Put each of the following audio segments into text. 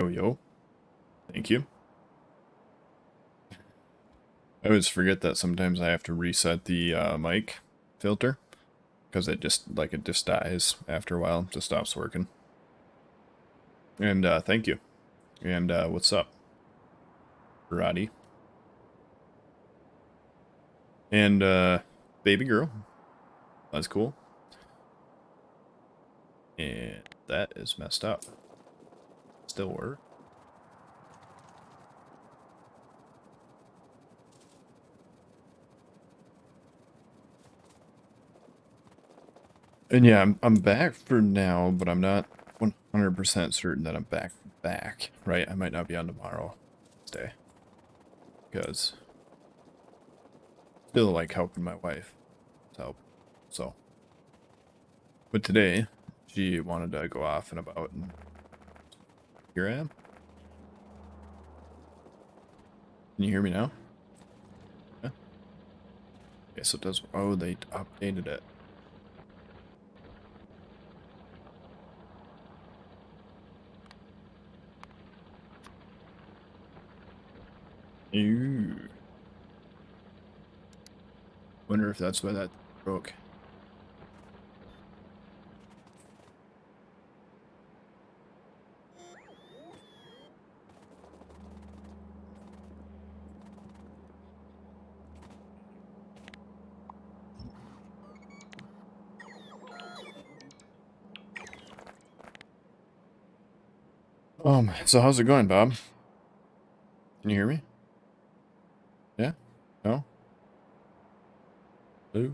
Yo, yo. Thank you. I always forget that sometimes I have to reset the mic filter because it just dies after a while. It just stops working. And thank you. And what's up, Roddy? And baby girl. That's cool. And that is messed up. Still work. And yeah, I'm back for now, but I'm not 100% certain that I'm back, right? I might not be on tomorrow day. Because still like helping my wife help. So but today she wanted to go off and about, and here I am. Can you hear me now? Yeah. Okay, so it does. Oh, they updated it. Ew. Wonder if that's why that broke. So how's it going, Bob? Can you hear me? Yeah? No? Hello?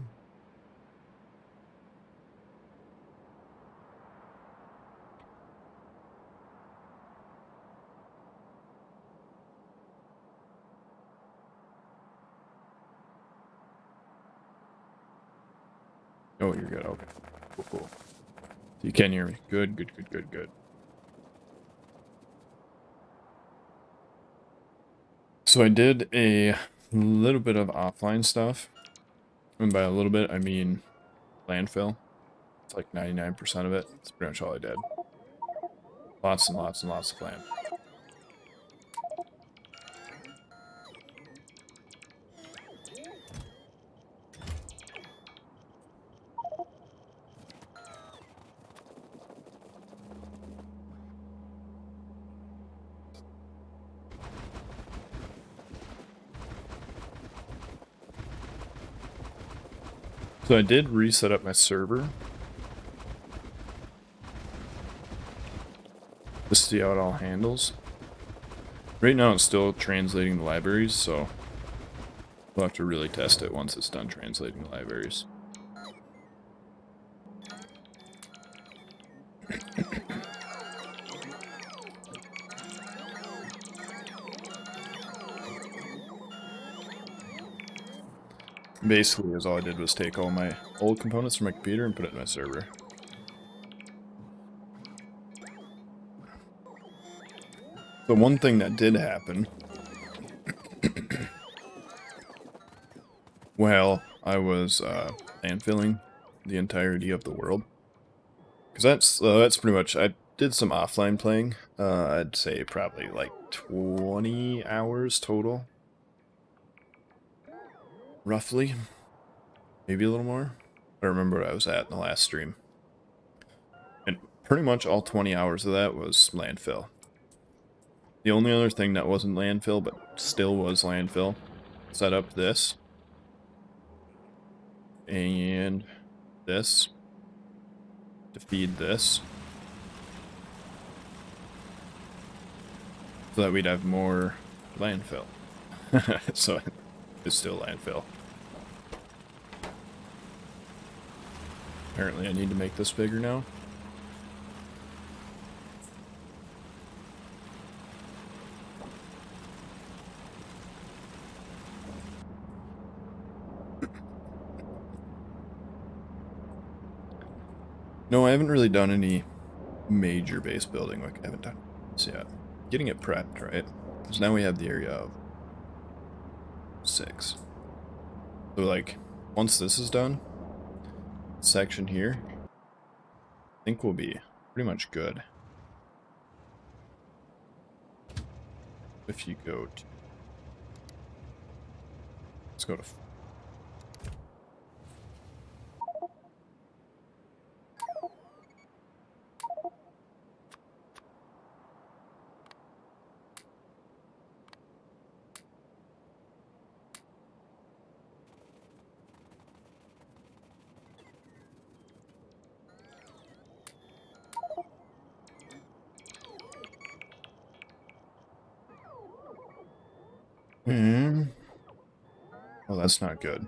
Oh, you're good. Okay. Cool, cool. So you can hear me. Good, good, good, good, good. So I did a little bit of offline stuff. And by a little bit, I mean landfill. It's like 99% of it. That's pretty much all I did. Lots and lots and lots of land. So I did reset up my server. Just to see how it all handles. Right now it's still translating the libraries, so we'll have to really test it once it's done translating the libraries. Basically, all I did was take all my old components from my computer and put it in my server. The one thing that did happen, well, I was landfilling the entirety of the world. Because that's pretty much, I did some offline playing. I'd say probably like 20 hours total. Roughly. Maybe a little more. I remember what I was at in the last stream. And pretty much all 20 hours of that was landfill. The only other thing that wasn't landfill, but still was landfill, set up this. And this. To feed this. So that we'd have more landfill. So it's still landfill. Apparently I need to make this bigger now. No, I haven't really done any major base building. Like, I haven't done this yet. Getting it prepped, right? Because now we have the area of 6. So, like, once this is done, section here, I think we'll be pretty much good. If you go to... Let's go to... Oh, that's not good.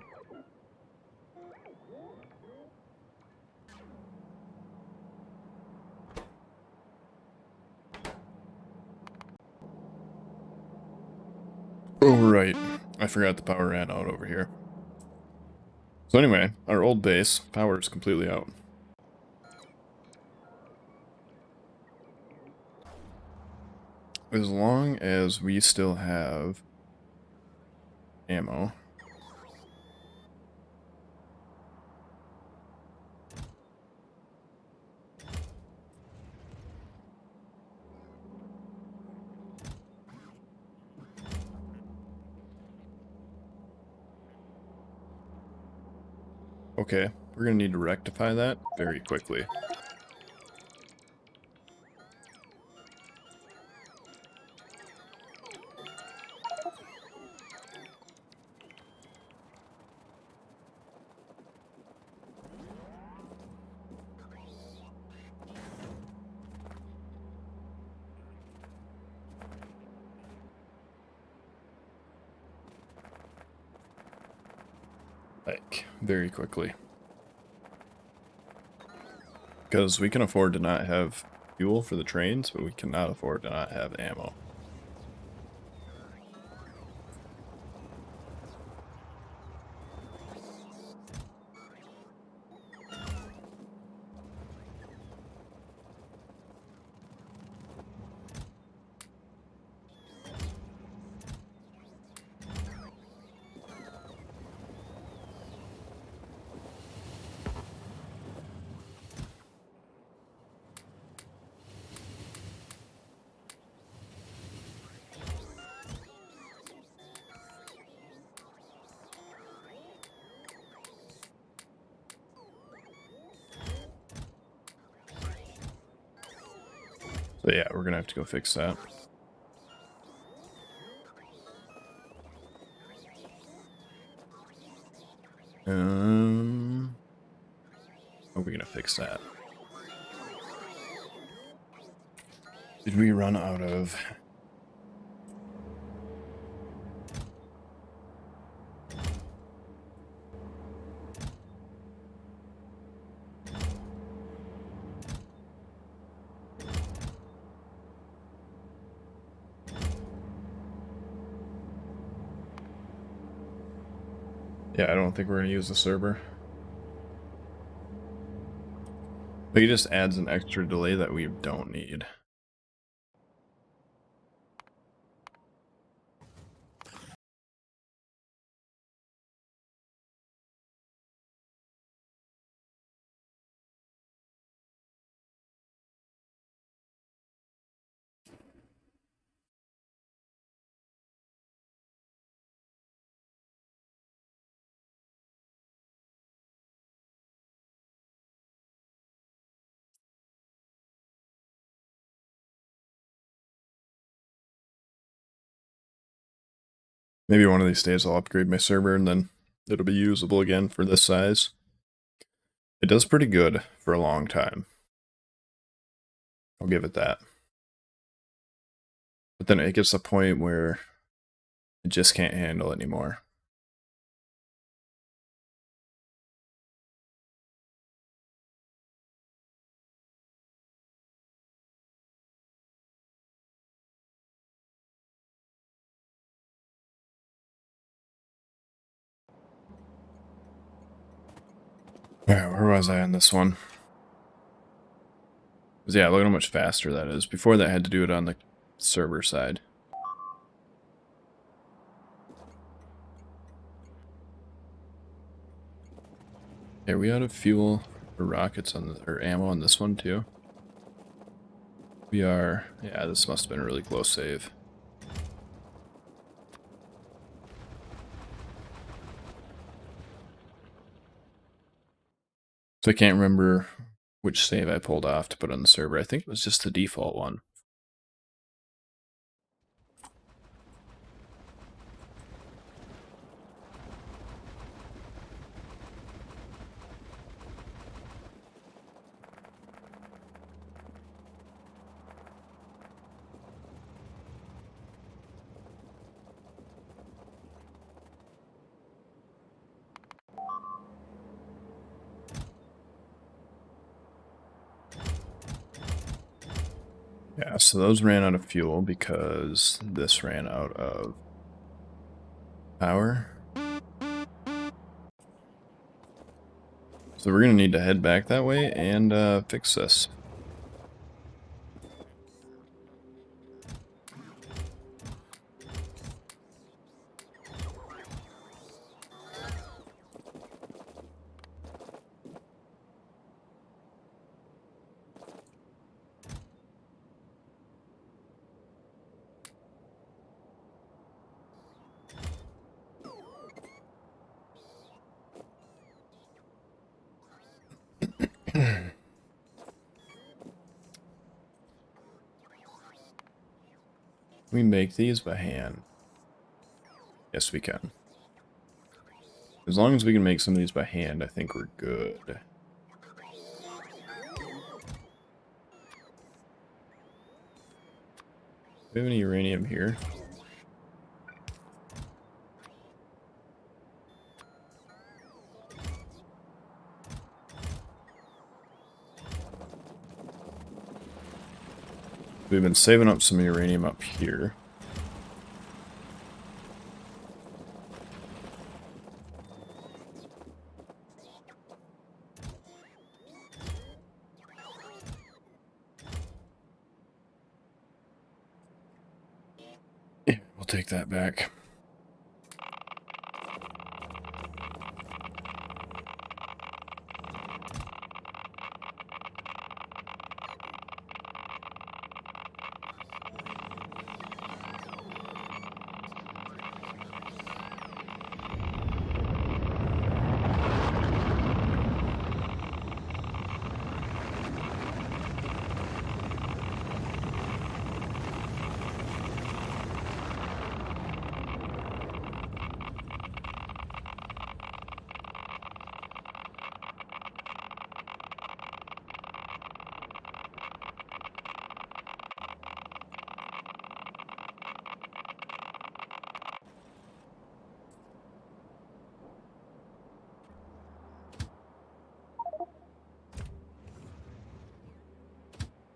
Oh, right. I forgot the power ran out over here. So anyway, our old base, power is completely out. As long as we still have ammo. Okay, we're gonna need to rectify that very quickly. Like, very quickly. Because we can afford to not have fuel for the trains, but we cannot afford to not have ammo. So yeah, we're gonna have to go fix that. How are we gonna fix that? Did we run out of... Yeah, I don't think we're gonna use the server. But he just adds an extra delay that we don't need. Maybe one of these days I'll upgrade my server and then it'll be usable again for this size. It does pretty good for a long time. I'll give it that. But then it gets to a point where it just can't handle anymore. Alright, where was I on this one? 'Cause yeah, look at how much faster that is. Before that, I had to do it on the server side. Okay, we out of fuel or rockets on the, or ammo on this one too. We are, yeah, this must have been a really close save. So I can't remember which save I pulled off to put on the server. I think it was just the default one. Yeah, so those ran out of fuel because this ran out of power. So we're going to need to head back that way and fix this. We make these by hand. Yes, we can. As long as we can make some of these by hand, I think we're good. Do we have any uranium here? We've been saving up some uranium up here. Yeah, we'll take that back.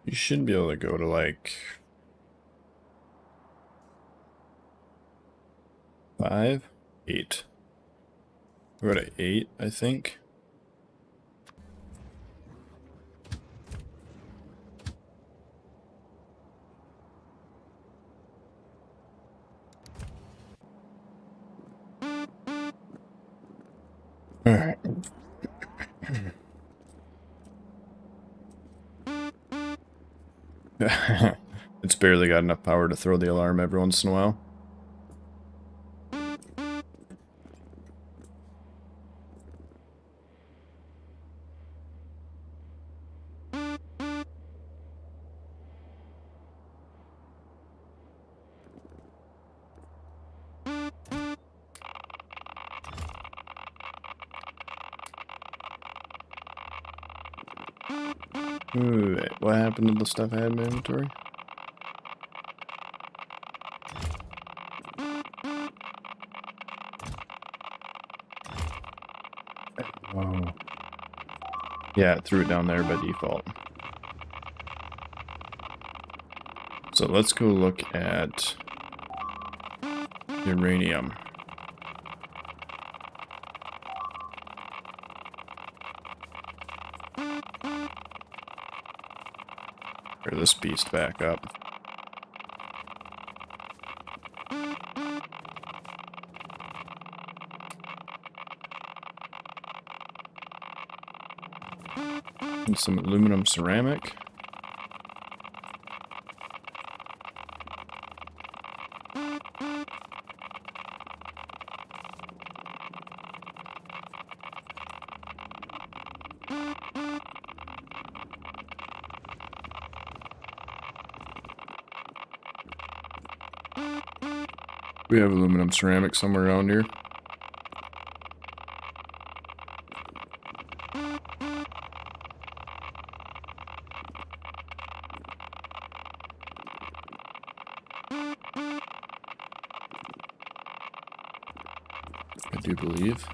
You should be able to go to like 5, 8. We're at 8, I think. Alright. It's barely got enough power to throw the alarm every once in a while. Wait, what happened to the stuff I had in my inventory? Oh. Yeah, it threw it down there by default. So let's go look at uranium. Or this beast back up. And some aluminum ceramic. We have aluminum ceramic somewhere around here. I do believe.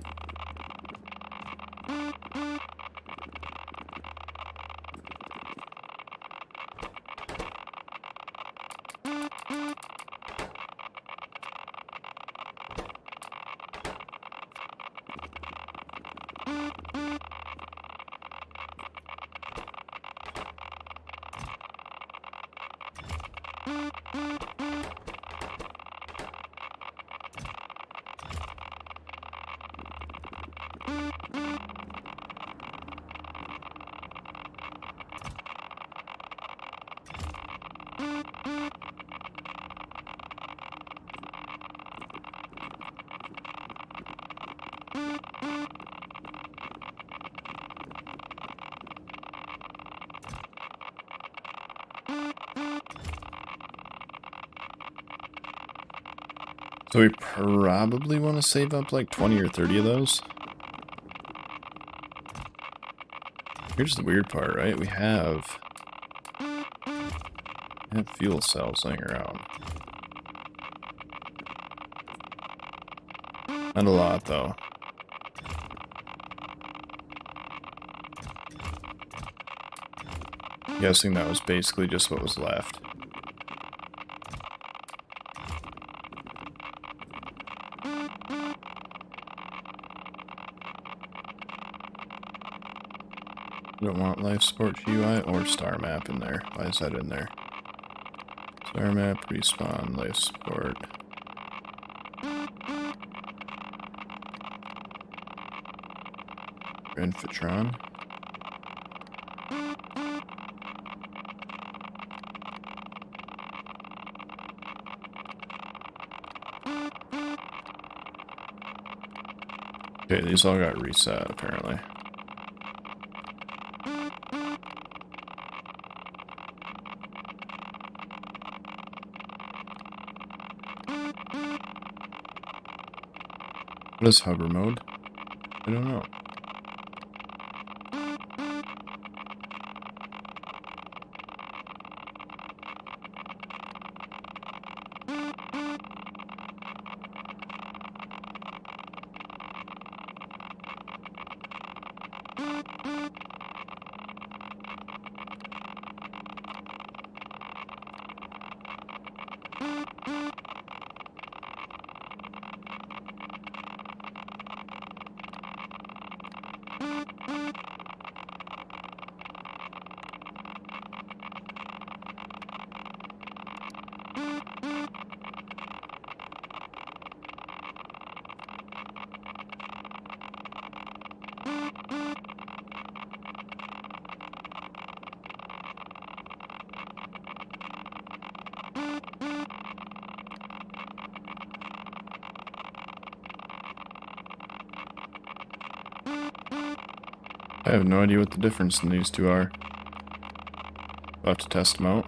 So we probably want to save up like 20 or 30 of those. Here's the weird part, right? We have fuel cells laying around. Not a lot, though. Guessing that was basically just what was left. You don't want life support GUI or star map in there. Why is that in there? Star map, respawn, life support. Infotron. Okay, these all got reset apparently. What is hover mode? I don't know. I have no idea what the difference in these two are. I'll have to test them out.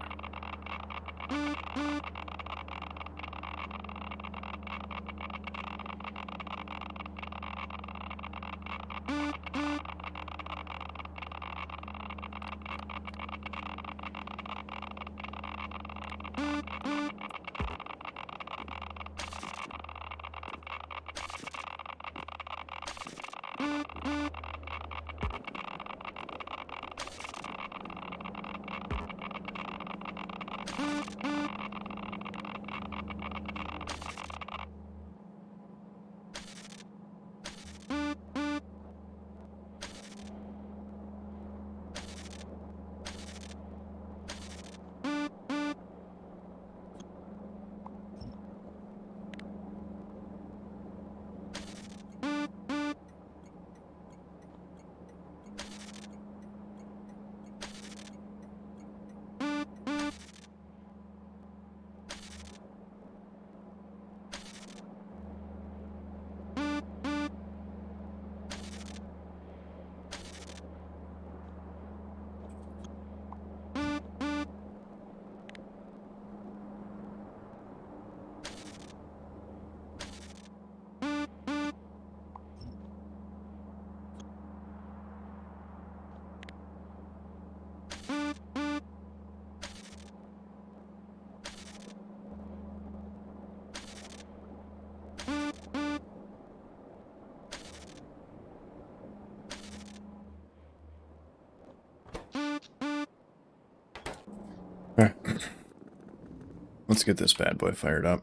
Alright. Let's get this bad boy fired up.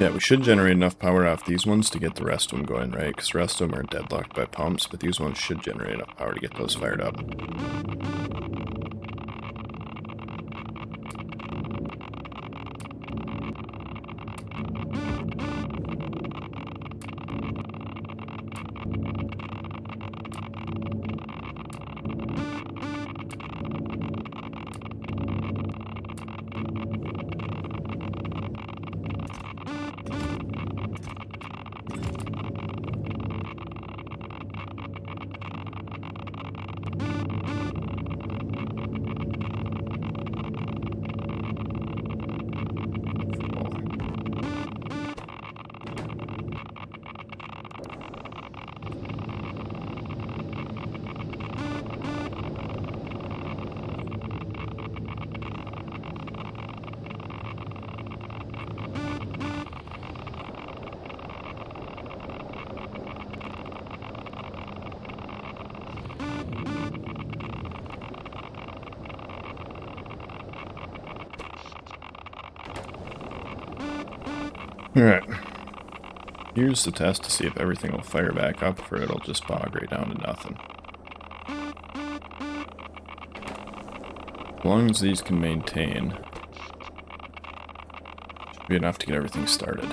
Yeah, we should generate enough power off these ones to get the rest of them going, right? Because the rest of them are deadlocked by pumps, but these ones should generate enough power to get those fired up. Alright. Here's the test to see if everything will fire back up or it'll just bog right down to nothing. As long as these can maintain, should be enough to get everything started.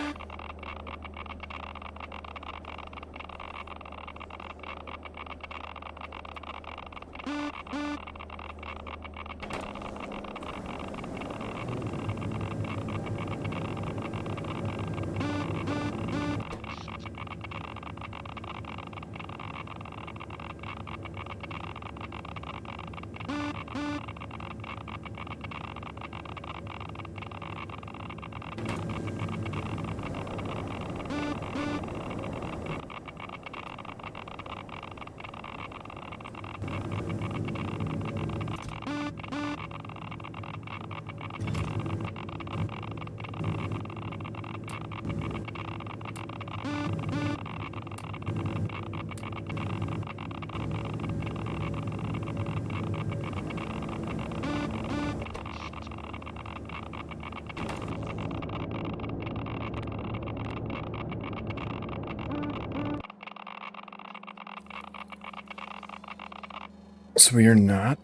So we are not.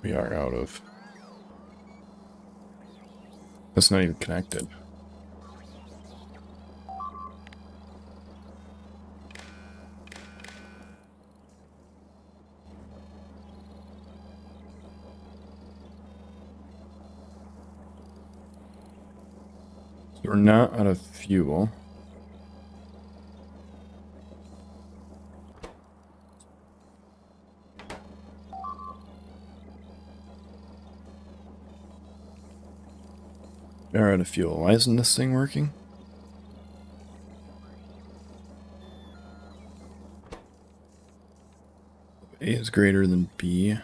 We are out of. That's not even connected. So we're not out of fuel. We are out of fuel. Why isn't this thing working? A is greater than B.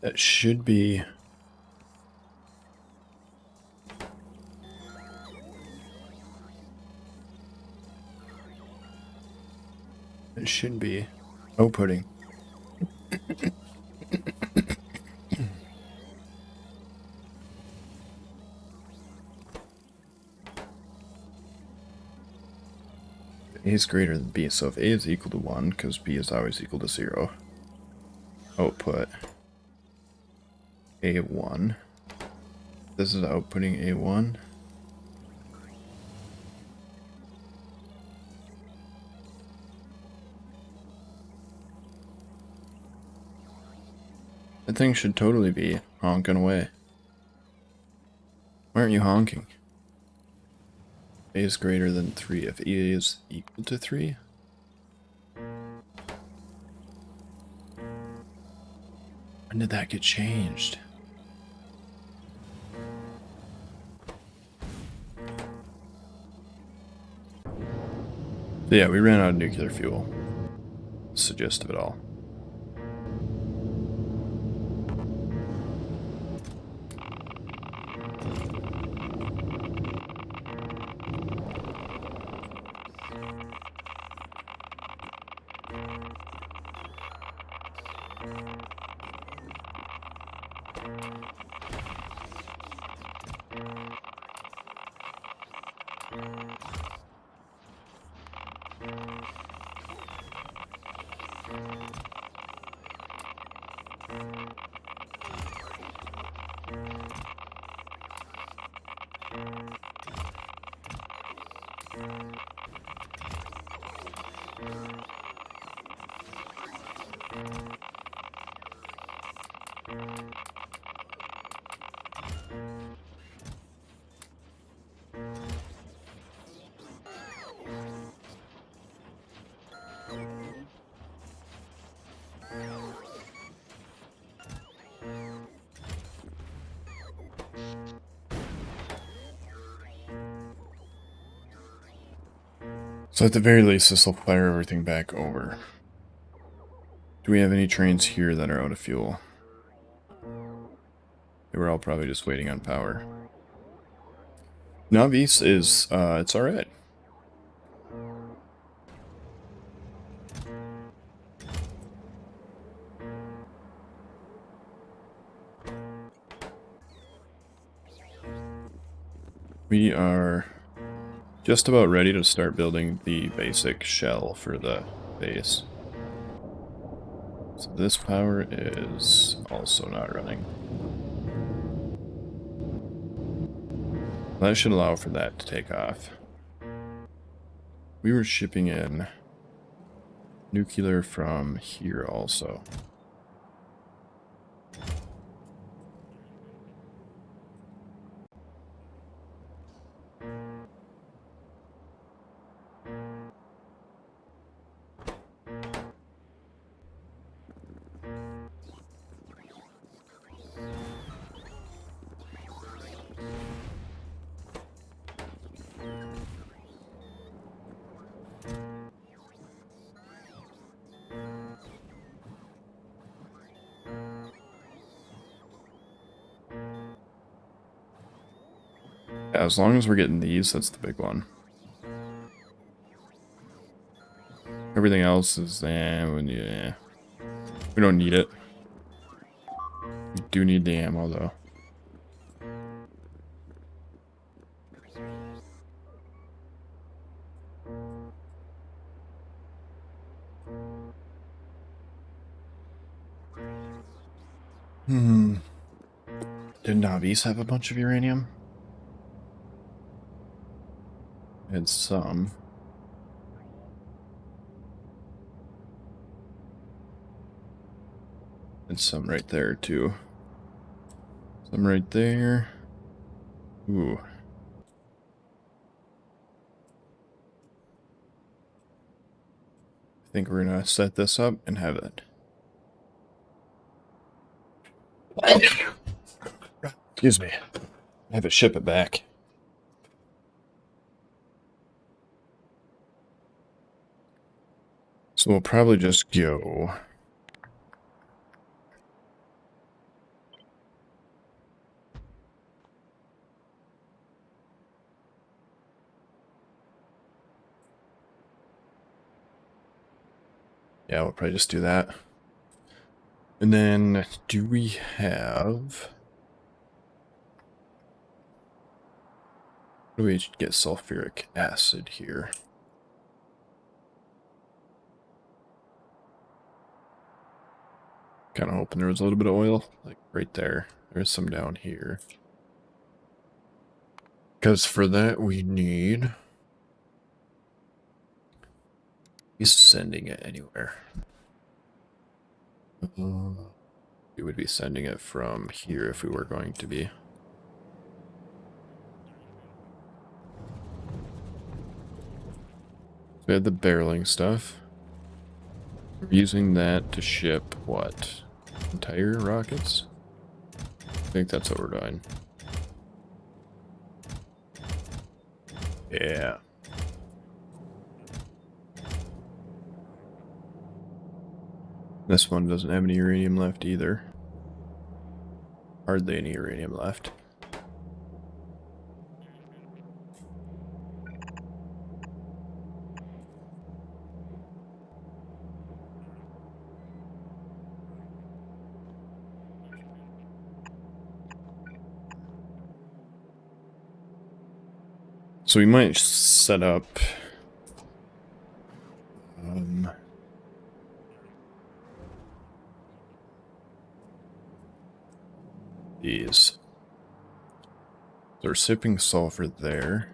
That should be... It should be outputting. A is greater than B, so if A is equal to 1, because B is always equal to 0, output A1. This is outputting A1. That thing should totally be honking away. Why aren't you honking? A is greater than 3. If A is equal to 3? When did that get changed? So yeah, we ran out of nuclear fuel. That's the gist of it all. So at the very least, this will fire everything back over. Do we have any trains here that are out of fuel? They were all probably just waiting on power. Navis is, it's alright. We are just about ready to start building the basic shell for the base. So this power is also not running. That should allow for that to take off. We were shipping in nuclear from here also. As long as we're getting these, that's the big one. Everything else is, yeah. We don't need it. We do need the ammo, though. Did Navis have a bunch of uranium? Had some. And some right there, too. Some right there. Ooh. I think we're gonna set this up and have it. Excuse me. Have it ship it back. So we'll probably just go Yeah, we'll probably just do that. And then, do we have... How do we get sulfuric acid here? Kind of hoping there was a little bit of oil, like right there. There's some down here. Because for that we need... He's sending it anywhere. We would be sending it from here if we were going to be. We had the barreling stuff. We're using that to ship, what? Entire rockets? I think that's what we're doing. Yeah. This one doesn't have any uranium left either. Hardly any uranium left. So we might set up these. So we're sipping sulfur there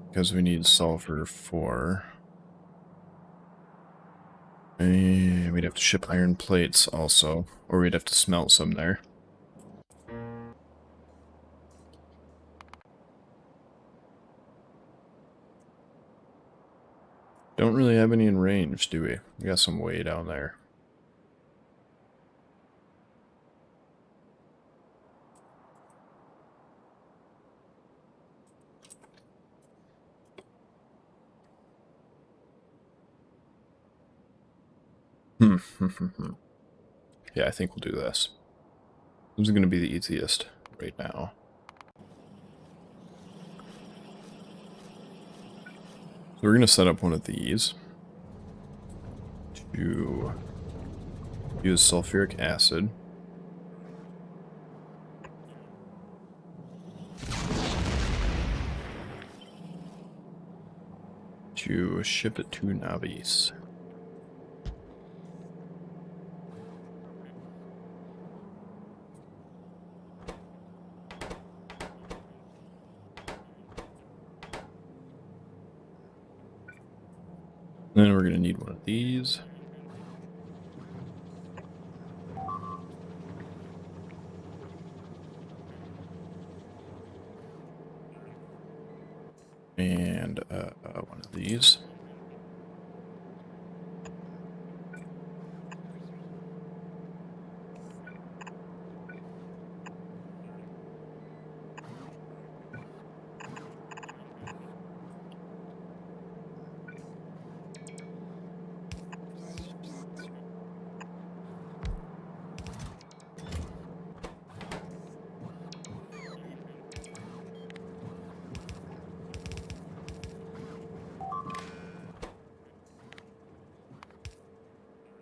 because we need sulfur for... we'd have to ship iron plates also, or we'd have to smelt some there. Don't really have any in range, do we? We got some way down there. Yeah, I think we'll do this. This is going to be the easiest right now. So we're going to set up one of these to use sulfuric acid. To ship it to Navis. Then we're going to need one of these. And one of these.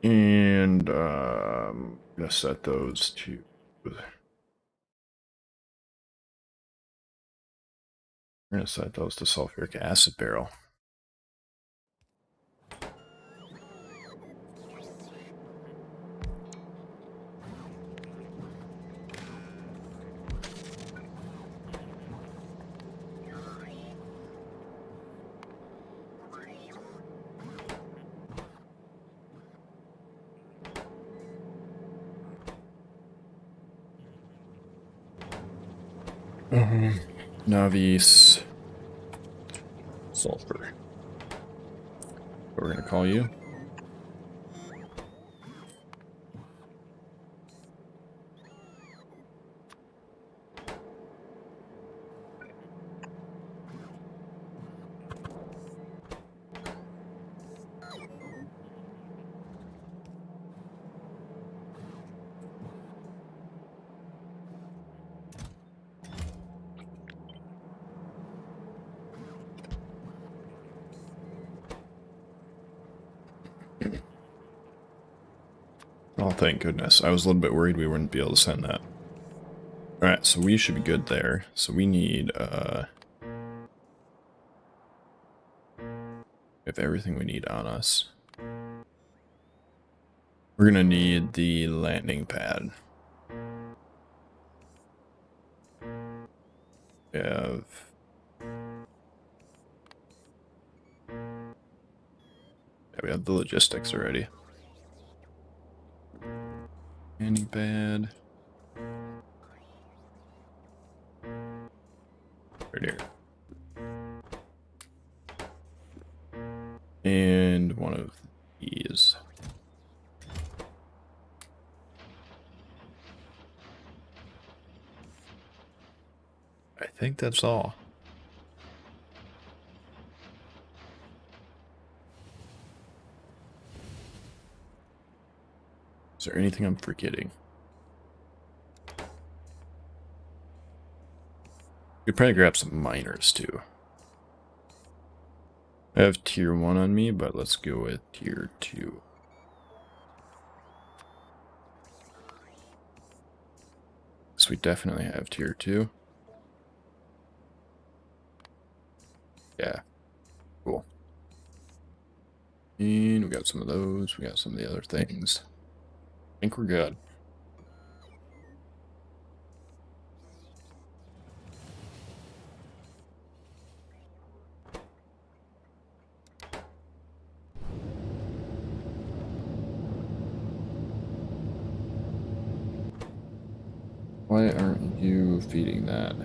And I'm going to set those to... We're going to set those to sulfuric acid barrel. Navis sulfur. What we're going to call you. Oh, thank goodness. I was a little bit worried we wouldn't be able to send that. Alright, so we should be good there. So we need, we have everything we need on us. We're gonna need the landing pad. We have... Yeah, we have the logistics already. Landing pad. Right here. And one of these. I think that's all. Is there anything I'm forgetting? Could probably grab some miners too. I have tier 1 on me, but let's go with tier 2. So we definitely have tier 2. Yeah. Cool. And we got some of those. We got some of the other things. I think we're good. Why aren't you feeding that?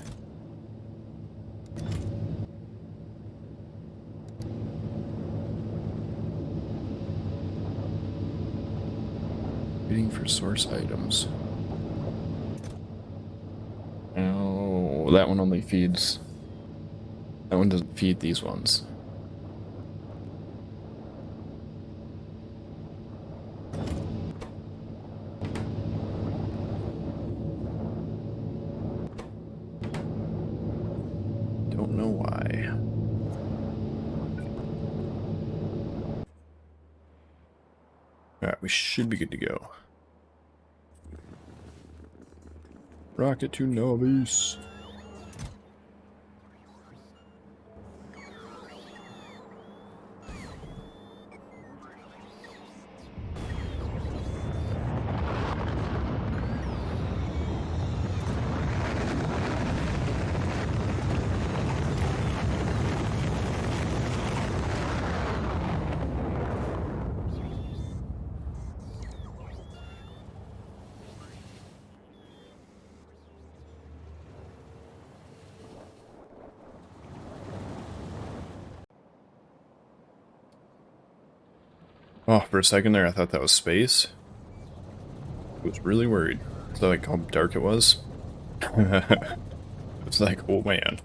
Feeding for source items. Oh, that one only feeds... That one doesn't feed these ones. Don't know why. Alright, we should be good to go. Rocket to Novice. Oh, for a second there, I thought that was space. I was really worried. So, like, how dark it was. It's like, oh man.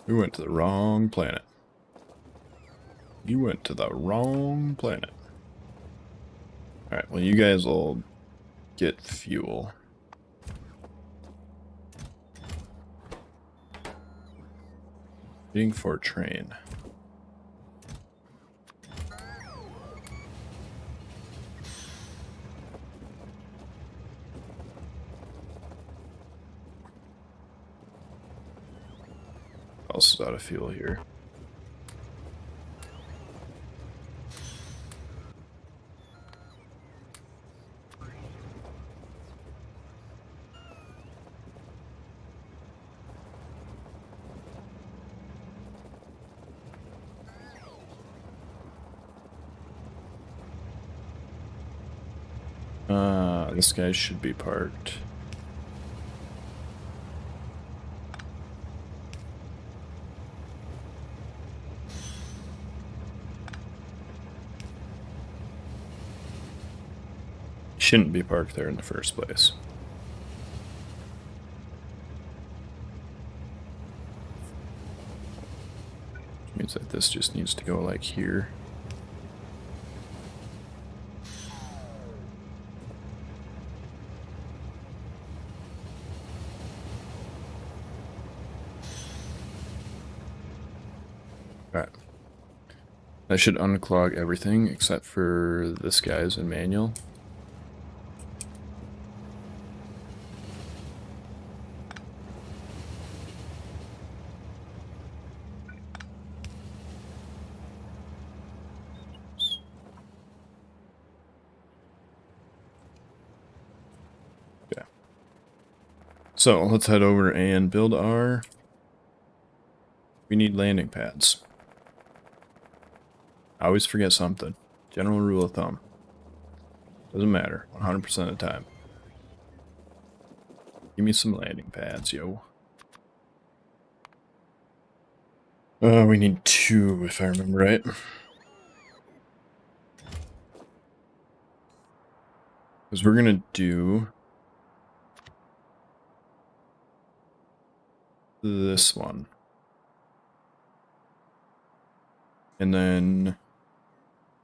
We went to the wrong planet. You went to the wrong planet. Alright, well, you guys will get fuel. Waiting for a train. What else is out of fuel here? This guy should be parked. Shouldn't be parked there in the first place. Which means that this just needs to go like here. Alright. That should unclog everything except for this guy's in manual. So let's head over and build our... We need landing pads. I always forget something. General rule of thumb. Doesn't matter. 100% of the time. Give me some landing pads, yo. We need 2, if I remember right. Because we're going to do... this one. And then...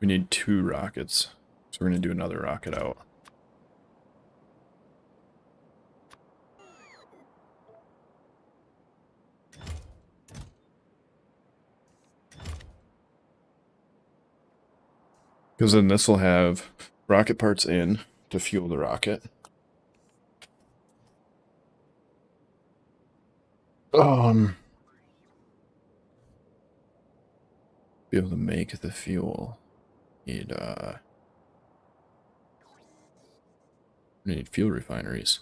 we need 2 rockets. So we're going to do another rocket out. Because then this will have rocket parts in to fuel the rocket. Be able to make the fuel. Need fuel refineries.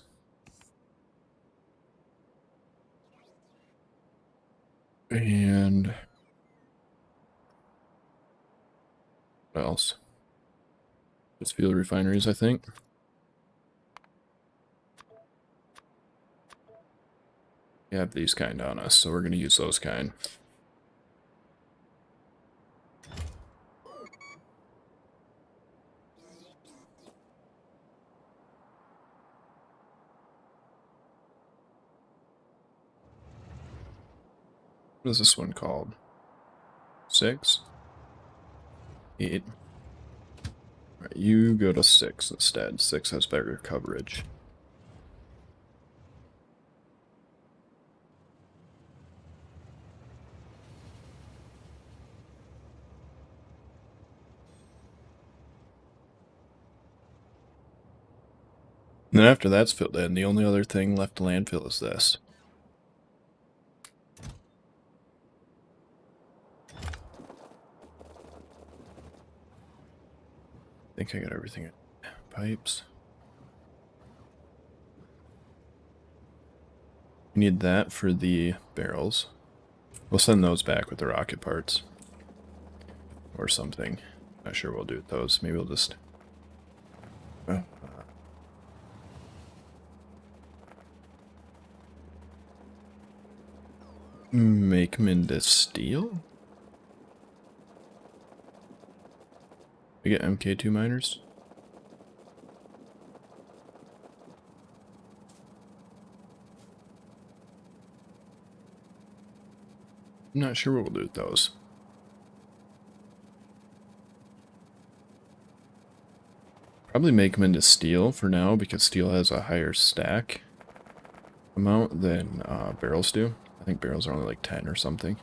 And what else? Just fuel refineries, I think. We have these kind on us, so we're going to use those kind. What is this one called? 6? 8. Alright, you go to 6 instead. 6 has better coverage. And then after that's filled in, the only other thing left to landfill is this. I think I got everything in. Pipes. We need that for the barrels. We'll send those back with the rocket parts. Or something. Not sure what we'll do with those. Maybe we'll just... make them into steel? We get MK2 miners? I'm not sure what we'll do with those. Probably make them into steel for now, because steel has a higher stack amount than barrels do. I think barrels are only like 10 or something.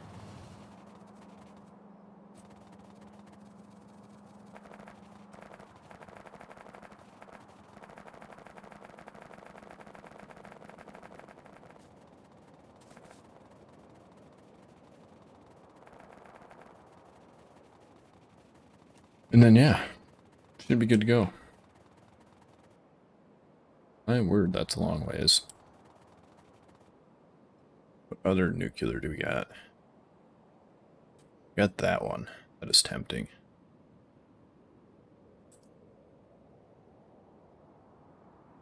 And then, yeah, should be good to go. My word, that's a long ways. What other nuclear do we got? We got that one. That is tempting.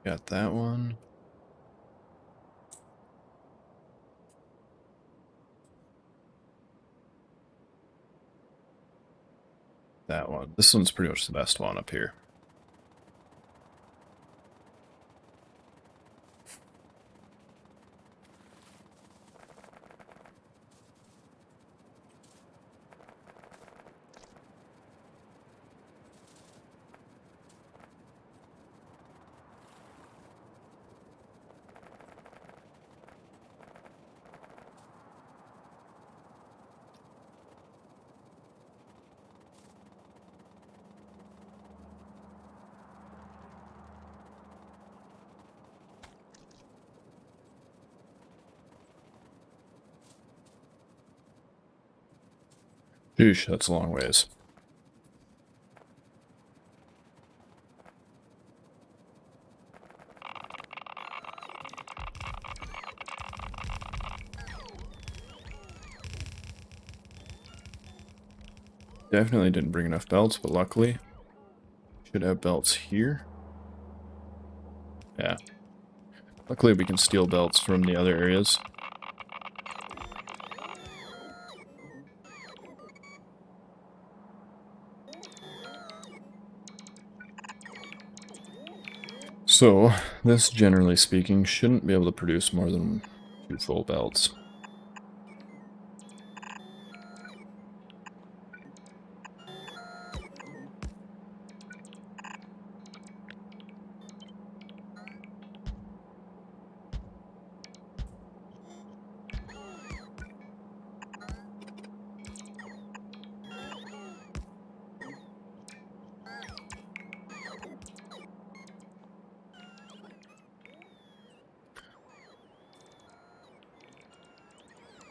Got that one. That one. This one's pretty much the best one up here. Sheesh, that's a long ways. Definitely didn't bring enough belts, but luckily, should have belts here. Yeah. Luckily, we can steal belts from the other areas. So, this, generally speaking, shouldn't be able to produce more than 2 full belts.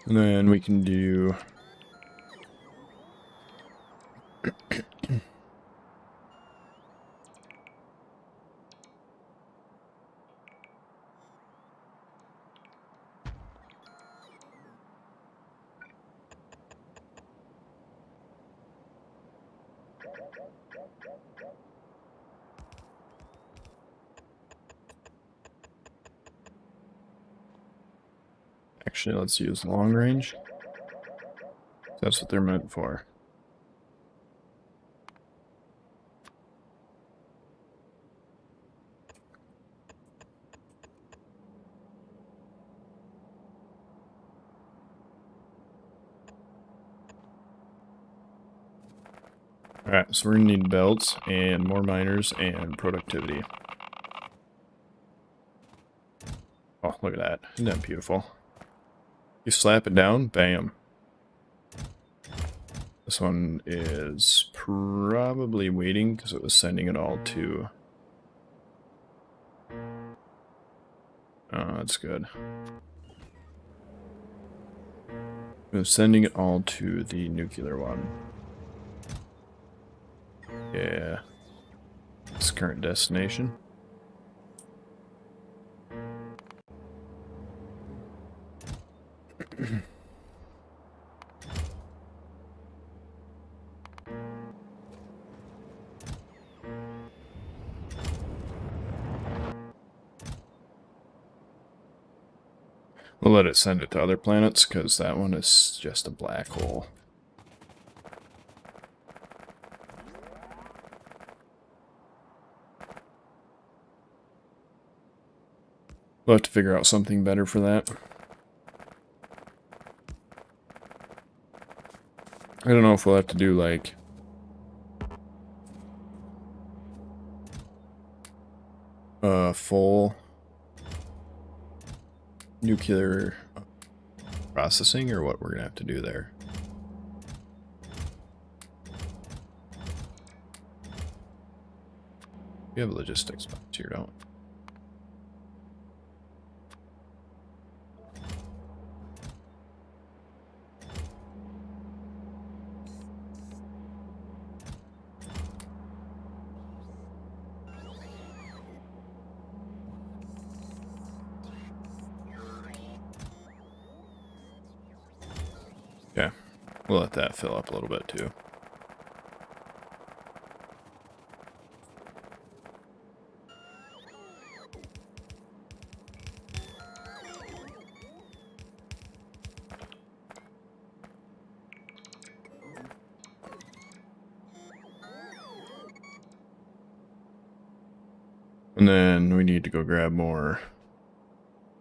And then we can do... Actually, let's use long range. That's what they're meant for. Alright, so we're going to need belts and more miners and productivity. Oh, look at that. Isn't that beautiful? You slap it down, bam. This one is probably waiting because it was sending it all to... Oh, that's good. It was sending it all to the nuclear one. Yeah. It's current destination. We'll let it send it to other planets, because that one is just a black hole. We'll have to figure out something better for that. I don't know if we'll have to do, like... full... nuclear processing, or what we're gonna have to do there. We have logistics box here, don't we? Okay, we'll let that fill up a little bit too. And then we need to go grab more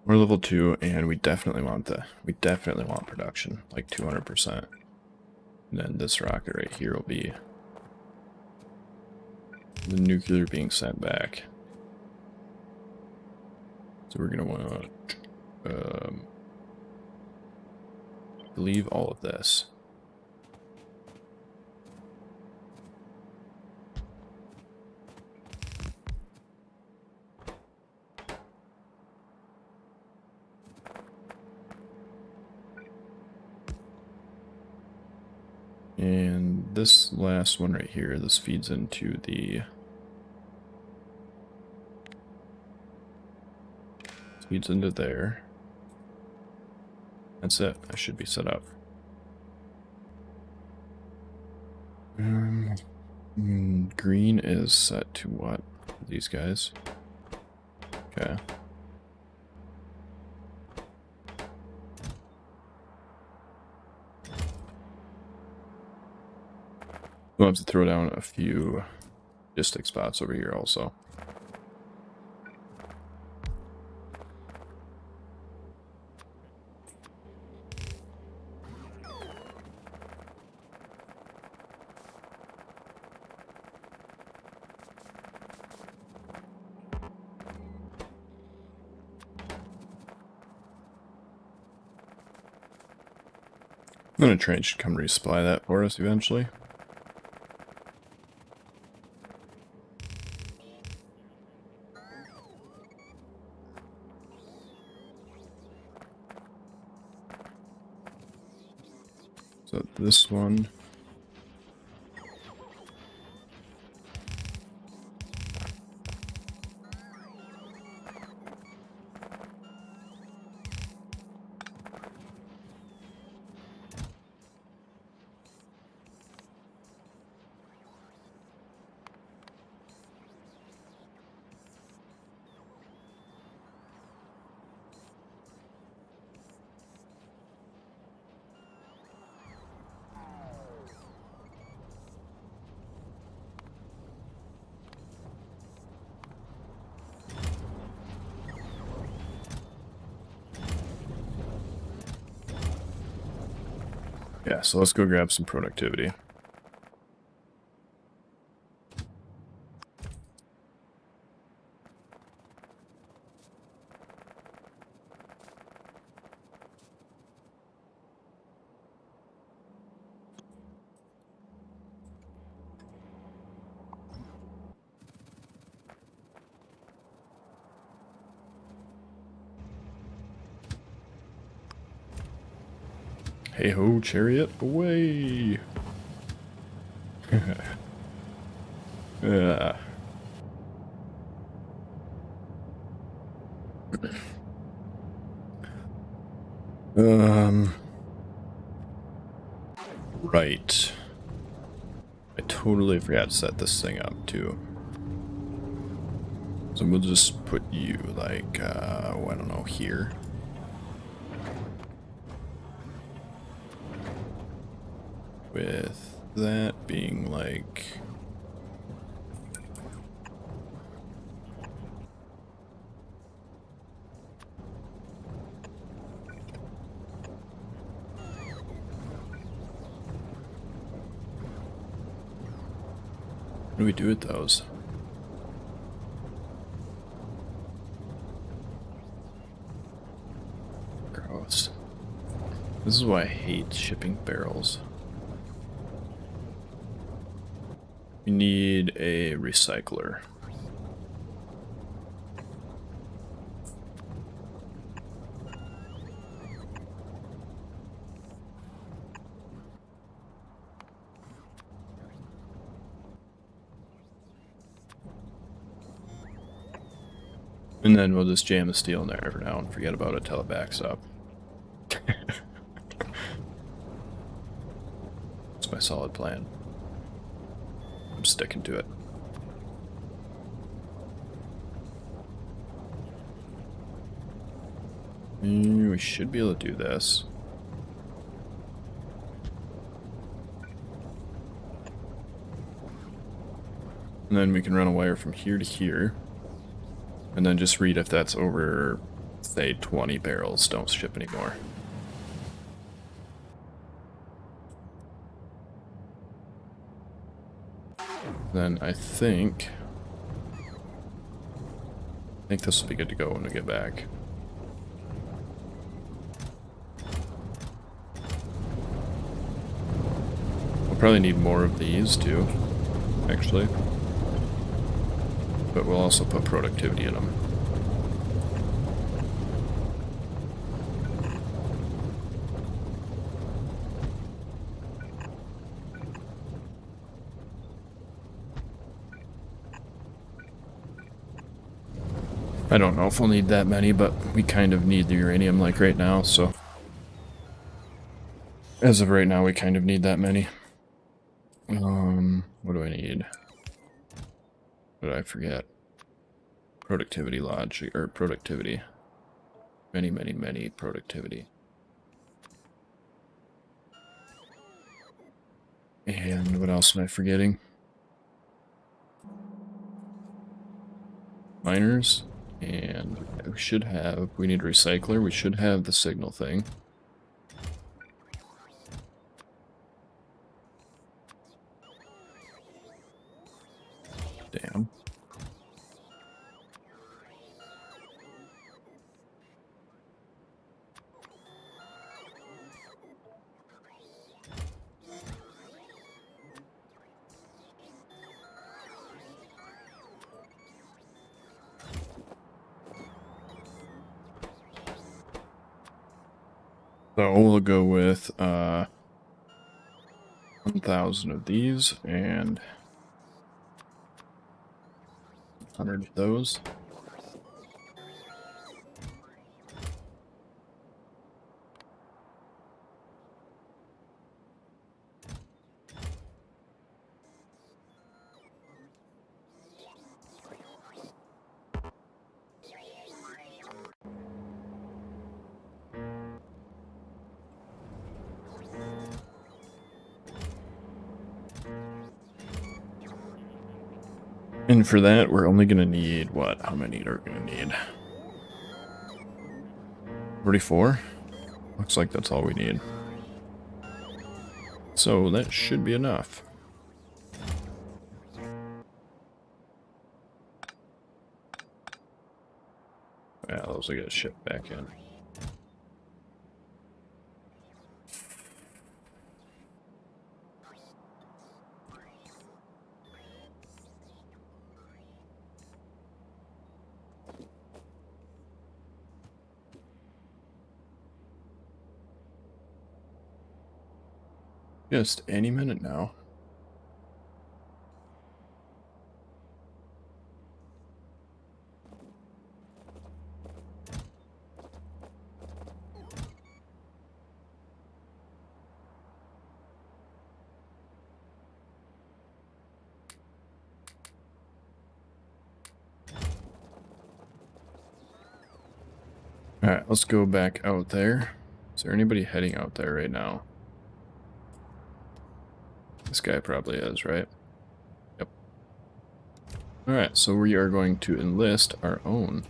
level 2, and we definitely want production, like 200%. And then this rocket right here will be the nuclear being sent back. So we're gonna want leave all of this. And this last one right here, this feeds into the... feeds into there. That's it. I should be set up. Green is set to what? These guys. Okay. We'll have to throw down a few logistic spots over here also. Then a train should come resupply that for us eventually. So this one. Yeah, so let's go grab some productivity. Hey ho, chariot, away! Yeah. Right. I totally forgot to set this thing up too. So we'll just put you like, I don't know, here. With that being like... What do we do with those? Gross. This is why I hate shipping barrels. We need a recycler. And then we'll just jam the steel in there for now and forget about it till it backs up. That's my solid plan. I'm sticking to it. We should be able to do this. And then we can run a wire from here to here. And then just read if that's over, say, 20 barrels. Don't ship anymore. Then I think this will be good to go when we get back. We'll probably need more of these too, actually. But we'll also put productivity in them. I don't know if we'll need that many, but we kind of need the uranium like right now, so... As of right now, we kind of need that many. What do I need? What did I forget? Productivity logic, or productivity. Many productivity. And what else am I forgetting? Miners. And we should have, we need a recycler. We should have the signal thing. Damn. So we'll go with 1,000 of these and 100 of those. And for that, we're only going to need, what? How many are we going to need? 44? Looks like that's all we need. So that should be enough. Yeah, those will get shipped back in. Just any minute now. Alright, let's go back out there. Is there anybody heading out there right now? This guy probably is, right? Yep. Alright, so we are going to enlist our own.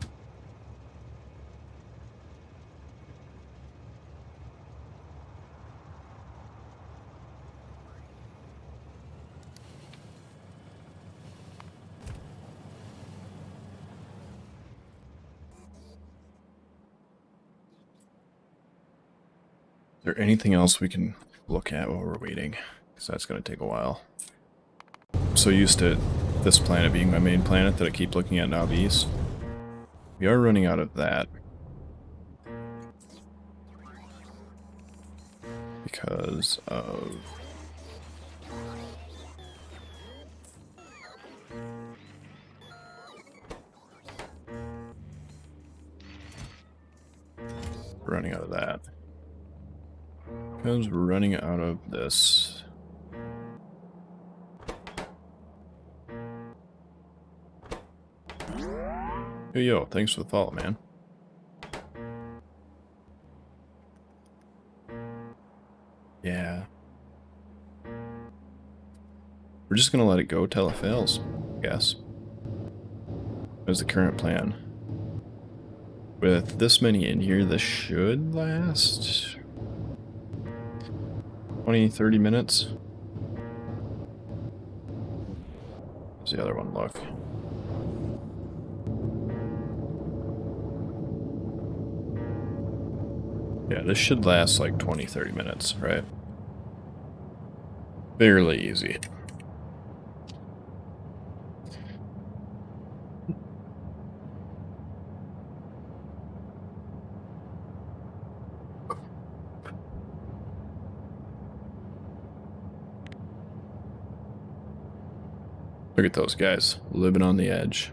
Is there anything else we can look at while we're waiting? Because that's going to take a while. I'm so used to this planet being my main planet that I keep looking at Knob East. We are running out of that. Because of... running out of that. Because we're running out of this. Hey, yo, thanks for the follow, man. Yeah. We're just gonna let it go till it fails, I guess. That's the current plan. With this many in here, this should last 20-30 minutes. How's the other one look? Yeah, this should last like 20-30 minutes, right? Fairly easy. Look at those guys, living on the edge.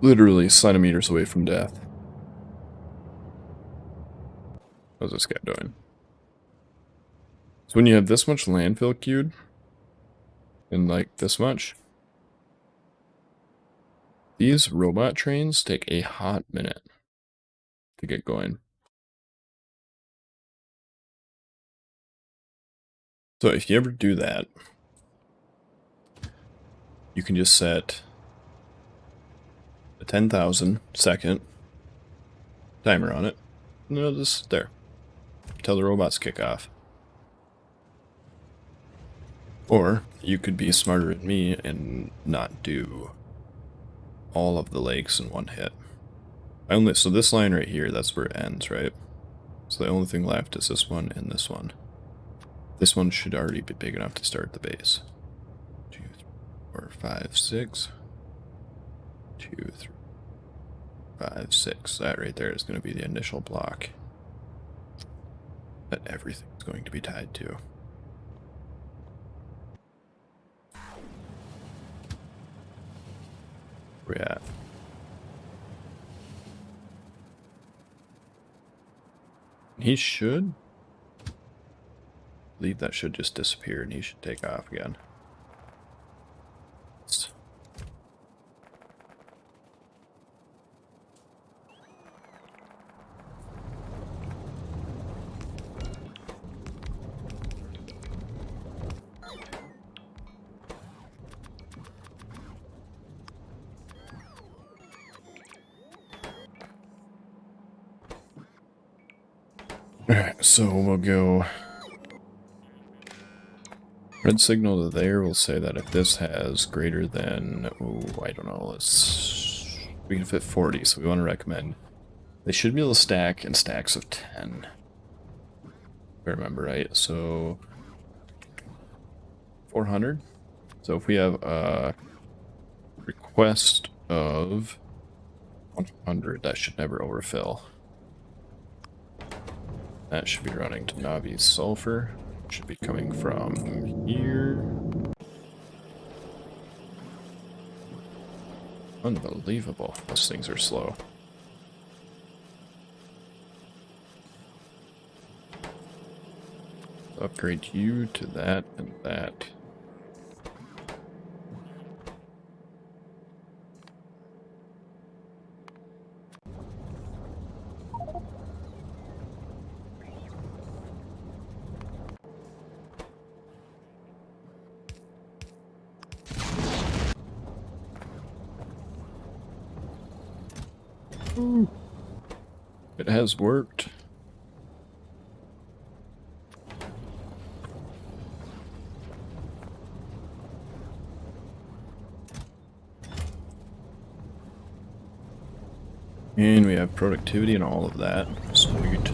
Literally centimeters away from death. How's this guy doing? when you have this much landfill queued, and like this much, these robot trains take a hot minute to get going. So if you ever do that, you can just set a 10,000 second timer on it. And it'll just there. Till the robots kick off. Or you could be smarter than me and not do all of the lakes in one hit. So this line right here, that's where it ends, right? So the only thing left is this one and this one. This one should already be big enough to start the base. 2, 3, 4, 5, 6. 2, 3, 5, 6. That right there is going to be the initial block that everything's going to be tied to. Where we at? He should. I believe that should just disappear and he should take off again. Alright, so we'll go red signal to there. We'll say that if this has greater than, I don't know, we can fit 40, so we want to recommend they should be able to stack in stacks of 10. If I remember right. So 400. So if we have a request of 100, that should never overfill. That should be running to Navi's sulfur. It should be coming from here. Unbelievable. Those things are slow. Upgrade you to that and that. Ooh. It has worked. And we have productivity and all of that. Sweet.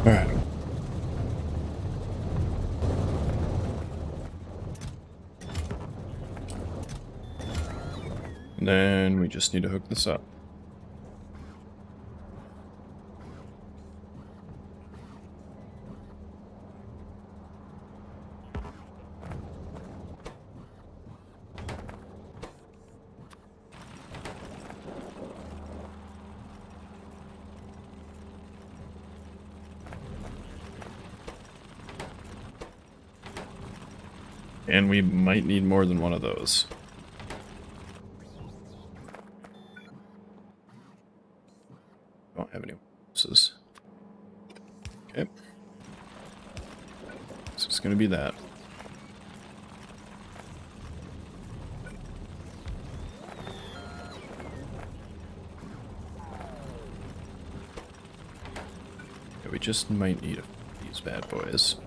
Alright. And then we just need to hook this up. And we might need more than one of those. Don't have any horses. Okay. So it's gonna be that. Okay, we just might need these bad boys.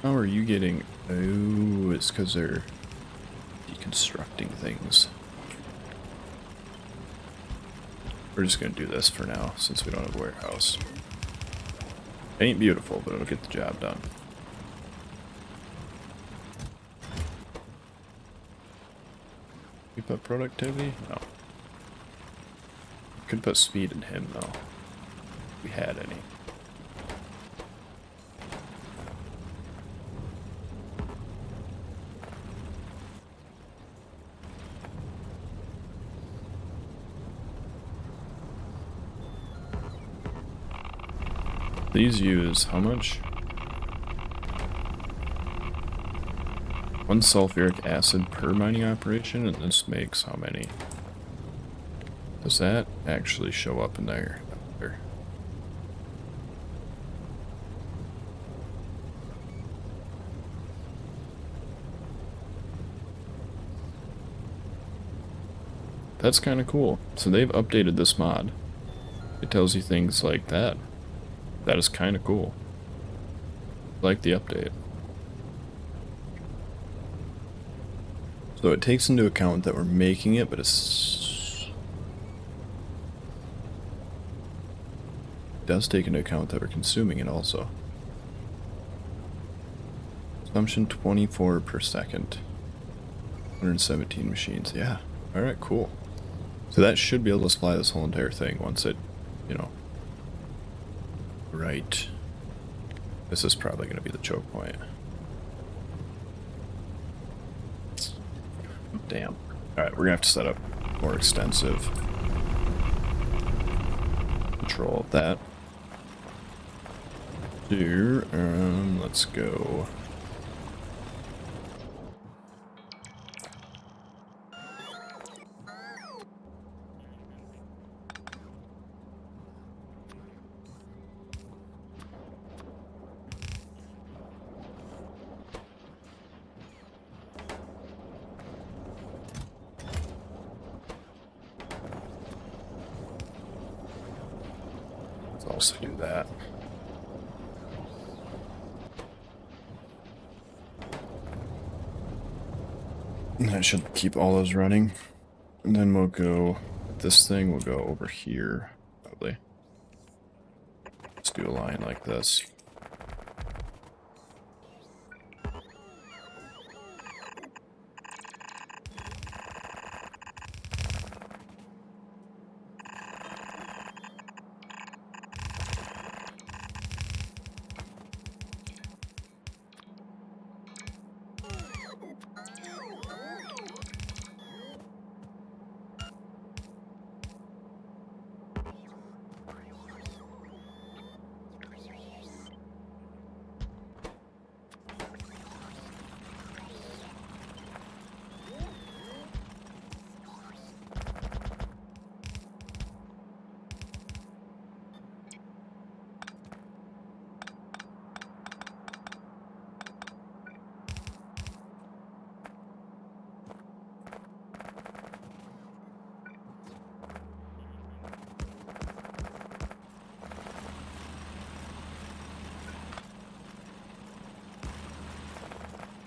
How are you getting... Oh, it's because they're deconstructing things. We're just going to do this for now, since we don't have a warehouse. Ain't beautiful, but it'll get the job done. Keep up productivity? No. Could put speed in him, though. If we had any. These use how much? 1 sulfuric acid per mining operation, and this makes how many? Does that actually show up in there? That's kind of cool. So they've updated this mod. It tells you things like that. That is kind of cool. I like the update. So it takes into account that we're making it, but it does take into account that we're consuming it also. Consumption 24 per second. 117 machines. Yeah. Alright, cool. So that should be able to supply this whole entire thing once it, you know. Right. This is probably going to be the choke point. Damn. Alright, we're going to have to set up more extensive control of that. Here, let's go. Also do that. And that should keep all those running. And then we'll go, this thing will go over here, probably. Let's do a line like this.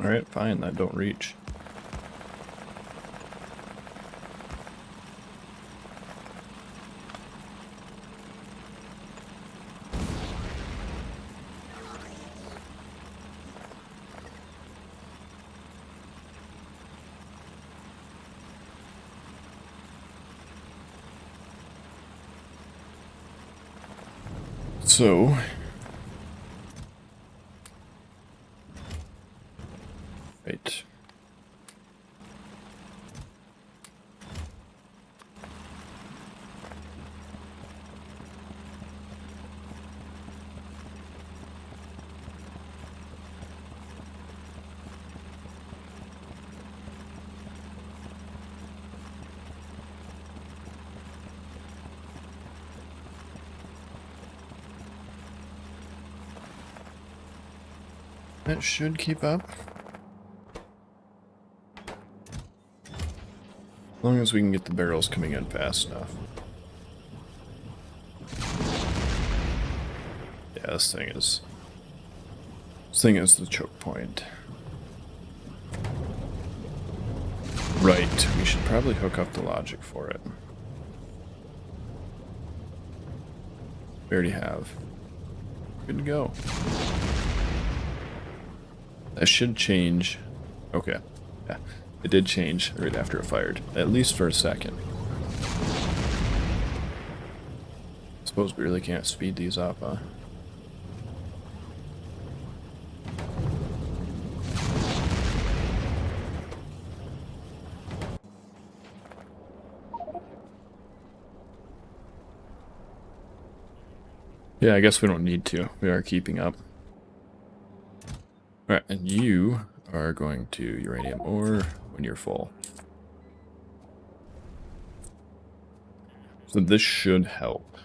Alright, fine, that don't reach. So right. That should keep up. As long as we can get the barrels coming in fast enough. Yeah, this thing is the choke point. Right, we should probably hook up the logic for it. We already have. Good to go. That should change. Okay. Yeah. It did change right after it fired. At least for a second. I suppose we really can't speed these up, huh? Yeah, I guess we don't need to. We are keeping up. Alright, and you are going to uranium ore when you're full. So this should help.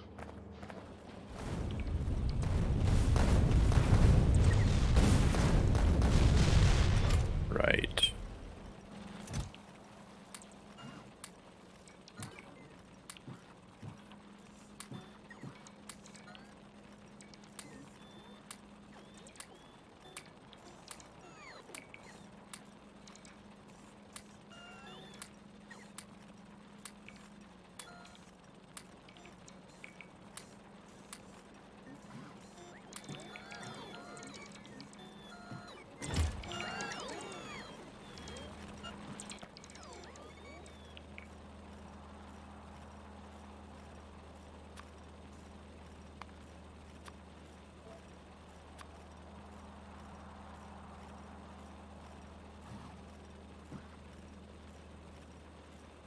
Right.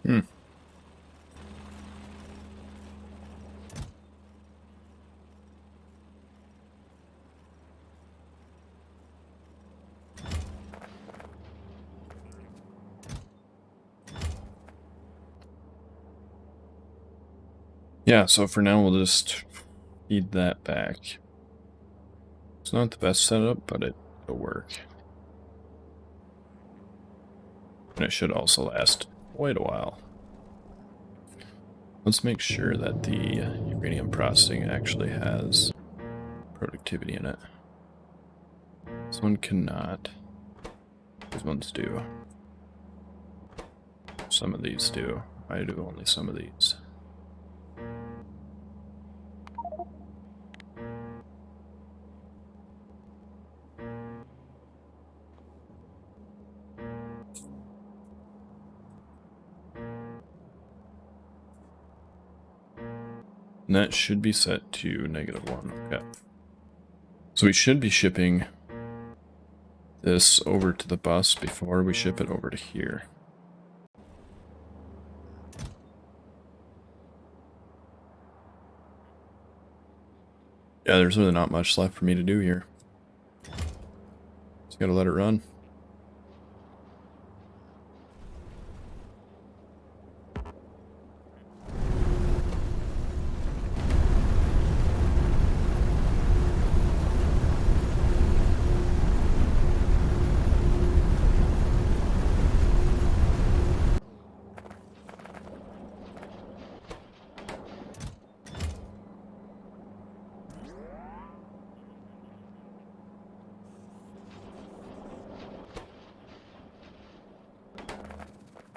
Hmm. Yeah, so for now we'll just feed that back. It's not the best setup, but it'll work. And it should also last quite a while. Let's make sure that the uranium processing actually has productivity in it. This one cannot. These ones do. Some of these do. I do only some of these. And that should be set to -1. Okay. So we should be shipping this over to the bus before we ship it over to here. Yeah, there's really not much left for me to do here. Just gotta let it run.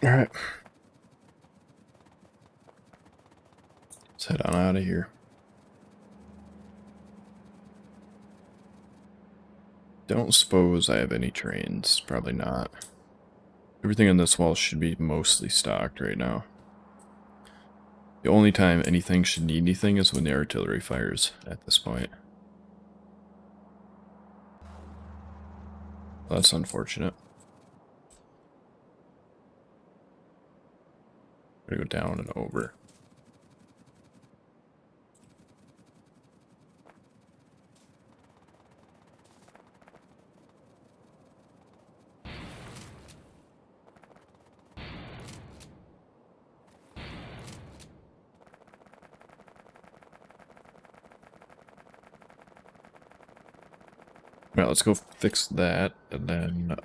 Alright. Let's head on out of here. Don't suppose I have any trains. Probably not. Everything on this wall should be mostly stocked right now. The only time anything should need anything is when the artillery fires at this point. Well, that's unfortunate. Gotta go down and over. Well, let's go fix that, and then,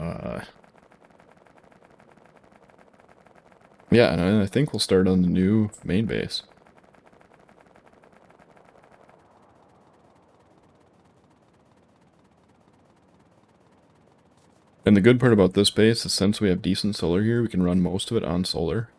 yeah, and I think we'll start on the new main base. And the good part about this base is since we have decent solar here, we can run most of it on solar.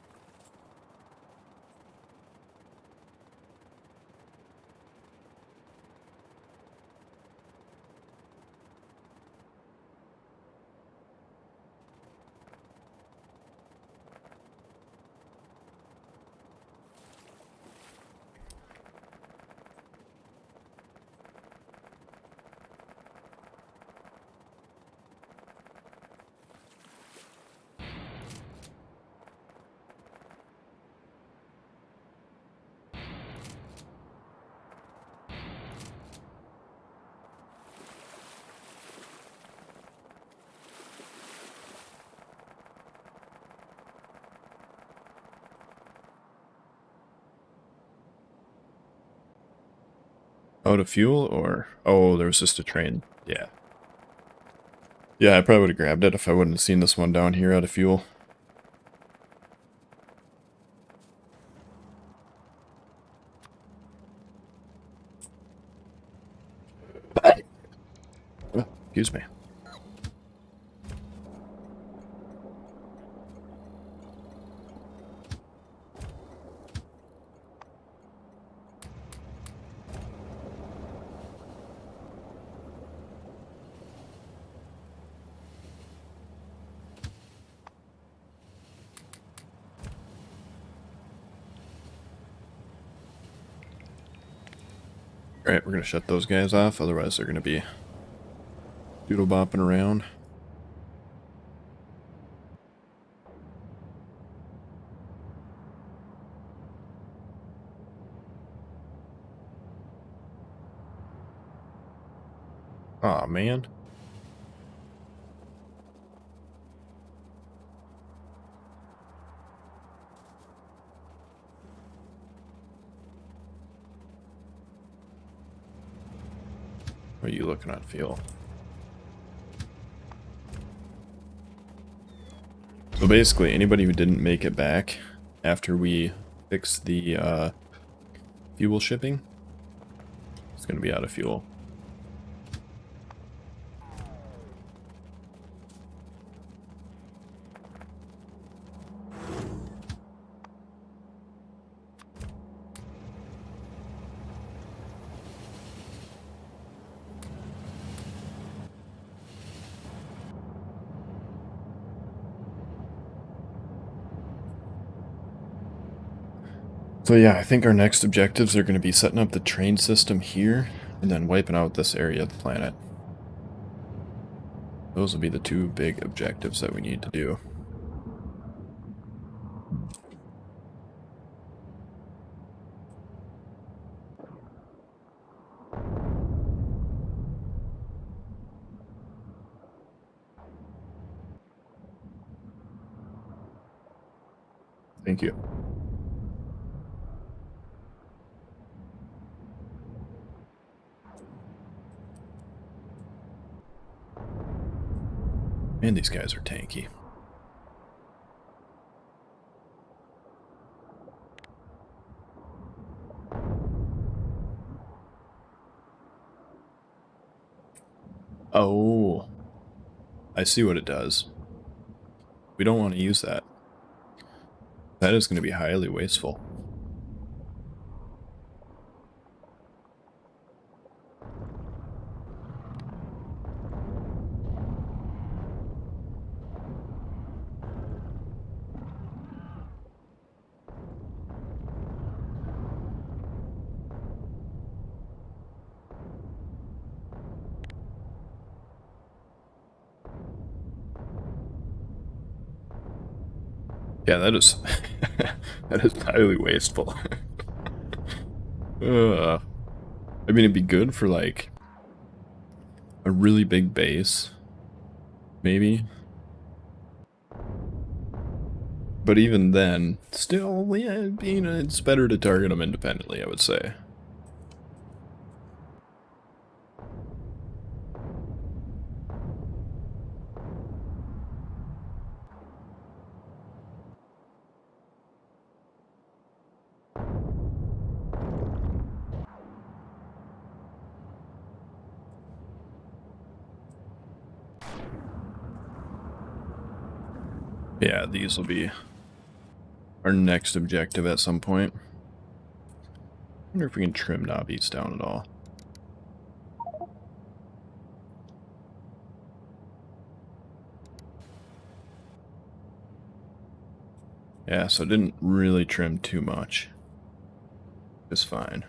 Out of fuel, or... Oh, there was just a train. Yeah. Yeah, I probably would have grabbed it if I wouldn't have seen this one down here out of fuel. Oh, excuse me. Alright, we're going to shut those guys off, otherwise they're going to be doodle bopping around. Aw, man. What are you looking at, fuel? So basically, anybody who didn't make it back after we fix the fuel shipping is going to be out of fuel. So yeah, I think our next objectives are going to be setting up the train system here, and then wiping out this area of the planet. Those will be the two big objectives that we need to do. Thank you. And these guys are tanky. Oh, I see what it does. We don't want to use that. That is going to be highly wasteful. Yeah, that is that is highly wasteful. I mean, it'd be good for like a really big base, maybe. But even then, still, yeah, it's better to target them independently, I would say. Yeah, these will be our next objective at some point. I wonder if we can trim knobbies down at all. Yeah, so it didn't really trim too much. It's fine.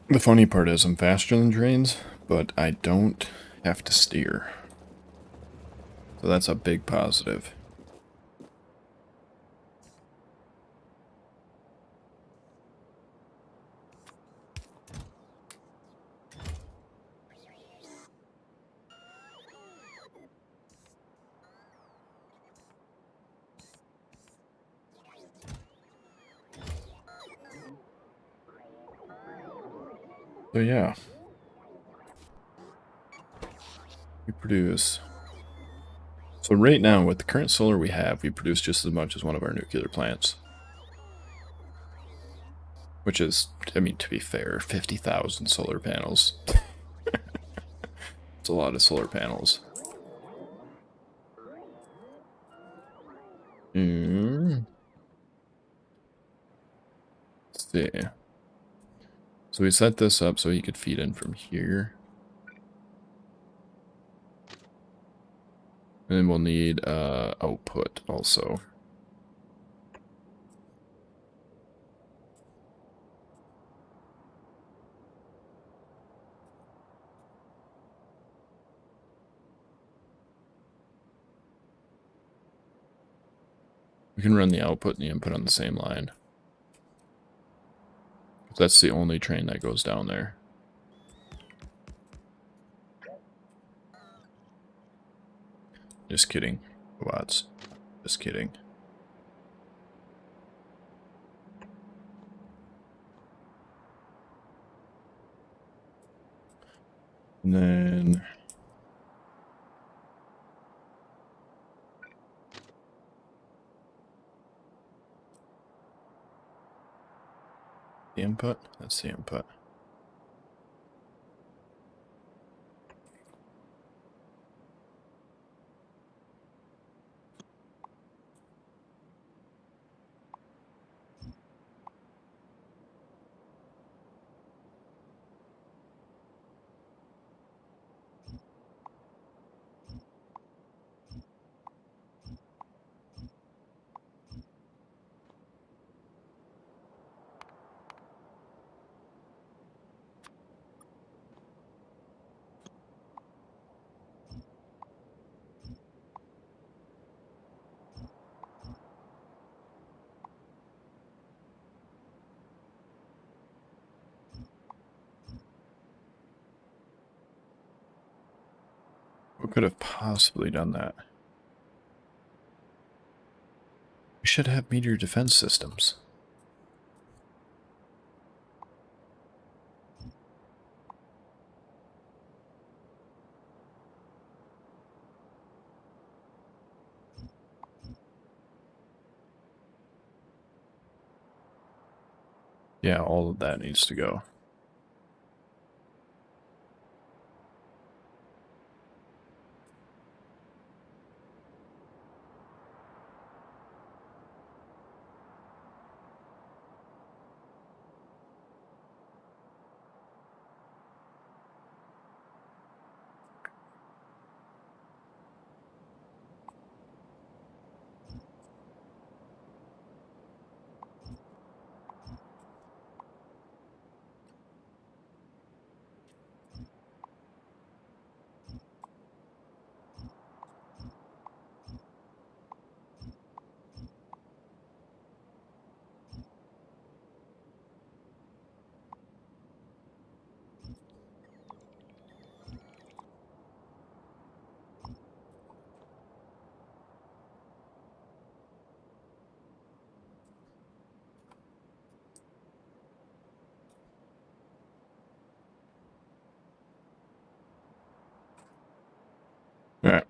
The funny part is I'm faster than trains, but I don't have to steer. So that's a big positive. So yeah, we produce. So right now, with the current solar we have, we produce just as much as one of our nuclear plants. Which is, I mean, to be fair, 50,000 solar panels. It's a lot of solar panels. Let's see. So we set this up so he could feed in from here. And then we'll need output also. We can run the output and the input on the same line. That's the only train that goes down there. Just kidding, vods. Just kidding. And then the input, that's the input. What could have possibly done that? We should have meteor defense systems. Yeah, all of that needs to go. All right.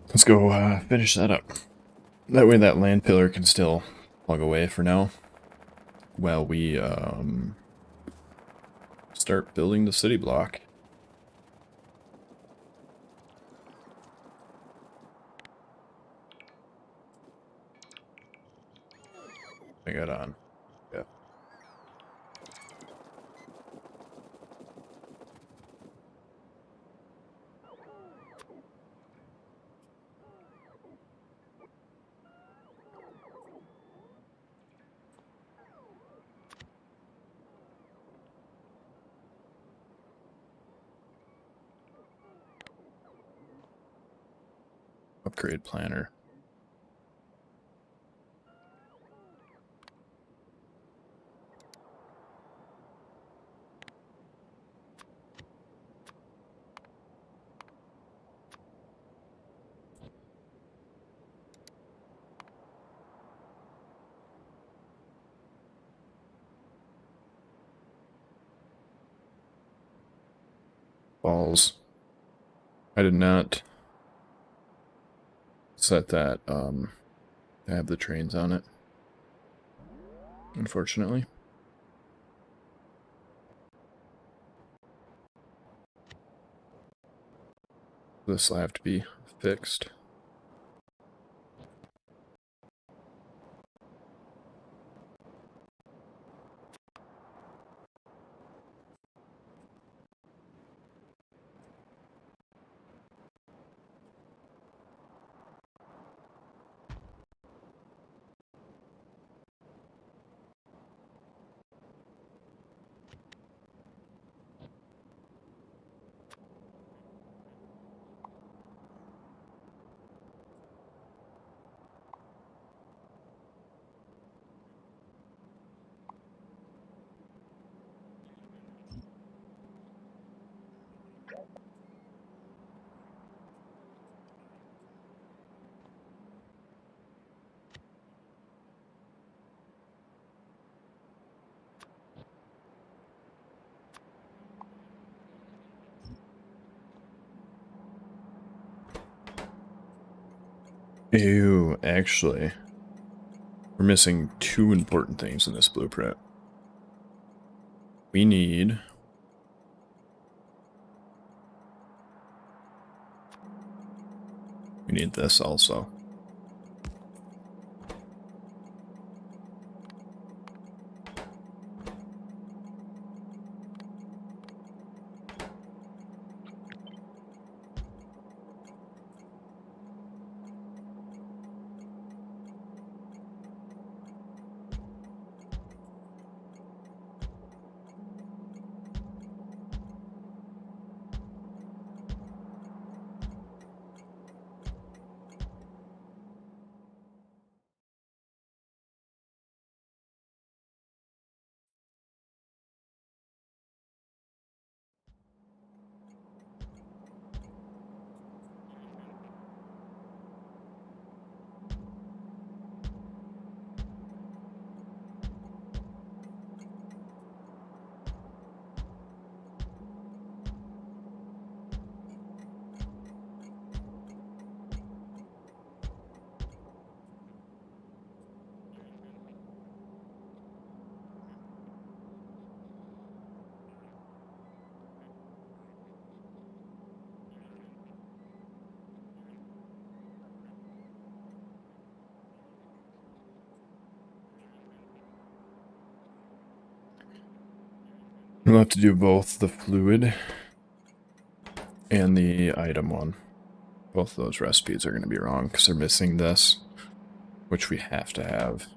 Let's go finish that up. That way that land pillar can still plug away for now. While we start building the city block. I got on. Yeah. Upgrade planner. balls. I did not set that to have the trains on it, unfortunately. This will have to be fixed. Ew, actually, we're missing two important things in this blueprint. We need this also. We'll have to do both the fluid and the item one. Both of those recipes are going to be wrong because they're missing this, which we have to have.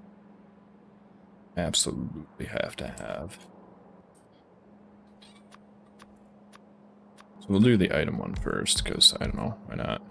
Absolutely have to have. So we'll do the item one first because I don't know, why not?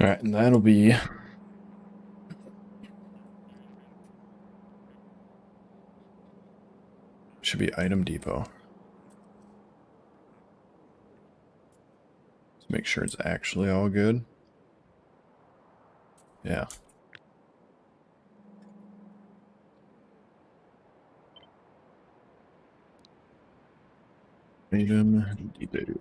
Alright, and that'll be should be item depot. Let's make sure it's actually all good. Yeah. Item depot.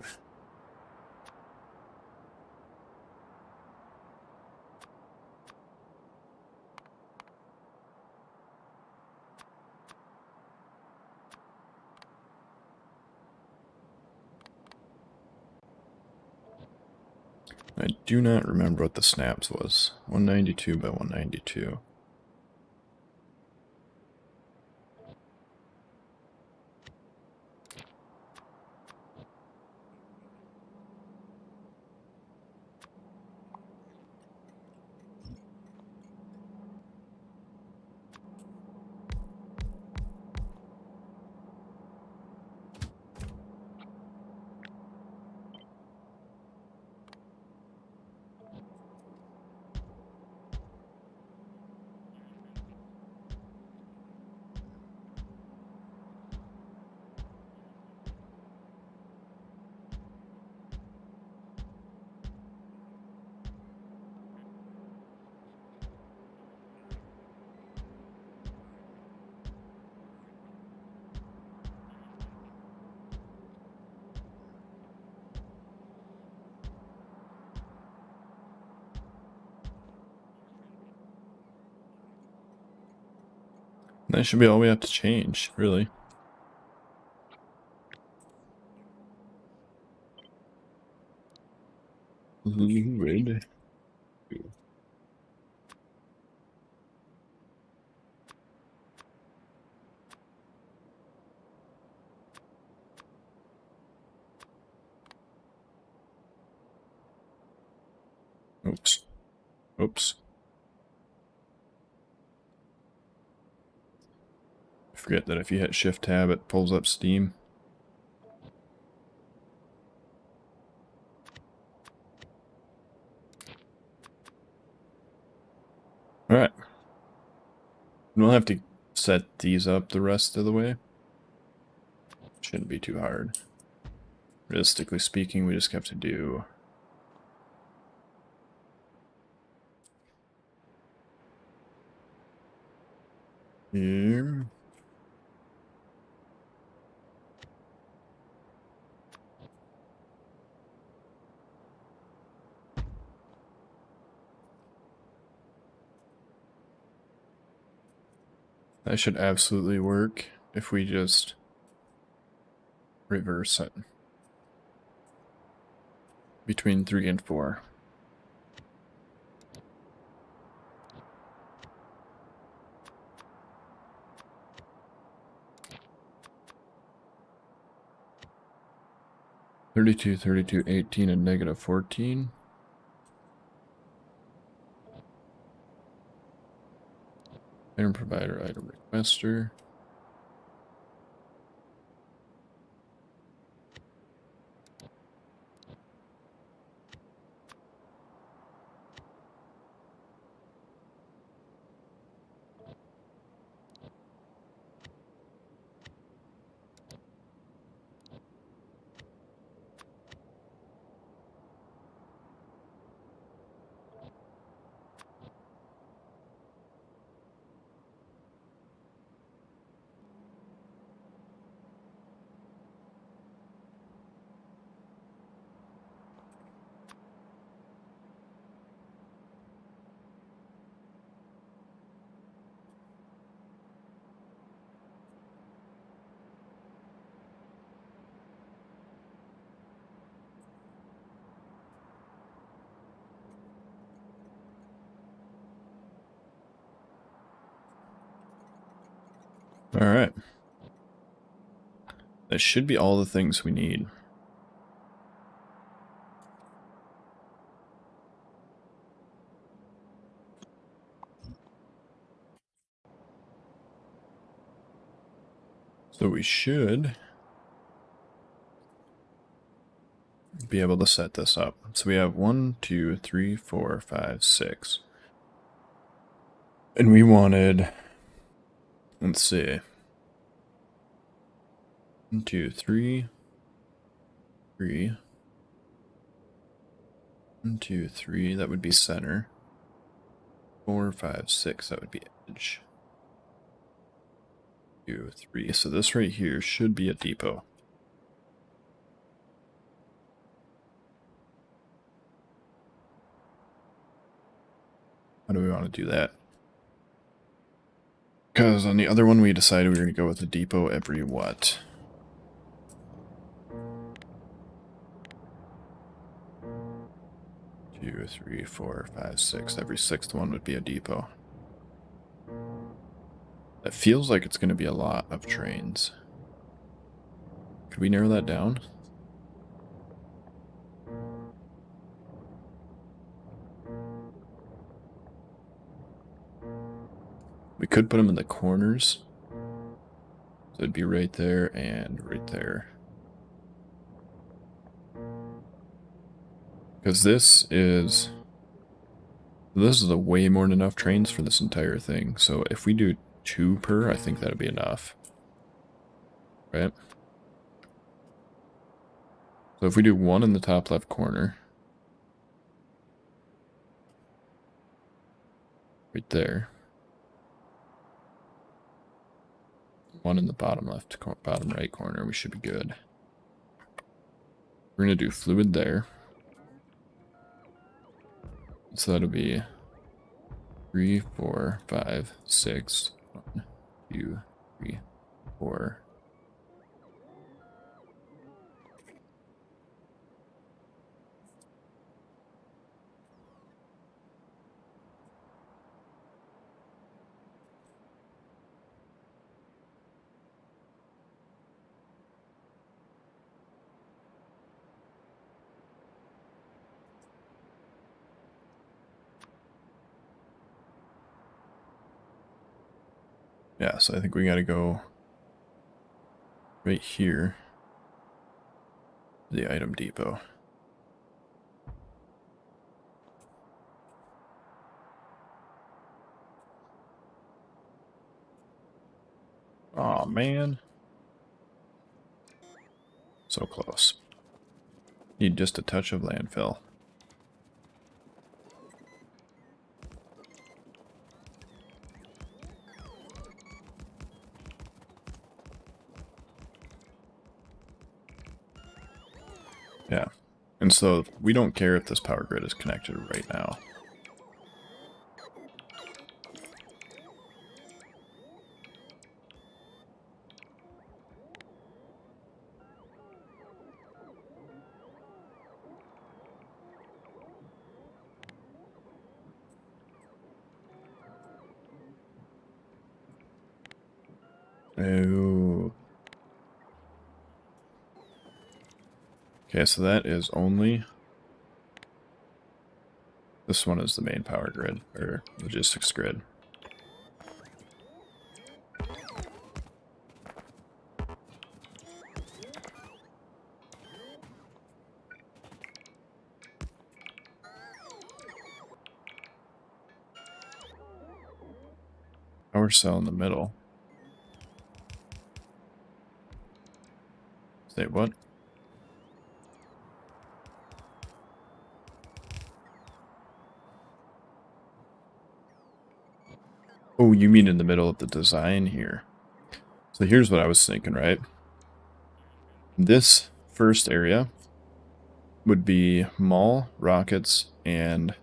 I do not remember what the snaps was. 192 by 192. That should be all we have to change, really. Fluid. Oops. Oops. I forget that if you hit Shift Tab, it pulls up Steam. Alright. We'll have to set these up the rest of the way. Shouldn't be too hard. Realistically speaking, we just have to do here. That should absolutely work if we just reverse it between 3 and 4. (32, 32, 18, and -14. Item provider, item requester. Alright. That should be all the things we need. So we should be able to set this up. So we have 1, 2, 3, 4, 5, 6. And we wanted, let's see, 1, 2, 3, 3, 1, 2, 3, that would be center. 4, 5, 6, that would be edge. 2, 3. So this right here should be a depot. How do we want to do that? Because on the other one we decided we were going to go with a depot every what? 2, 3, 4, 5, 6. Every sixth one would be a depot. That feels like it's going to be a lot of trains. Could we narrow that down? We could put them in the corners. So it'd be right there and right there. Because this is a way more than enough trains for this entire thing. So if we do 2 per, I think that'd be enough. Right? So if we do 1 in the top left corner. Right there. 1 in the bottom right corner, we should be good. We're going to do fluid there. So that'll be 3, 4, 5, 6. 1, 2, 3, 4. Yeah, so I think we got to go right here. The item depot. Aw, man. So close. Need just a touch of landfill. Yeah. And so we don't care if this power grid is connected right now. Oh. Okay, so that is only... This one is the main power grid, or logistics grid. Power cell in the middle. Say what? Oh, you mean in the middle of the design here. So here's what I was thinking, right? This first area would be mall, rockets, and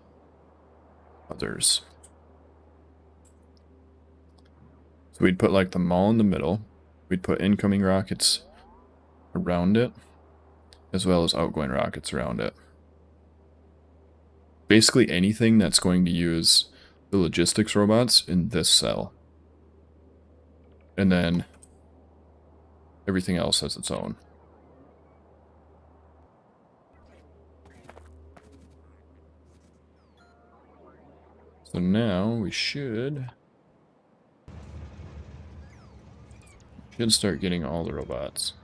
others. So we'd put like the mall in the middle. We'd put incoming rockets around it, as well as outgoing rockets around it. Basically anything that's going to use the logistics robots in this cell. And then everything else has its own. So now we should start getting all the robots.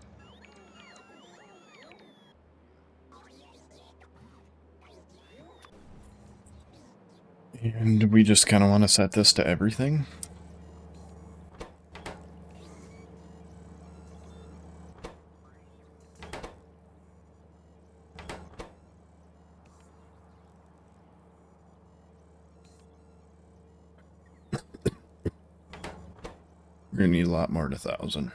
And we just kind of want to set this to everything. We're going to need a lot more than 1,000.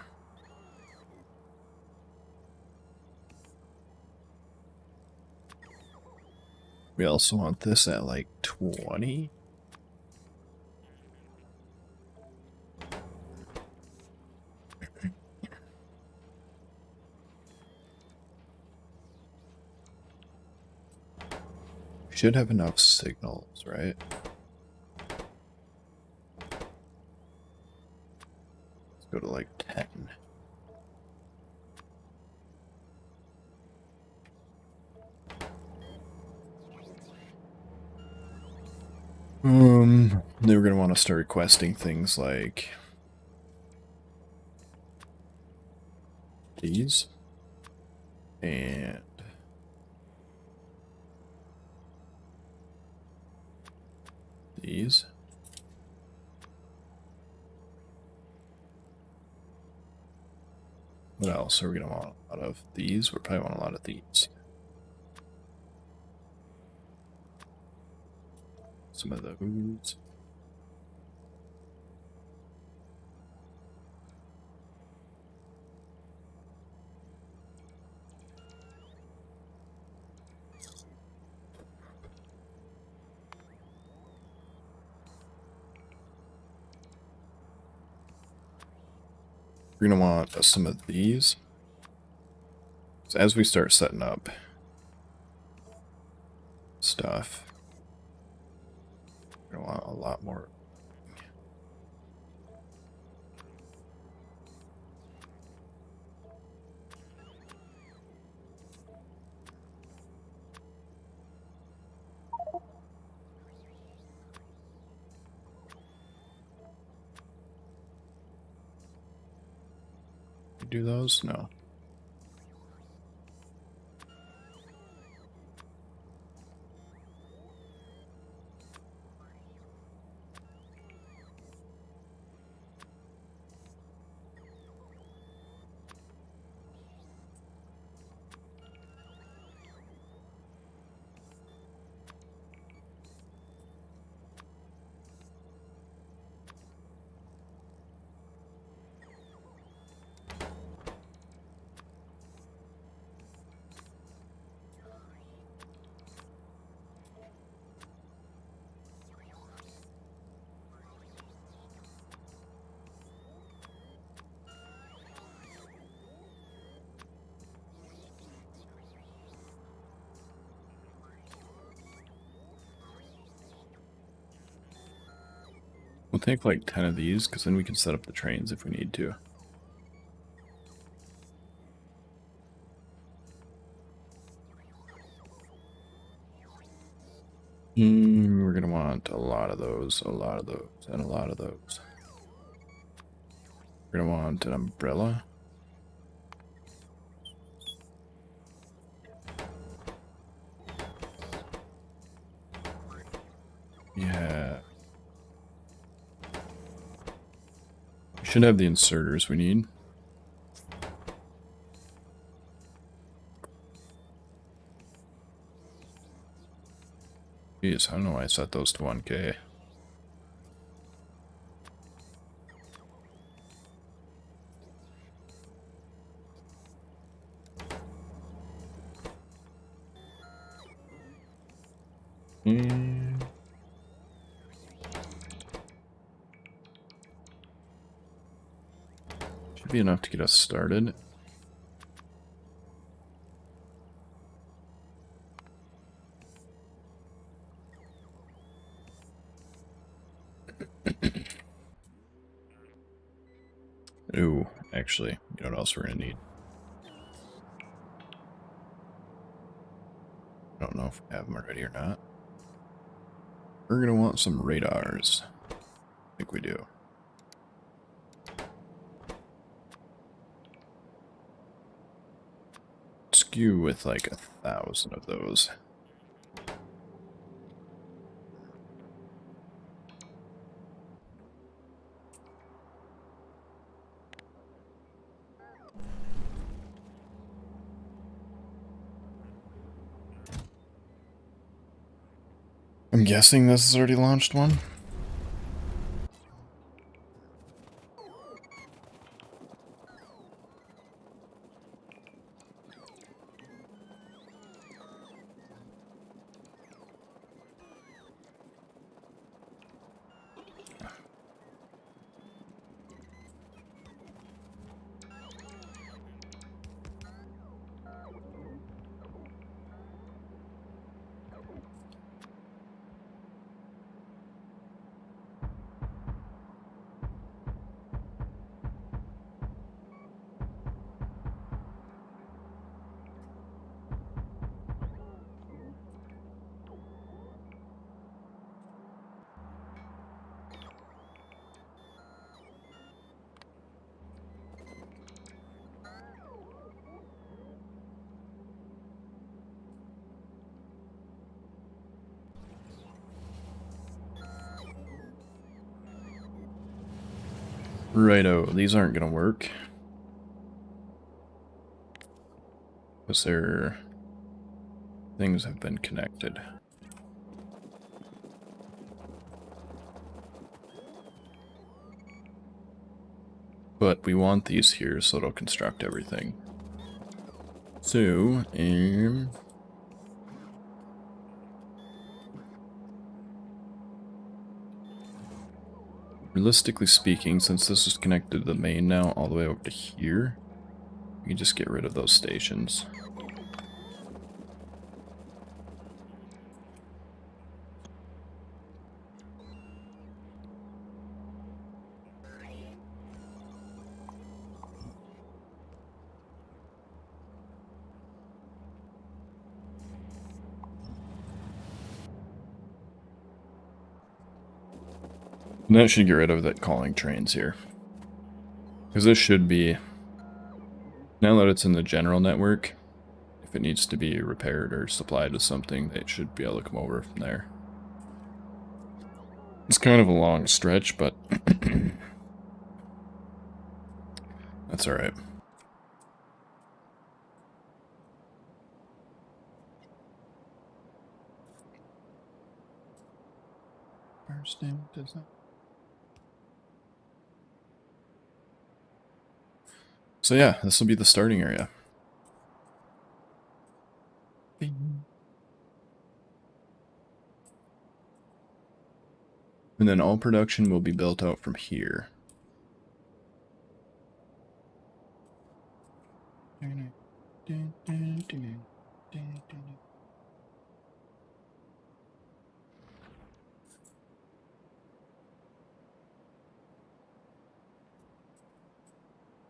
We also want this at like 20. Should have enough signals, right? Let's go to like 10. They were gonna want to start requesting things like these and these. What else are we gonna want? A lot of these? We probably want a lot of these. Some of those. We're gonna want some of these. So as we start setting up stuff, we're gonna want a lot more. Do those? No. We'll take like 10 of these, because then we can set up the trains if we need to. We're going to want a lot of those, and a lot of those. We're going to want an umbrella. Yeah. We should have the inserters we need. Jeez, I don't know why I set those to 1K. Should be enough to get us started. Ooh, actually, you know what else we're gonna need? I don't know if we have them already or not. We're gonna want some radars. I think we do. Skew with like 1,000 of those. I'm guessing this has already launched one. Righto, these aren't gonna work. Because their things have been connected. But we want these here so it'll construct everything. So, realistically speaking, since this is connected to the main now all the way over to here, we can just get rid of those stations. And that should get rid of that calling trains here. Because this should be, now that it's in the general network, if it needs to be repaired or supplied with something, they should be able to come over from there. It's kind of a long stretch, but that's alright. So yeah, this will be the starting area. And then all production will be built out from here.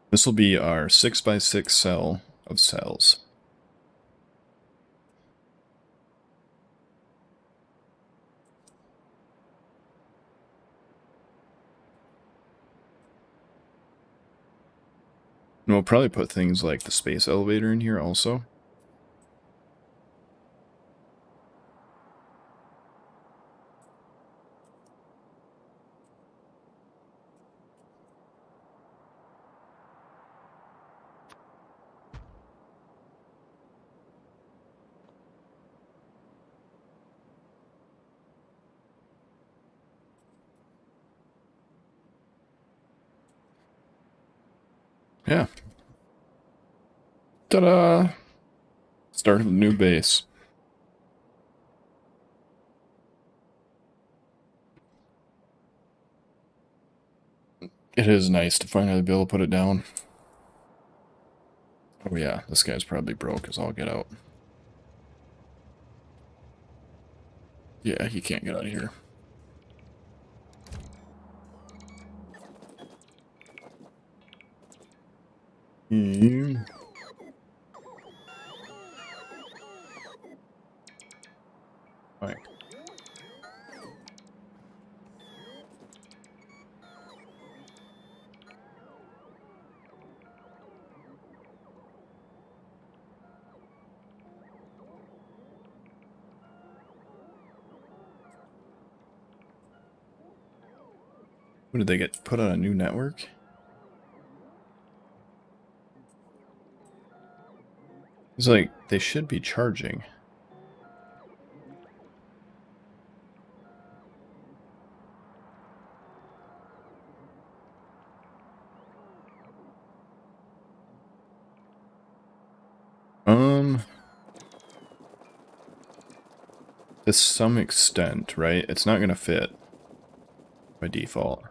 This will be our 6x6 cell of cells. And we'll probably put things like the space elevator in here also. Yeah. Ta-da! Start of a new base. It is nice to finally be able to put it down. Oh yeah, this guy's probably broke as all get out. Yeah, he can't get out of here. Alright. What did they get put on a new network? It's like, they should be charging. To some extent, right? It's not going to fit by default.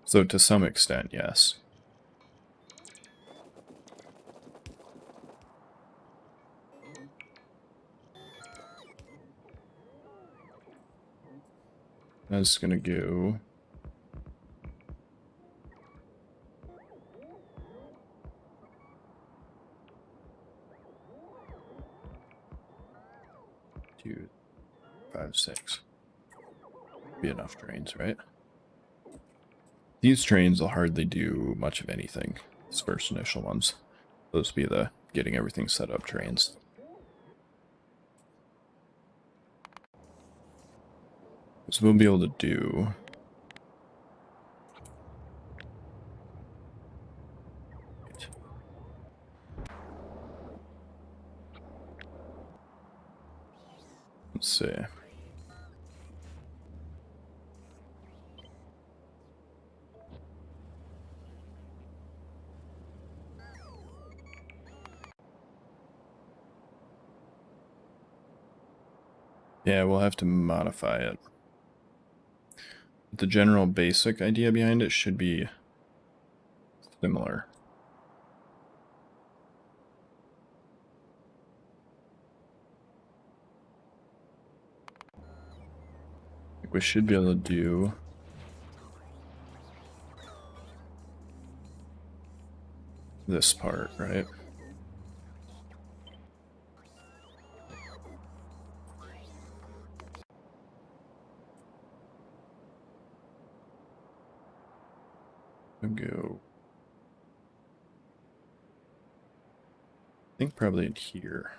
So to some extent, yes. That's going to go... Two, 5, 6. Be enough trains, right? These trains will hardly do much of anything. These first initial ones. Those will be the getting everything set up trains. So we'll be able to do... Let's see. Yeah, we'll have to modify it. The general basic idea behind it should be similar. We should be able to do... this part, right? We'll go... I think probably in here.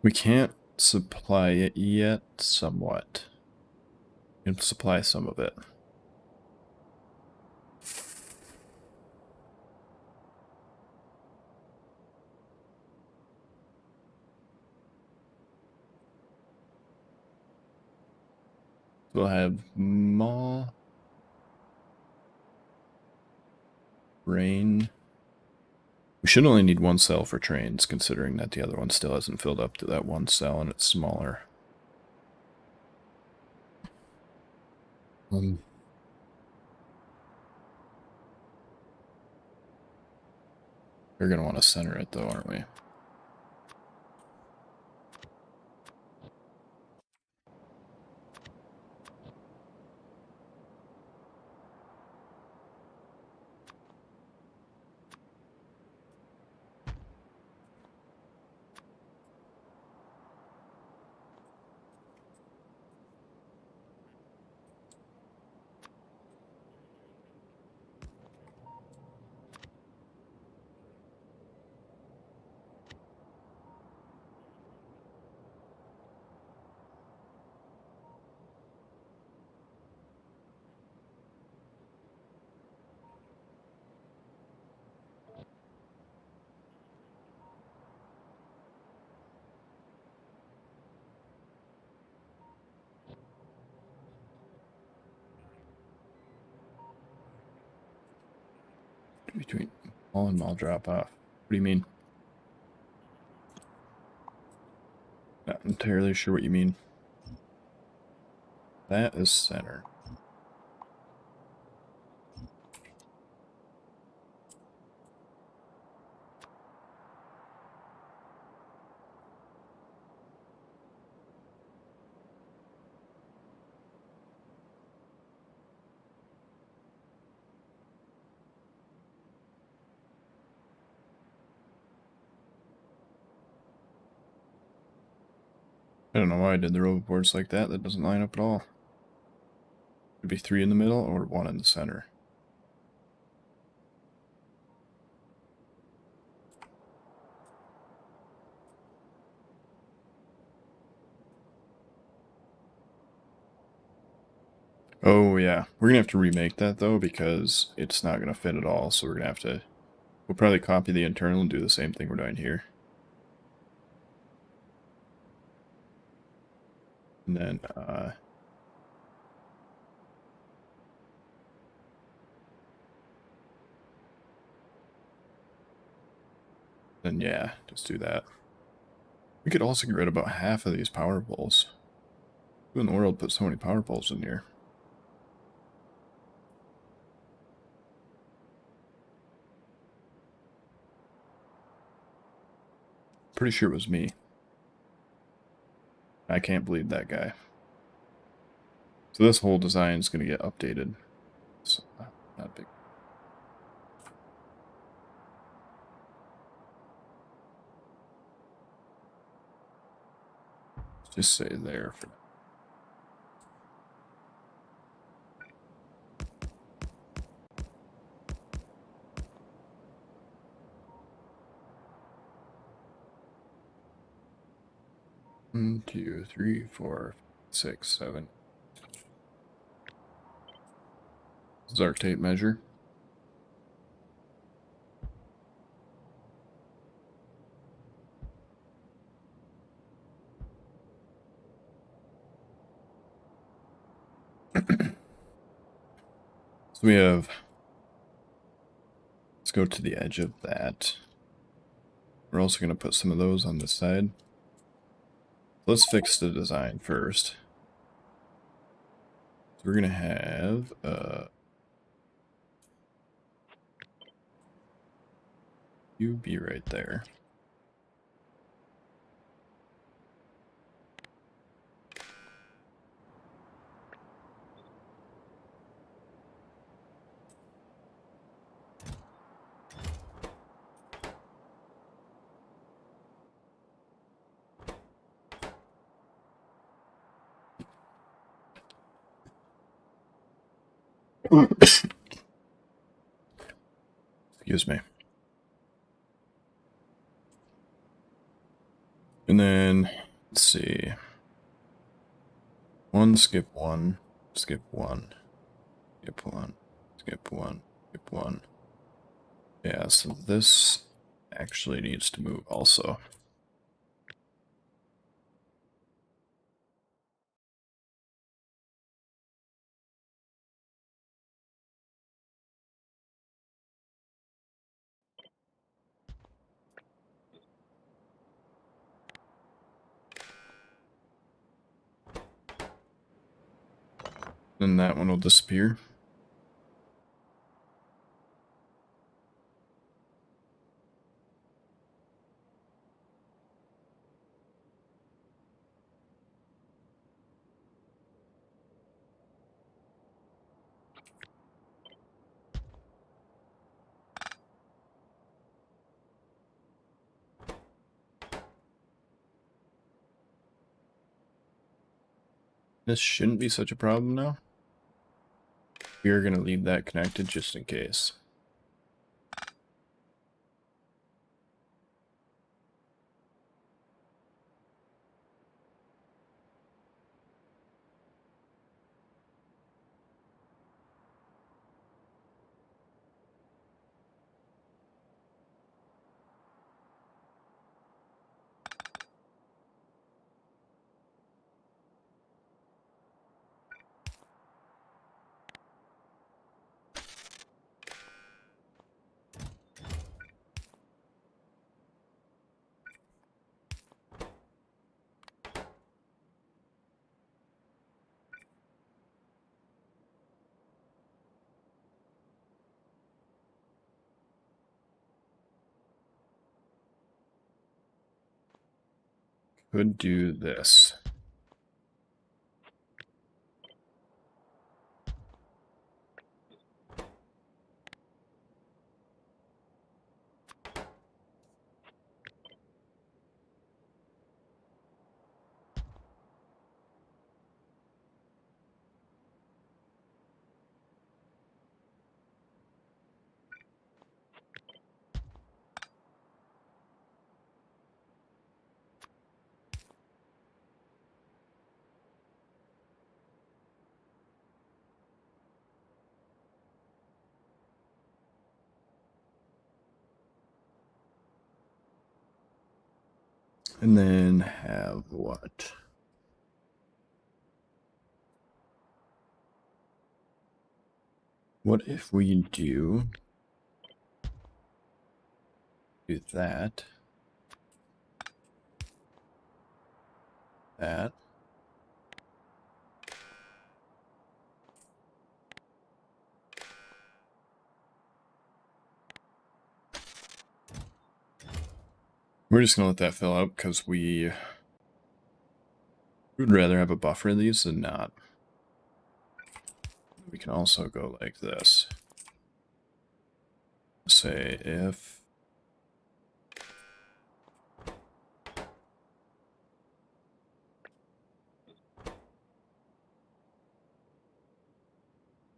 We can't supply it yet, somewhat. We can supply some of it. We'll have mall, rain. We should only need one cell for trains, considering that the other one still hasn't filled up to that one cell and it's smaller. We're going to want to center it though, aren't we? Between mall and mall drop off. What do you mean? Not entirely sure what you mean. That is center. I don't know why I did the robot boards like that. That doesn't line up at all. Could be 3 in the middle or 1 in the center. Oh yeah, we're gonna have to remake that though because it's not gonna fit at all. So we're gonna have to. We'll probably copy the internal and do the same thing we're doing here. And then yeah, just do that. We could also get rid of about half of these power poles. Who in the world put so many power poles in here? Pretty sure it was me. I can't believe that guy. So this whole design is going to get updated. It's not big. Just say there for now. 1, 2, 3, 4, 6, 7. This is our tape measure. So we have, let's go to the edge of that. We're also going to put some of those on this side. Let's fix the design first. So we're going to have you be right there. Excuse me. And then, let's see. 1, skip 1, skip 1, skip 1, skip 1, skip 1. Yeah, so this actually needs to move also. Then that one will disappear. This shouldn't be such a problem now. We are going to leave that connected just in case. Could do this. And then have what? What if we do that, that, we're just going to let that fill out because we would rather have a buffer of these than not. We can also go like this. Say if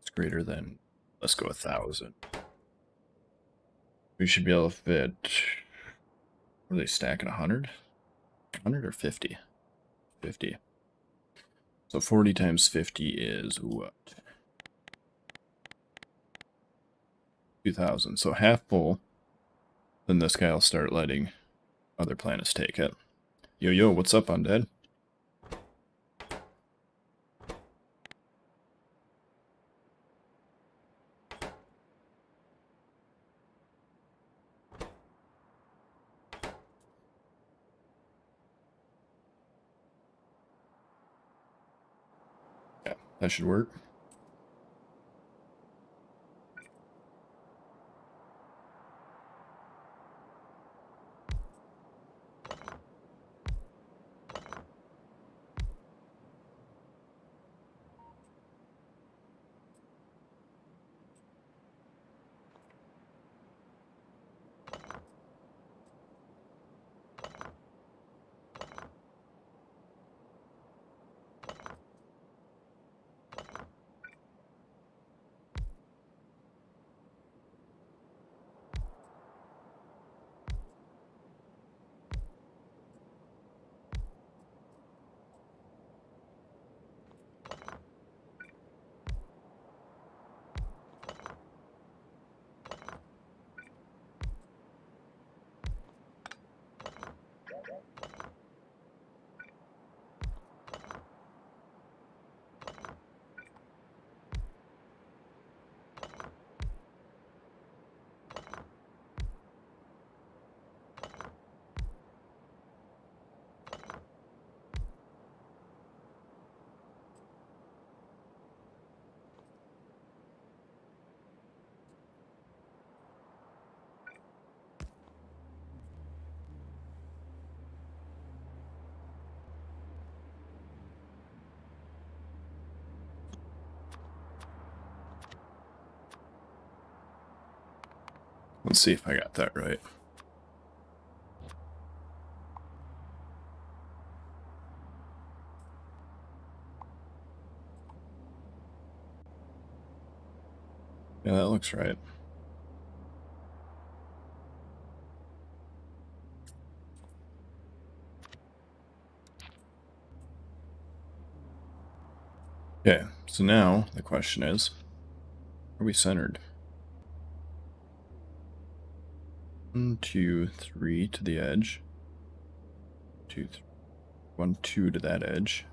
it's greater than, let's go 1,000. We should be able to fit, were they stacking 100? 100 or 50? 50. So 40 times 50 is what? 2,000. So half full. Then this guy will start letting other planets take it. Yo, what's up, undead? Yeah, that should work. Let's see if I got that right. Yeah, that looks right. Okay, so now the question is, are we centered? 1, 2, 3 to the edge. 2, 3. 1, 2 to that edge.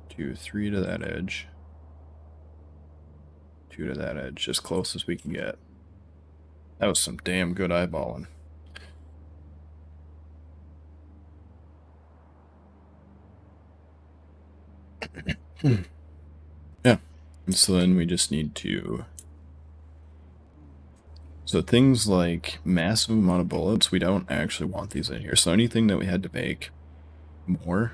2, 3 to that edge. 2 to that edge, as close as we can get. That was some damn good eyeballing. Yeah, and so then we just need to... So things like massive amount of bullets, we don't actually want these in here. So anything that we had to make more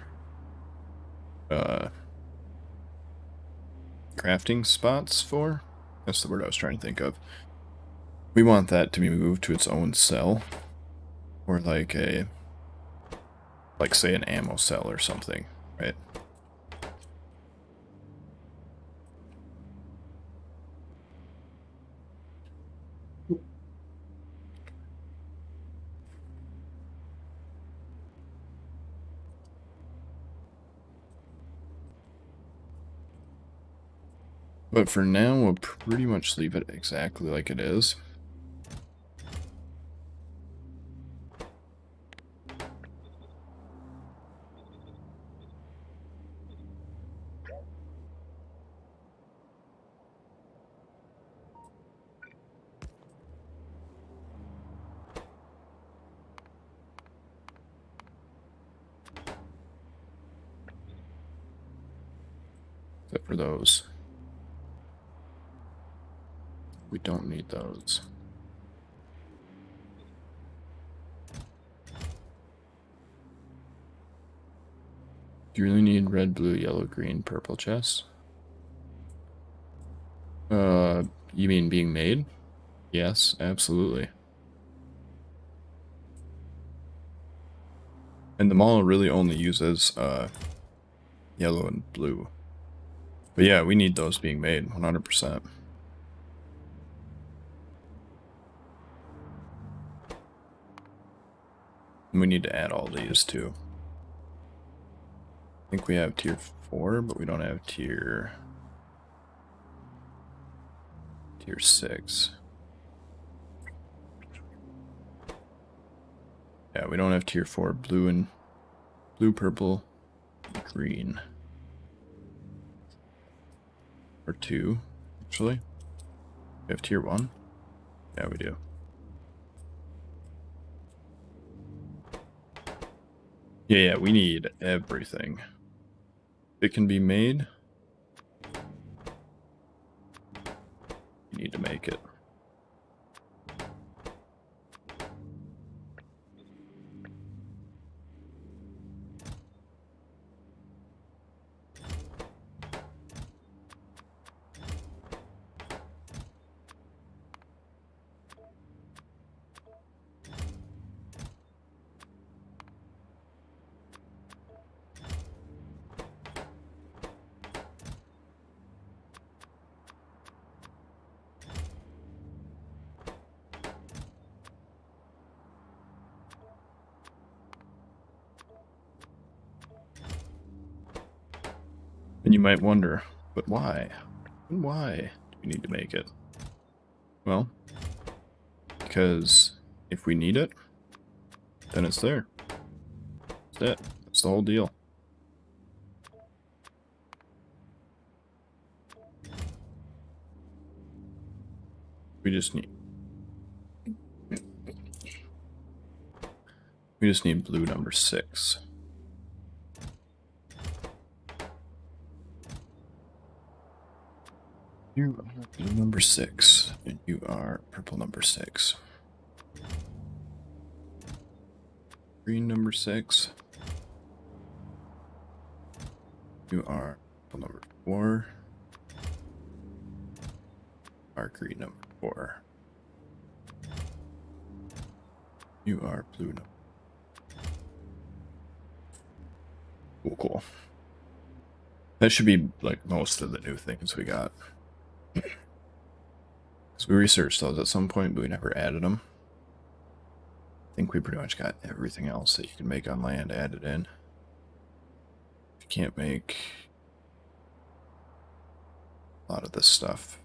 crafting spots for, that's the word I was trying to think of. We want that to be moved to its own cell, or like a, like say an ammo cell or something, right? But for now, we'll pretty much leave it exactly like it is. Except for those. We don't need those. Do you really need red, blue, yellow, green, purple chests? You mean being made? Yes, absolutely. And the mall really only uses yellow and blue. But yeah, we need those being made, 100%. And we need to add all these too. think we have tier 4, but we don't have tier 6. Yeah, we don't have tier 4 blue, purple, green. Or 2, actually. We have tier 1? Yeah, we do. Yeah, we need everything. It can be made. You need to make it. And you might wonder, but why? And why do we need to make it? Well, because if we need it, then it's there. That's it. That's the whole deal. We just need blue number 6. You are blue number 6, and you are purple number 6. Green number 6. You are purple number 4. Are green number 4. You are blue number. Cool. That should be like most of the new things we got. Because we researched those at some point, but we never added them. I think we pretty much got everything else that you can make on land added in. You can't make a lot of this stuff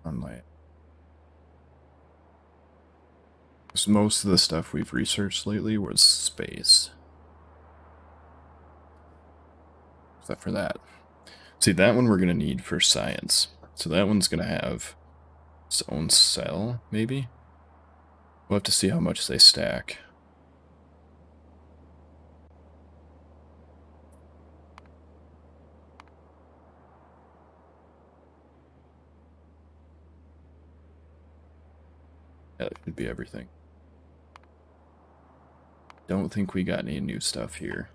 on land. Because most of the stuff we've researched lately was space. Except for that. See, that one we're going to need for science. So that one's going to have its own cell, maybe? We'll have to see how much they stack. Yeah, that should be everything. Don't think we got any new stuff here.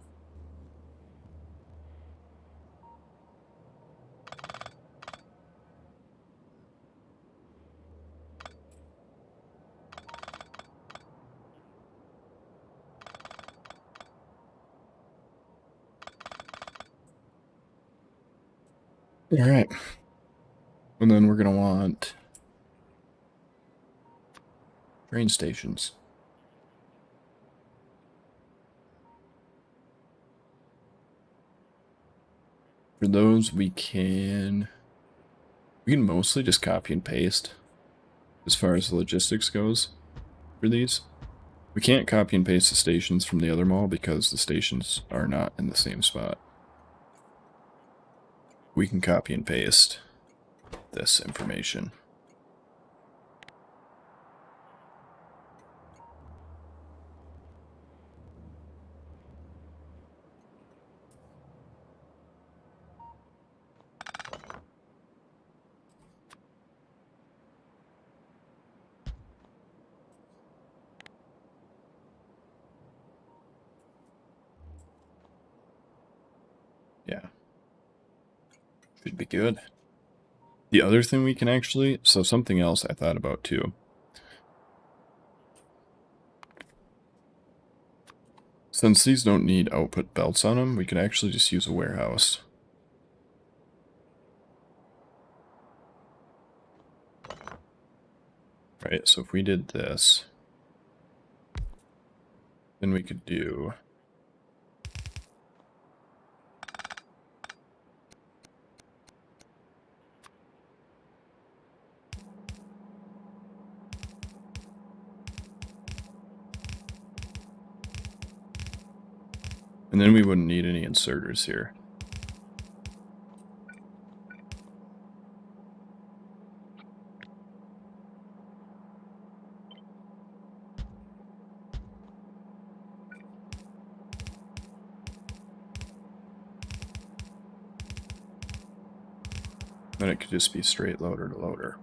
All right. And then we're going to want train stations. For those, we can mostly just copy and paste as far as the logistics goes for these. We can't copy and paste the stations from the other mall because the stations are not in the same spot. We can copy and paste this information. Yeah. Should be good. The other thing we can actually, so something else I thought about too. Since these don't need output belts on them, we could actually just use a warehouse. Right, so if we did this, then we could do And then we wouldn't need any inserters here. Then it could just be straight loader to loader.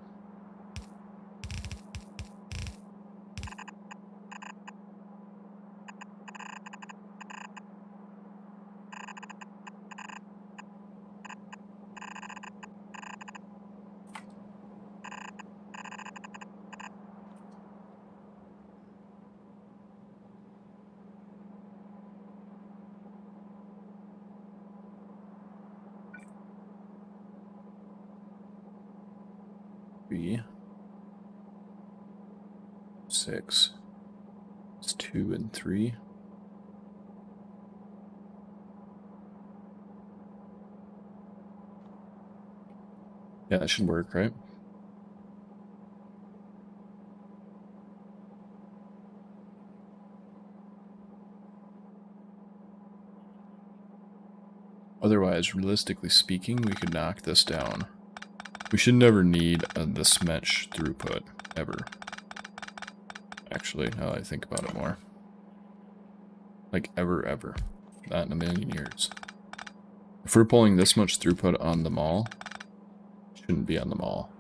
Three, 6. It's 2 and 3. Yeah, that should work, right? Otherwise, realistically speaking, we could knock this down. We should never need this mesh throughput, ever. Actually, now that I think about it more. Like, ever. Not in a million years. If we're pulling this much throughput on the mall, it shouldn't be on the mall.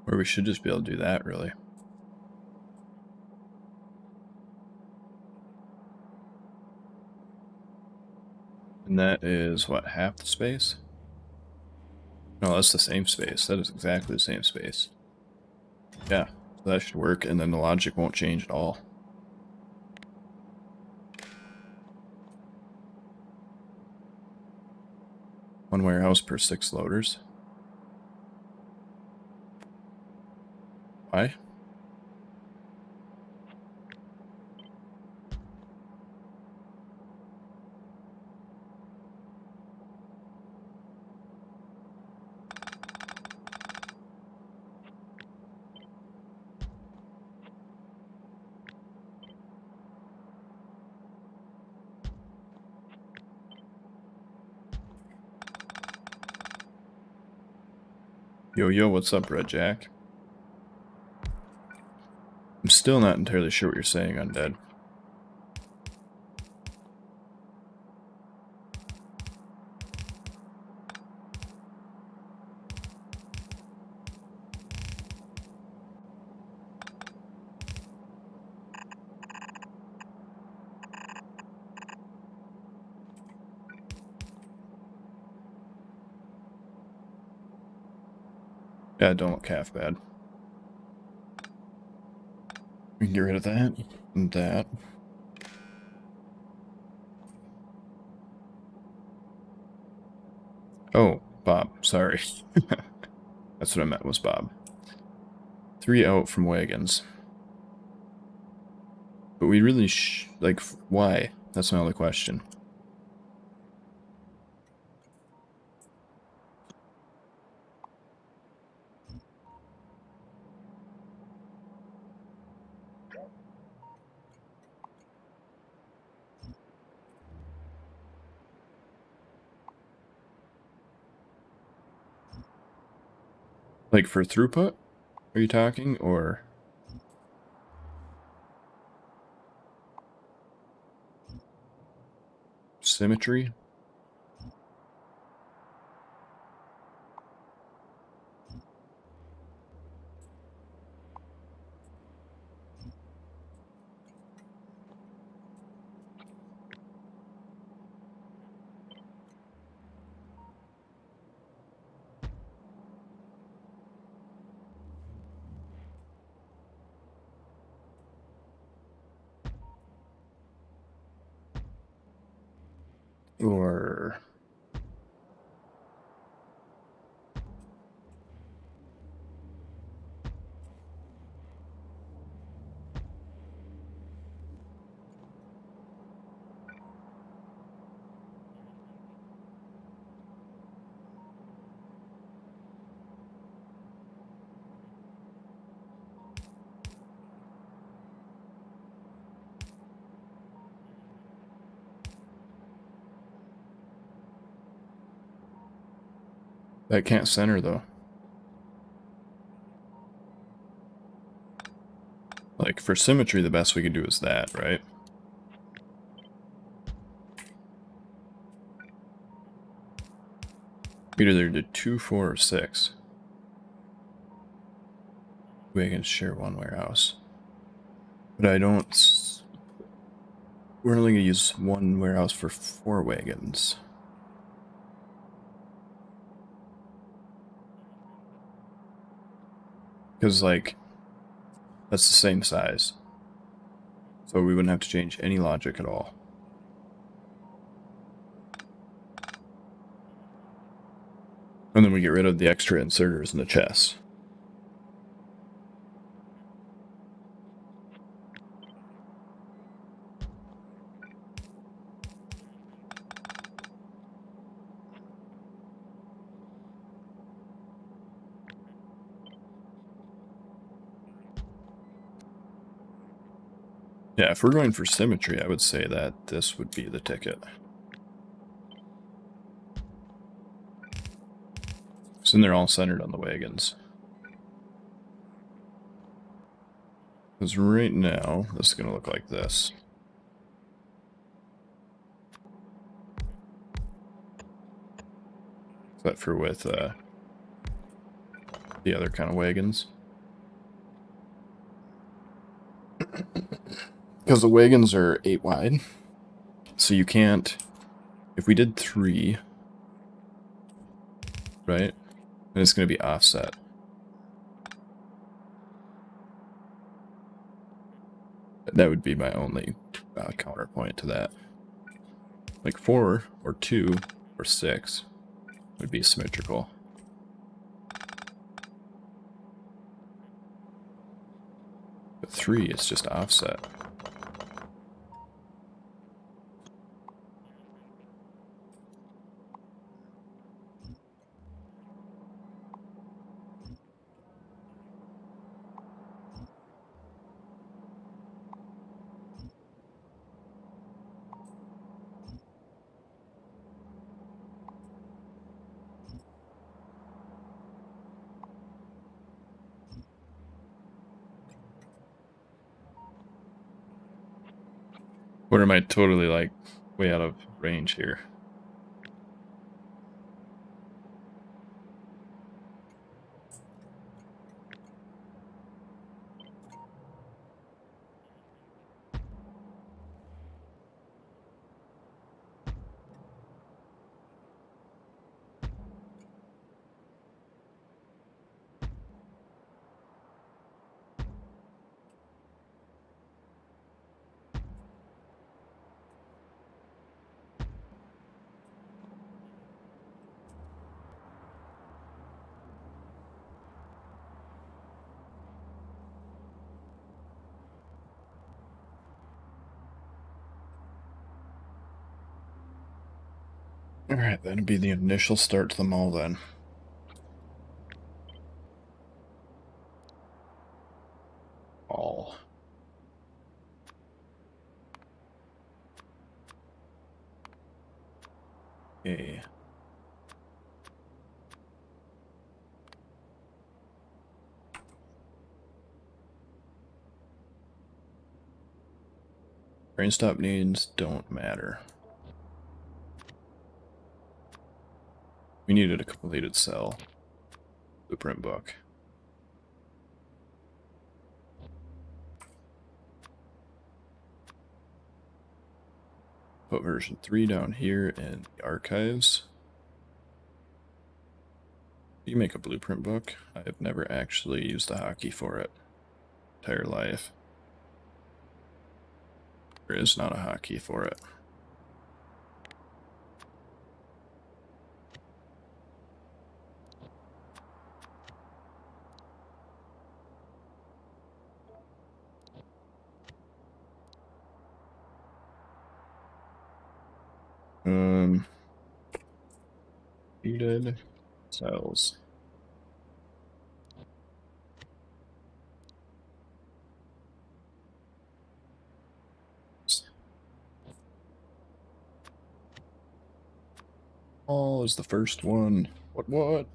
Or we should just be able to do that, really. And that is, what, half the space? No, that's the same space. That is exactly the same space. Yeah, so that should work, and then the logic won't change at all. One warehouse per 6 loaders. Why? Yo, what's up, Red Jack? I'm still not entirely sure what you're saying, Undead. Yeah, don't look half bad. We can get rid of that and that. Oh, Bob, sorry. That's what I meant was Bob. 3 out from wagons. But we really like, why? That's my only question. Like for throughput? Are you talking, or symmetry? Or that can't center though. Like for symmetry, the best we could do is that, right? We either do 2, 4, or 6. We can share one warehouse. But I don't... We're only going to use one warehouse for 4 wagons. Because, like, that's the same size. So we wouldn't have to change any logic at all. And then we get rid of the extra inserters in the chest. Yeah, if we're going for symmetry, I would say that this would be the ticket. So then they're all centered on the wagons. Because right now, this is going to look like this. Except for with the other kind of wagons. Because the wagons are 8 wide. So you can't... If we did 3, right? Then it's going to be offset. That would be my only counterpoint to that. Like 4 or 2 or 6 would be symmetrical. But 3 is just offset. Or am I totally, like, way out of range here? Alright, that'd be the initial start to the mall then. All. Okay. Brain stop needs don't matter. We needed a completed cell. Blueprint book. Put version 3 down here in the archives. You make a blueprint book. I have never actually used a hotkey for it. Entire life. There is not a hotkey for it. Heated cells. All is the first one. What?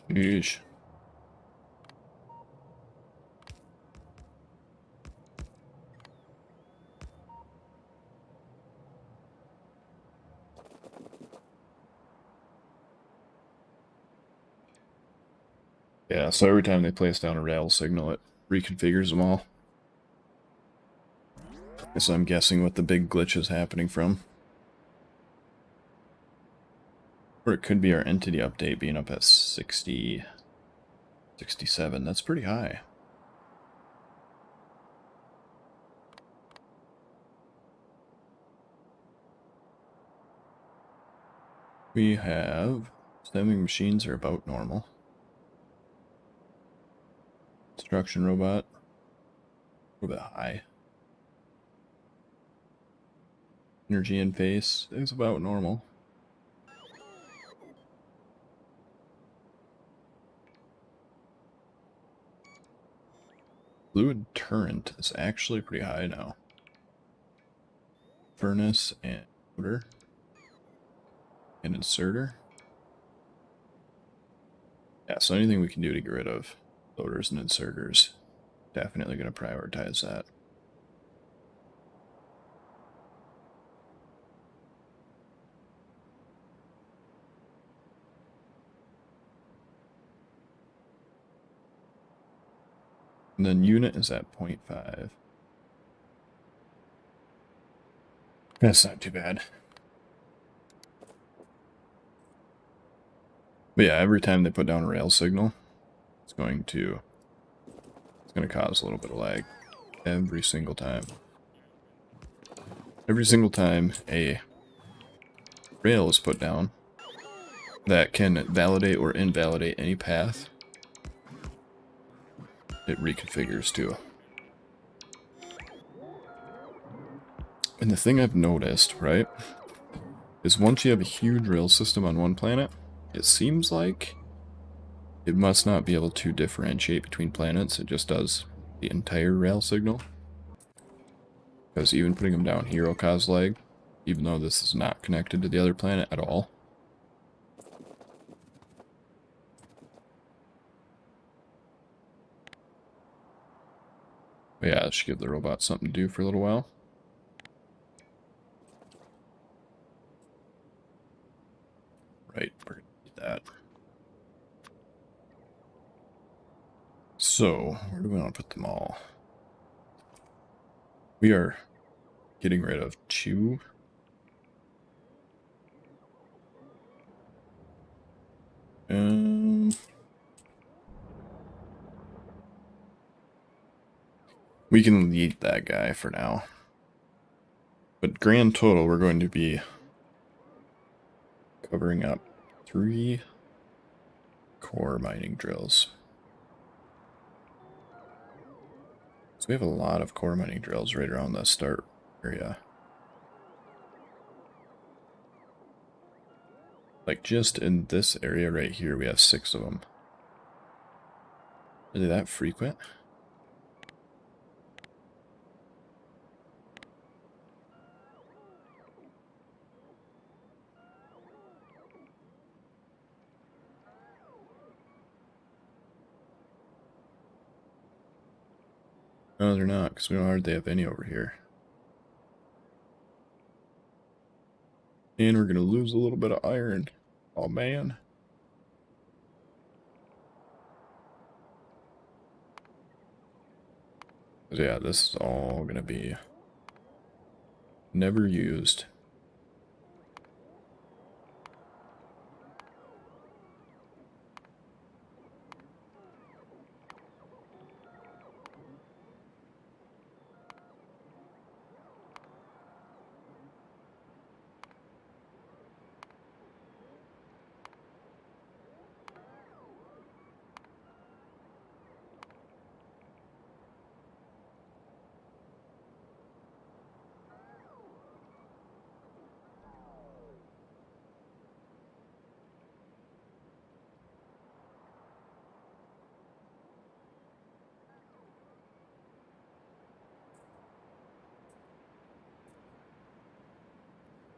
Yeesh. Yeah, so every time they place down a rail signal, it reconfigures them all. So I'm guessing what the big glitch is happening from. Or it could be our entity update being up at 60, 67. That's pretty high. We have stemming machines are about normal. Construction robot, a little bit high. Energy in face is about normal. Fluid current is actually pretty high now. Furnace and motor and inserter. Yeah, so anything we can do to get rid of loaders and inserters, definitely going to prioritize that. And then unit is at 0.5. That's not too bad. But yeah, every time they put down a rail signal, it's going to cause a little bit of lag. Every single time. Every single time a rail is put down that can validate or invalidate any path, it reconfigures too. And the thing I've noticed, right, is once you have a huge rail system on one planet, it seems like it must not be able to differentiate between planets. It just does the entire rail signal. Because even putting them down here will cause lag, even though this is not connected to the other planet at all. But yeah, it should give the robot something to do for a little while. Right, we're gonna need that. So, where do we want to put them all? We are getting rid of two. We can lead that guy for now. But grand total, we're going to be covering up 3 core mining drills. So we have a lot of core mining drills right around the start area. Like just in this area right here, we have 6 of them. Are they that frequent? No, they're not, because we don't hardly have any over here. And we're going to lose a little bit of iron. Oh, man. Yeah, this is all gonna be never used.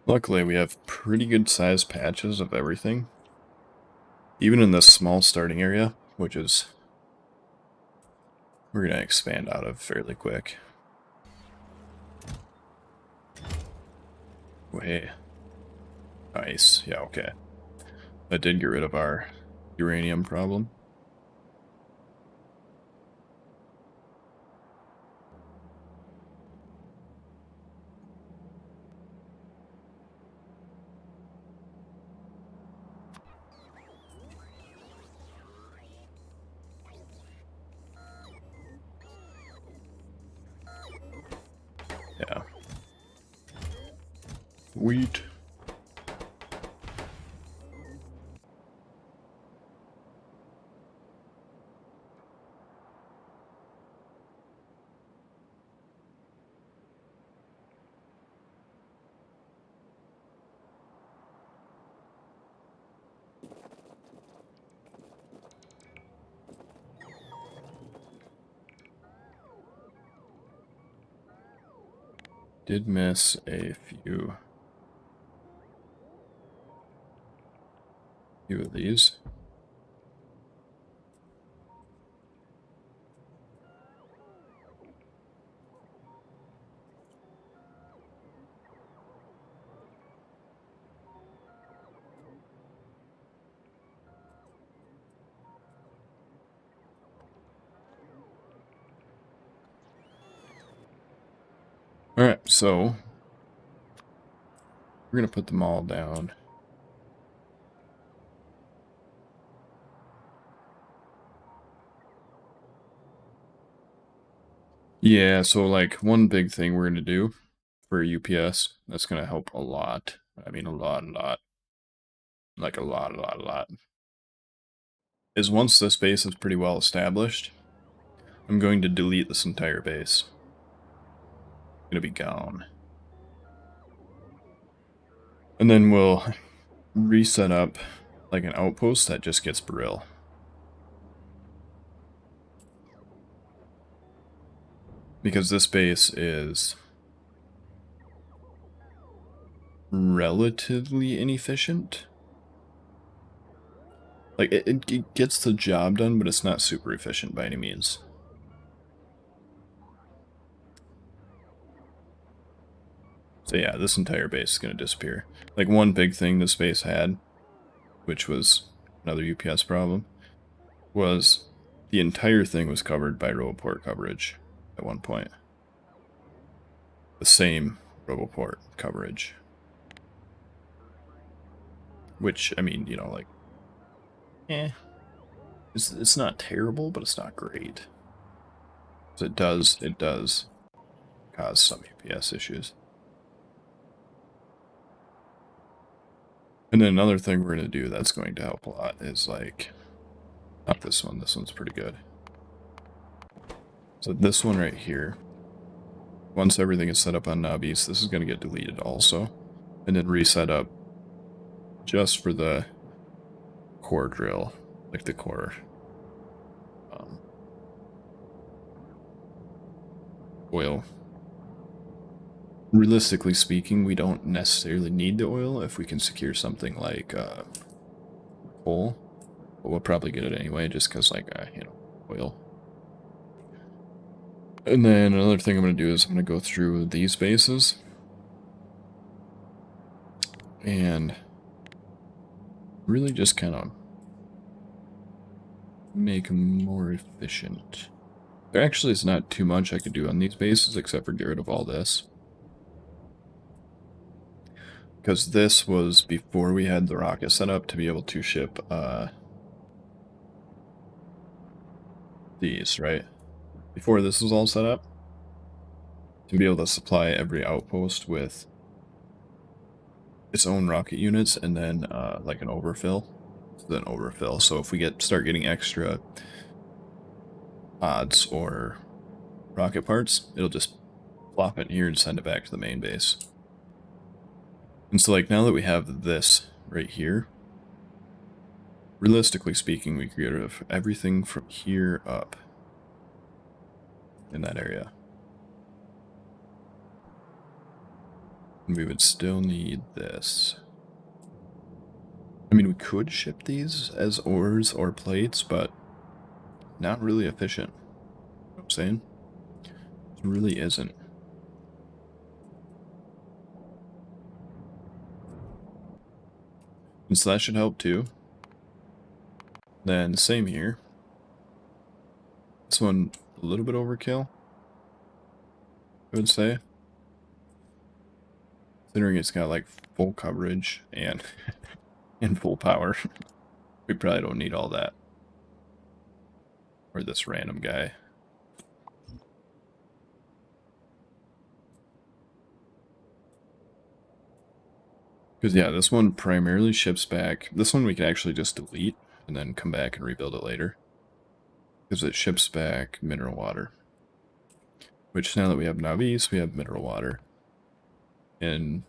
Luckily, we have pretty good sized patches of everything. Even in this small starting area, which is we're gonna expand out of fairly quick. Oh, hey. Nice. Yeah, okay. That did get rid of our uranium problem. Yeah. Wheat. Did miss a few of these. Alright, so we're gonna put them all down. Yeah, so like one big thing we're gonna do for UPS that's gonna help a lot. I mean a lot. Like a lot. Is once this base is pretty well established, I'm going to delete this entire base. It's gonna be gone. And then we'll reset up like an outpost that just gets Brill. Because this base is relatively inefficient. Like, it gets the job done, but it's not super efficient by any means. So yeah, this entire base is going to disappear. Like, one big thing this base had, which was another UPS problem, was the entire thing was covered by Roboport coverage at one point. The same Roboport coverage. Which, I mean, you know, like, it's not terrible, but it's not great. So it does cause some UPS issues. And then another thing we're going to do that's going to help a lot is like, not this one, this one's pretty good. So this one right here, once everything is set up on Nubbies, this is going to get deleted also. And then reset up just for the core drill, like the core oil. Realistically speaking, we don't necessarily need the oil if we can secure something like coal. But we'll probably get it anyway, just because, like, you know, oil. And then another thing I'm going to do is I'm going to go through these bases and really just kind of make them more efficient. There actually is not too much I could do on these bases except for get rid of all this. Because this was before we had the rocket set up to be able to ship these, right? Before this was all set up, to be able to supply every outpost with its own rocket units and then like an overfill. Then overfill. So if we start getting extra pods or rocket parts, it'll just plop it here and send it back to the main base. And so like now that we have this right here, realistically speaking, we could get rid of everything from here up in that area. And we would still need this. I mean, we could ship these as ores or plates, but not really efficient. You know what I'm saying? It really isn't. And so that should help too. Then same here. This one a little bit overkill, I would say. Considering it's got like full coverage and and full power. We probably don't need all that. Or this random guy. Because yeah, this one primarily ships back. This one we can actually just delete and then come back and rebuild it later. Because it ships back mineral water. Which now that we have Navis, we have mineral water. And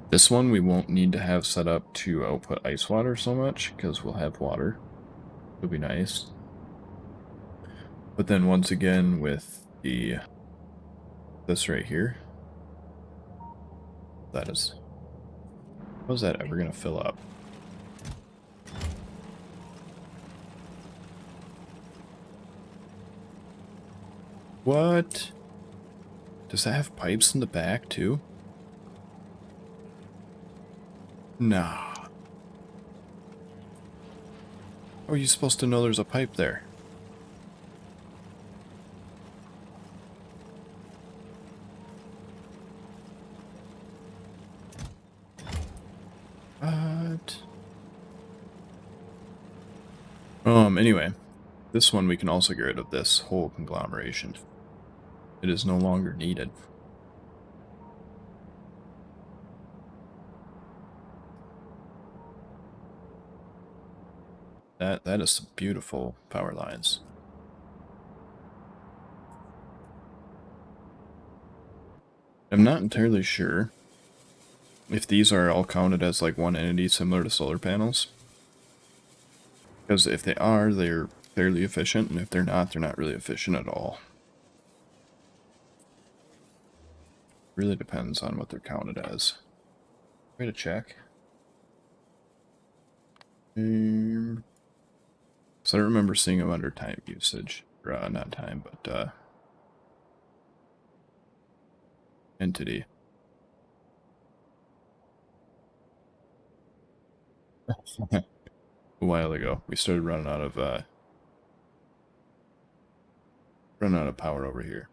this one we won't need to have set up to output ice water so much, because we'll have water. It'll be nice. But then once again with this right here, how's that ever gonna fill up? What? Does that have pipes in the back too? Nah. How are you supposed to know there's a pipe there? What? Anyway, this one we can also get rid of this whole conglomeration. It is no longer needed. That is some beautiful power lines. I'm not entirely sure if these are all counted as like one entity similar to solar panels. Because if they are, they're fairly efficient, and if they're not really efficient at all. Really depends on what they're counted as. Way to check. So I don't remember seeing them under time usage. Or, not time, but entity. A while ago, we started running out of power over here.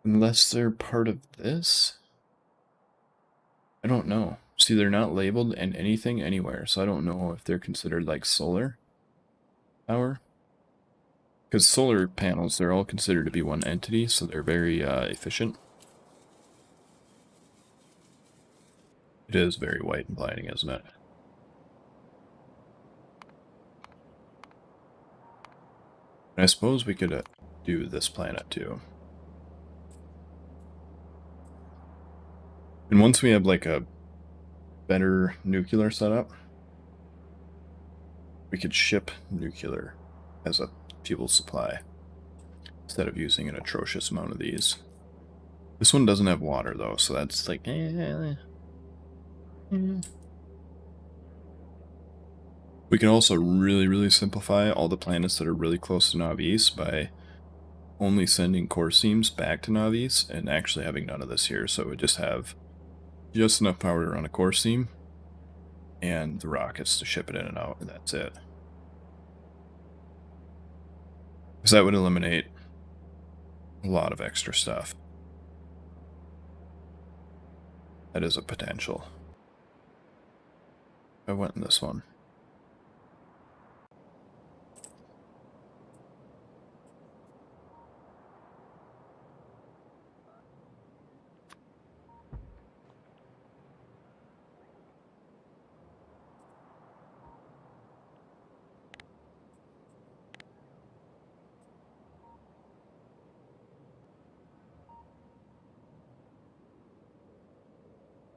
Unless they're part of this? I don't know. See, they're not labeled in anything anywhere, so I don't know if they're considered like solar power. Because solar panels, they're all considered to be one entity, so they're very efficient. It is very white and blinding, isn't it? I suppose we could do this planet too. And once we have like a better nuclear setup, we could ship nuclear as a fuel supply instead of using an atrocious amount of these. This one doesn't have water though, so that's like We can also really simplify all the planets that are really close to Navis by only sending core seams back to Navis and actually having none of this here. So it would just have just enough power to run a core seam and the rockets to ship it in and out, and that's it. Because that would eliminate a lot of extra stuff. That is a potential. I went in this one.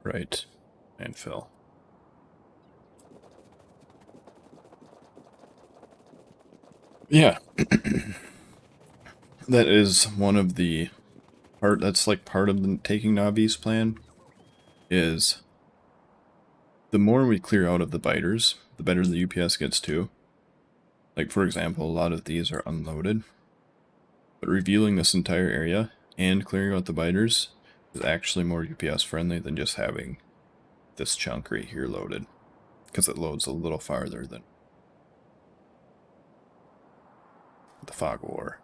Right. And fill. Yeah. That is one of the that's like part of the taking Navi's plan, is the more we clear out of the biters, the better the UPS gets too. Like, for example, a lot of these are unloaded, but revealing this entire area and clearing out the biters is actually more UPS friendly than just having this chunk right here loaded, because it loads a little farther than the fog war.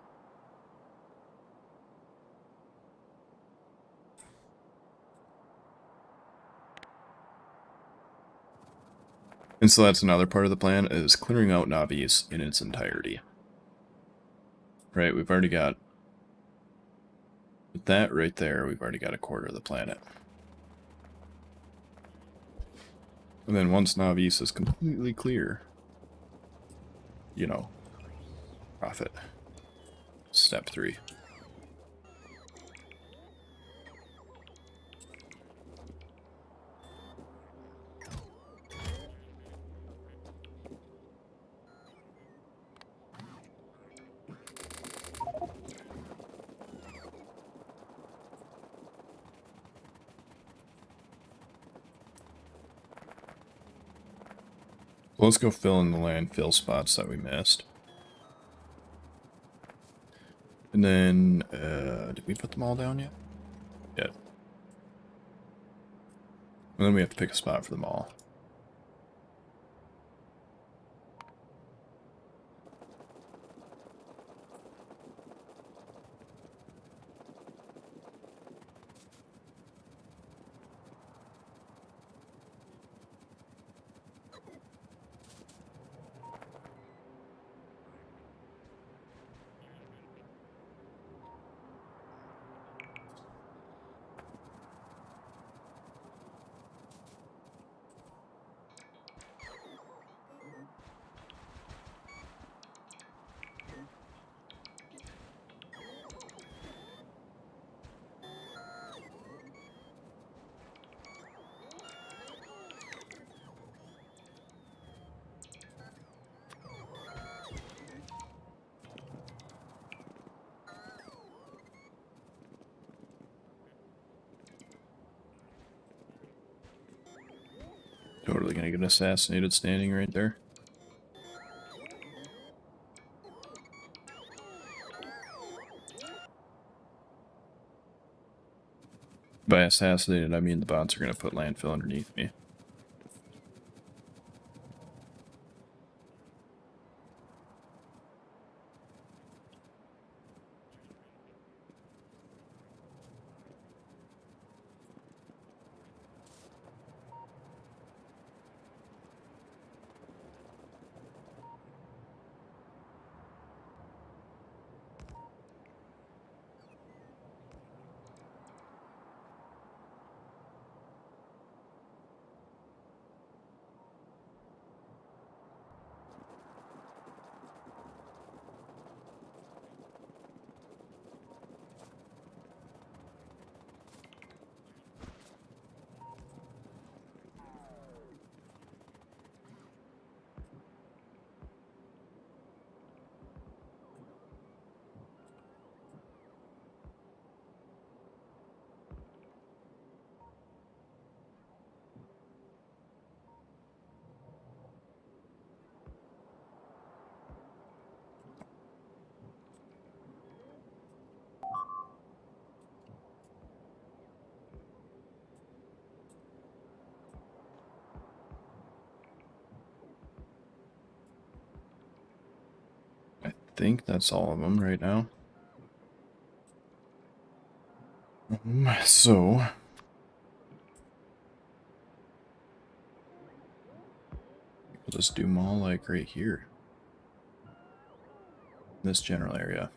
And so that's another part of the plan, is clearing out Navis in its entirety. Right, we've already got, with that right there, we've already got a quarter of the planet. And then once Navis is completely clear, you know, profit. Step 3. So let's go fill in the landfill spots that we missed. And then, did we put them all down yet? Yet. And then we have to pick a spot for them all. Totally gonna get assassinated standing right there. By assassinated, I mean the bots are gonna put landfill underneath me. think that's all of them right now. So we'll just do them all like right here. This general area.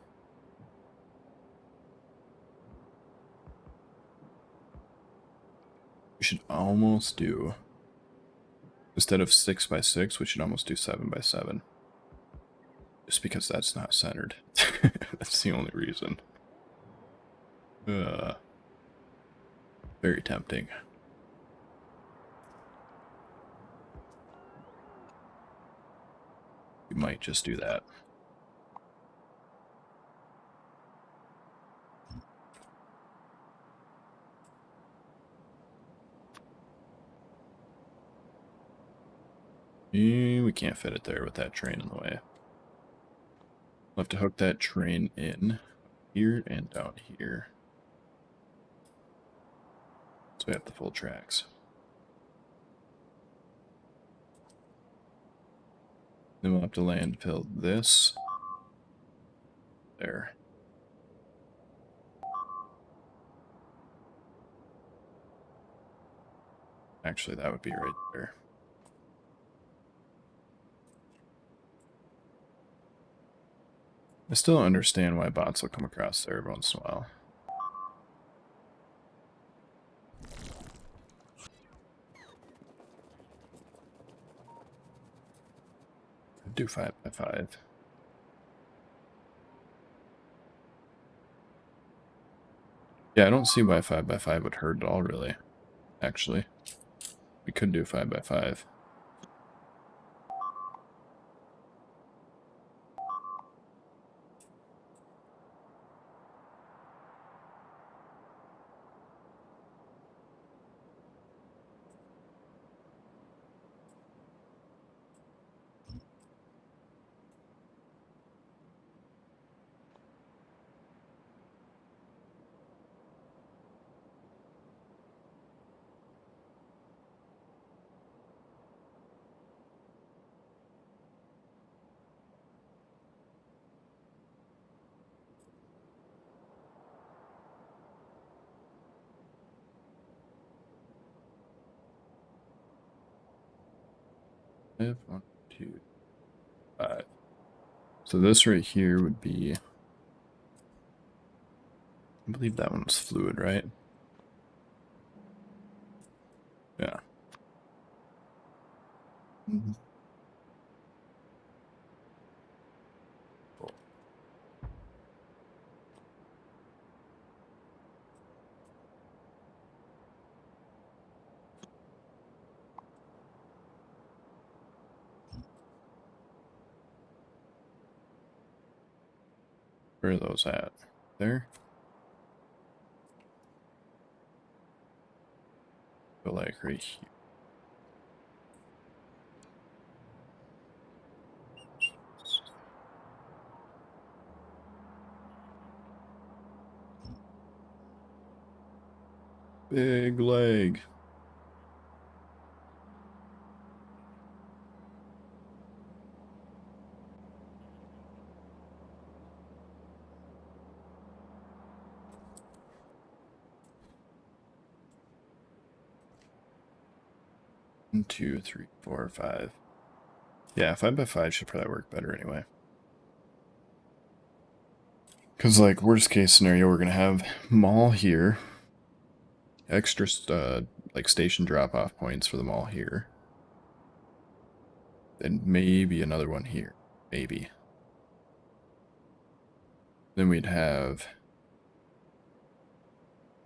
We should almost do, instead of 6 by 6, we should almost do 7 by 7. Just because that's not centered. That's the only reason. Very tempting. We might just do that. We can't fit it there with that train in the way. We'll have to hook that train in here and down here. So we have the full tracks. Then we'll have to landfill this there. Actually, that would be right there. I still don't understand why bots will come across there every once in a while. Do 5 by 5. Yeah, I don't see why 5 by 5 would hurt at all, really. Actually, we could do 5 by 5. One, 2, 5. So this right here would be, I believe that one was fluid, right? Yeah. Where are those at? There? Go like right here. Big leg. One, 2, 3, 4, 5. Yeah, 5 by 5 should probably work better anyway. Because, like, worst case scenario, we're going to have mall here. Extra, like, station drop-off points for the mall here. And maybe another one here. Maybe. Then we'd have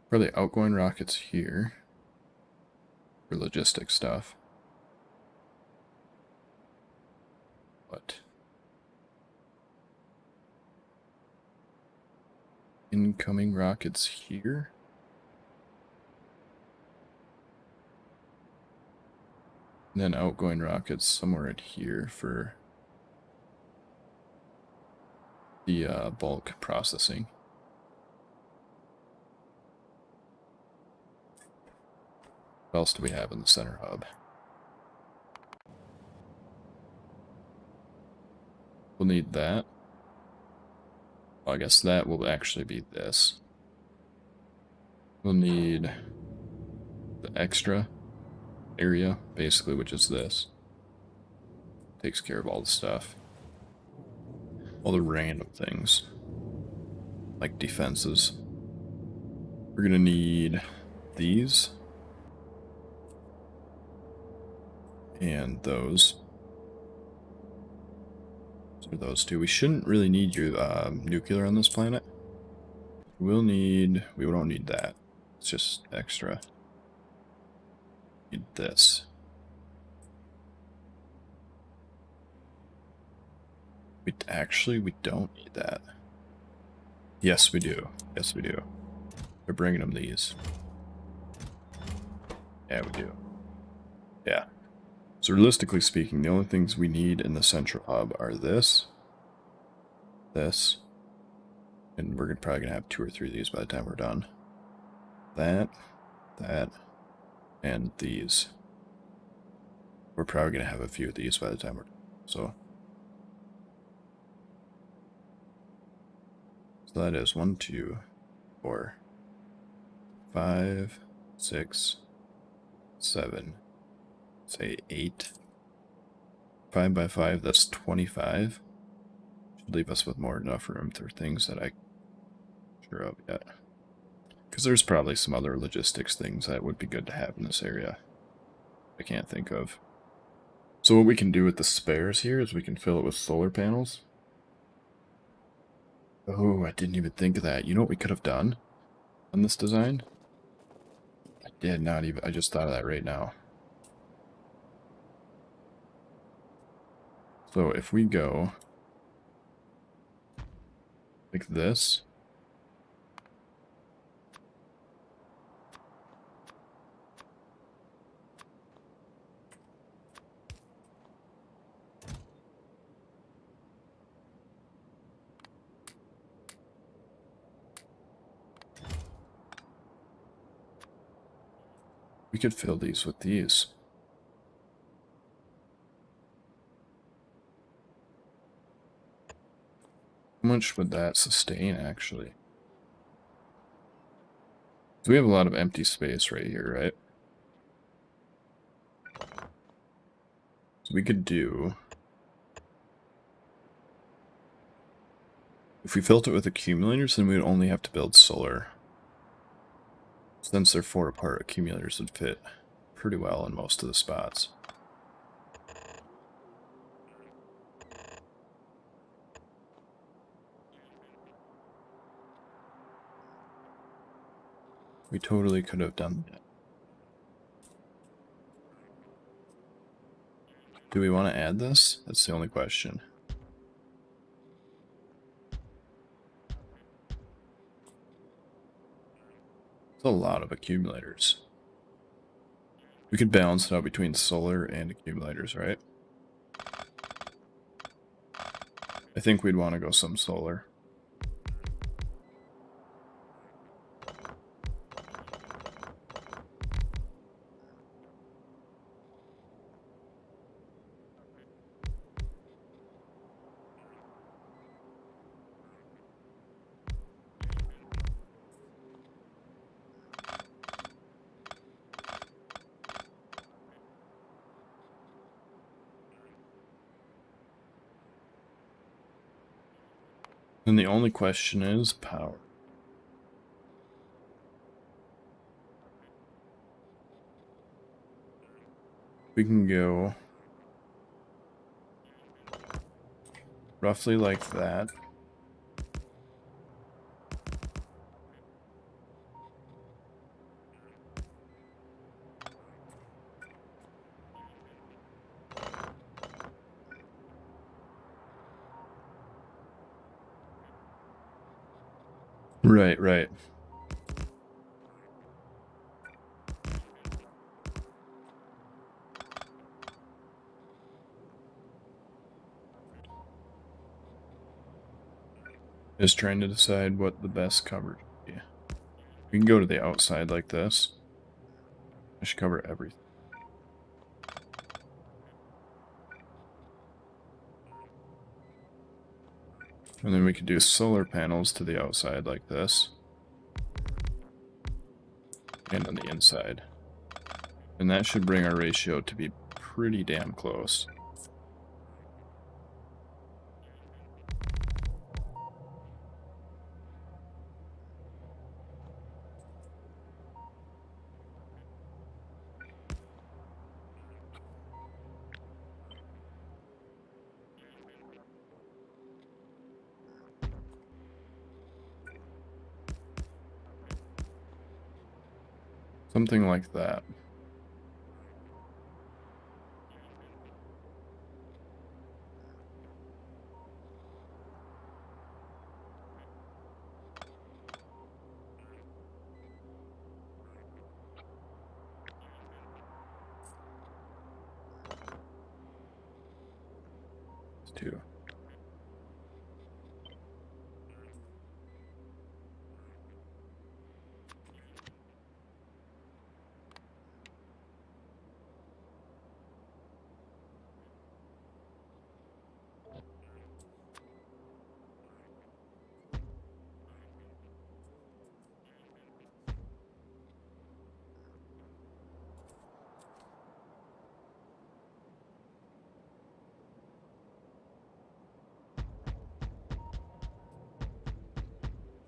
probably outgoing rockets here for logistic stuff. But incoming rockets here. And then outgoing rockets somewhere in here for the bulk processing. What else do we have in the center hub? We'll need that. Well, I guess that will actually be this. We'll need the extra area, basically, which is this. Takes care of all the stuff. All the random things. Like defenses. We're gonna need these. And those. So those two. We shouldn't really need you nuclear on this planet. We don't need that. It's just extra. Need this. We don't need that. Yes, we do. Yes, we do. We're bringing them these. Yeah, we do. Yeah. So realistically speaking, the only things we need in the central hub are this, and we're probably going to have 2 or 3 of these by the time we're done. That, and these. We're probably going to have a few of these by the time we're done. So that is 1, 2, 4, 5, 6, 7, say 8. 5 by 5, that's 25. Should leave us with more than enough room for things that I sure of yet. Because there's probably some other logistics things that would be good to have in this area. I can't think of. So what we can do with the spares here is we can fill it with solar panels. Oh, I didn't even think of that. You know what we could have done on this design? I did not even. I just thought of that right now. So if we go like this. We could fill these with these. How much would that sustain, actually? So we have a lot of empty space right here, right? So we could do... If we filled it with accumulators, then we would only have to build solar. Since they're 4 apart, accumulators would fit pretty well in most of the spots. We totally could have done that. Do we want to add this? That's the only question. It's a lot of accumulators. We could balance it out between solar and accumulators, right? I think we'd want to go some solar. And the only question is power. We can go roughly like that. Right, right. Just trying to decide what the best coverage would be. We can go to the outside like this. I should cover everything. And then we could do solar panels to the outside like this. And on the inside. And that should bring our ratio to be pretty damn close. Something like that. Two.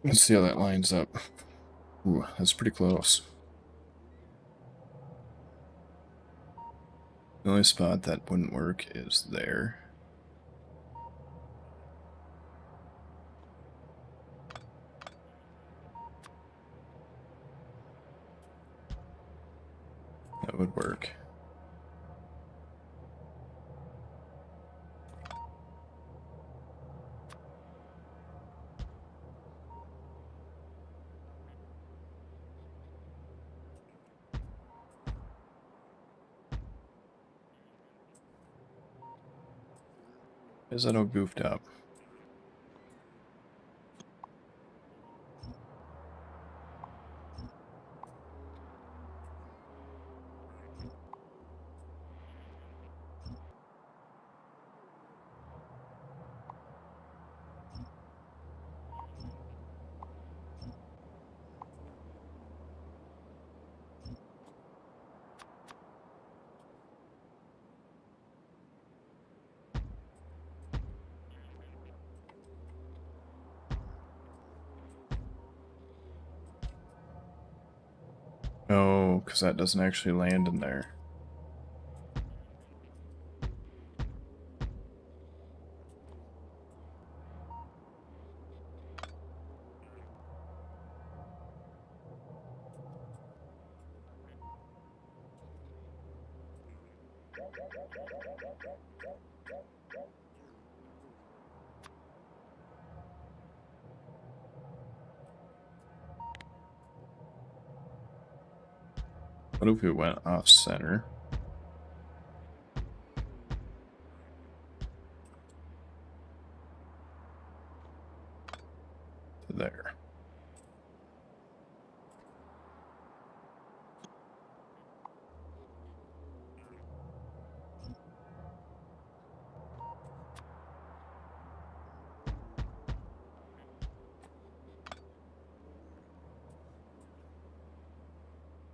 Let's see how that lines up. Ooh, that's pretty close. The only spot that wouldn't work is there. That would work. Is that all goofed up? No, because that doesn't actually land in there. What if we went off center? To there.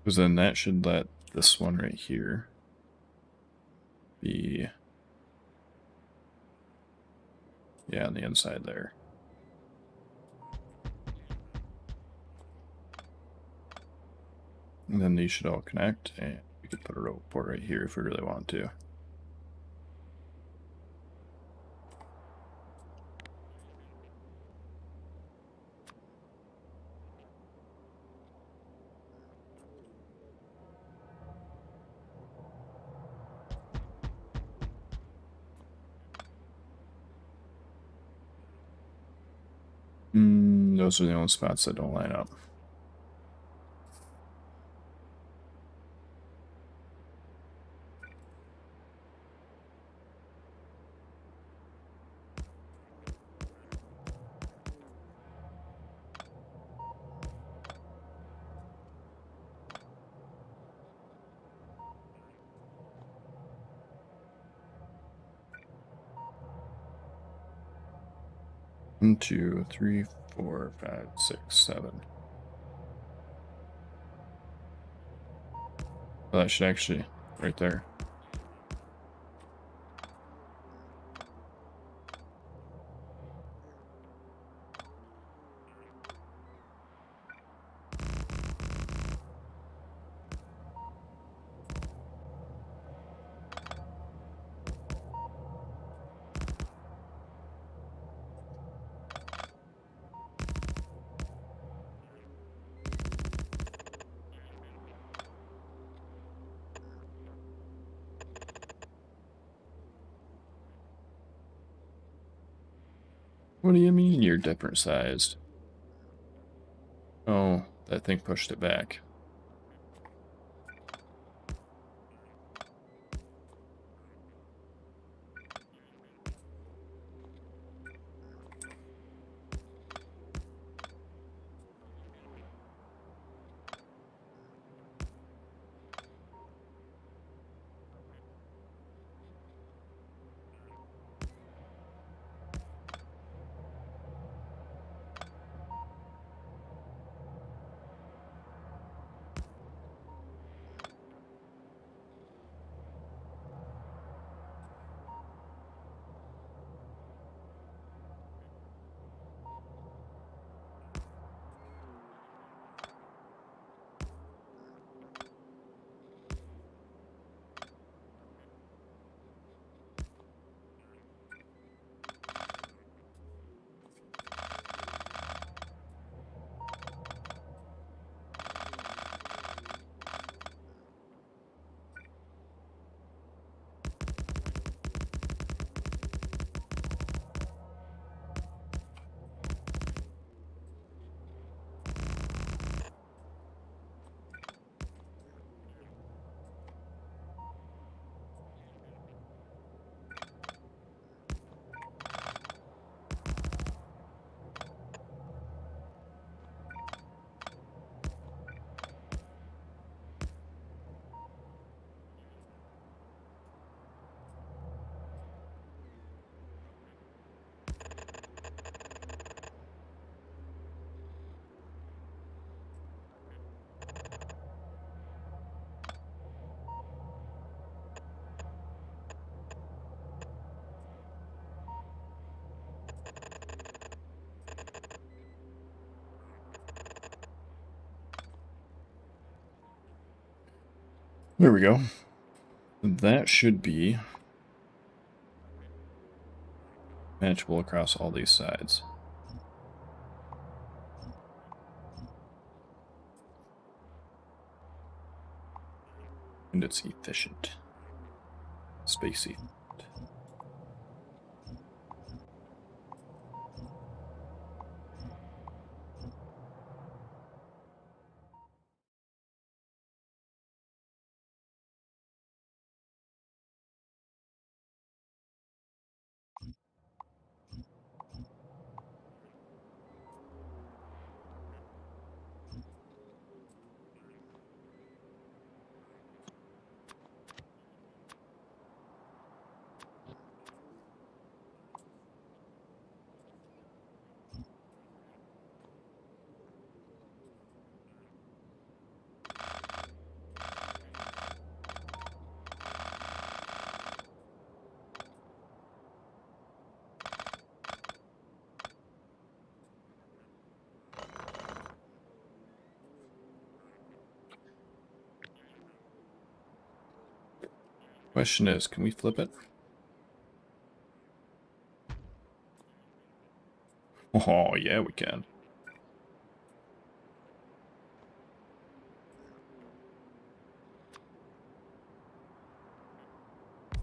Because then that should let this one right here be, yeah, on the inside there. And then these should all connect, and we could put a rope port right here if we really want to. Those are the only spots that don't line up. 1, 2, 3, 4, 5, 6, 7. Well, that should actually, right there. What do you mean you're different sized? Oh, that thing pushed it back. There we go. That should be matchable across all these sides. And it's efficient. Spacey. Question is, can we flip it? Oh, yeah, we can.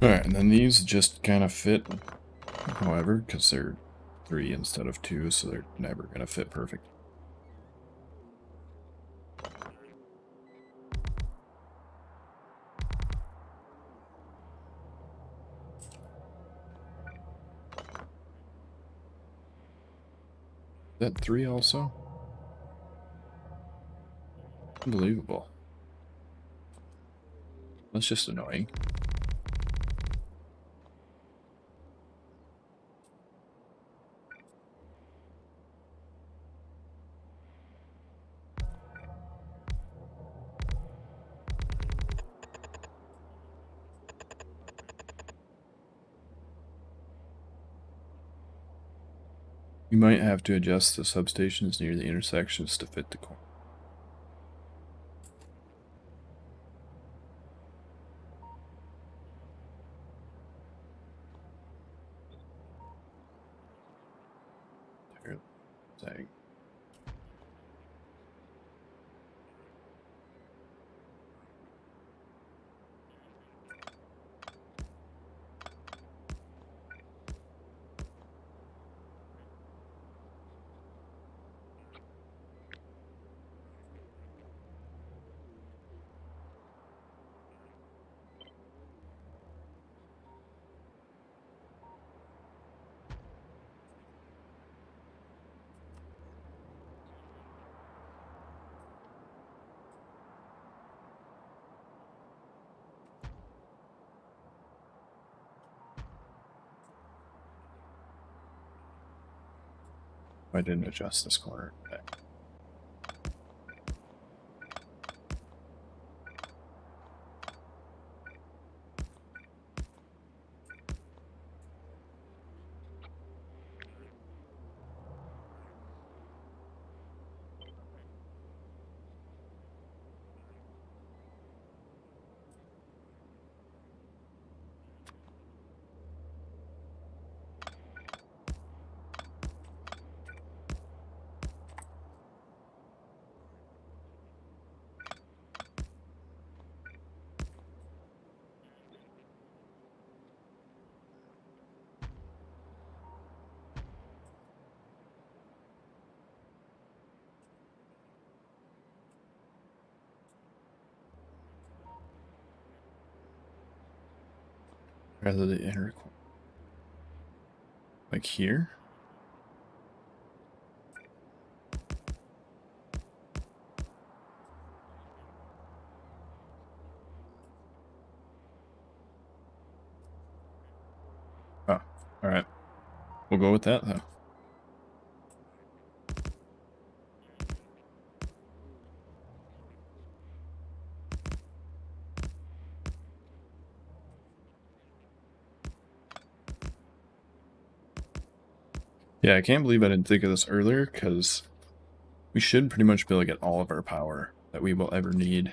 Alright, and then these just kind of fit, however, because they're 3 instead of 2, so they're never going to fit perfect. Is that 3 also? Unbelievable. That's just annoying. You might have to adjust the substations near the intersections to fit the corner. There, I didn't adjust this corner. Okay. Rather the inner corner. Like here? Oh, alright. We'll go with that, though. Yeah, I can't believe I didn't think of this earlier, because we should pretty much be able to get all of our power that we will ever need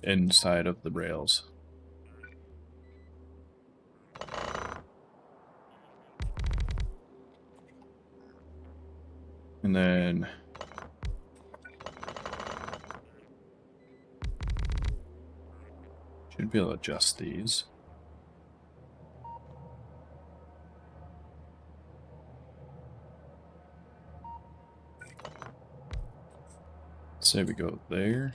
inside of the rails. And then should be able to adjust these. Say we go there.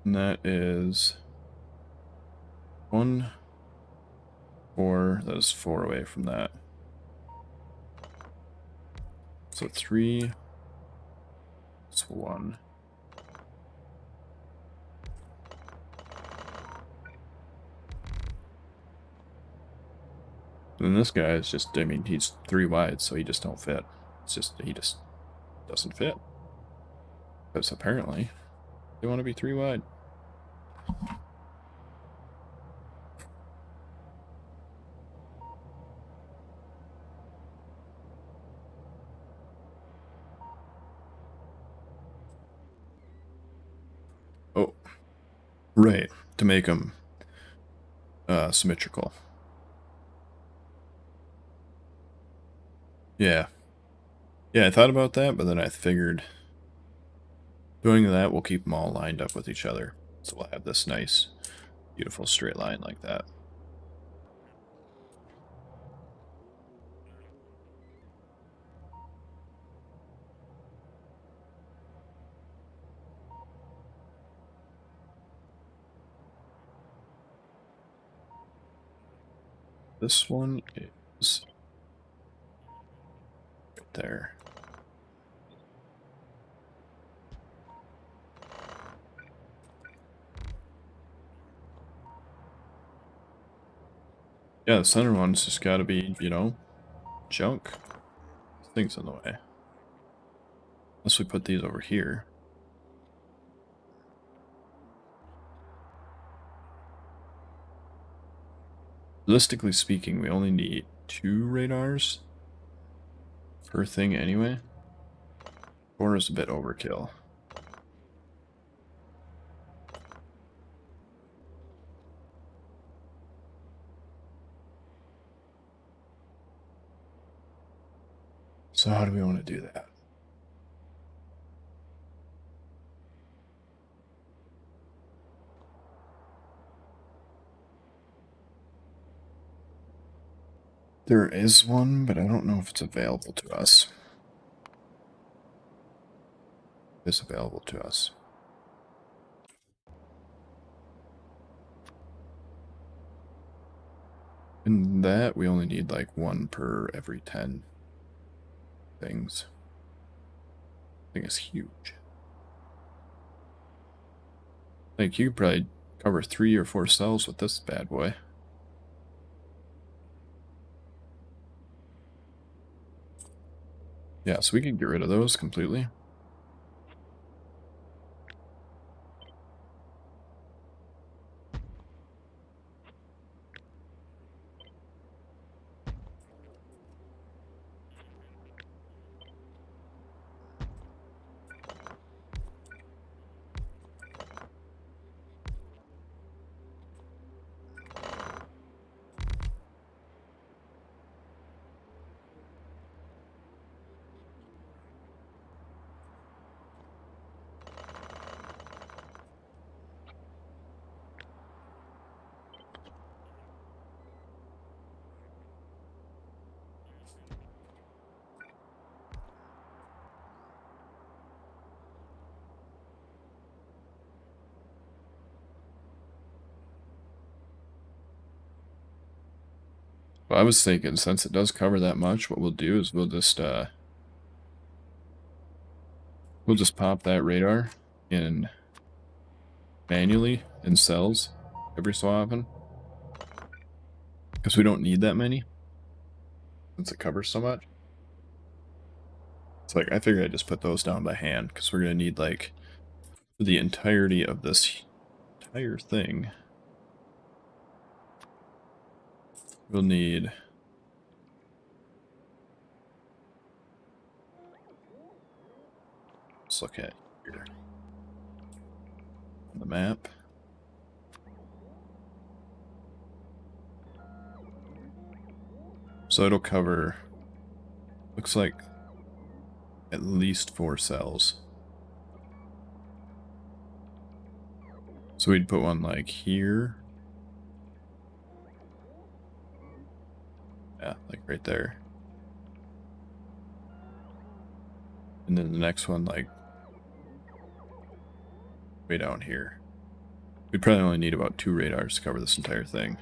And that is 1, 4. That is 4 away from that. So 3. It's 1. And this guy is just, I mean, he's 3 wide, so he just don't fit. It's just, he just doesn't fit. Because apparently, they want to be 3 wide. Oh, right, to make them symmetrical. Yeah. Yeah, I thought about that, but then I figured doing that will keep them all lined up with each other. So we'll have this nice, beautiful straight line like that. This one is right there. Yeah, the center one's just gotta be, you know, junk. This thing's in the way. Unless we put these over here. Realistically speaking, we only need 2 radars per thing anyway. 4 is a bit overkill. So how do we want to do that? There is one, but I don't know if it's available to us. It's available to us. In that, we only need like 1 per every 10 things. I think it's huge. Like, you could probably cover 3 or 4 cells with this bad boy. Yeah, so we can get rid of those completely. Well, I was thinking, since it does cover that much, what we'll do is we'll just pop that radar in manually in cells every so often, because we don't need that many since it covers so much. It's like, I figured I'd just put those down by hand, because we're going to need, like, the entirety of this entire thing. We'll need... Let's look at here. On the map. So it'll cover... Looks like at least 4 cells. So we'd put one, like, here. Yeah, like right there. And then the next one, like, way down here. We'd probably only need about 2 radars to cover this entire thing.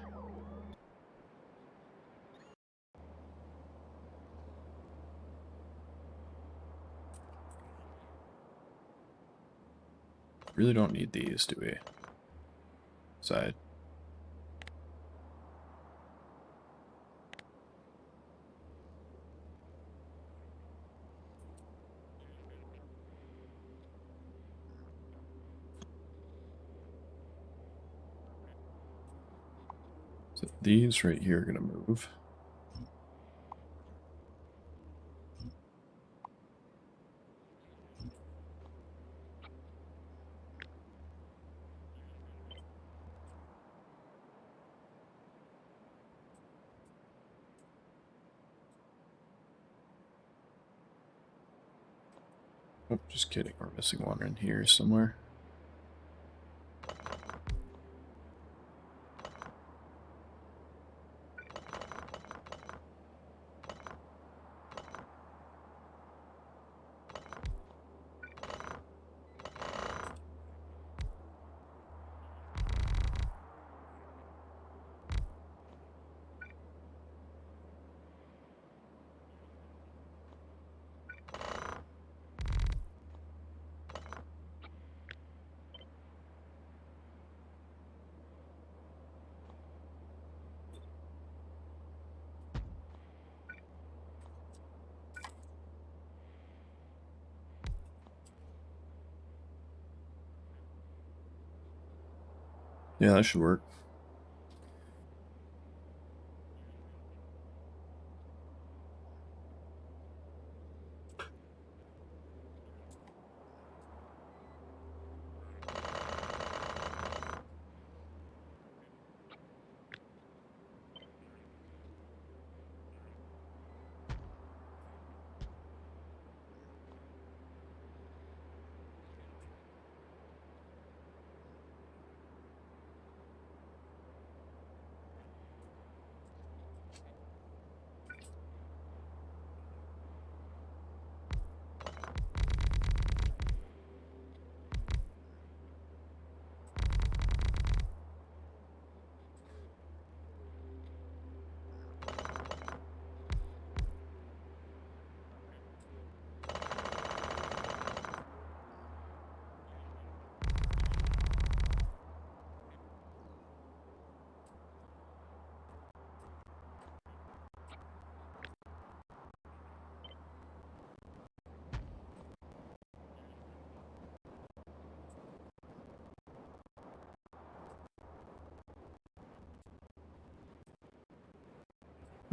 Really don't need these, do we? Side. So these right here are going to move. Oh, just kidding. We're missing one in here somewhere. Yeah, that should work.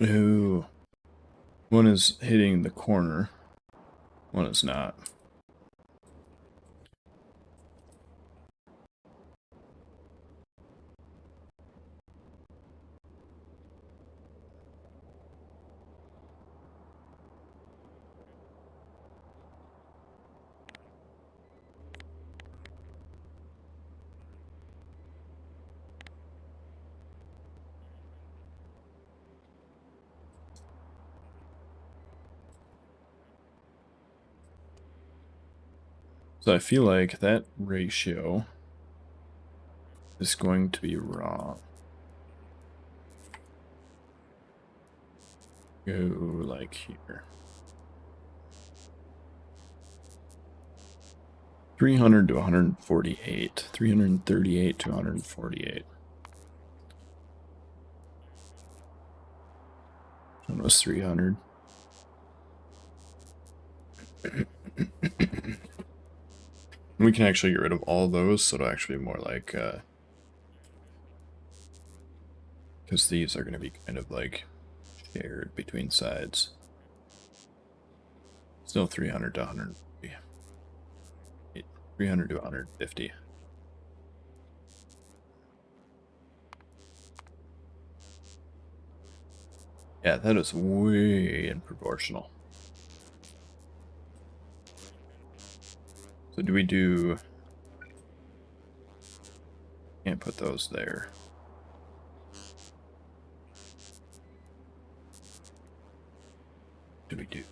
Ooh. One is hitting the corner. One is not. So I feel like that ratio is going to be wrong. Go like here. 300 to 148. 338 to 148. One was 300. We can actually get rid of all those, so it'll actually be more like, because these are going to be kind of like shared between sides. Still 300 to 150. 300 to 150. Yeah, that is way unproportional. So do we do... Can't put those there. What do we do?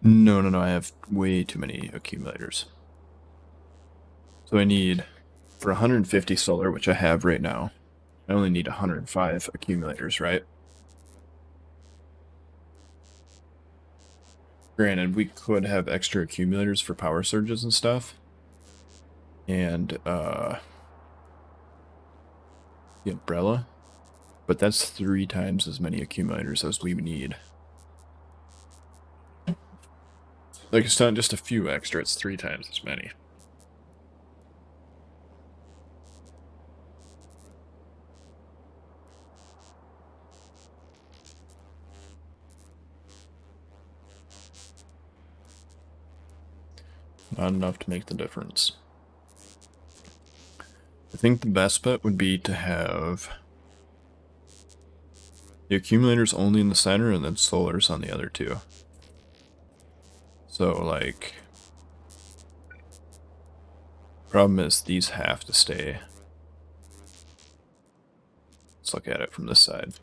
No, I have way too many accumulators. So I need, for 150 solar, which I have right now, I only need 105 accumulators, right? Granted, we could have extra accumulators for power surges and stuff. And, the umbrella. But that's 3 times as many accumulators as we need. Like, it's not just a few extra, it's 3 times as many. Not enough to make the difference. I think the best bet would be to have the accumulators only in the center and then solars on the other two. So, like, problem is these have to stay. Let's look at it from this side.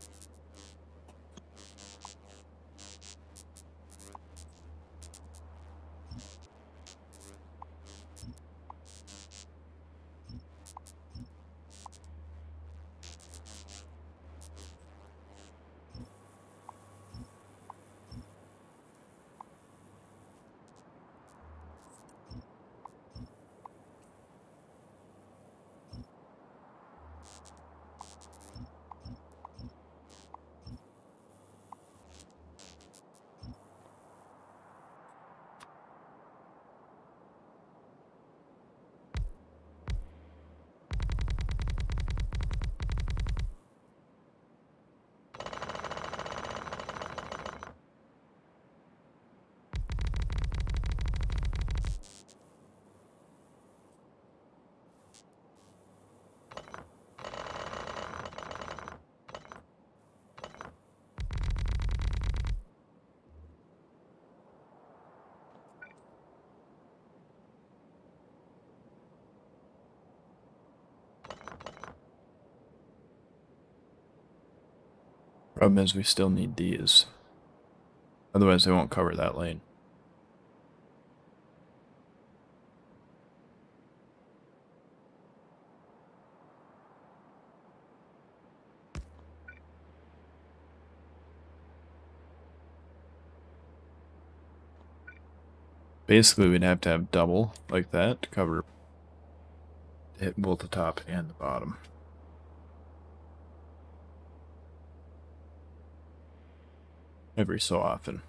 Problem is we still need these. Otherwise they won't cover that lane. Basically we'd have to have double like that to cover hit both the top and the bottom. every so often.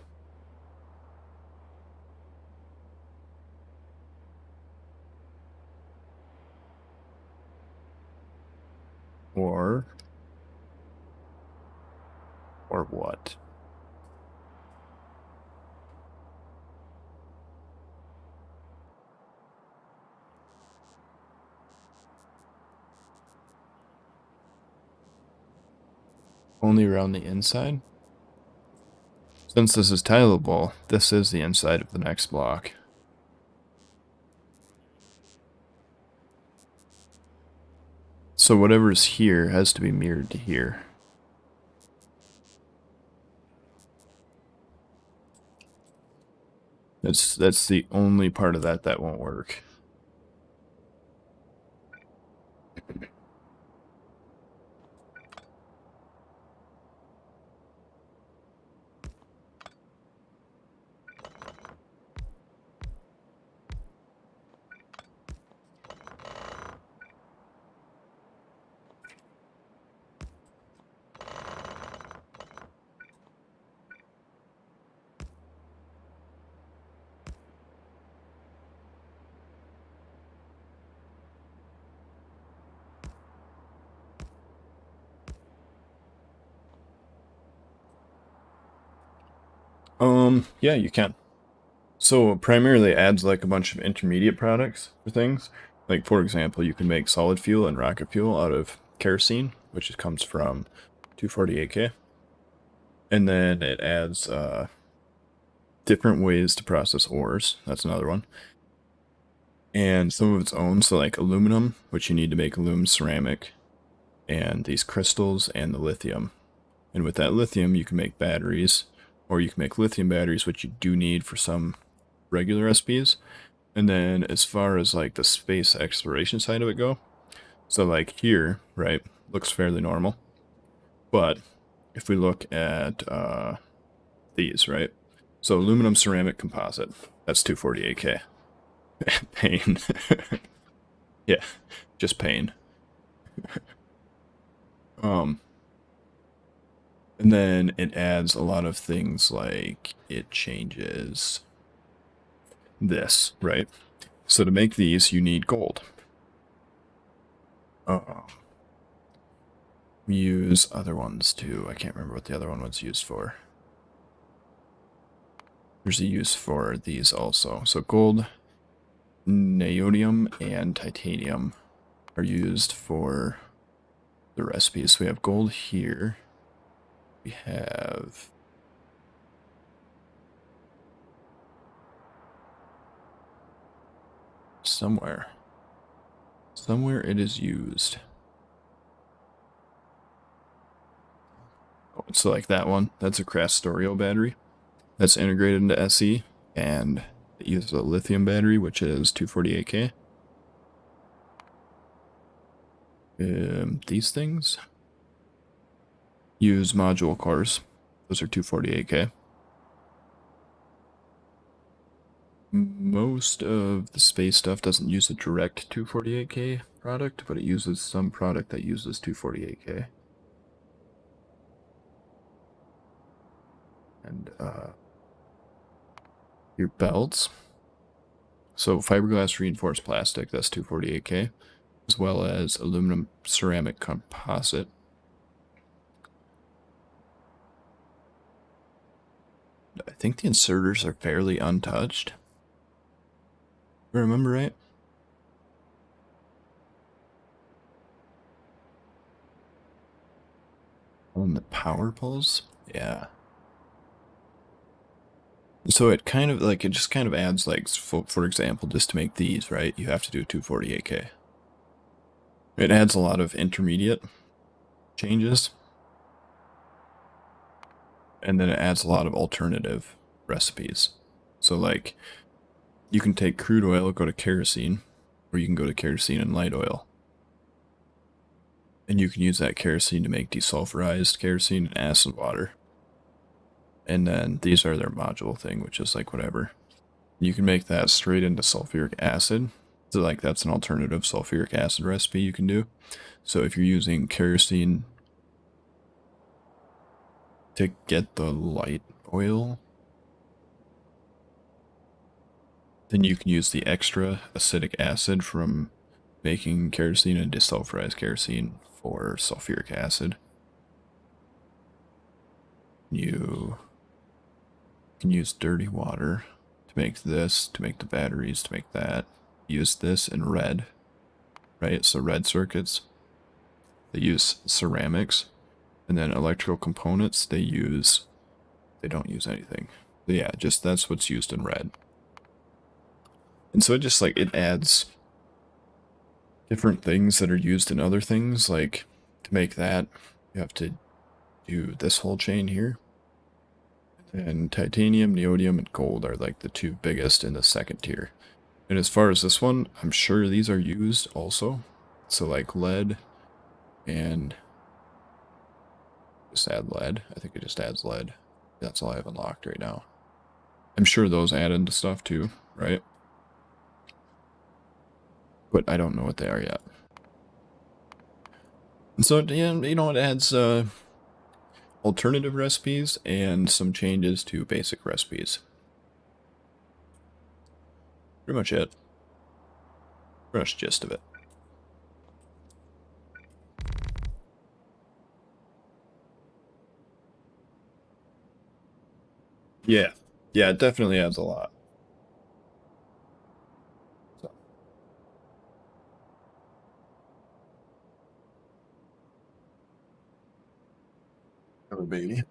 Or what? Only around the inside? Since this is tileable, this is the inside of the next block. So whatever's here has to be mirrored to here. That's the only part of that won't work. Yeah, you can. So primarily it adds like a bunch of intermediate products for things. Like for example, you can make solid fuel and rocket fuel out of kerosene, which comes from 248k. And then it adds different ways to process ores. That's another one. And some of its own, so like aluminum, which you need to make aluminum ceramic, and these crystals and the lithium. And with that lithium, you can make batteries, or you can make lithium batteries, which you do need for some regular SPs. And then as far as like the space exploration side of it go, so like here, right, looks fairly normal. But if we look at these, right, so aluminum ceramic composite, that's 248k. Pain. Yeah, just pain. And then it adds a lot of things like it changes this, right? So to make these, you need gold. We use other ones too. I can't remember what the other one was used for. There's a use for these also. So gold, neodymium, and titanium are used for the recipes. So we have gold here. We have somewhere it is used. Oh, so like that one, that's a Krastorio battery. That's integrated into SE, and it uses a lithium battery, which is 248k. These things use module cores. Those are 248k. Most of the space stuff doesn't use a direct 248k product, but it uses some product that uses 248k. And your belts. So fiberglass reinforced plastic, that's 248k, as well as aluminum ceramic composite. I think the inserters are fairly untouched. If I remember right. On the power poles? Yeah. So it kind of like, it just kind of adds like, for example, just to make these, right, you have to do 248k. It adds a lot of intermediate changes. And then it adds a lot of alternative recipes. So like, you can take crude oil, go to kerosene, or you can go to kerosene and light oil. And you can use that kerosene to make desulfurized kerosene and acid water. And then these are their module thing, which is like whatever. You can make that straight into sulfuric acid. So like that's an alternative sulfuric acid recipe you can do. So if you're using kerosene to get the light oil. Then you can use the extra acidic acid from making kerosene and desulfurized kerosene for sulfuric acid. You can use dirty water to make this, to make the batteries, to make that. Use this in red, right? So red circuits, they use ceramics. And then electrical components, they don't use anything. But yeah, just that's what's used in red. And so it just like, it adds different things that are used in other things. Like to make that, you have to do this whole chain here. And titanium, neodymium, and gold are like the two biggest in the second tier. And as far as this one, I'm sure these are used also. So like lead and just add lead. I think it just adds lead. That's all I have unlocked right now. I'm sure those add into stuff too, right? But I don't know what they are yet. And so, yeah, you know, it adds alternative recipes and some changes to basic recipes. Pretty much it. Pretty much gist of it. Yeah. Yeah, it definitely adds a lot. So. Have a baby.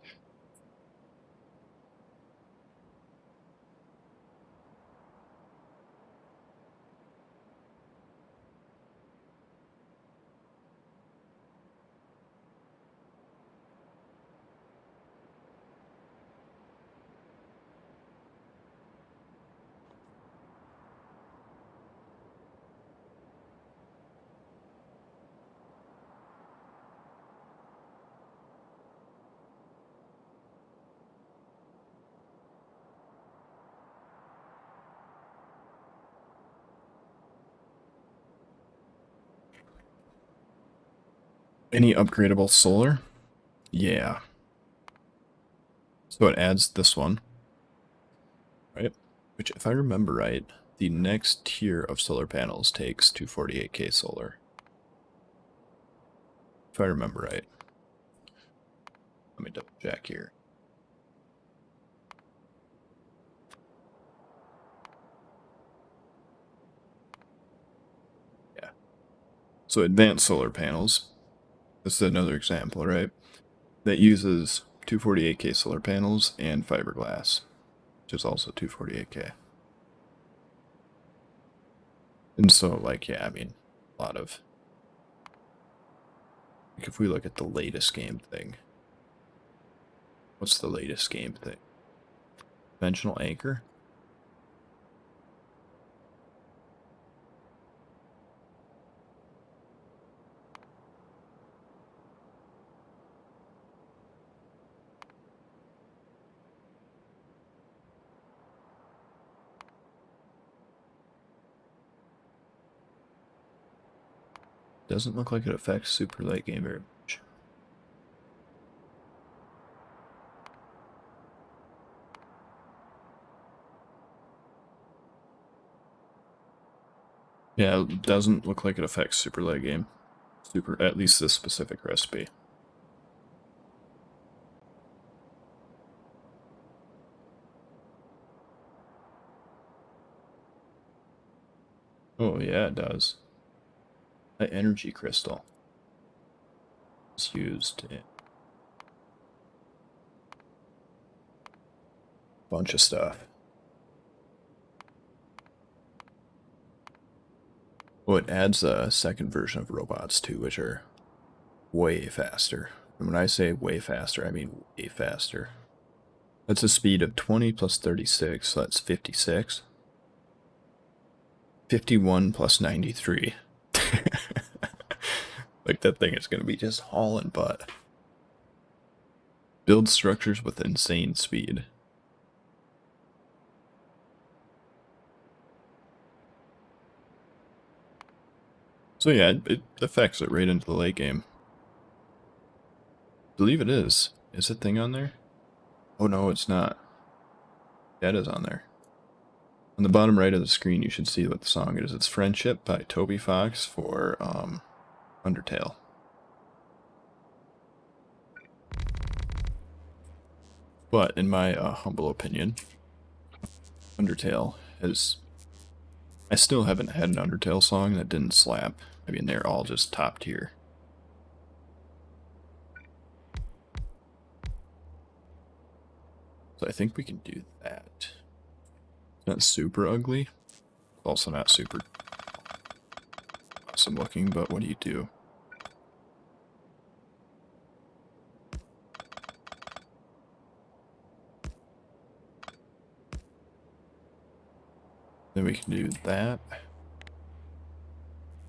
Any upgradable solar? Yeah. So it adds this one, right? Which, if I remember right, the next tier of solar panels takes 248k solar. If I remember right. Let me double check here. Yeah. So advanced solar panels. This is another example, right? That uses 248k solar panels and fiberglass, which is also 248k. And so, like, yeah, I mean, a lot of... Like, if we look at the latest game thing, what's the latest game thing? Conventional anchor? Doesn't look like it affects super late game very much. Yeah, it doesn't look like it affects super late game. At least this specific recipe. Oh yeah, it does. The energy crystal is used in a bunch of stuff. Oh, it adds a second version of robots too, which are way faster. And when I say way faster, I mean way faster. That's a speed of 20 plus 36, so that's 56. 51 plus 93. Like, that thing is going to be just hauling butt. Build structures with insane speed. So yeah, it affects it right into the late game. I believe it is. Is that thing on there? Oh no, it's not. That is on there. On the bottom right of the screen, you should see what the song is. It's Friendship by Toby Fox for Undertale. But in my humble opinion, Undertale has... I still haven't had an Undertale song that didn't slap. I mean, they're all just top tier. So I think we can do that. It's not super ugly. Also not super awesome looking, but what do you do? Then we can do that.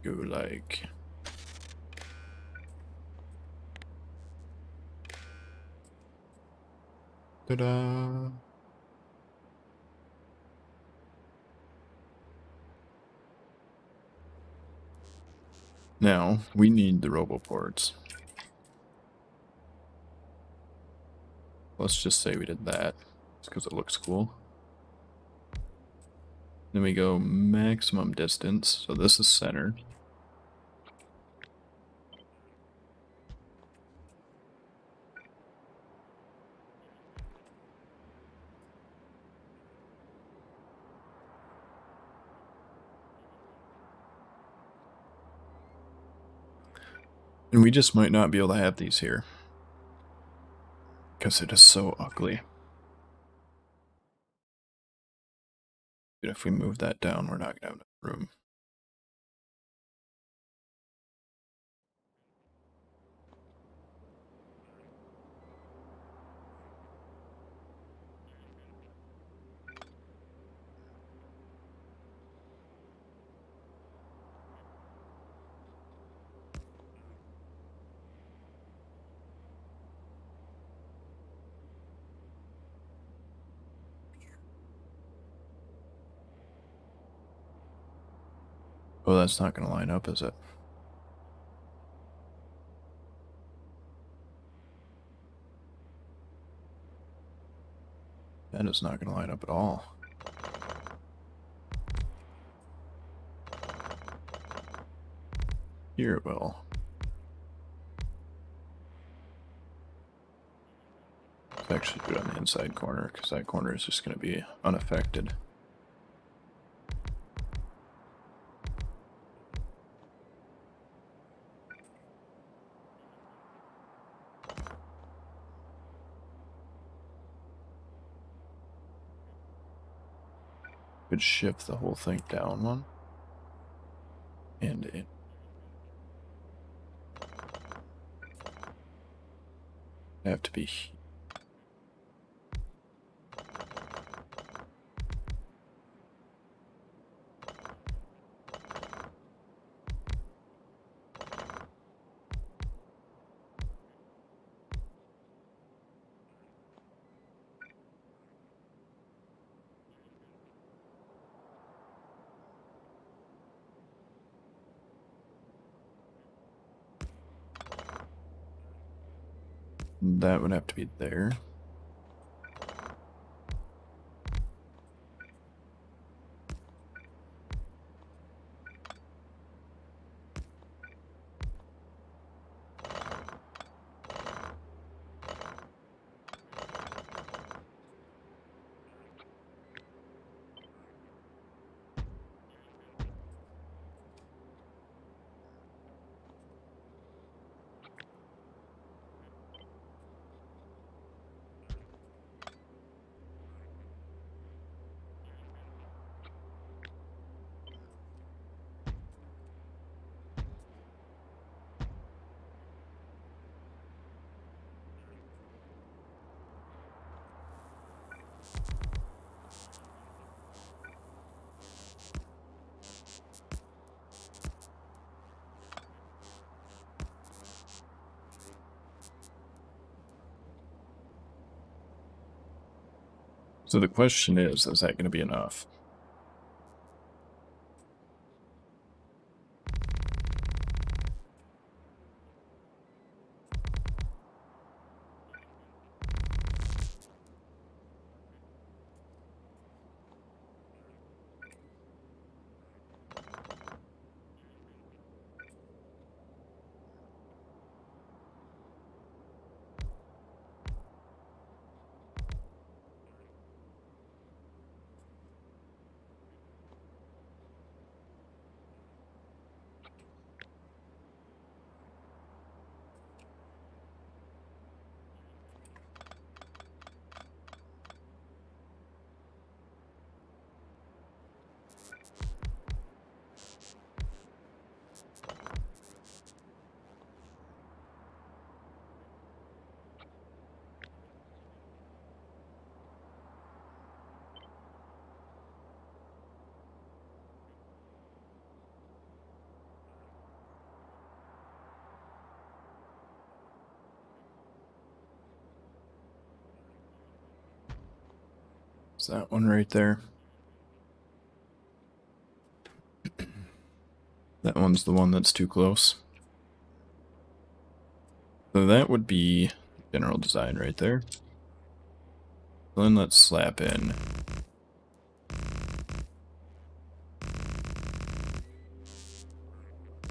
Go like... Ta-da! Now, we need the roboports. Let's just say we did that, just because it looks cool. Then we go maximum distance, so this is center. And we just might not be able to have these here. Because it is so ugly. But if we move that down, we're not going to have enough room. Oh, that's not going to line up, is it? That is not going to line up at all. Here it will. Let's actually do it on the inside corner, because that corner is just going to be unaffected. Could shift the whole thing down one. And in. Have to be... That would have to be there. So the question is that going to be enough? It's that one right there. That one's the one that's too close. So that would be general design right there. So then let's slap in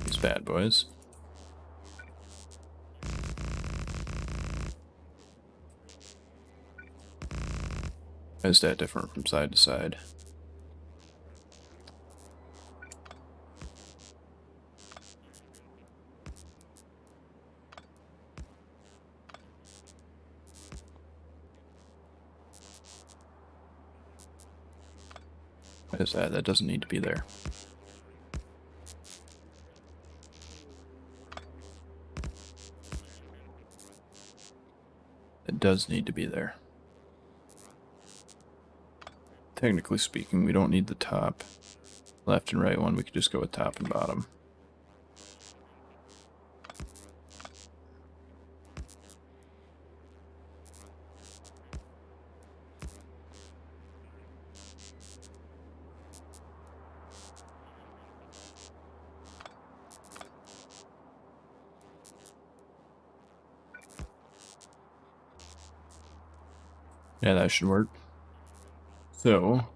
these bad boys. Why is that different from side to side? Why is that? That doesn't need to be there. It does need to be there. Technically speaking, we don't need the top left and right one. We could just go with top and bottom. Yeah, that should work. So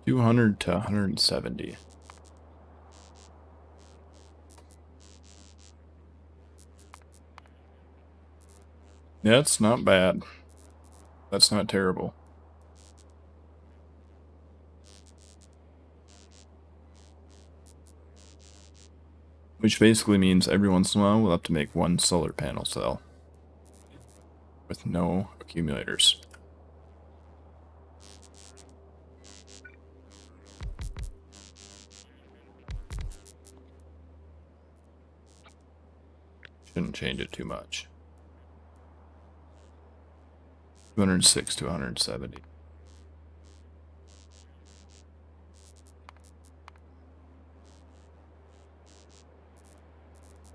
200 to 170. Yeah, that's not bad. That's not terrible. Which basically means every once in a while we'll have to make one solar panel cell with no accumulators. Shouldn't change it too much. 206 to 170.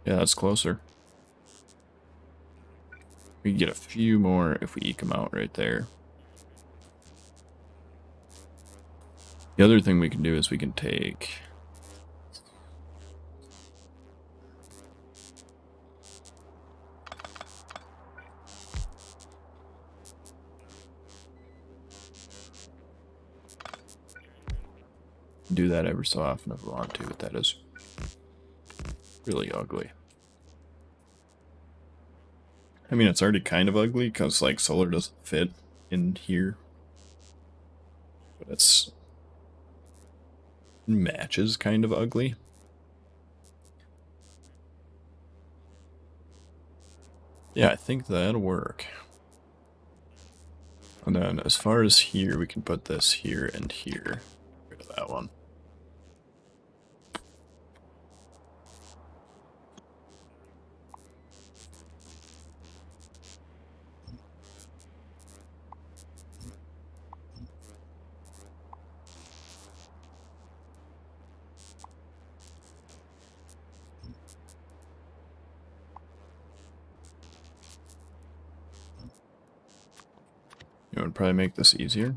Yeah, that's closer. We can get a few more if we eke them out right there. The other thing we can do is we can take... do that every so often if we want to, but that is really ugly. I mean, it's already kind of ugly because, like, solar doesn't fit in here. But it's... matches kind of ugly. Yeah, I think that'll work. And then as far as here, we can put this here and here. Rid of that one. You would probably make this easier.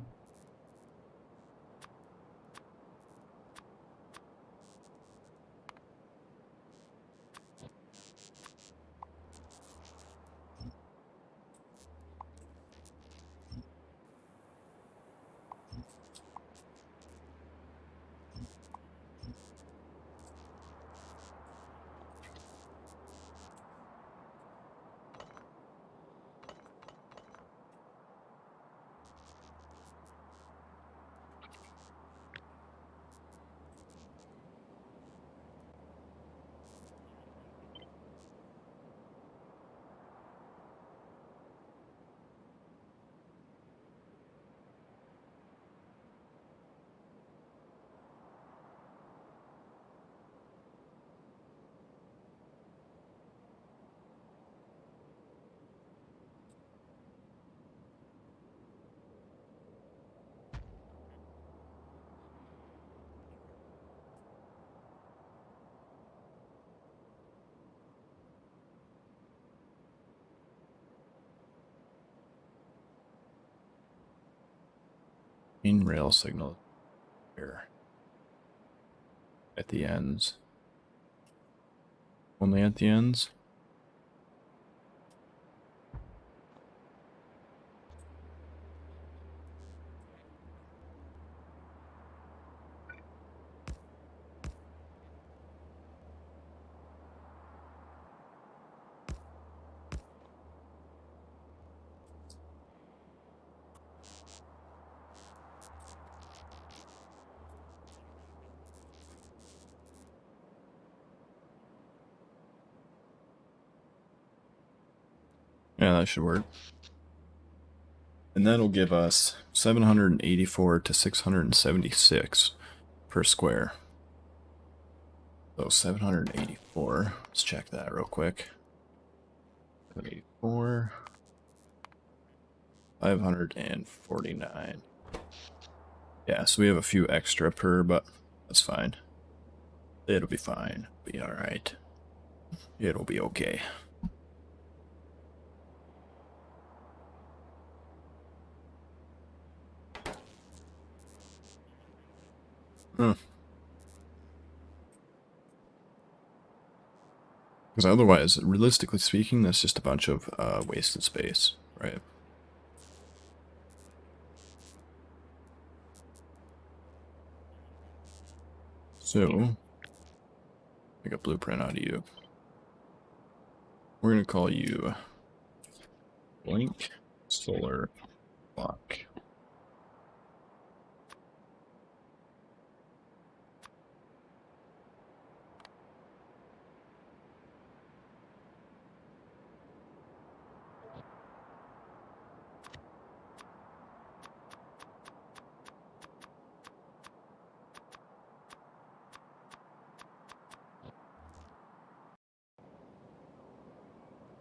Main rail signal here. At the ends. Only at the ends? Yeah, that should work. And that'll give us 784 to 676 per square. So 784. Let's check that real quick. 784. 549. Yeah, so we have a few extra per, but that's fine. It'll be fine. Be alright. It'll be okay. Because otherwise, realistically speaking, that's just a bunch of wasted space, right? So, make a blueprint out of you. We're going to call you blank solar block.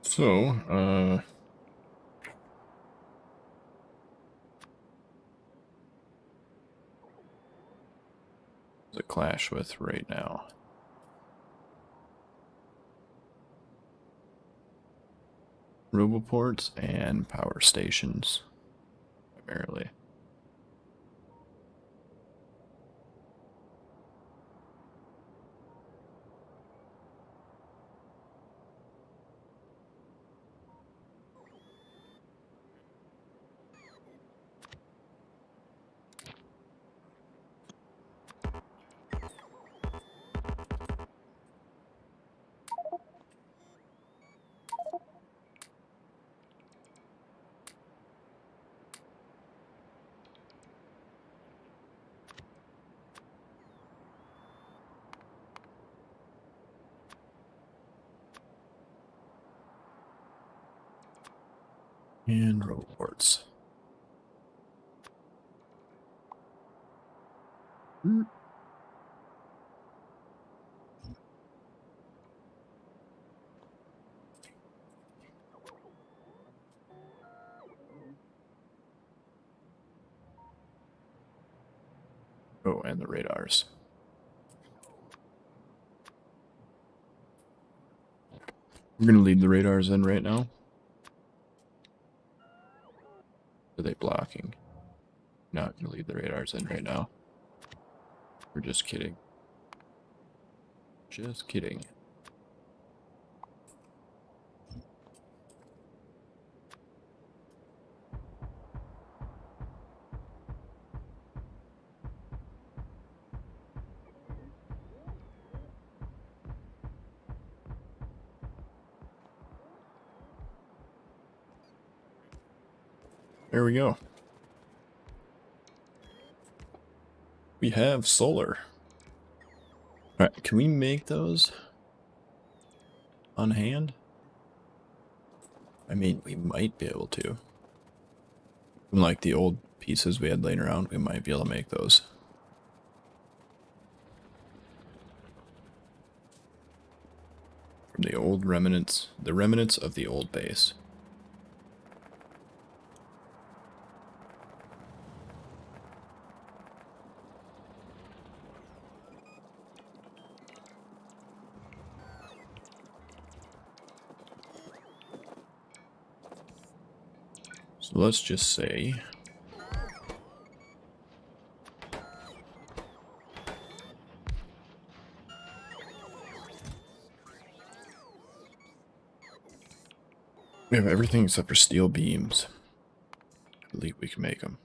So, does it clash with right now? Roboports and power stations, primarily. And roboports. Oh, and the radars. We're going to leave the radars in right now. Are they blocking? Not going to leave the radars in right now. We're just kidding. Just kidding. There we go. We have solar. Alright, can we make those on hand? I mean, we might be able to. From like the old pieces we had laying around, we might be able to make those. From the old remnants, the remnants of the old base. So let's just say We have everything except for steel beams. I believe we can make them.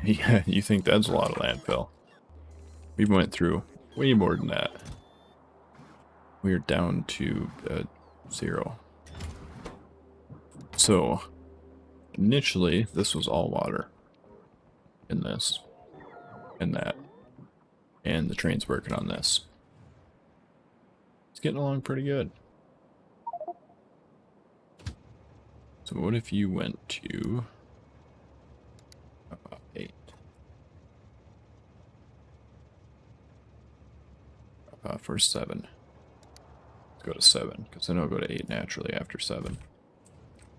Yeah, you think that's a lot of landfill. We went through way more than that. We are down to 0. So, initially, this was all water. In this. And that. And the train's working on this. It's getting along pretty good. So what if you went to 8? First 7. Let's go to 7, because then I'll go to 8 naturally after 7.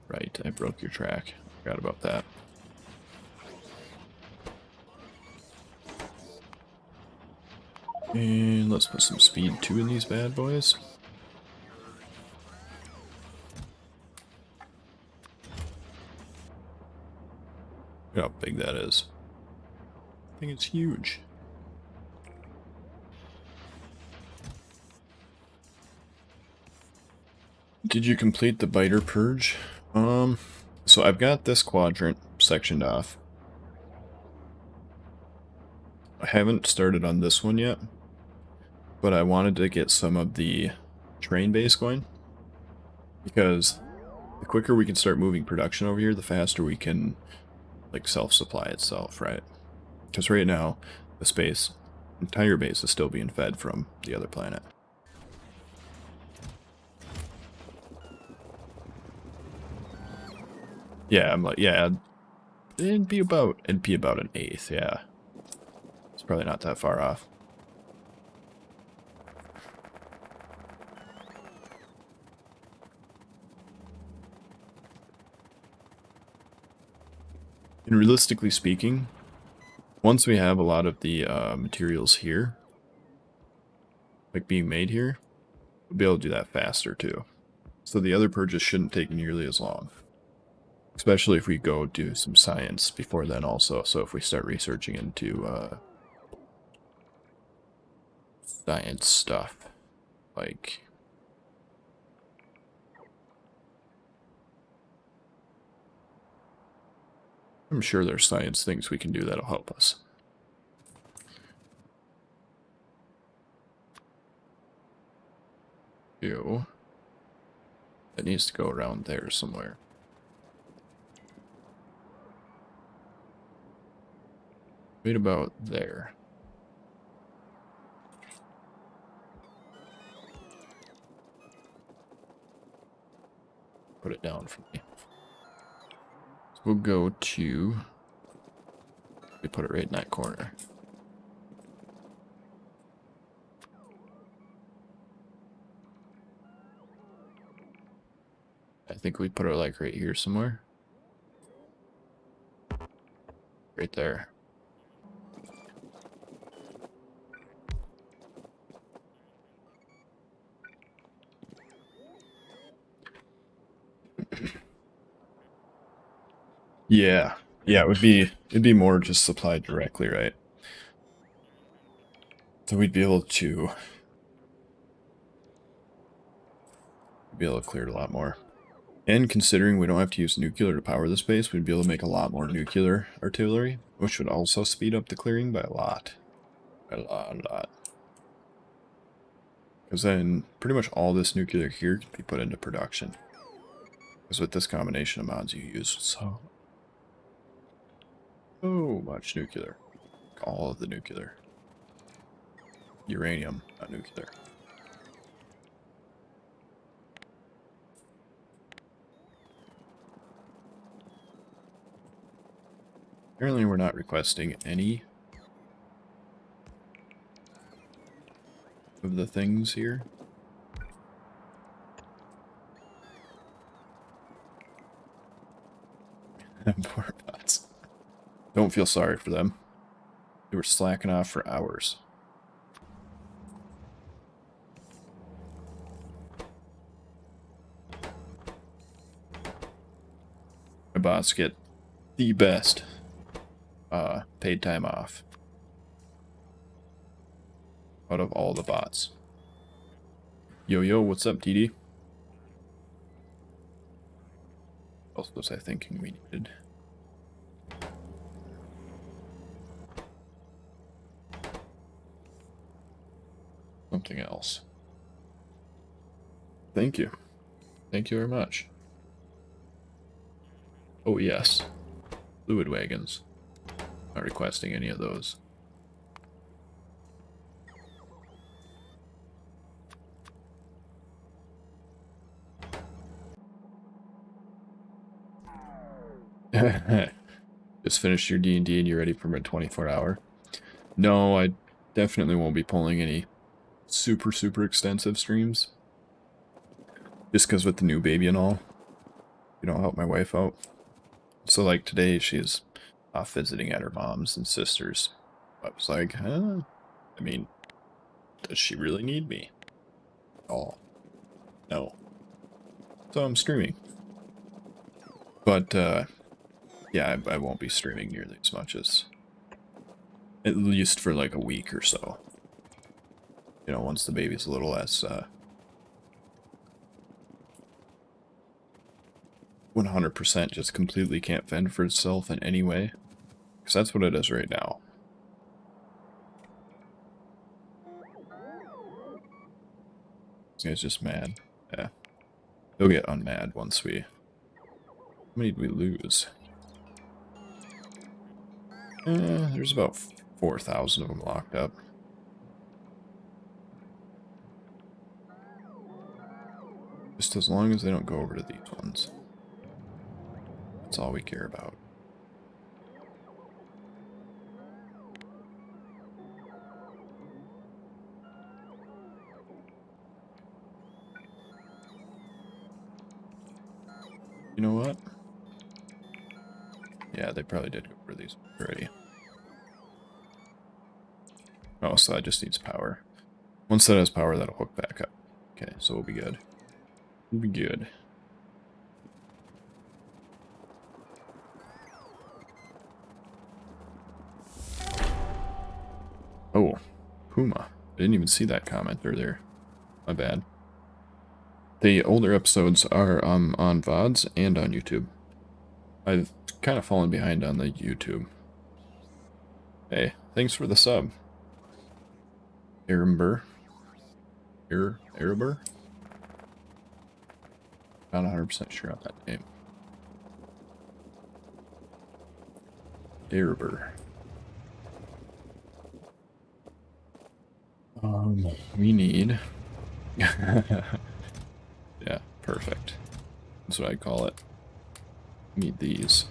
Right, I broke your track. Forgot about that. And let's put some speed 2 in these bad boys. Look how big that is. I think it's huge. Did you complete the biter purge? So I've got this quadrant sectioned off. I haven't started on this one yet, but I wanted to get some of the train base going, because the quicker we can start moving production over here, the faster we can, like, self-supply itself, right? Because right now, the entire base is still being fed from the other planet. Yeah, I'm like, yeah, it'd be about an 1/8, yeah. It's probably not that far off. And realistically speaking, once we have a lot of the materials here, like being made here, we'll be able to do that faster too. So the other purges shouldn't take nearly as long. Especially if we go do some science before then also. So if we start researching into science stuff, like... I'm sure there's science things we can do that'll help us. Ew. It needs to go around there somewhere. Right about there. Put it down for me. So we'll go to... We put it right in that corner. I think we put it like right here somewhere. Right there. Yeah. Yeah, it'd be more just supplied directly, right? So we'd be able to clear it a lot more. And considering we don't have to use nuclear to power the space, we'd be able to make a lot more nuclear artillery, which would also speed up the clearing by a lot. A lot. Because then pretty much all this nuclear here can be put into production. Because with this combination of mods you use so much nuclear. All of the nuclear. Uranium, not nuclear. Apparently we're not requesting any of the things here. Poor bots. Don't feel sorry for them. They were slacking off for hours. My bots get the best paid time off out of all the bots. Yo, what's up, TD? What else was I thinking we needed? Something else. Thank you. Thank you very much. Oh, yes. Fluid wagons. Not requesting any of those. Just finished your D&D and you're ready for a 24-hour? No, I definitely won't be pulling any super extensive streams. Just because with the new baby and all, you know, help my wife out. So like today she's off visiting at her mom's and sister's. I was like, huh? I mean, does she really need me? Oh, no. So I'm streaming. But, yeah, I won't be streaming nearly as much as, at least for like a week or so. You know, once the baby's a little less, 100% just completely can't fend for itself in any way. Because that's what it is right now. This guy's just mad. Yeah. He'll get unmad once we... How many did we lose? There's about 4,000 of them locked up. Just as long as they don't go over to these ones. That's all we care about. You know what? Yeah, they probably did go over these already. Oh, so that just needs power. Once that has power, that'll hook back up. Okay, so we'll be good. We'll be good. Oh, Puma. I didn't even see that comment earlier. My bad. The older episodes are on vods and on YouTube. I've kind of fallen behind on the YouTube. Hey, thanks for the sub. Aramber. Araber? Not 100% sure on that name. Araber. We need... Yeah, perfect. That's what I call it. Need these.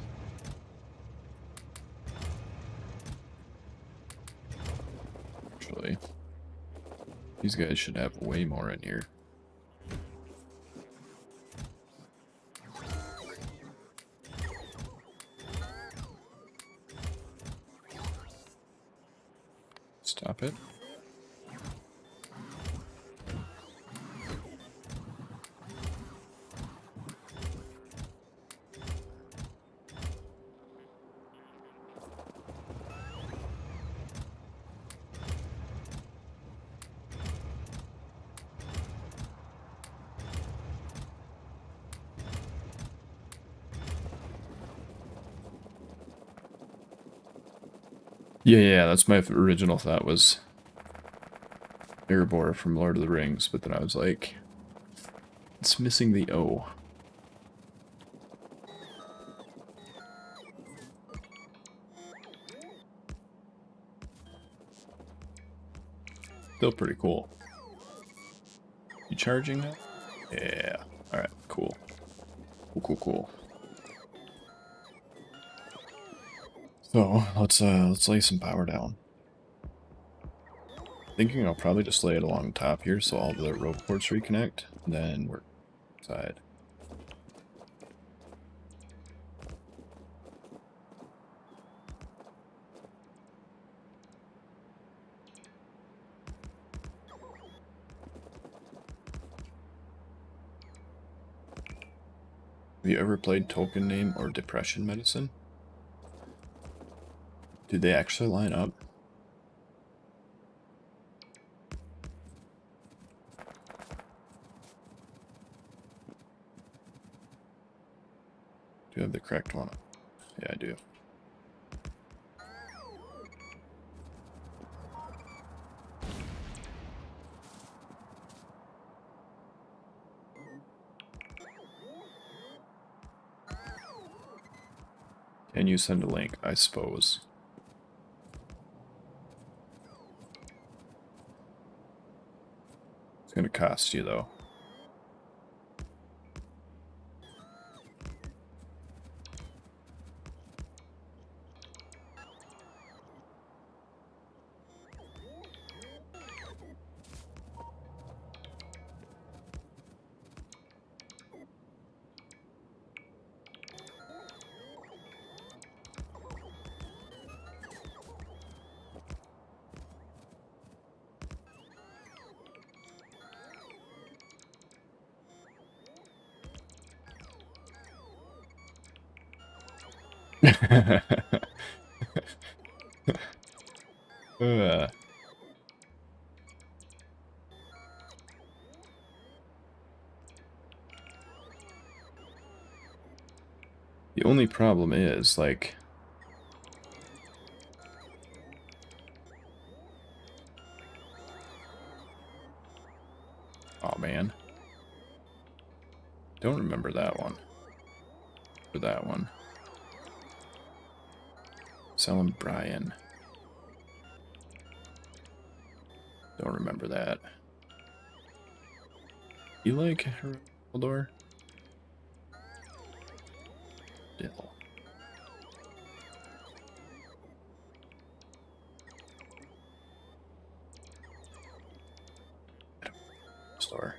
Actually, these guys should have way more in here. Stop it. Yeah, that's my original thought was Erebor from Lord of the Rings, but then I was like, it's missing the O. Still pretty cool. You charging now? Yeah. Alright, cool. Cool. So let's lay some power down. Thinking I'll probably just lay it along the top here so all the rope ports reconnect, and then work side. Have you ever played Token Name or Depression Medicine? Do they actually line up? Do you have the correct one? Yeah, I do. Can you send a link? I suppose. It's gonna cost you though. uh, the only problem is, like... Oh man. Don't remember that one. Or that one. Selling Brian. Don't remember that. You like Eldor? Dill. Star.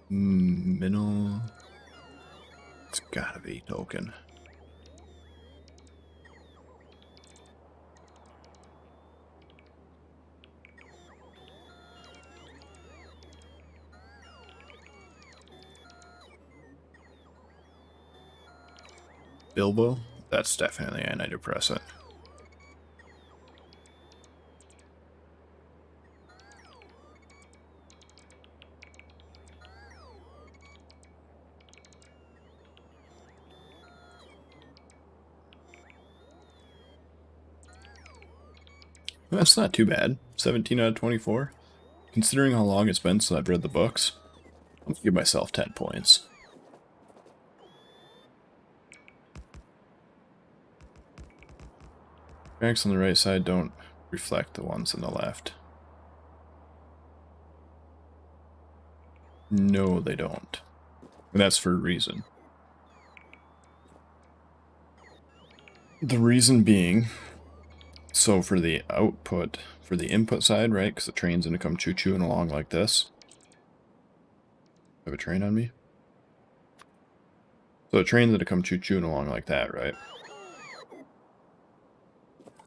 Minnow. It's gotta be Token. Bilbo? That's definitely antidepressant. That's not too bad. 17 out of 24. Considering how long it's been since I've read the books, I'll give myself 10 points. Cracks on the right side don't reflect the ones on the left. No, they don't. And that's for a reason. The reason being, so for the output, for the input side, right, because the train's going to come choo-chooing along like this. I have a train on me? So the train's going to come choo-chooing along like that, right?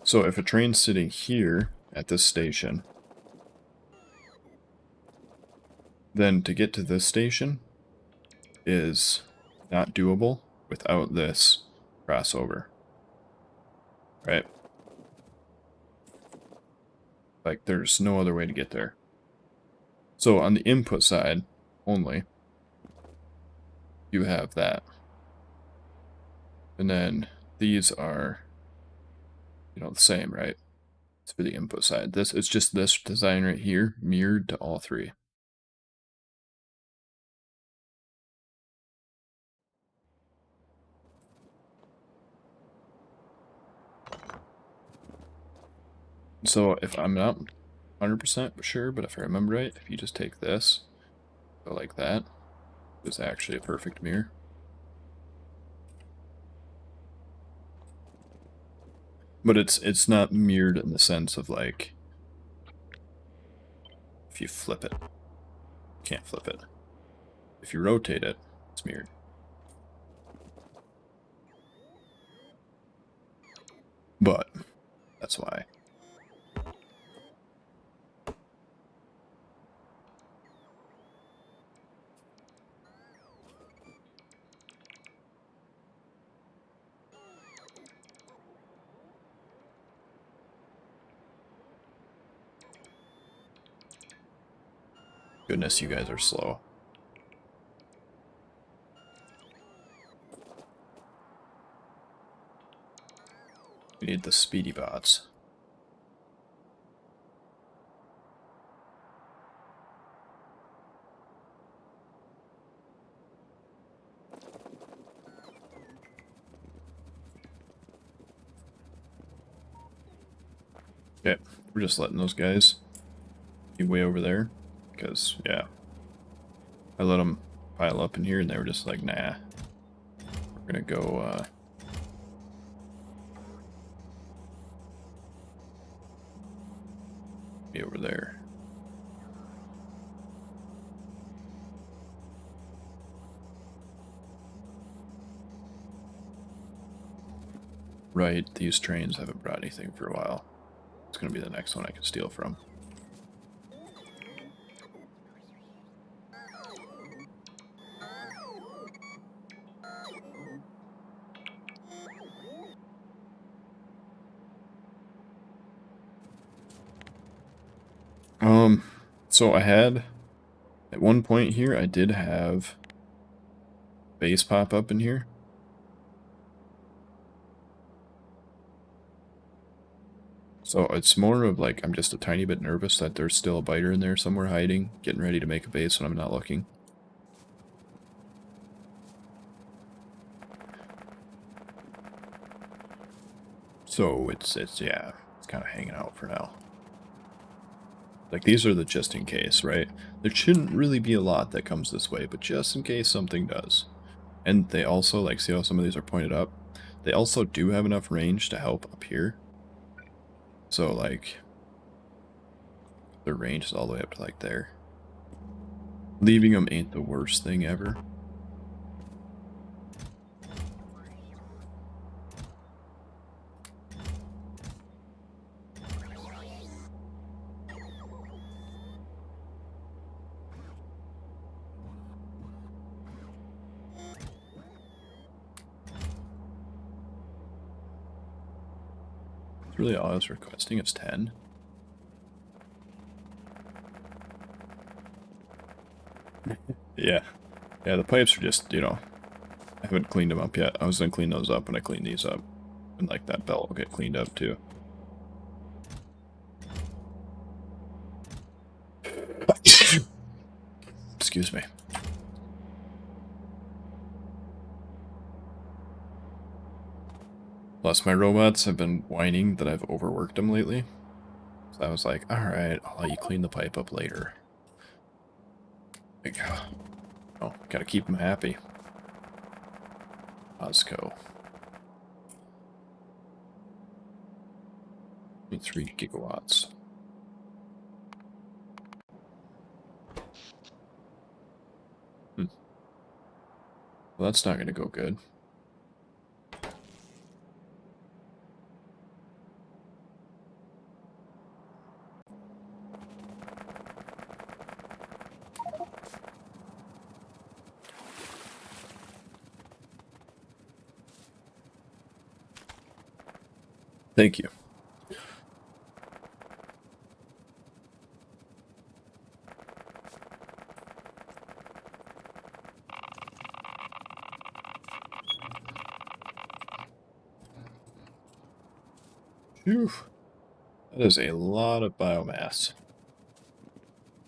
So if a train's sitting here at this station, then to get to this station is not doable without this crossover, right? Like, there's no other way to get there. So on the input side only, you have that. And then these are, you know, the same, right? It's for the input side. This, it's just this design right here mirrored to all three. So if I'm not 100% sure, but if I remember right, if you just take this, So like that is actually a perfect mirror. But it's not mirrored in the sense of like if you flip it, you can't flip it. If you rotate it, it's mirrored. But that's why. Goodness, you guys are slow. We need the speedy bots. Okay, we're just letting those guys be way over there. Because, yeah. I let them pile up in here and they were just like, nah. We're gonna go, be over there. Right, these trains haven't brought anything for a while. It's gonna be the next one I can steal from. So I had, at one point here, I did have base pop up in here. So it's more of like, I'm just a tiny bit nervous that there's still a biter in there somewhere hiding, getting ready to make a base when I'm not looking. So it's yeah, it's kind of hanging out for now. Like, these are the just in case, right? There shouldn't really be a lot that comes this way, but just in case something does. And they also, like, see how some of these are pointed up? They also do have enough range to help up here. So, like, their range is all the way up to, like, there. Leaving them ain't the worst thing ever. It's really all I was requesting is 10. Yeah. Yeah, the pipes are just, you know, I haven't cleaned them up yet. I was gonna clean those up when I clean these up. And, like, that belt will get cleaned up, too. Excuse me. Plus, my robots have been whining that I've overworked them lately. So I was like, alright, I'll let you clean the pipe up later. Like, oh, gotta keep them happy. Osco. 3 gigawatts. Well, that's not gonna go good. Thank you. Phew. That is a lot of biomass.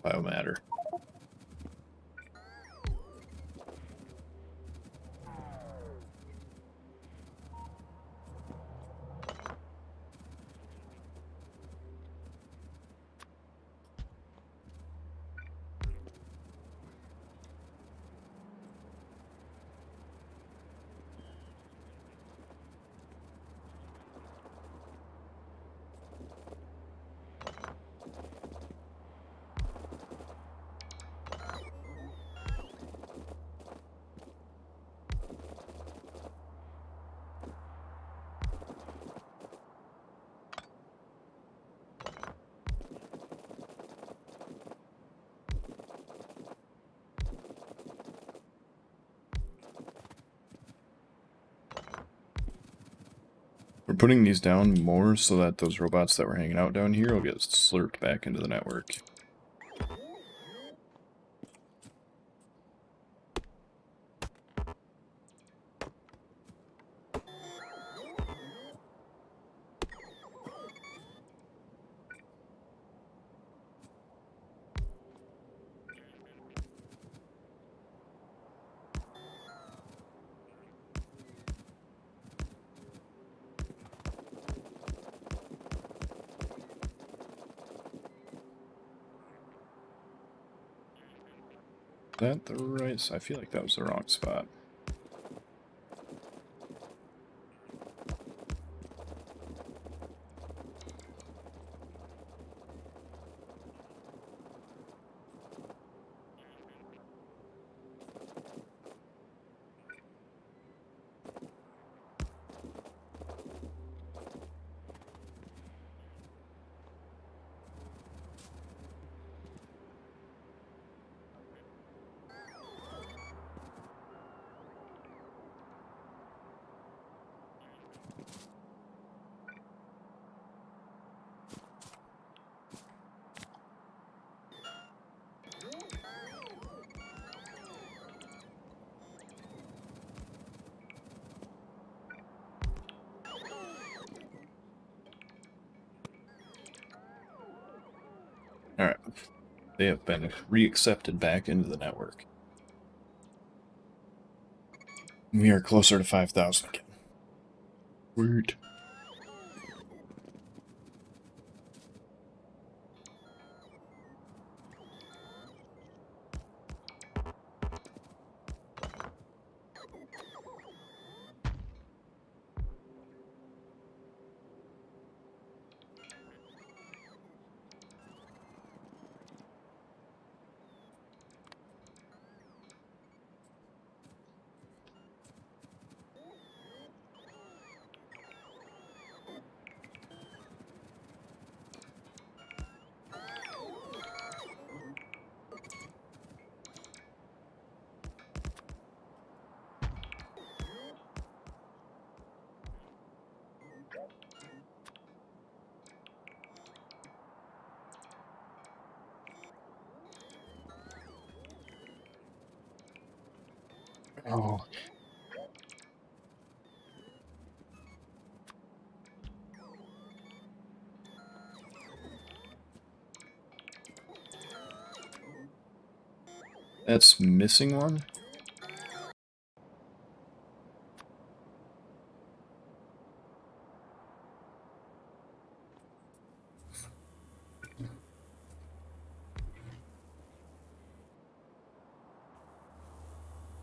Biomatter. putting these down more so that those robots that were hanging out down here will get slurped back into the network. Is that the right? I feel like that was the wrong spot. Alright. They have been reaccepted back into the network. We are closer to 5,000 again. Weird. Oh. That's missing one?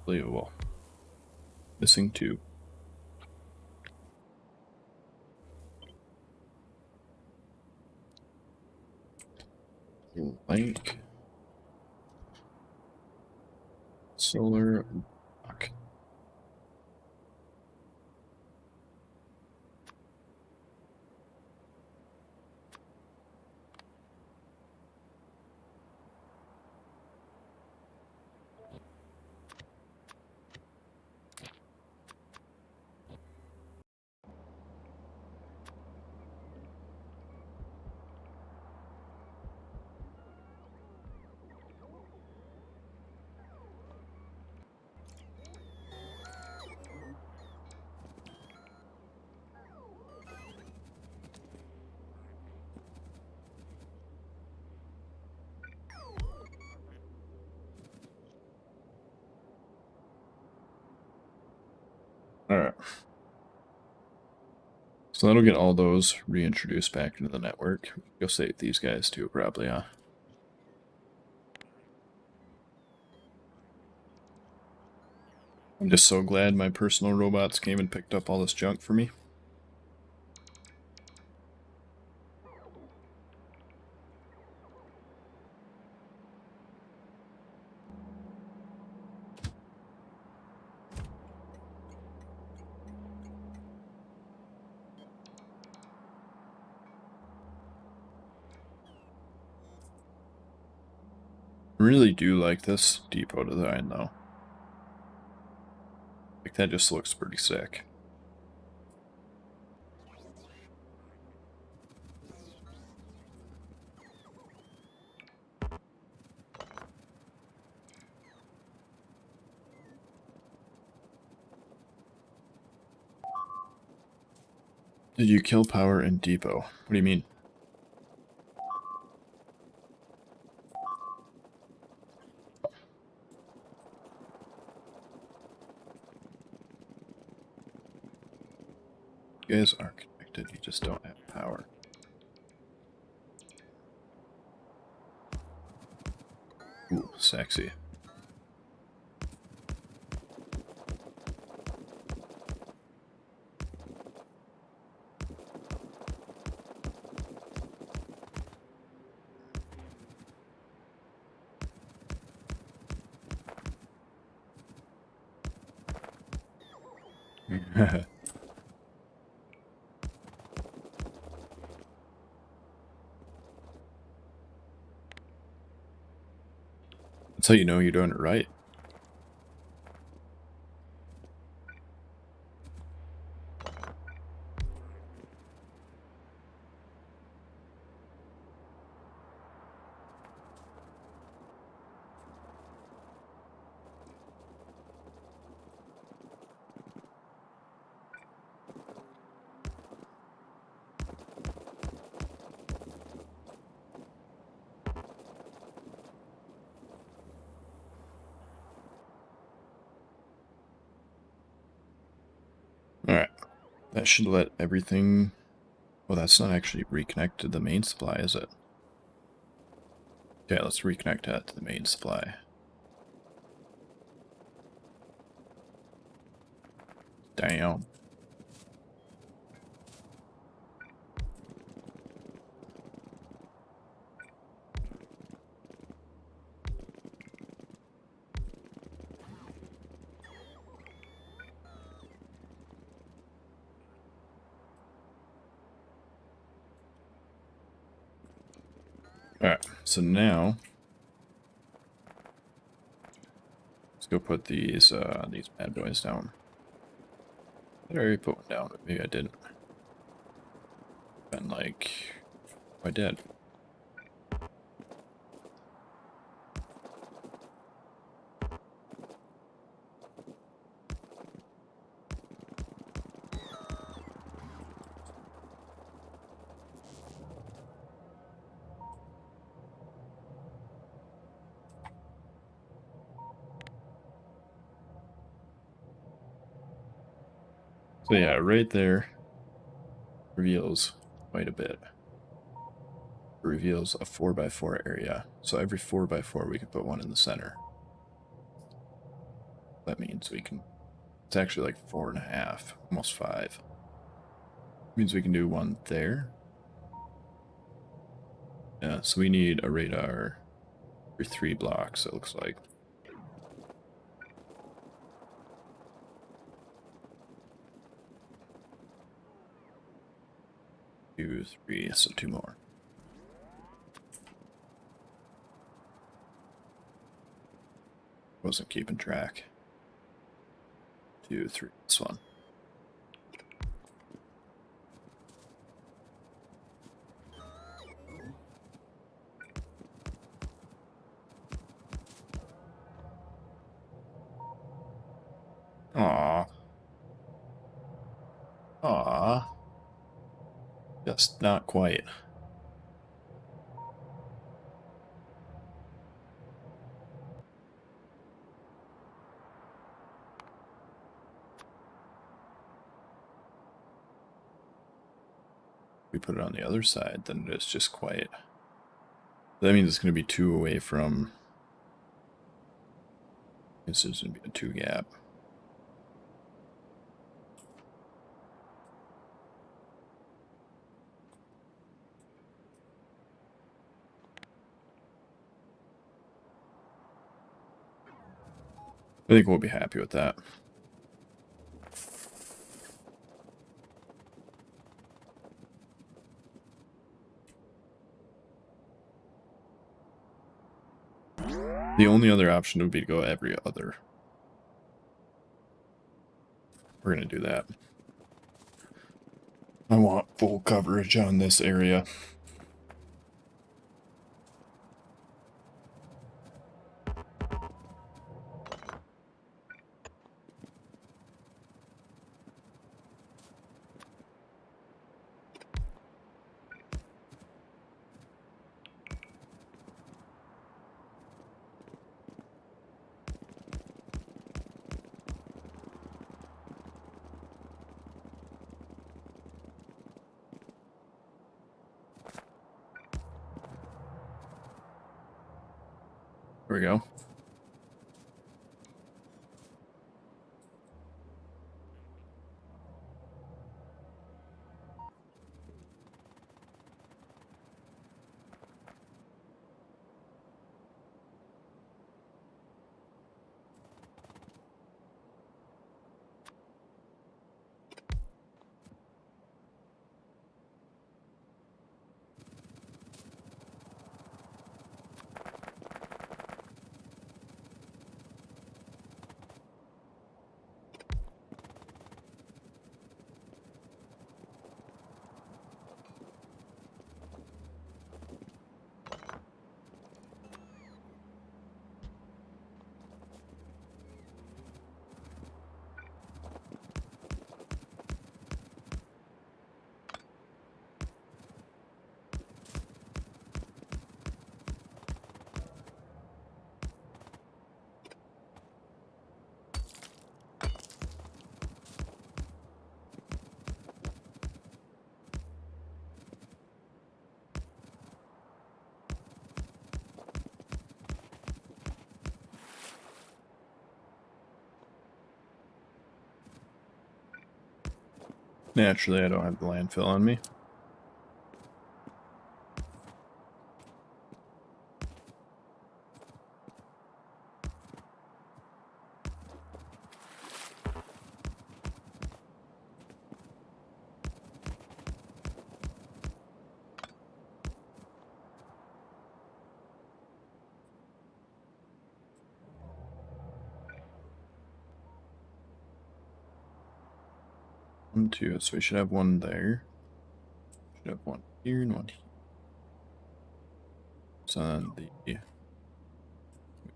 Unbelievable. Missing two. Link. Solar. Fuck. Alright. So that'll get all those reintroduced back into the network. Go save these guys too, probably, huh? I'm just so glad my personal robots came and picked up all this junk for me. I really do like this depot design, though. Like, that just looks pretty sick. Did you kill power in depot? What do you mean? You guys are connected, you just don't have power. Ooh, sexy. That's how you know you're doing it right. Alright. That should let everything... Well, that's not actually reconnected to the main supply, is it? Okay, let's reconnect that to the main supply. Damn. Alright, so now... Let's go put these bad boys down. Did I already put one down? Maybe I didn't. And like... I did. So yeah, right there reveals quite a bit. It reveals a 4x4 area. So every 4x4 we can put one in the center. That means we can... It's actually like 4.5, almost 5. Means we can do one there. Yeah, so we need a radar for 3 blocks, it looks like. 2, 3, so 2 more. Wasn't keeping track. 2, 3, this one. Aww. Aww. Just not quite. We put it on the other side, then it's just quiet. That means it's going to be 2 away from... This is going to be a 2 gap. I think we'll be happy with that. The only other option would be to go every other. We're going to do that. I want full coverage on this area. There we go. Naturally, I don't have the landfill on me. One, two, so we should have one there. Should have one here and one here. So on the... We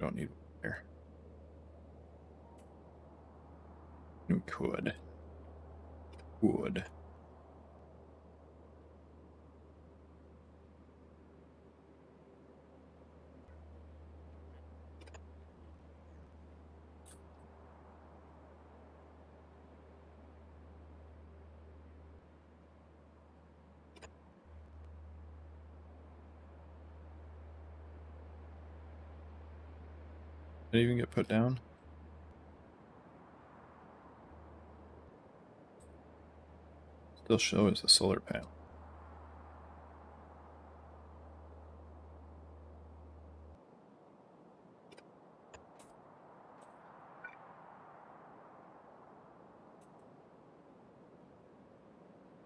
don't need one there. We could. Would. Did it even get put down? Still shows the solar panel.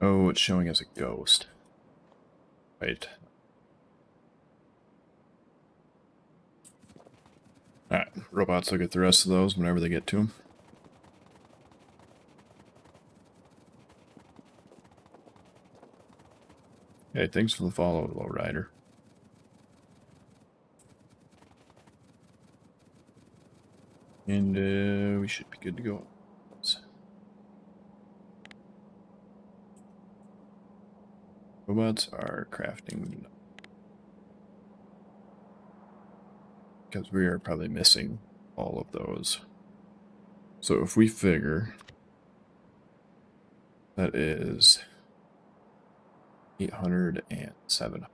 Oh, it's showing as a ghost. Right. Alright, robots will get the rest of those whenever they get to them. Hey, thanks for the follow, Lowrider. And we should be good to go. Robots are crafting because we are probably missing all of those. So if we figure that is 800 and 700,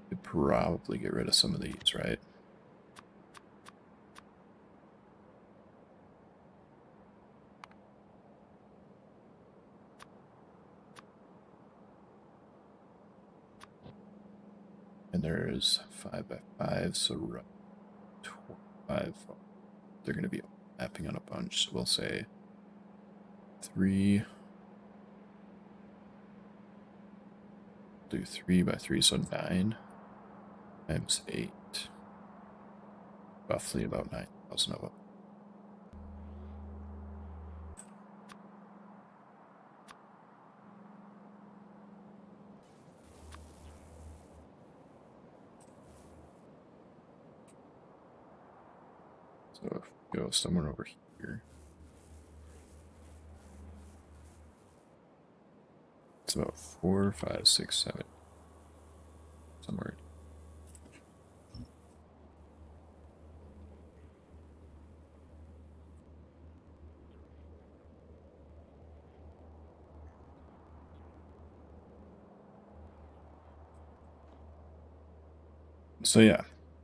we'd probably get rid of some of these, right? And there's 5 by 5, so 25. They're going to be mapping on a bunch. So we'll say 3. Do 3 by 3, so 9 times 8. Roughly about 9,000 of them. So if we go somewhere over here, it's about 4, 5, 6, 7. Somewhere. So yeah,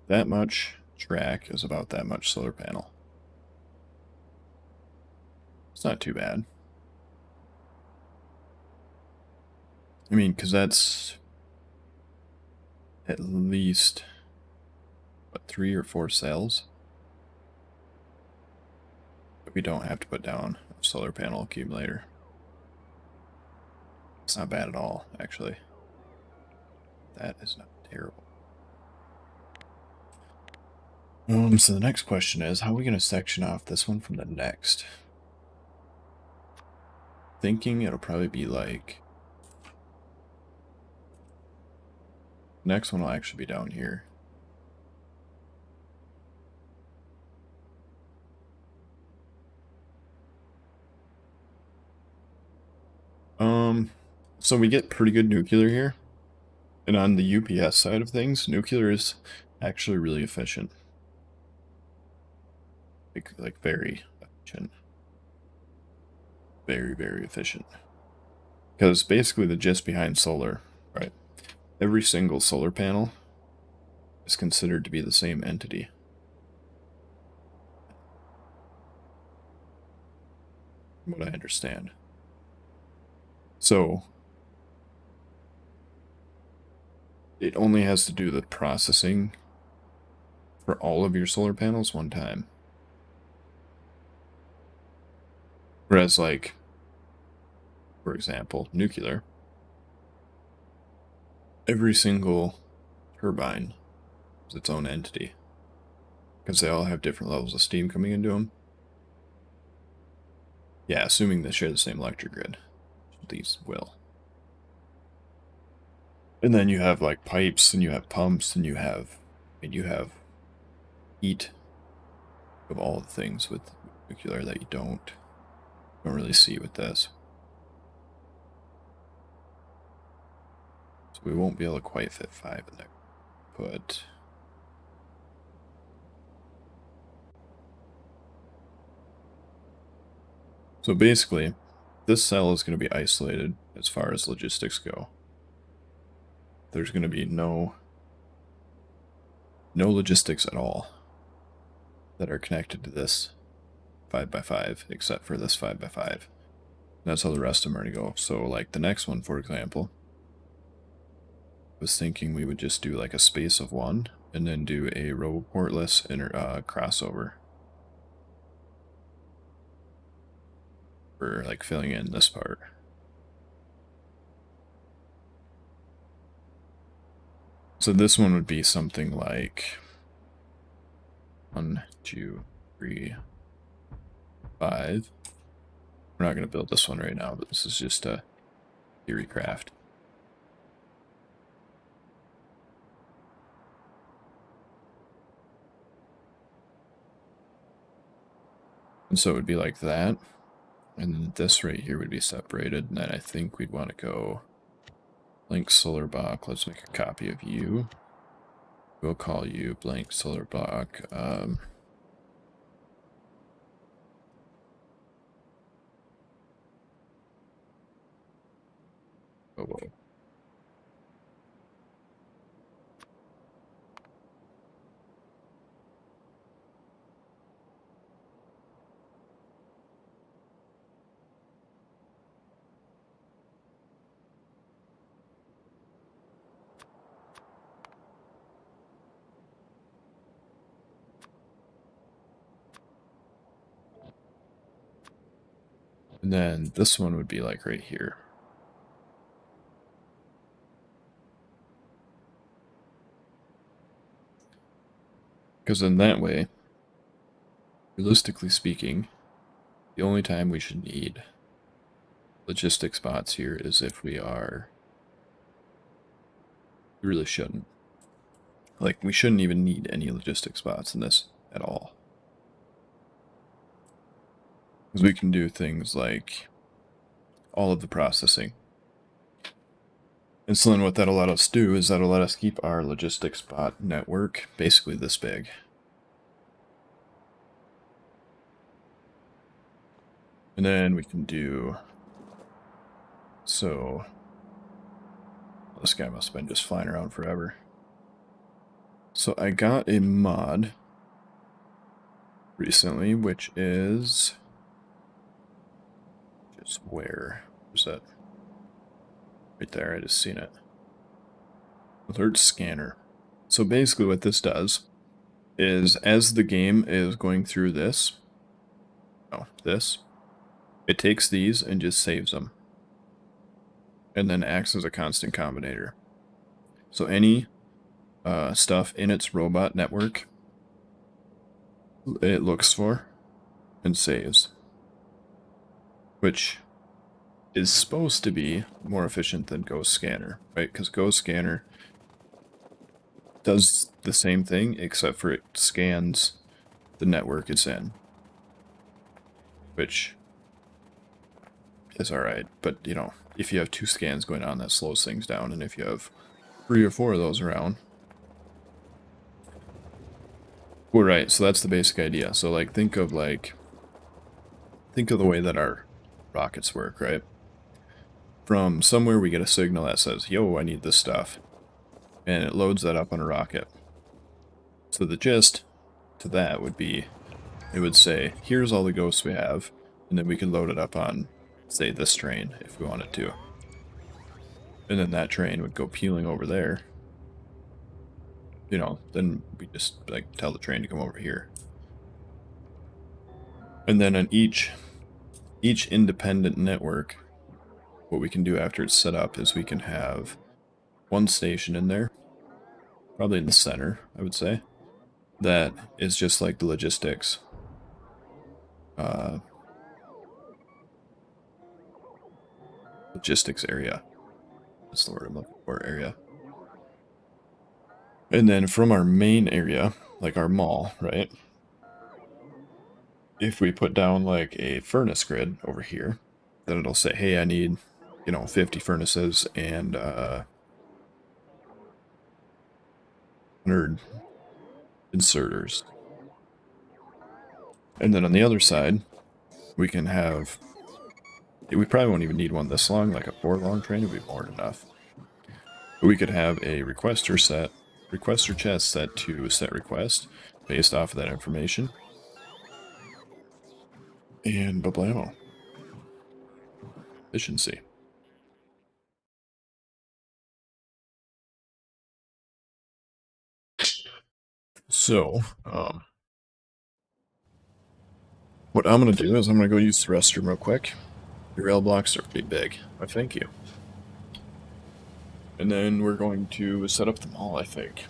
that much track is about that much solar panel. It's not too bad. I mean, because that's at least, what, 3 or 4 cells? But we don't have to put down a solar panel accumulator. It's not bad at all, actually. That is not terrible. So the next question is, how are we going to section off this one from the next? Thinking it'll probably be like... Next one will actually be down here. So we get pretty good nuclear here. And on the UPS side of things, nuclear is actually really efficient. Like very efficient. Very, very efficient. Because basically the gist behind solar, right? Every single solar panel is considered to be the same entity. From what I understand. So it only has to do the processing for all of your solar panels one time. Whereas, like, for example, nuclear, every single turbine is its own entity. Because they all have different levels of steam coming into them. Yeah, assuming they share the same electric grid. These will. And then you have, like, pipes, and you have pumps, and you have heat of all the things with nuclear that you don't really see with this. So we won't be able to quite fit 5 in there. But so basically, this cell is going to be isolated as far as logistics go. There's going to be no logistics at all that are connected to this 5x5, except for this 5x5. That's how the rest of them are going to go. So, like the next one, for example, I was thinking we would just do like a space of 1, and then do a roboportless crossover for like filling in this part. So this one would be something like 1, 2, 3, 5. We're not going to build this one right now, but this is just a theory craft. And so it would be like that. And then this right here would be separated. And then I think we'd want to go blank solar block. Let's make a copy of you. We'll call you blank solar block. Oh, whoa. And then this one would be like right here. Because in that way, realistically speaking, the only time we should need logistic spots here is if we really shouldn't. Like, we shouldn't even need any logistic spots in this at all. Because we can do things like all of the processing. And so then what that'll let us do is that'll let us keep our logistic spot network basically this big. And then we can do... So... This guy must have been just flying around forever. So I got a mod recently, which is just where's that? Right there, I just seen it. Alert scanner. So basically what this does is as the game is going through this, it takes these and just saves them. And then acts as a constant combinator. So any stuff in its robot network, it looks for and saves. Which is supposed to be more efficient than Ghost Scanner, right? Because Ghost Scanner does the same thing, except for it scans the network it's in. Which is alright, but, you know, if you have 2 scans going on, that slows things down, and if you have 3 or 4 of those around... Well, right, so that's the basic idea. So, like, think of the way that our rockets work, right? From somewhere we get a signal that says, yo, I need this stuff. And it loads that up on a rocket. So the gist to that would be, it would say, here's all the ghosts we have, and then we can load it up on, say, this train, if we wanted to. And then that train would go peeling over there. You know, then we just, like, tell the train to come over here. And then on each independent network, what we can do after it's set up is we can have one station in there, probably in the center, I would say, that is just like the logistics. Logistics area. That's the word I'm looking for, area. And then from our main area, like our mall, right? If we put down like a furnace grid over here, then it'll say, hey, I need, you know, 50 furnaces and 100 inserters. And then on the other side, we can have, we probably won't even need one this long, like a 4-long train would be more than enough. But we could have a requester chest set to set request based off of that information. And bablamo. Efficiency. So, what I'm going to do is I'm going to go use the restroom real quick. The rail blocks are pretty big. I thank you. And then we're going to set up the mall, I think.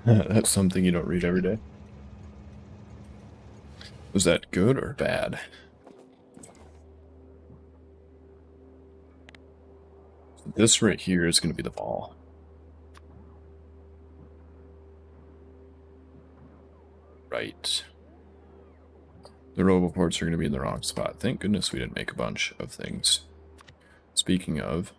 That's something you don't read every day. Was that good or bad? This right here is going to be the ball. Right. The roboports are going to be in the wrong spot. Thank goodness we didn't make a bunch of things. Speaking of,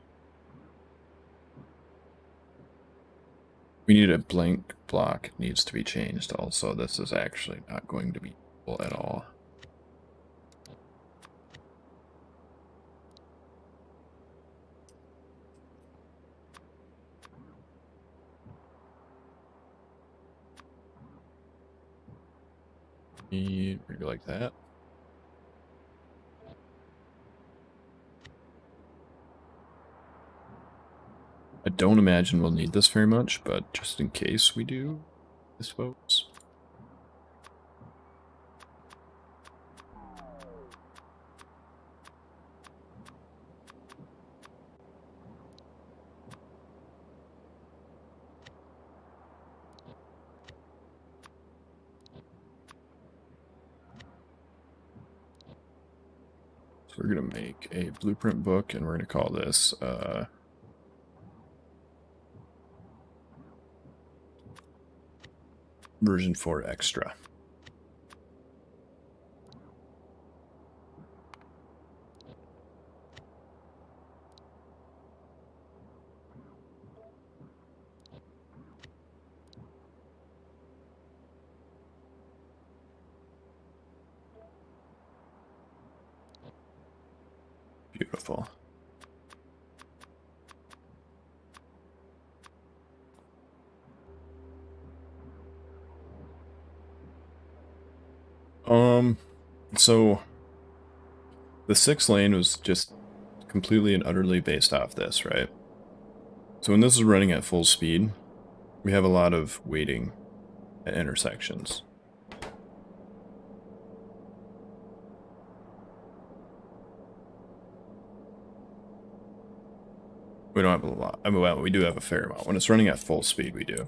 We need a blank block. It needs to be changed also. This is actually not going to be useful at all. Maybe like that. I don't imagine we'll need this very much, but just in case we do, I suppose. So we're going to make a blueprint book, and we're going to call this version 4 extra. Beautiful. So the 6 lane was just completely and utterly based off this, right? So when this is running at full speed, we have a lot of waiting at intersections. We don't have a lot. I mean, well, we do have a fair amount. When it's running at full speed, we do.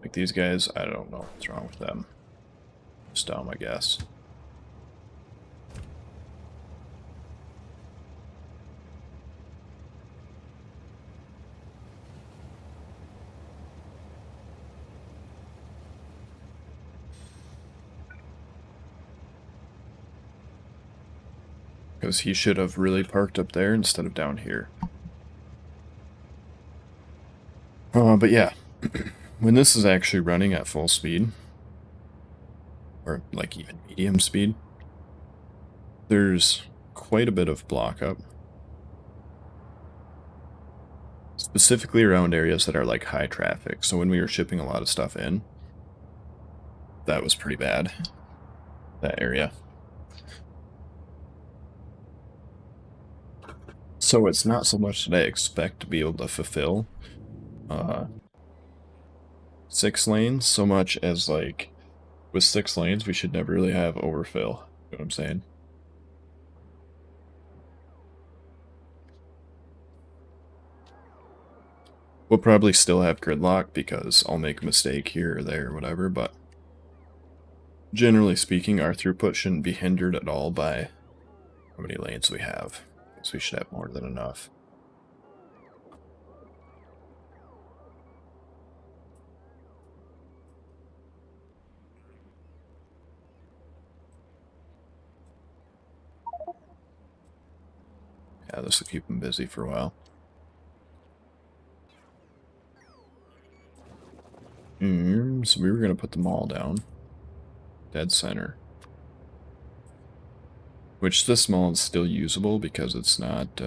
Like these guys, I don't know what's wrong with them. Just dumb, I guess. Because he should have really parked up there instead of down here. But yeah, when this is actually running at full speed, or like even medium speed, there's quite a bit of block up. Specifically around areas that are like high traffic. So when we were shipping a lot of stuff in, that was pretty bad, that area. So it's not so much that I expect to be able to fulfill 6 lanes, so much as like with 6 lanes, we should never really have overfill. You know what I'm saying? We'll probably still have gridlock because I'll make a mistake here or there or whatever, but generally speaking, our throughput shouldn't be hindered at all by how many lanes we have, because we should have more than enough. Yeah, this will keep them busy for a while. So we were going to put them all down. Dead center. Which this mall is still usable because it's not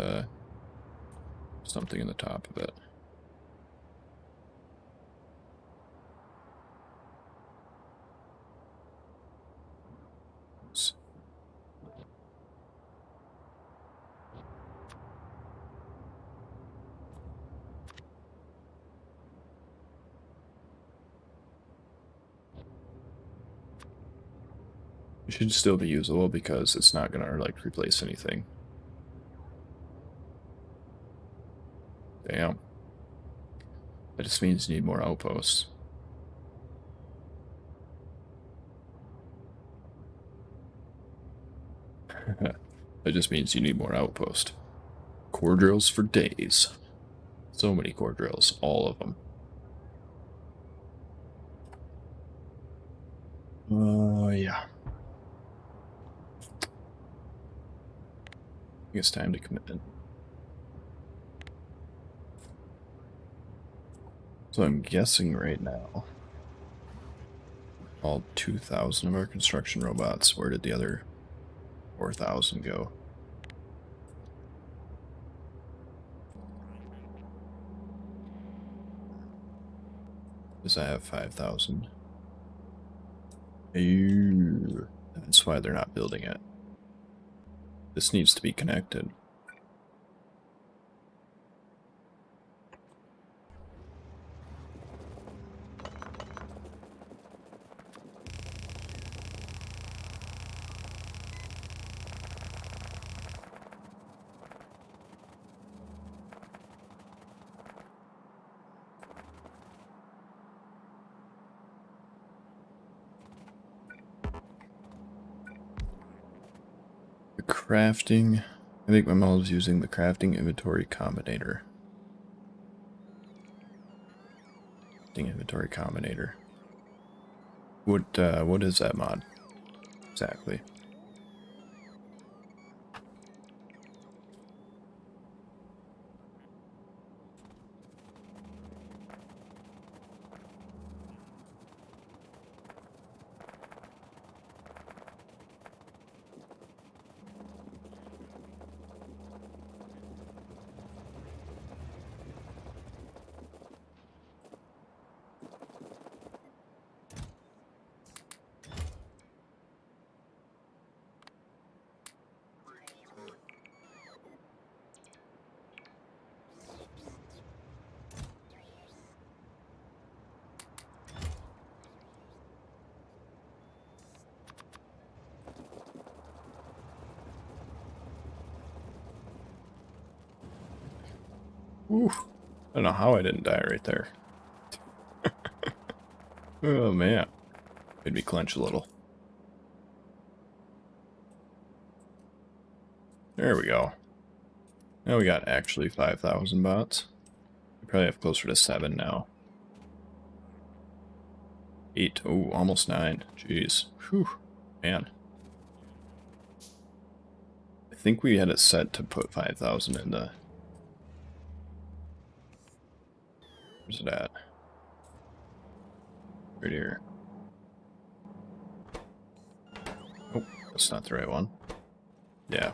something in the top of it. It should still be usable because it's not gonna like replace anything. Damn. That just means you need more outposts. That just means you need more outposts. Core drills for days. So many core drills, all of them. Yeah. I think it's time to commit. So I'm guessing right now, all 2,000 of our construction robots, where did the other 4,000 go? Does I have 5,000? Ew. That's why they're not building it. This needs to be connected. The crafting. I think my mom's using the crafting inventory combinator. Inventory combinator. What is that mod exactly? Ooh, I don't know how I didn't die right there. Oh man, made me clench a little. There we go. Now we got actually 5,000 bots. We probably have closer to 7 now. 8. Oh, almost 9. Jeez. Whew. Man. I think we had it set to put 5,000 in the... Where's it at? Right here. Oh, that's not the right one. Yeah.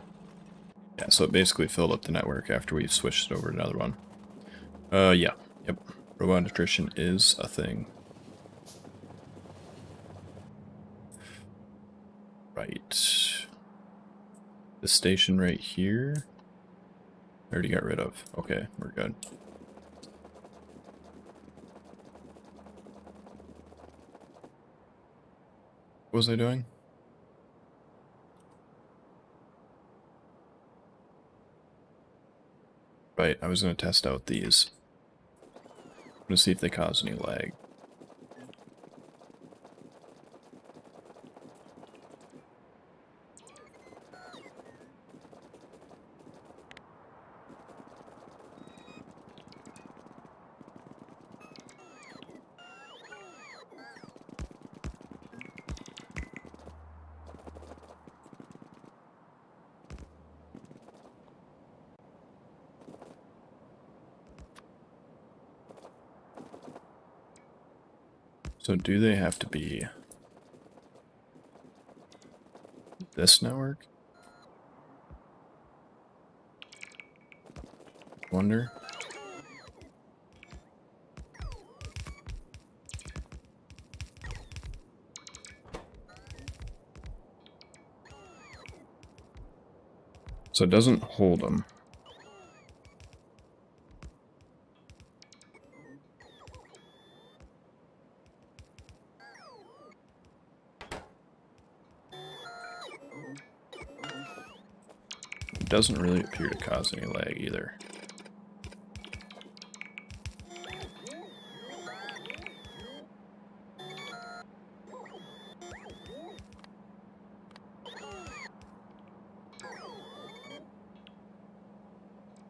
Yeah, so it basically filled up the network after we switched it over to another one. Yeah. Yep. Robot attrition is a thing. Right. The station right here, I already got rid of. Okay, we're good. What was I doing? Right, I was going to test out these. I'm going to see if they cause any lag. So do they have to be this network? Wonder. So it doesn't hold them. It doesn't really appear to cause any lag either.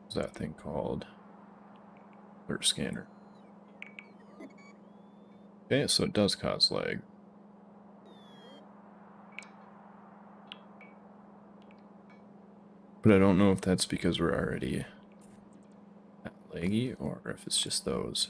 What's that thing called? Alert scanner. Okay, so it does cause lag. But I don't know if that's because we're already laggy or if it's just those.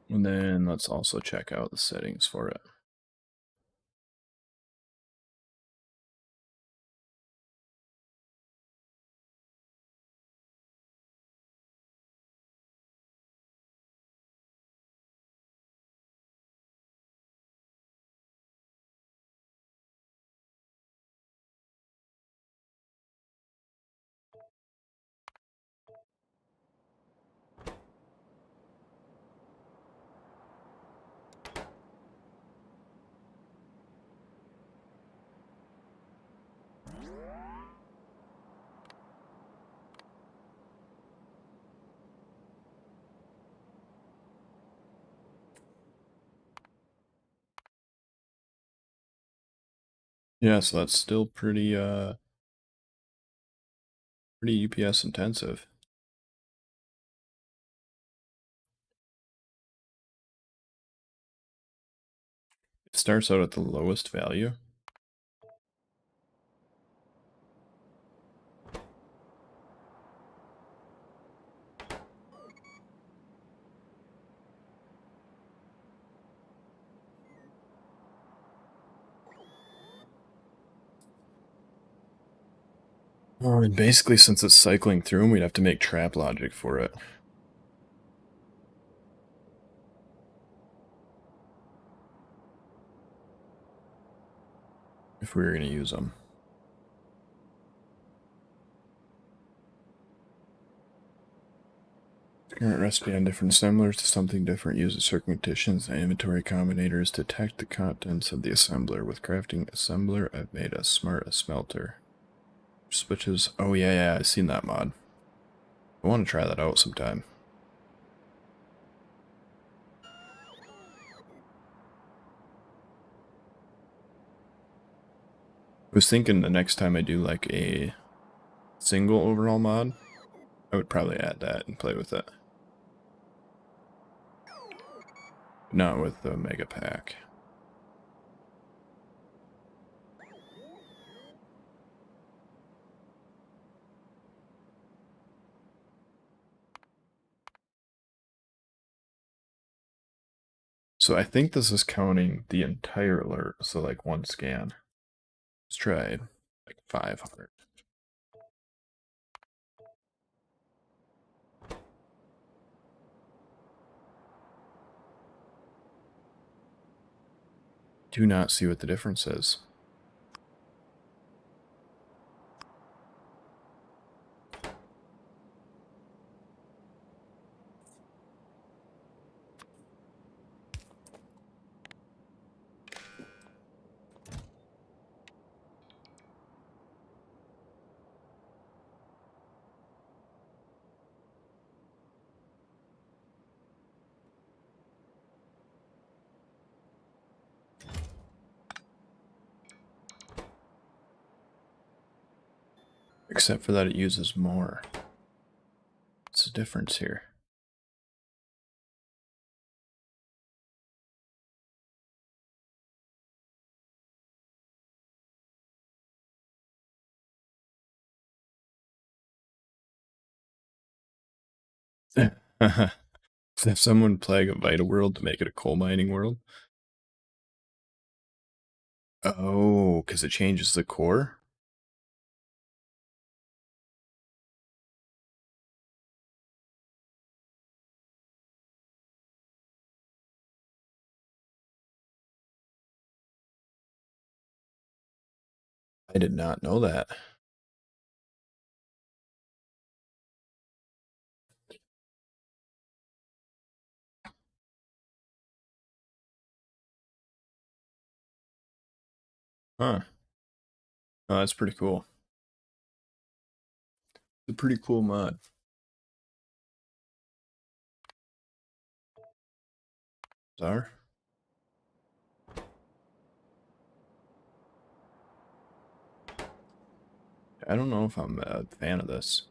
And then let's also check out the settings for it. Yeah, so that's still pretty UPS intensive. It starts out at the lowest value. And basically, since it's cycling through them, we'd have to make trap logic for it. If we were going to use them. Current recipe on different assemblers to something different uses certain conditions and inventory combinators to detect the contents of the assembler. With crafting assembler, I've made a smart smelter. Switches. Oh, yeah, I've seen that mod. I want to try that out sometime. I was thinking the next time I do like a single overall mod, I would probably add that and play with it. Not with the mega pack. So I think this is counting the entire alert, so like one scan. Let's try like 500. Do not see what the difference is. Except for that it uses more. What's the difference here? If someone plague a Vita world to make it a coal mining world? Oh, because it changes the core? I did not know that. Huh. Oh, that's pretty cool. It's a pretty cool mod. Czar? I don't know if I'm a fan of this.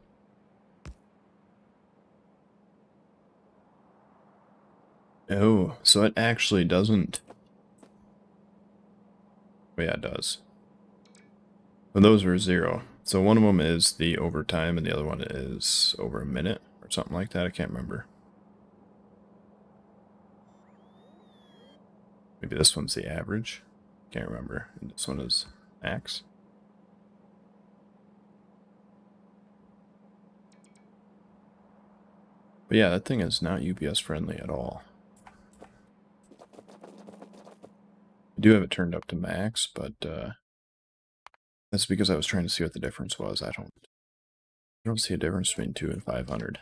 Oh, so it actually doesn't... Oh, yeah, it does. But those were 0. So one of them is the overtime and the other one is over a minute or something like that. I can't remember. Maybe this one's the average. Can't remember. And this one is max. But yeah, that thing is not UPS friendly at all. I do have it turned up to max, but that's because I was trying to see what the difference was. I don't see a difference between 2 and 500.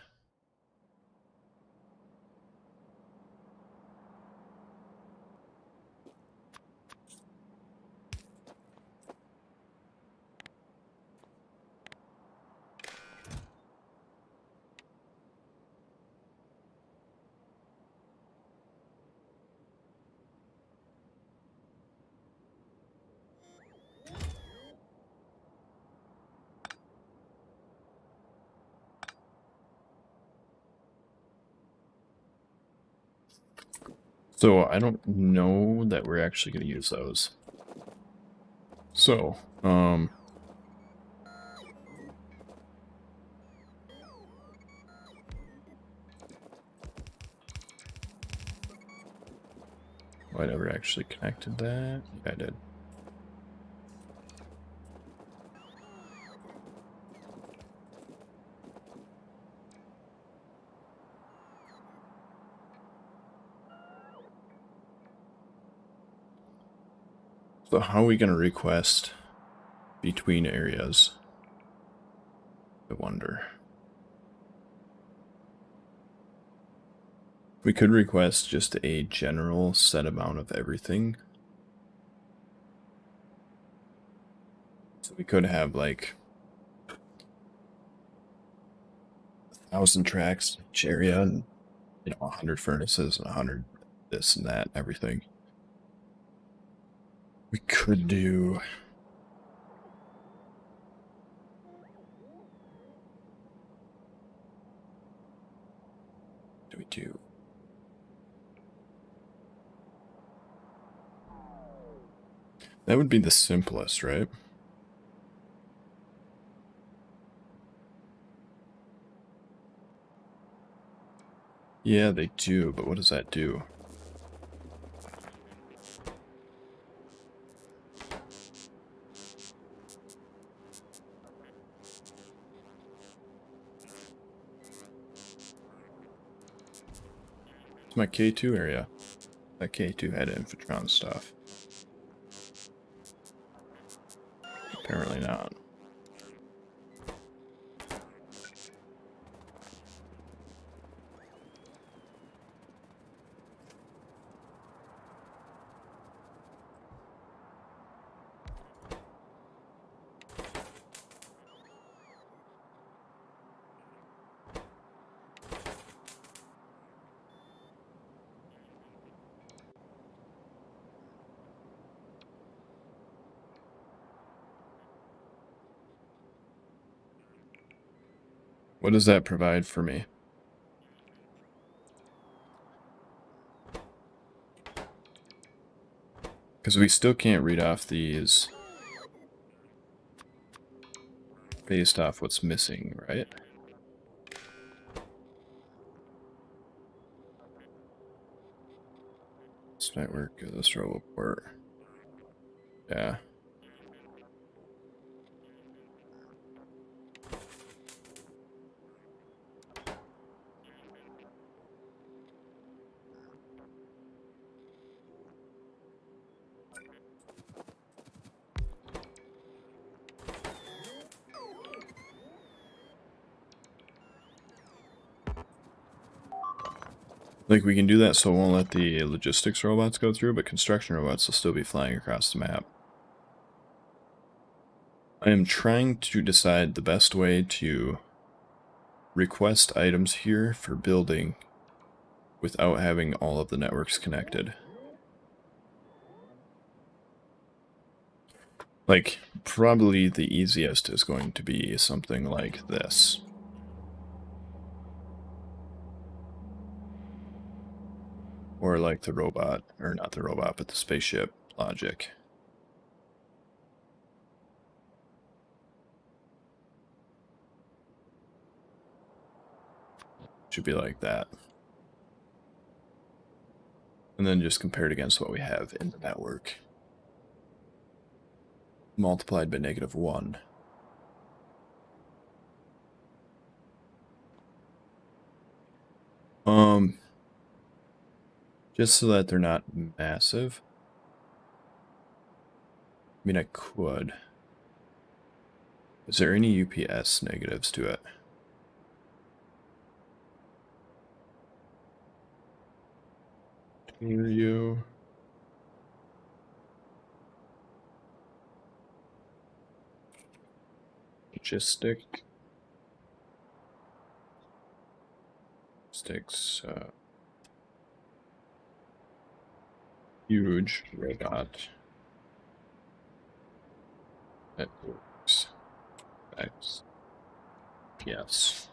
So I don't know that we're actually going to use those. So, I never actually connected that. Yeah, I did. So how are we going to request between areas? I wonder. We could request just a general set amount of everything. So we could have like 1,000 tracks in each area and 100 furnaces and 100 this and that and everything. We could do... What do we do? That would be the simplest, right? Yeah, they do, but what does that do? It's my K2 area. That K2 had Infotron stuff. Apparently not. What does that provide for me? Because we still can't read off these based off what's missing, right? This network, this robot port. Yeah. Like, we can do that so it won't let the logistics robots go through, but construction robots will still be flying across the map. I am trying to decide the best way to request items here for building without having all of the networks connected. Like, probably the easiest is going to be something like this. Or like the robot, or not the robot, but the spaceship logic. Should be like that. And then just compare it against what we have in the network. Multiplied by -1. Just so that they're not massive. I mean, I could. Is there any UPS negatives to it? You. Logistic. Sticks. Huge robot. Networks. X. Yes.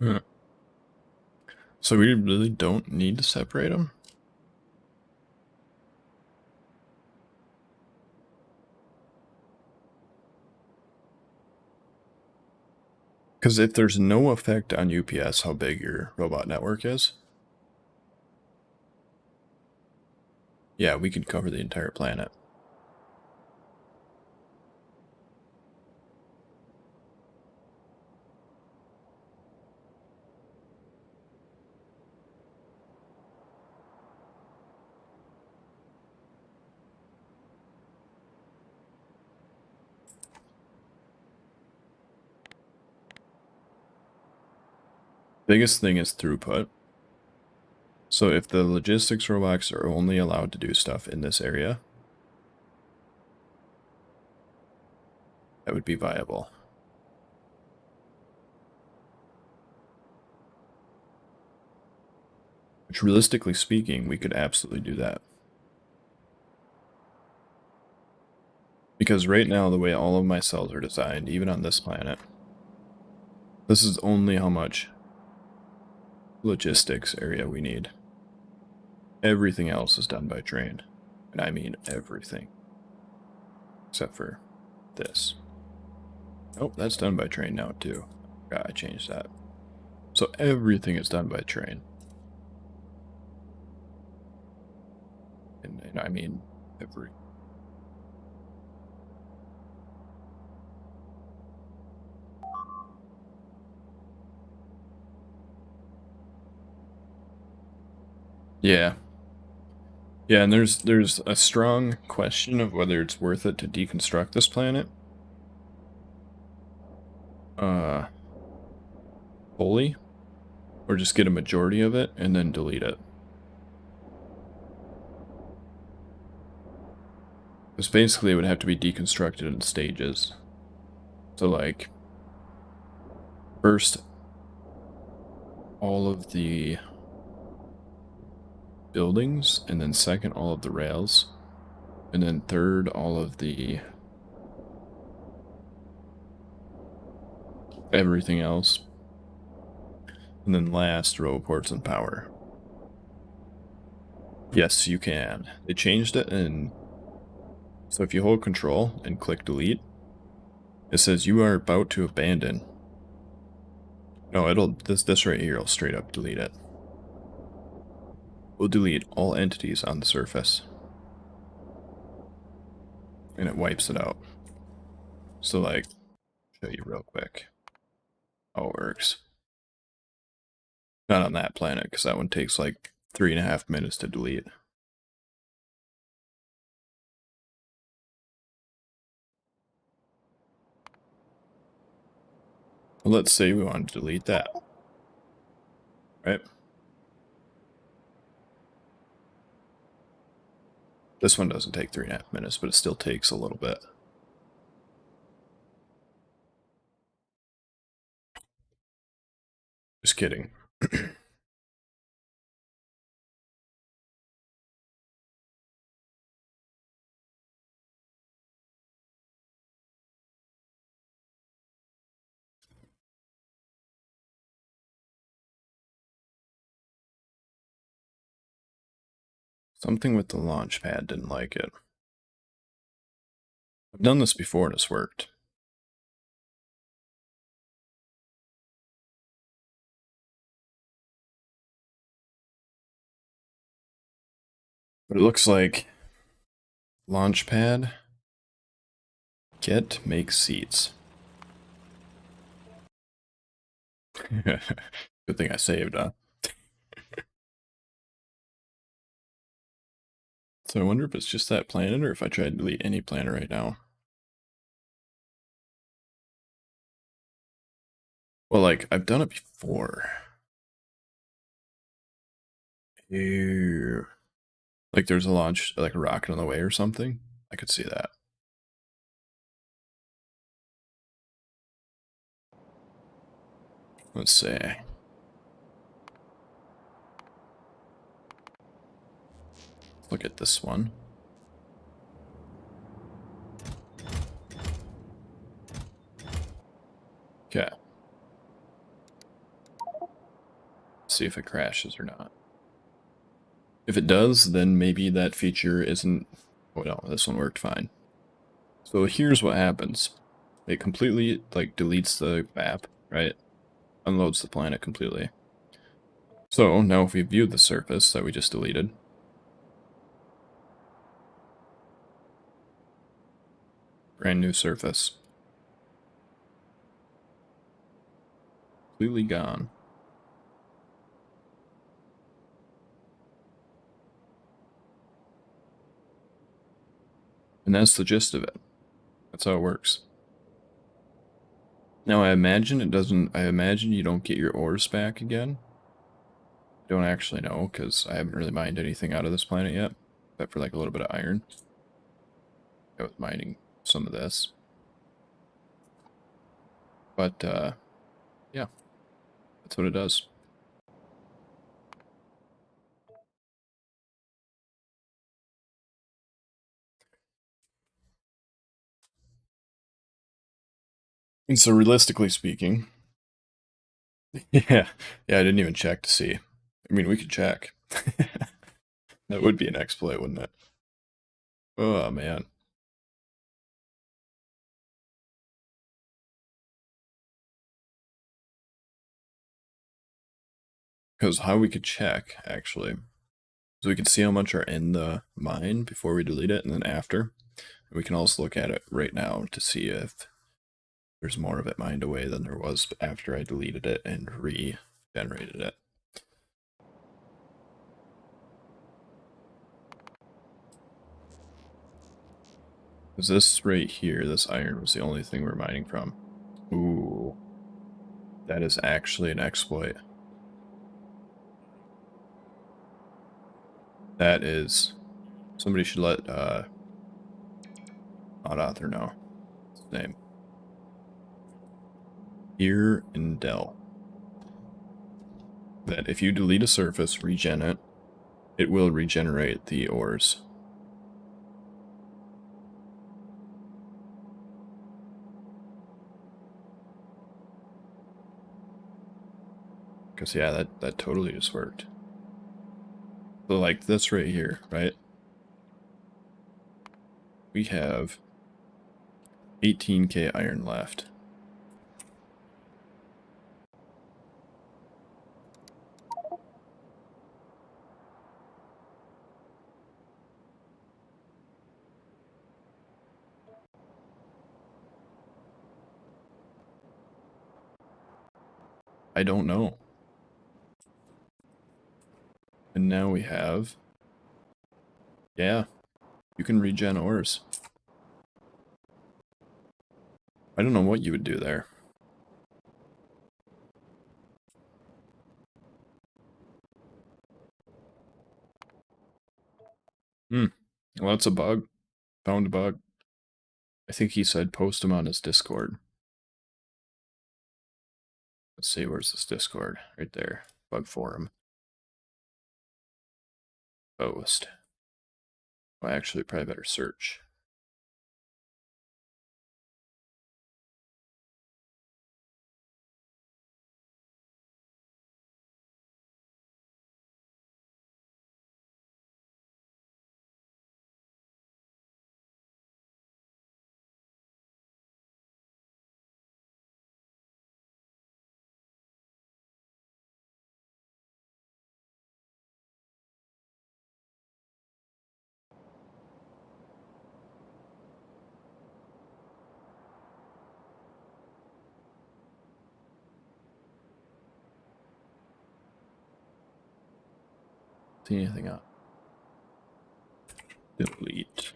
Hmm. So we really don't need to separate them? Because if there's no effect on UPS how big your robot network is, yeah, we could cover the entire planet. Biggest thing is throughput. So if the logistics robots are only allowed to do stuff in this area, that would be viable. Which realistically speaking, we could absolutely do that. Because right now, the way all of my cells are designed, even on this planet, this is only how much logistics area we need. Everything else is done by train. And I mean everything. Except for this. Oh, that's done by train now too. God, I changed that. So everything is done by train. And I mean every. Yeah. Yeah, and there's a strong question of whether it's worth it to deconstruct this planet. Fully. Or just get a majority of it and then delete it. Because basically it would have to be deconstructed in stages. So like, first, all of the buildings, and then second, all of the rails, and then third, all of the everything else, and then last, row ports and power. Yes, you can. They changed it in So if you hold control and click delete, it says you are about to abandon. No, this right here will straight up delete it. We'll delete all entities on the surface. And it wipes it out. So like, show you real quick how it works. Not on that planet, because that one takes like 3.5 minutes to delete. Well, let's say we want to delete that. Right? This one doesn't take 3.5 minutes, but it still takes a little bit. Just kidding. Something with the launch pad didn't like it. I've done this before and it's worked. But it looks like launch pad get make seats. Good thing I saved, huh? So I wonder if it's just that planet or if I try to delete any planet right now. Well, like, I've done it before. Ew. Like there's a launch, like a rocket on the way or something. I could see that. Let's see. Look at this one. Okay. See if it crashes or not. If it does, then maybe that feature isn't... Oh no, this one worked fine. So here's what happens. It completely, like, deletes the map, right? Unloads the planet completely. So now if we view the surface that we just deleted, brand new surface. Completely gone. And that's the gist of it. That's how it works. Now I imagine it doesn't, I imagine you don't get your ores back again. Don't actually know, because I haven't really mined anything out of this planet yet, except for like a little bit of iron. I was mining some of this. But, yeah, that's what it does. And so realistically speaking, yeah, I didn't even check to see. I mean, we could check. That would be an exploit, wouldn't it? Oh, man. Because how we could check, actually, so we can see how much are in the mine before we delete it, and then after. We can also look at it right now to see if there's more of it mined away than there was after I deleted it and regenerated it. Because this right here, this iron was the only thing we're mining from. Ooh. That is actually an exploit. That is... Somebody should let, not author know. His name. Here in Dell. That if you delete a surface, regen it, it will regenerate the ores. Because, yeah, that totally just worked. So, like, this right here, right? We have 18k iron left. I don't know. And now we have... Yeah, you can regen ores. I don't know what you would do there. Well, that's a bug. Found a bug. I think he said post him on his Discord. Let's see, where's this Discord? Right there. Bug forum. Post. Well, actually, probably better search. See anything up? Delete.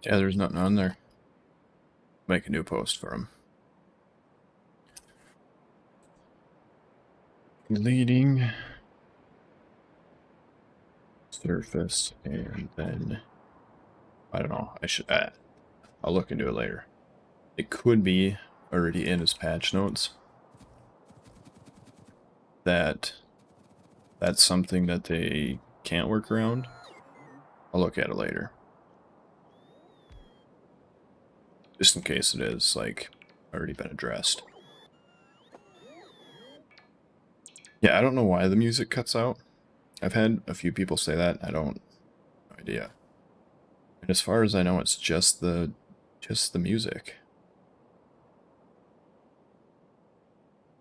Yeah, there's nothing on there. Make a new post for him. Deleting surface, and then I don't know. I should. I'll look into it later. It could be already in his patch notes that that's something that they can't work around. I'll look at it later. Just in case it is, like, already been addressed. Yeah, I don't know why the music cuts out. I've had a few people say that. I don't... No idea. And as far as I know, it's just the music.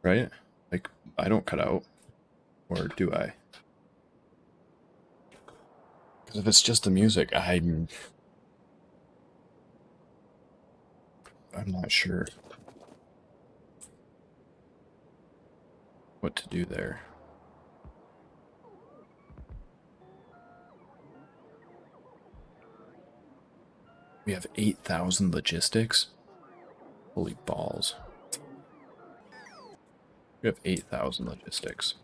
Right? Like, I don't cut out. Or do I? Because if it's just the music, I'm not sure what to do there. We have 8,000 logistics? Holy balls. We have 8,000 logistics.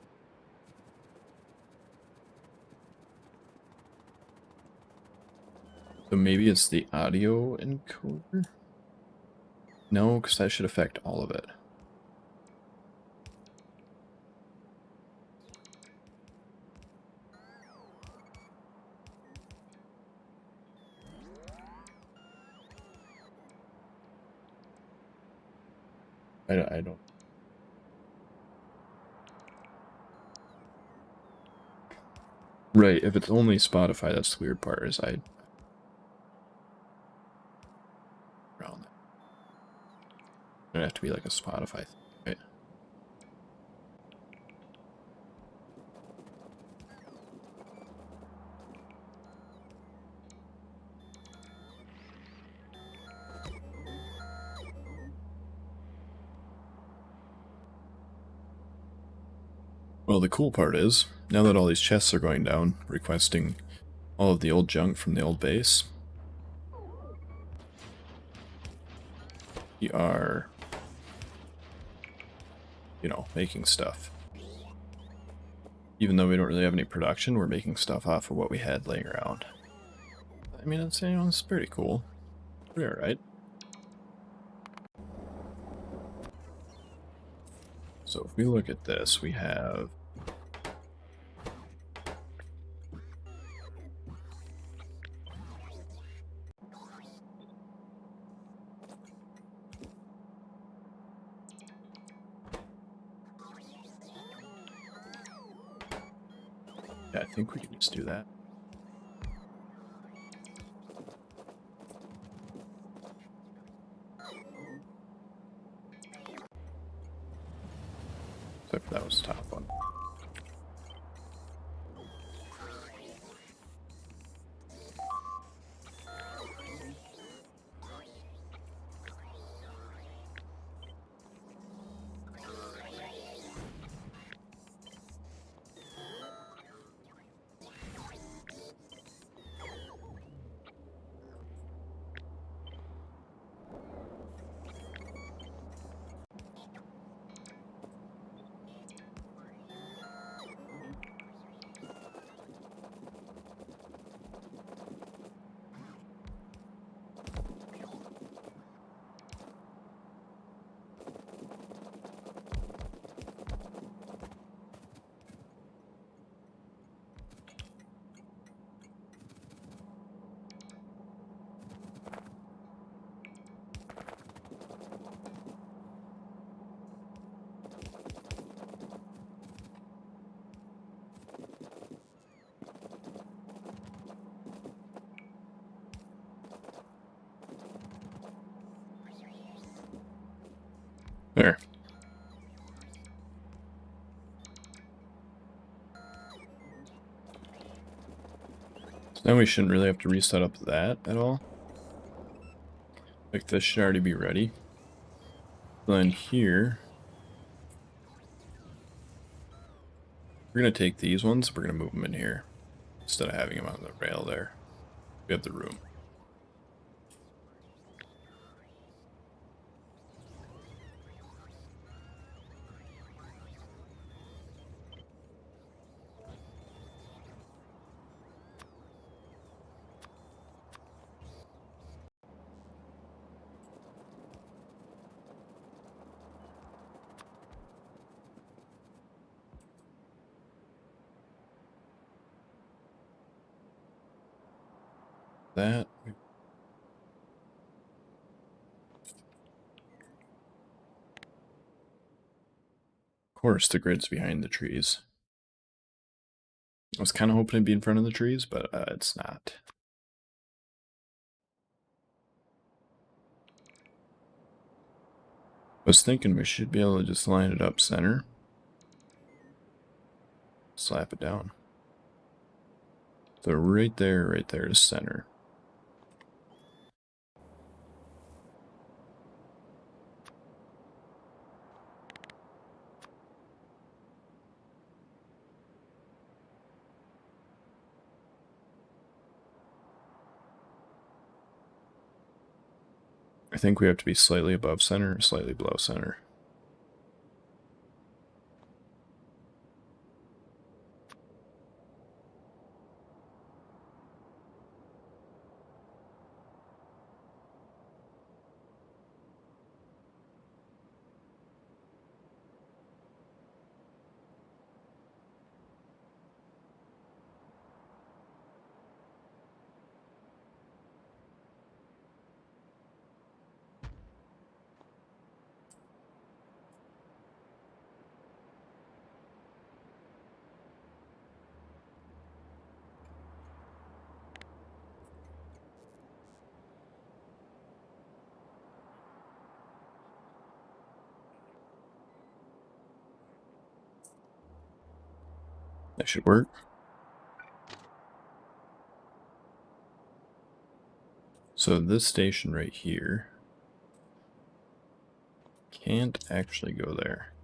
So maybe it's the audio encoder? No, because that should affect all of it. I don't... Right, if it's only Spotify, that's the weird part, is I... Around that. It'd have to be like a Spotify thing, right? Well, the cool part is, now that all these chests are going down, requesting all of the old junk from the old base, we are, you know, making stuff. Even though we don't really have any production, we're making stuff off of what we had laying around. I mean, it's, you know, it's pretty cool. Pretty alright. So if we look at this, we have yeah, I think we can just do that. Except for that was the top one. There. So then we shouldn't really have to reset up that at all. Like this should already be ready. Then here, we're going to take these ones, we're going to move them in here instead of having them on the rail there. We have the room. That. Of course, the grid's behind the trees. I was kind of hoping it'd be in front of the trees, but it's not. I was thinking we should be able to just line it up center. Slap it down. So right there is center. I think we have to be slightly above center or slightly below center. That should work. So this station right here can't actually go there.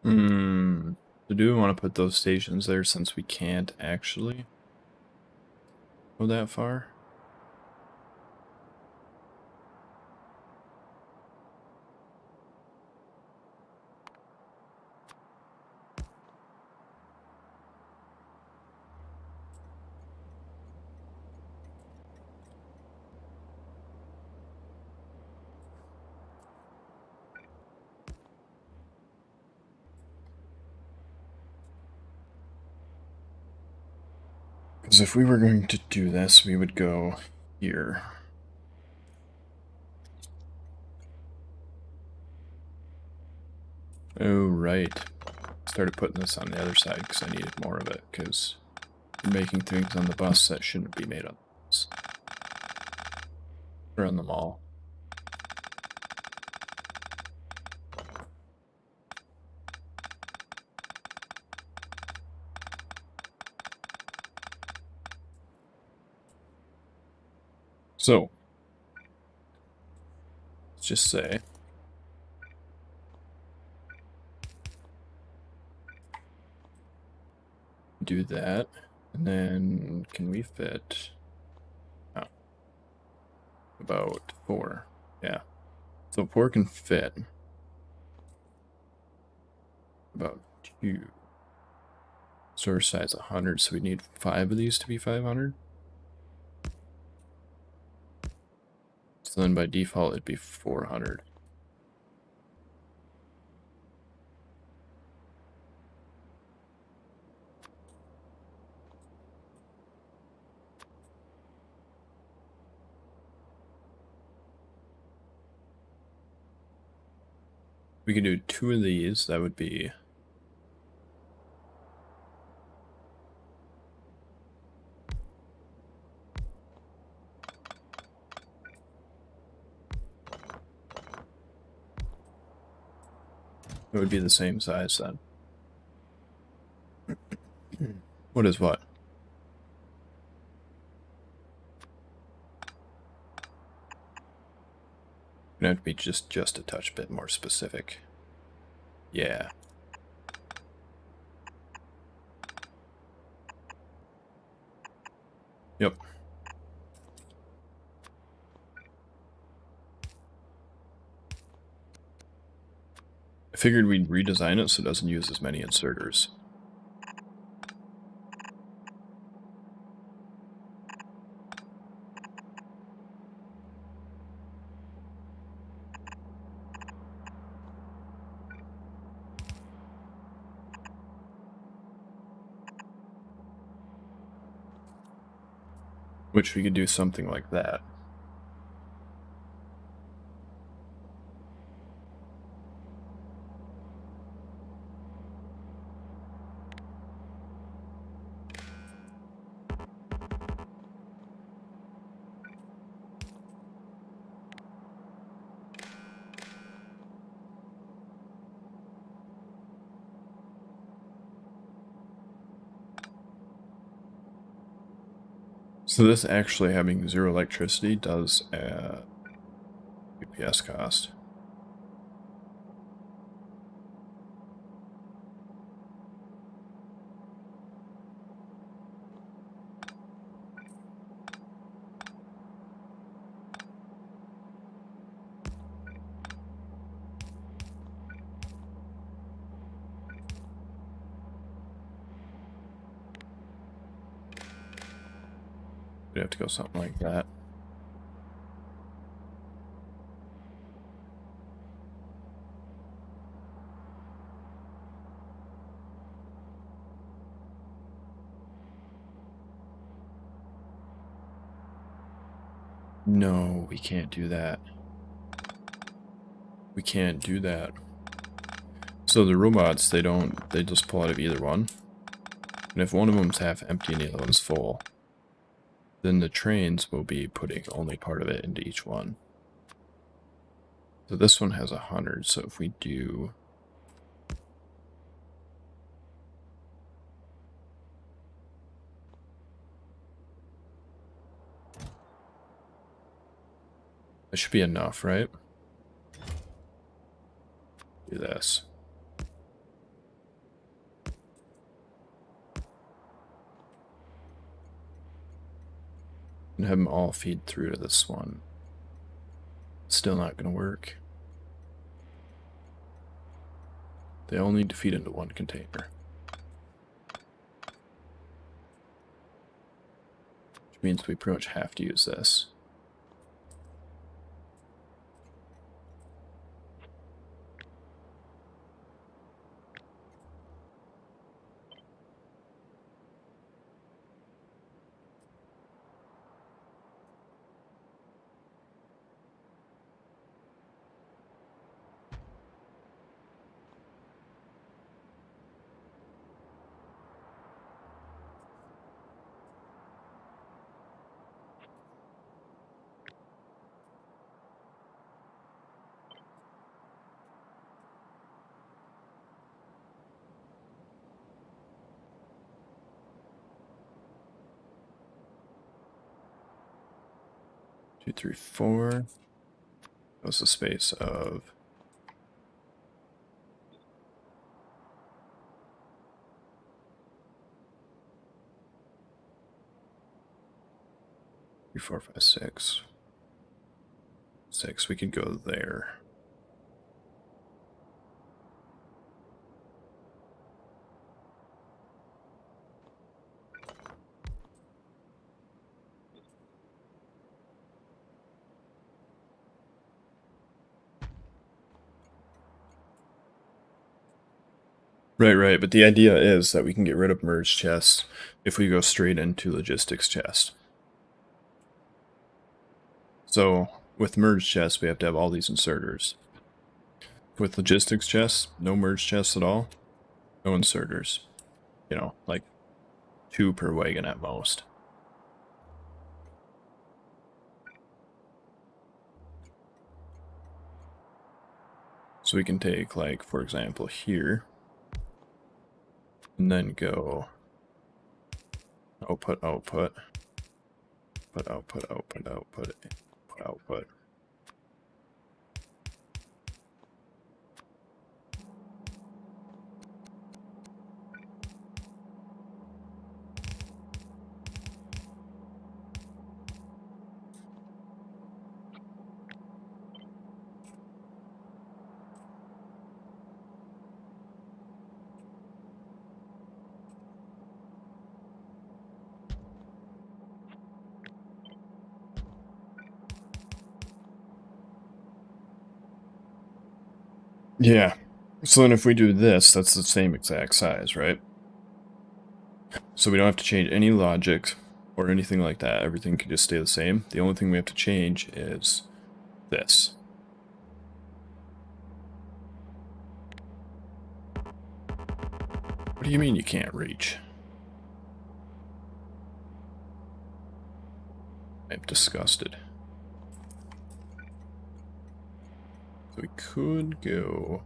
So do we want to put those stations there since we can't actually go that far? Because if we were going to do this, we would go here. Oh, right. Started putting this on the other side because I needed more of it, because we're making things on the bus that shouldn't be made on the bus. Or on the mall. So, let's just say do that, and then can we fit about 4? Yeah. So 4 can fit about 2. Source size 100, so we need 5 of these to be 500. So then by default it'd be 400. We could do 2 of these, that would be the same size then. What is what? Gonna have to be just a touch bit more specific. Yeah. Yep. I figured we'd redesign it so it doesn't use as many inserters. Which we could do something like that. So this actually having 0 electricity does add UPS cost. We'd have to go something like that. No, we can't do that. We can't do that. So the robots, they just pull out of either one. And if one of them's half empty and the other one's full, then the trains will be putting only part of it into each one. So this one has 100, so if we do... That should be enough, right? Do this. have them all feed through to this one. Still not going to work. They all need to feed into one container. Which means we pretty much have to use this. Two, three, four. That was the space of 3, 4, 5, 6. 6. We could go there. Right, but the idea is that we can get rid of merge chests if we go straight into logistics chest. So with merge chests, we have to have all these inserters. With logistics chests, no merge chests at all, no inserters. You know, like 2 per wagon at most. So we can take, like, for example, here, and then go output, output, output, output, output, output, output. Yeah. So then if we do this, that's the same exact size, right? So we don't have to change any logic or anything like that. Everything can just stay the same. The only thing we have to change is this. What do you mean you can't reach? I'm disgusted. So we could go...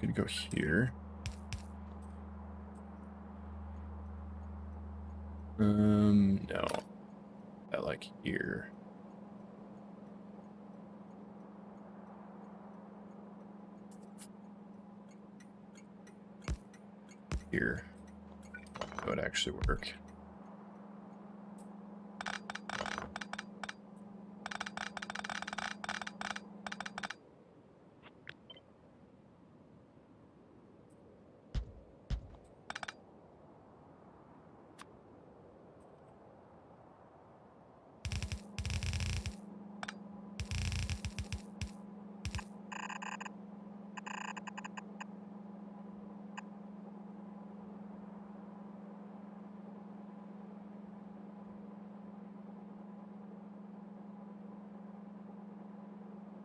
Could go here. No. That like here. Here. That would actually work.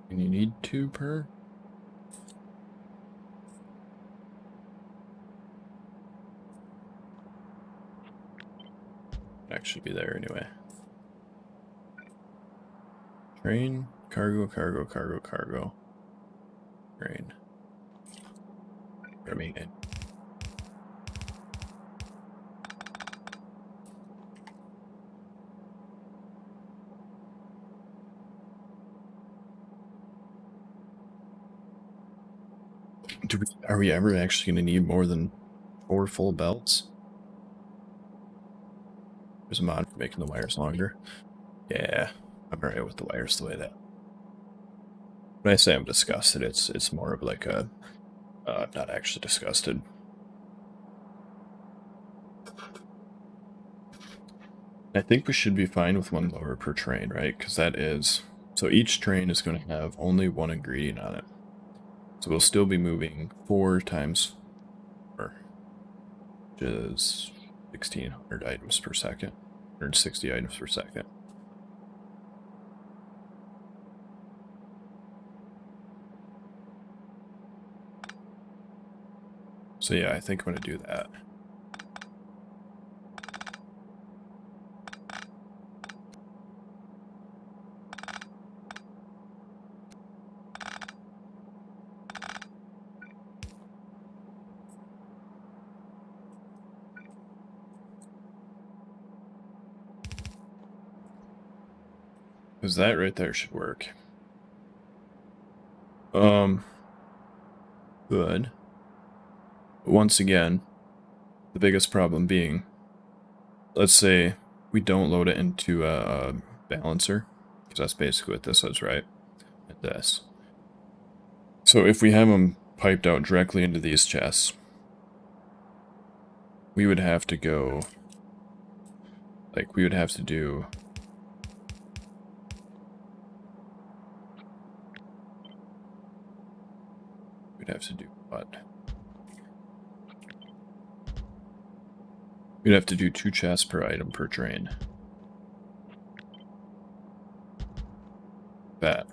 And you need 2 per? Actually be there anyway. Train, cargo, cargo, cargo, cargo. Train. I mean, Are we ever actually going to need more than 4 full belts? There's a mod for making the wires longer. Yeah, I'm alright with the wires the way that. When I say I'm disgusted, it's more of like a not actually disgusted. I think we should be fine with 1 lower per train, right? Because that is... So each train is going to have only 1 ingredient on it. So we'll still be moving 4 times 4, which is 1,600 items per second. 160 items per second. So yeah, I think I'm going to do that. Because that right there should work. Good. But once again, the biggest problem being, let's say we don't load it into a balancer, because that's basically what this is, right? And this. So if we have them piped out directly into these chests, we would have to go, like, we would have to do... We'd have to do what? We'd have to do 2 chests per item per train. That.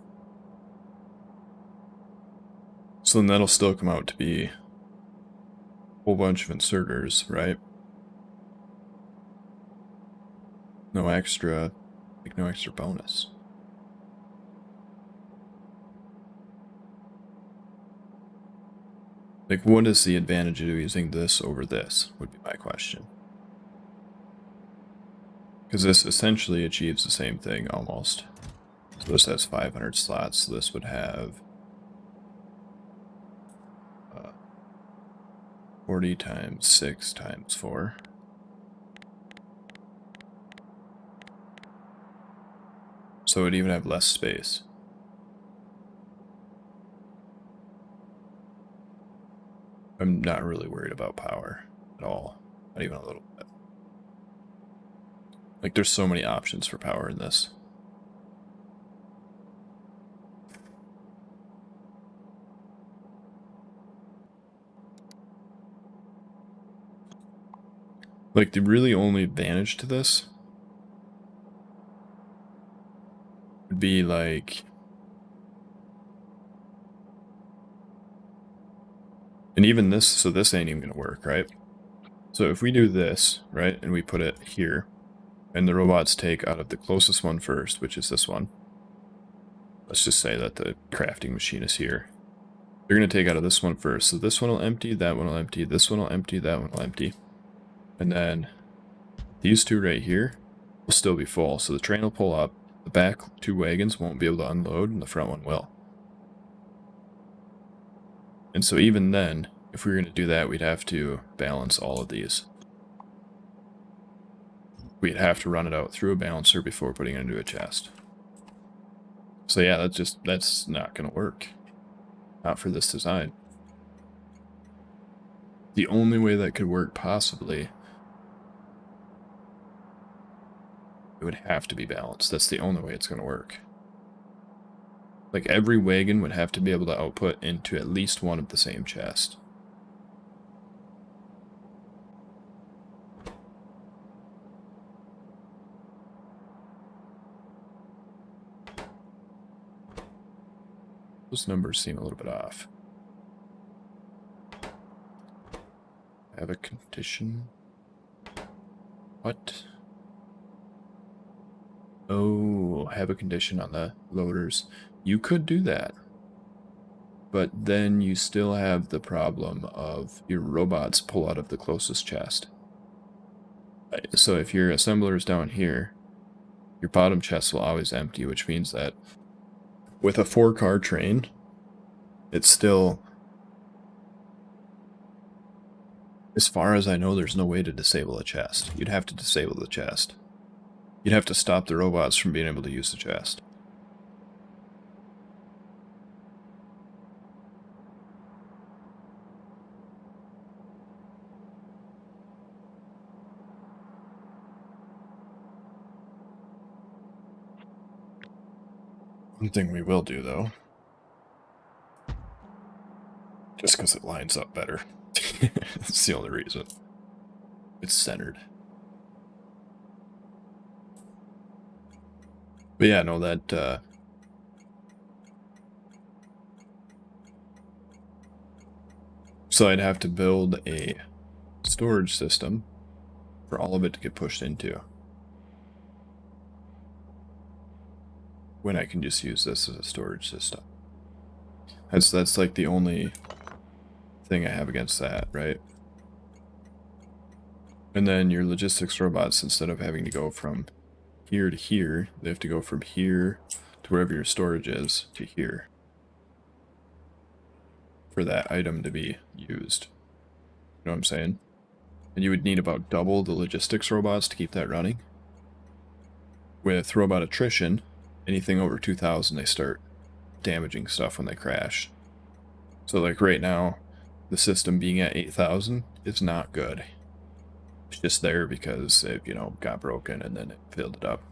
So then that'll still come out to be a whole bunch of inserters, right? No extra, like no extra bonus. Like, what is the advantage of using this over this, would be my question. Because this essentially achieves the same thing, almost. So this has 500 slots, so this would have 40 times 6 times 4. So it would even have less space. I'm not really worried about power at all. Not even a little bit. Like, there's so many options for power in this. Like, the really only advantage to this would be, like... And even this, so this ain't even gonna work, right? So if we do this, right, and we put it here, and the robots take out of the closest one first, which is this one. Let's just say that the crafting machine is here. They're going to take out of this one first. So this one will empty, that one will empty, this one will empty, that one will empty. And then these 2 right here will still be full. So the train will pull up, the back 2 wagons won't be able to unload, and the front one will. And so even then, if we were going to do that, we'd have to balance all of these. We'd have to run it out through a balancer before putting it into a chest. So yeah, that's not going to work. Not for this design. The only way that could work possibly, it would have to be balanced. That's the only way it's going to work. Like, every wagon would have to be able to output into at least one of the same chest. Those numbers seem a little bit off. I have a condition. What? Oh, I have a condition on the loaders. You could do that. But then you still have the problem of your robots pull out of the closest chest. So if your assembler is down here, your bottom chest will always empty, which means that with a 4-car train, it's still As far as I know, there's no way to disable a chest. You'd have to disable the chest. You'd have to stop the robots from being able to use the chest. One thing we will do, though, just because it lines up better. That's the only reason. It's centered. But yeah, no, that, so I'd have to build a storage system for all of it to get pushed into, when I can just use this as a storage system. That's like the only thing I have against that, right? And then your logistics robots, instead of having to go from here to here, they have to go from here to wherever your storage is to here for that item to be used. You know what I'm saying? And you would need about double the logistics robots to keep that running. With robot attrition, anything over 2,000, they start damaging stuff when they crash. So like right now, the system being at 8,000 is not good. It's just there because it, you know, got broken and then it filled it up.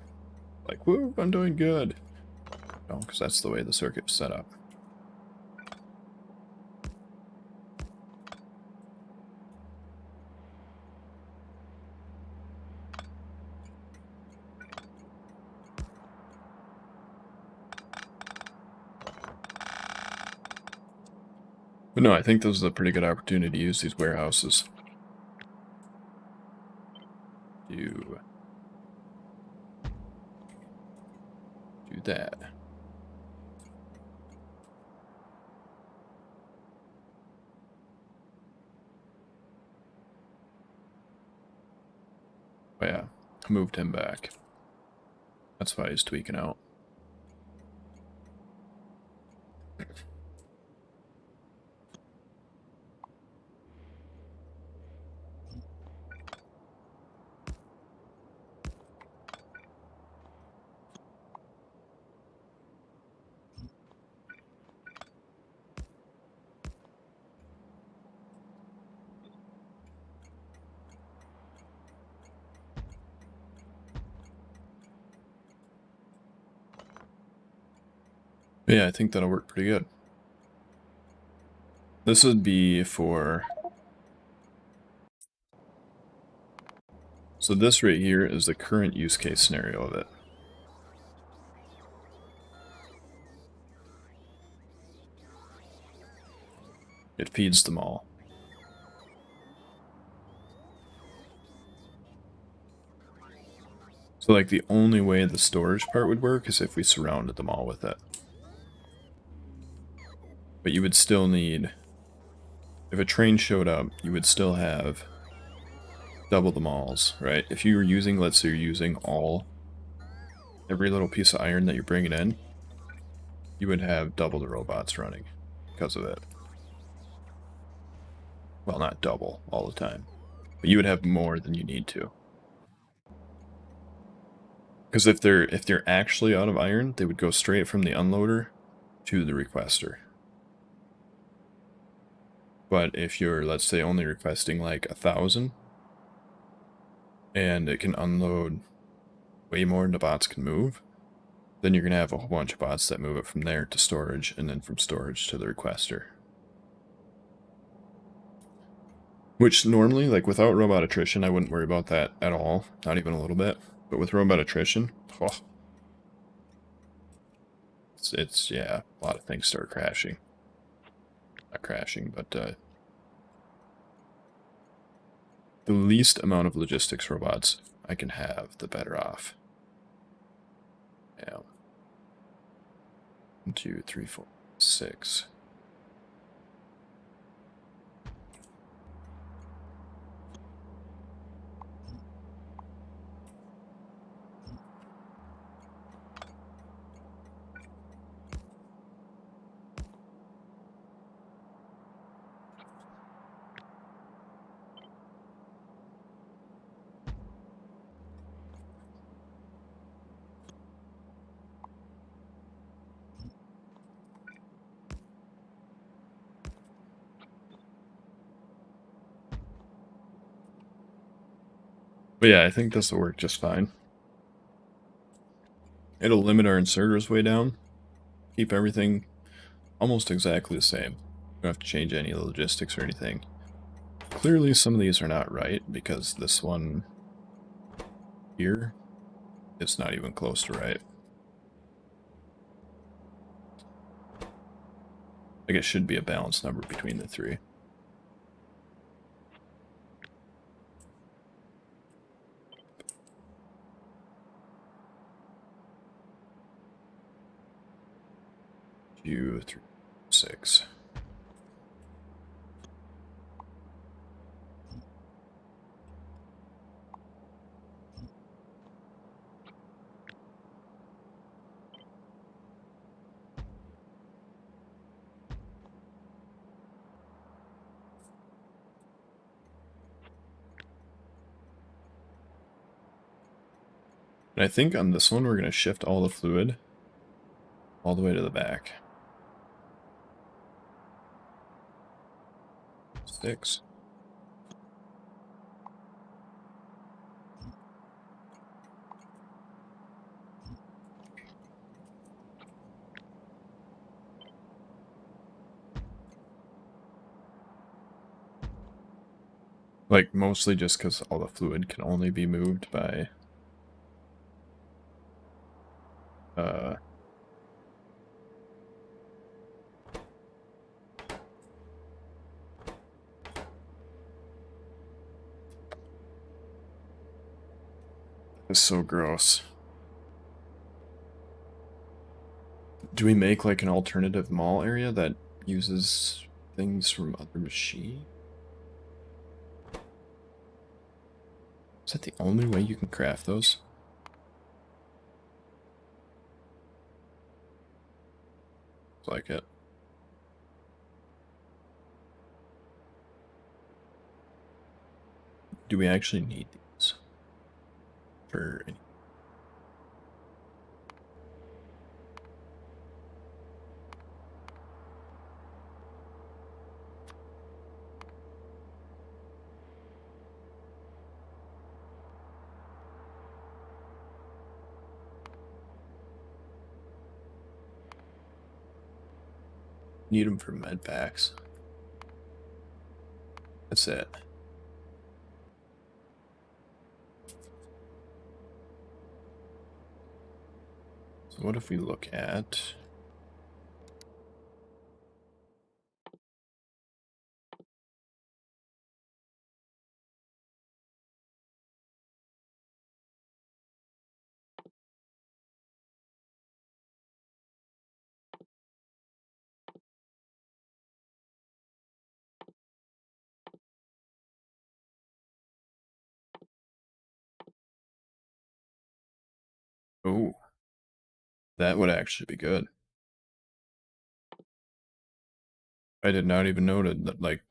Like, woo, I'm doing good. No, because that's the way the circuit's set up. But no, I think this is a pretty good opportunity to use these warehouses. Do that. Oh yeah, I moved him back. That's why he's tweaking out. But yeah, I think that'll work pretty good. This would be for... So this right here is the current use case scenario of it. It feeds them all. So like the only way the storage part would work is if we surrounded them all with it. But you would still need... If a train showed up, you would still have double the malls, right? If you were using, let's say you're using every little piece of iron that you're bringing in, you would have double the robots running because of it. Well, not double all the time, but you would have more than you need to. Because if they're actually out of iron, they would go straight from the unloader to the requester. But if you're, let's say, only requesting like 1,000, and it can unload way more than the bots can move, then you're going to have a whole bunch of bots that move it from there to storage, and then from storage to the requester. Which normally, like without robot attrition, I wouldn't worry about that at all, not even a little bit. But with robot attrition, oh, it's yeah, a lot of things start crashing. Not crashing, but the least amount of logistics robots I can have, the better off. Yeah. 1, 2, 3, 4, 6. But yeah, I think this will work just fine. It'll limit our inserters way down, keep everything almost exactly the same. You don't have to change any logistics or anything. Clearly some of these are not right, because this one here is not even close to right. Like, it should be a balanced number between the three. Two, three, 6. And I think on this one we're going to shift all the fluid all the way to the back. 6. Like, mostly just because all the fluid can only be moved by it's so gross. Do we make like an alternative mall area that uses things from other machines? Is that the only way you can craft those? Looks like it. Do we actually need these for any? Need them for med packs. That's it. So what if we look at... Oh, that would actually be good. I did not even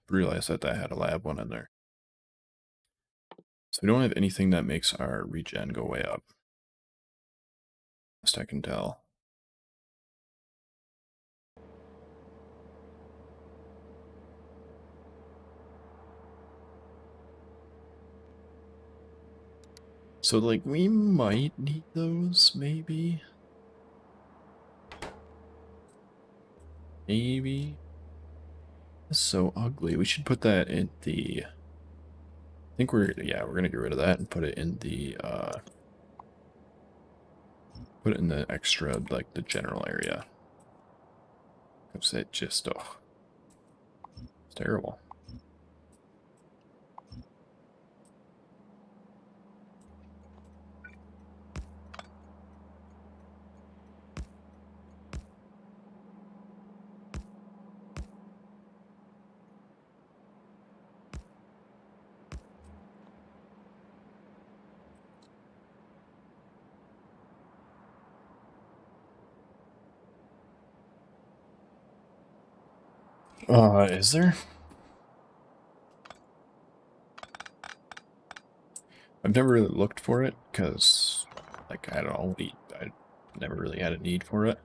realize that that had a lab one in there. So we don't have anything that makes our regen go way up. Best I can tell. So, like, we might need those, maybe? Maybe? That's so ugly. We should put that in the... I think we're gonna get rid of that and put it in the, put it in the extra, like, the general area. Because it just, oh, it's terrible. Is there? I've never really looked for it, because, like, I don't know, I never really had a need for it.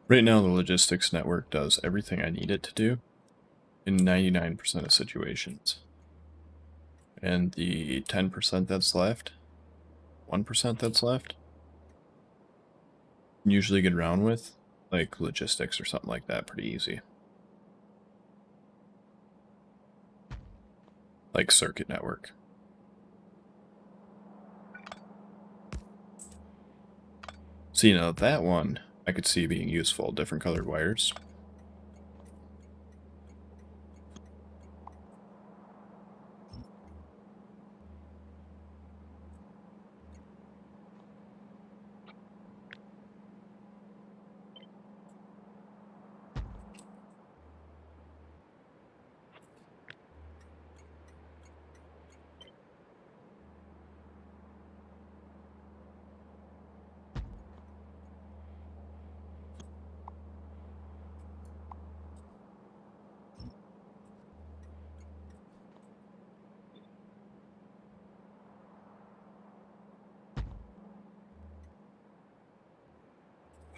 Right now, the logistics network does everything I need it to do in 99% of situations. And the 10% that's left, 1% that's left, usually get around with, like logistics or something like that, pretty easy. Like circuit network. So, you know, that one I could see being useful, different colored wires.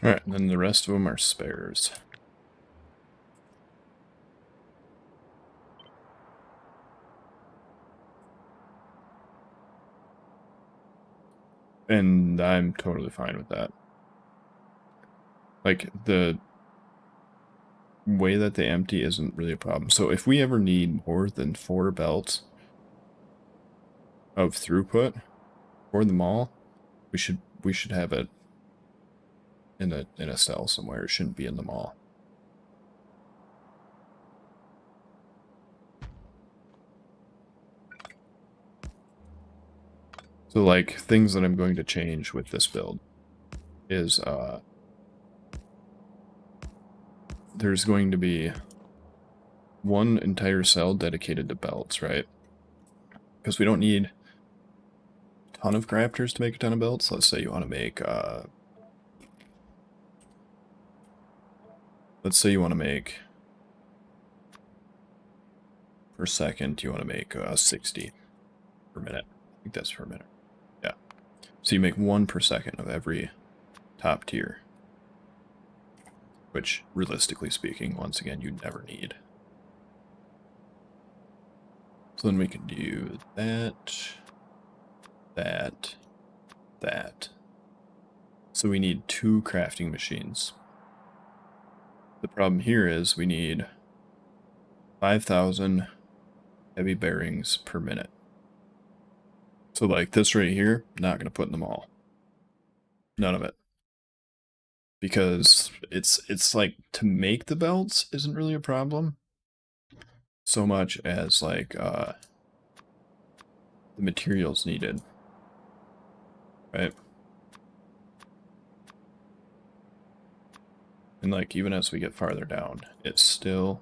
Alright, and then the rest of them are spares. And I'm totally fine with that. Like, the way that they empty isn't really a problem. So if we ever need more than 4 belts of throughput for the mall, we should have it in a cell somewhere. It shouldn't be in the mall. So like things that I'm going to change with this build is there's going to be one entire cell dedicated to belts, right? Because we don't need a ton of crafters to make a ton of belts. Let's say you want to make let's say you want to make per second, you want to make 60 per minute. I think that's per minute. Yeah. So you make 1 per second of every top tier. Which, realistically speaking, once again, you never need. So then we can do that, that, that. So we need 2 crafting machines. The problem here is we need 5,000 heavy bearings per minute. So like this right here, not going to put in the mall. None of it. Because it's like to make the belts isn't really a problem. So much as like the materials needed. Right? And like even as we get farther down, it's still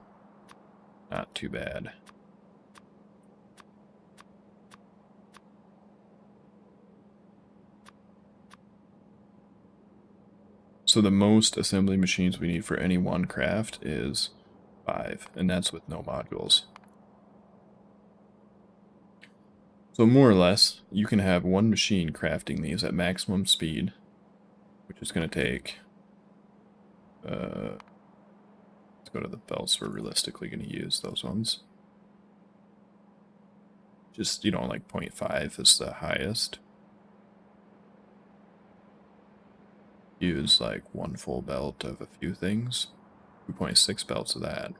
not too bad. So the most assembly machines we need for any one craft is 5, and that's with no modules. So more or less, you can have one machine crafting these at maximum speed, which is going to take, let's go to the belts we're realistically going to use, those ones. Just, you know, like 0.5 is the highest. Use like 1 full belt of a few things, 2.6 belts of that.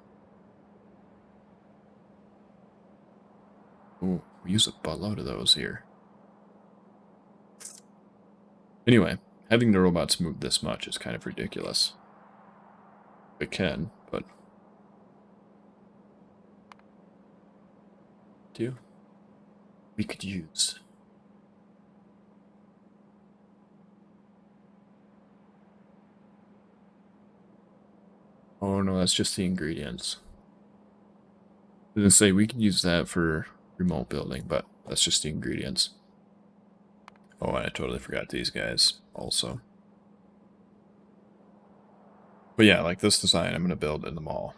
Ooh, we use a buttload of those here. Anyway, having the robots move this much is kind of ridiculous. It can, but... we could use. Oh no, that's just the ingredients. I was gonna say we could use that for remote building, but that's just the ingredients. Oh, and I totally forgot these guys also. But yeah, like this design I'm gonna build in the mall.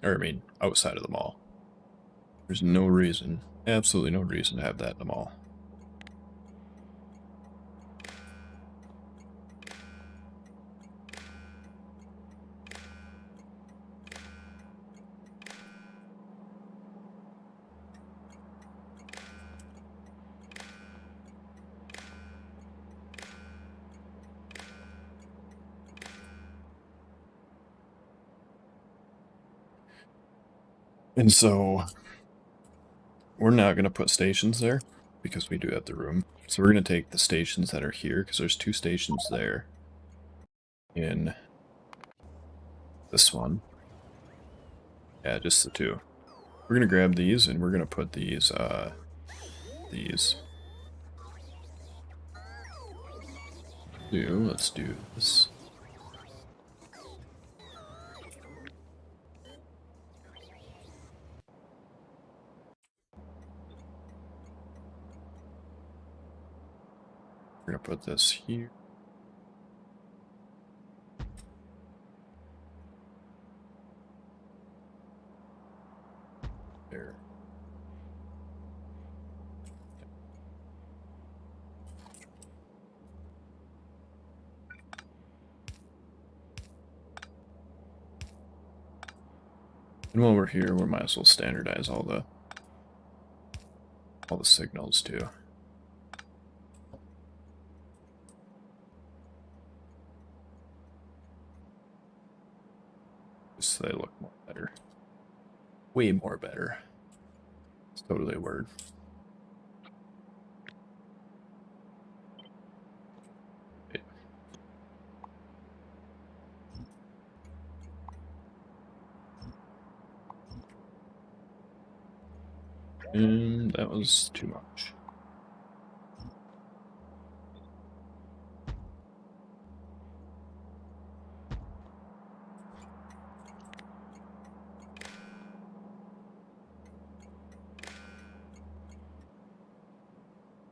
Or I mean, outside of the mall. There's no reason, absolutely no reason to have that in the mall. And so we're not going to put stations there because we do have the room. So we're going to take the stations that are here because there's 2 stations there in this one. Yeah, just the 2. We're going to grab these and we're going to put these. Let's do this. We're going to put this here. There. And while we're here, we might as well standardize all the signals too. Just so they look more better. Way more better. It's totally a word. And that was too much.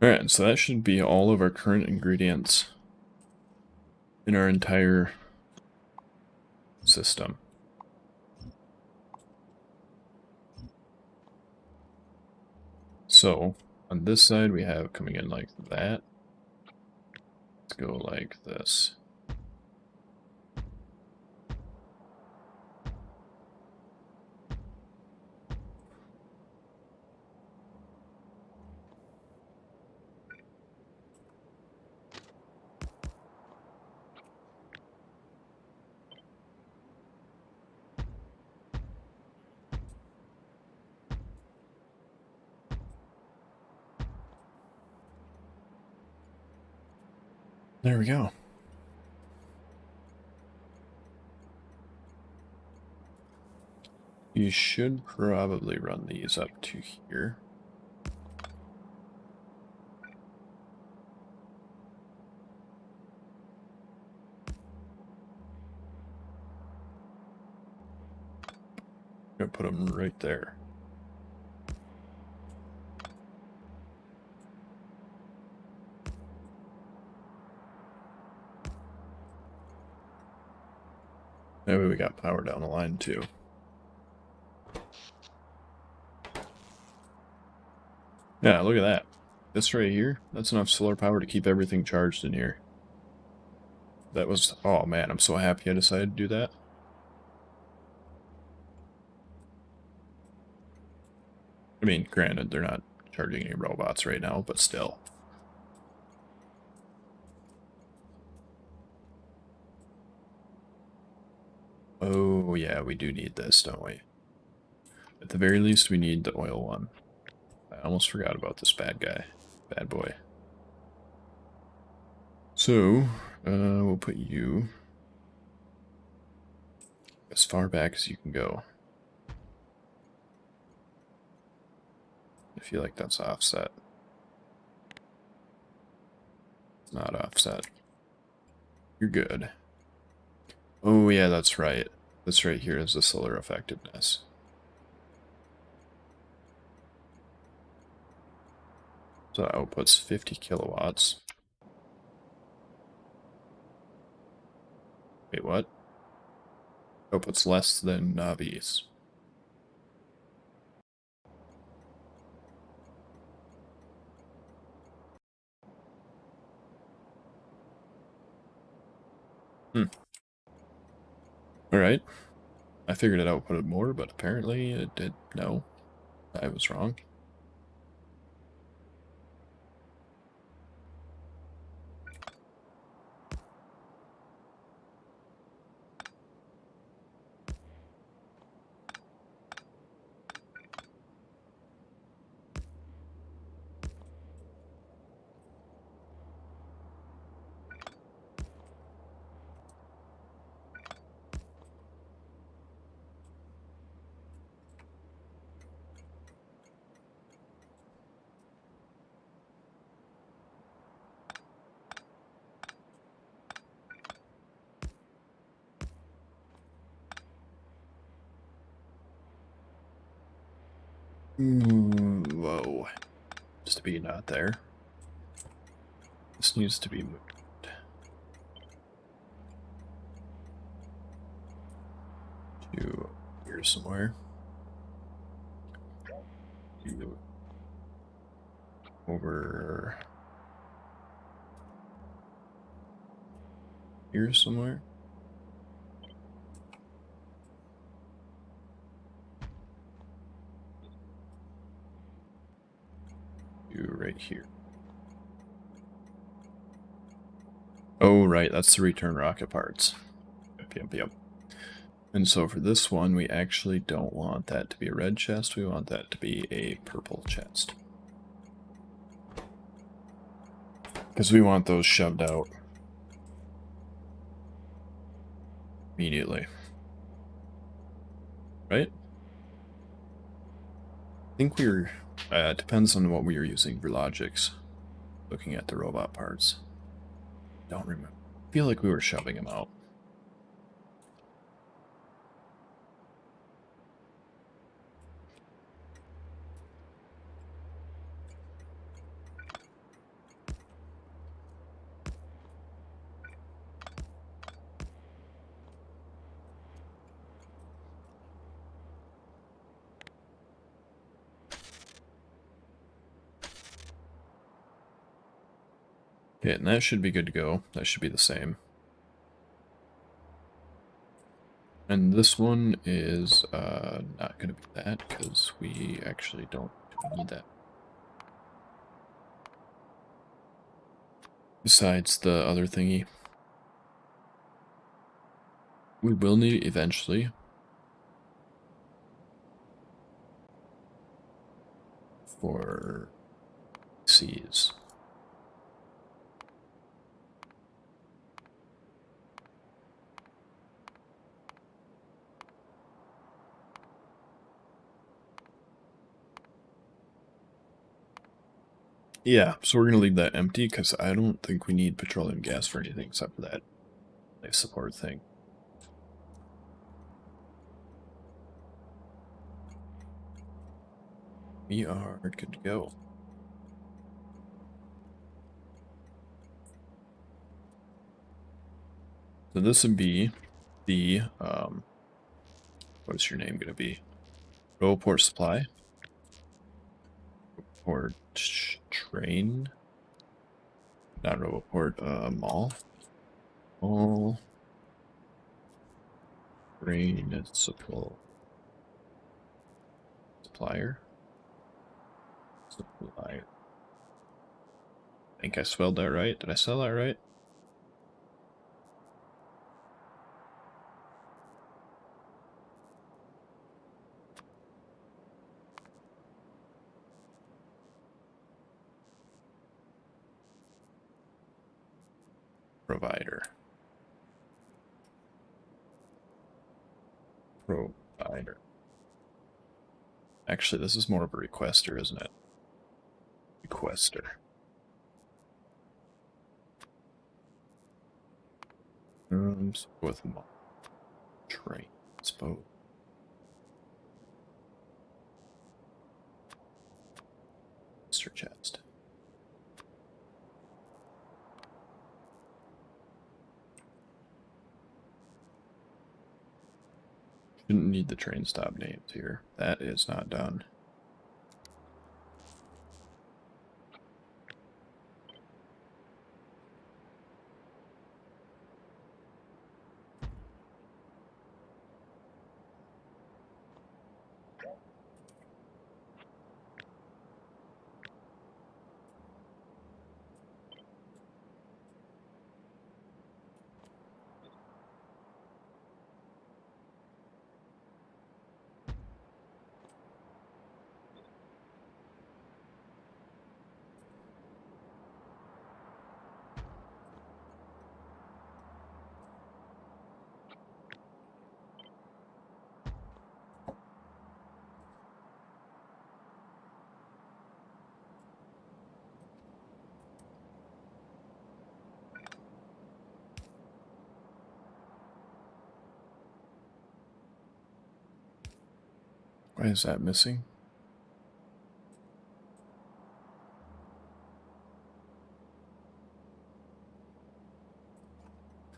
Alright, so that should be all of our current ingredients in our entire system. So, on this side we have coming in like that. Let's go like this. There we go. You should probably run these up to here. I'm gonna put them right there. That way we got power down the line too. Yeah, look at that. This right here, that's enough solar power to keep everything charged in here. That was, oh man, I'm so happy I decided to do that. I mean, granted, they're not charging any robots right now, but still. Oh yeah, we do need this, don't we? At the very least, we need the oil one. I almost forgot about this bad guy. Bad boy. So, we'll put you as far back as you can go. I feel like that's offset. It's not offset. You're good. Oh yeah, that's right. This right here is the solar effectiveness. So output's 50 kilowatts. Wait, what? Output's less than Navi's. Alright. I figured it outputted more, but apparently it did. No. I was wrong. Whoa. Just to be not there. This needs to be moved. To here somewhere. Over here somewhere. Right here. Oh, right, that's the return rocket parts. Yep. And so for this one, we actually don't want that to be a red chest. We want that to be a purple chest. Because we want those shoved out immediately. Right? I think we're... it depends on what we are using for logics. Looking at the robot parts. Don't remember. I feel like we were shoving them out. Okay, and that should be good to go. That should be the same. And this one is not going to be that, because we actually don't need that. Besides the other thingy. We will need it eventually. For C's. Yeah, so we're going to leave that empty because I don't think we need petroleum gas for anything except for that life support thing. We are good to go. So this would be the, what is your name going to be? Roboport supply. Or train. Not Roboport, mall. Mall. Train supplier. Supplier. I think I spelled that right. Did I spell that right? Provider. Provider. Actually, this is more of a requester, isn't it? Requester. With train. Suppose. Mr. Chest. Shouldn't need the train stop names here. That is not done. Why is that missing?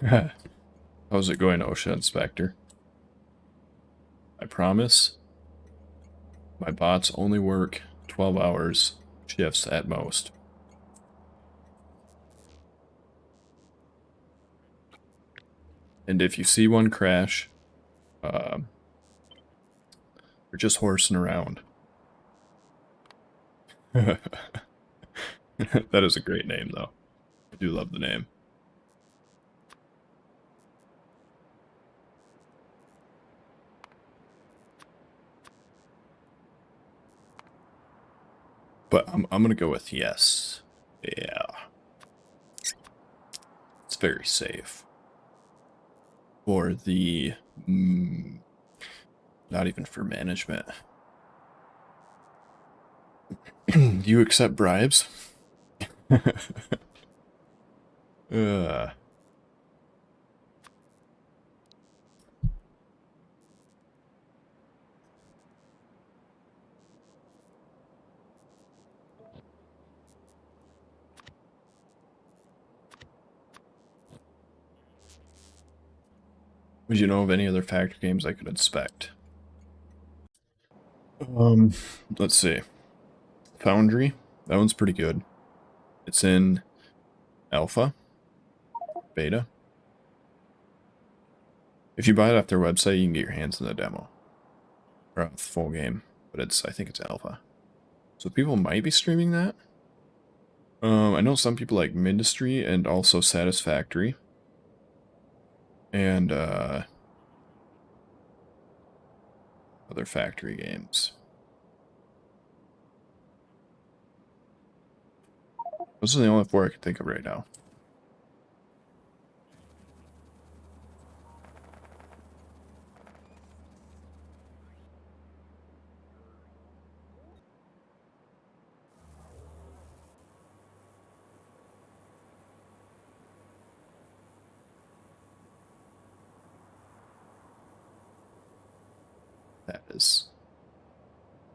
How's it going, OSHA Inspector? I promise my bots only work 12 hours shifts at most. And if you see one crash, they're just horsing around. That is a great name, though. I do love the name. But I'm gonna go with yes. Yeah. It's very safe. For the... not even for management. Do you accept bribes? uh... Would you know of any other Factorio games I could inspect? Let's see. Foundry. That one's pretty good. It's in alpha, beta. If you buy it off their website, you can get your hands on the demo. Or the full game. But I think it's alpha. So people might be streaming that. I know some people like Mindustry and also Satisfactory. And, other factory games. Those are the only four I can think of right now.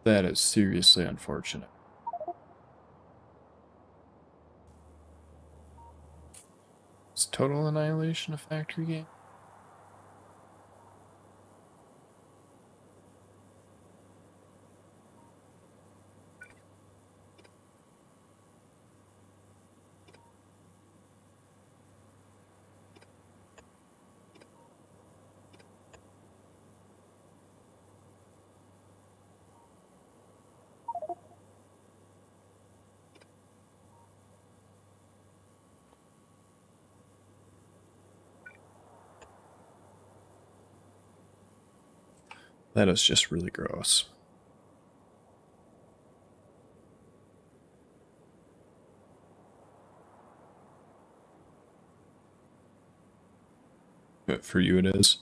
That is seriously unfortunate. Is Total Annihilation a factory game? That is just really gross. But for you it is.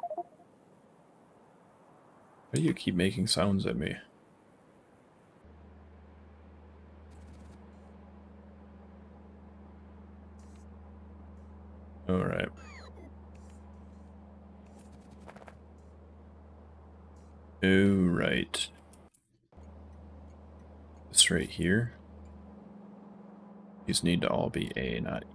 Why do you keep making sounds at me? Alright. Alright. This right here. These need to all be A, not E.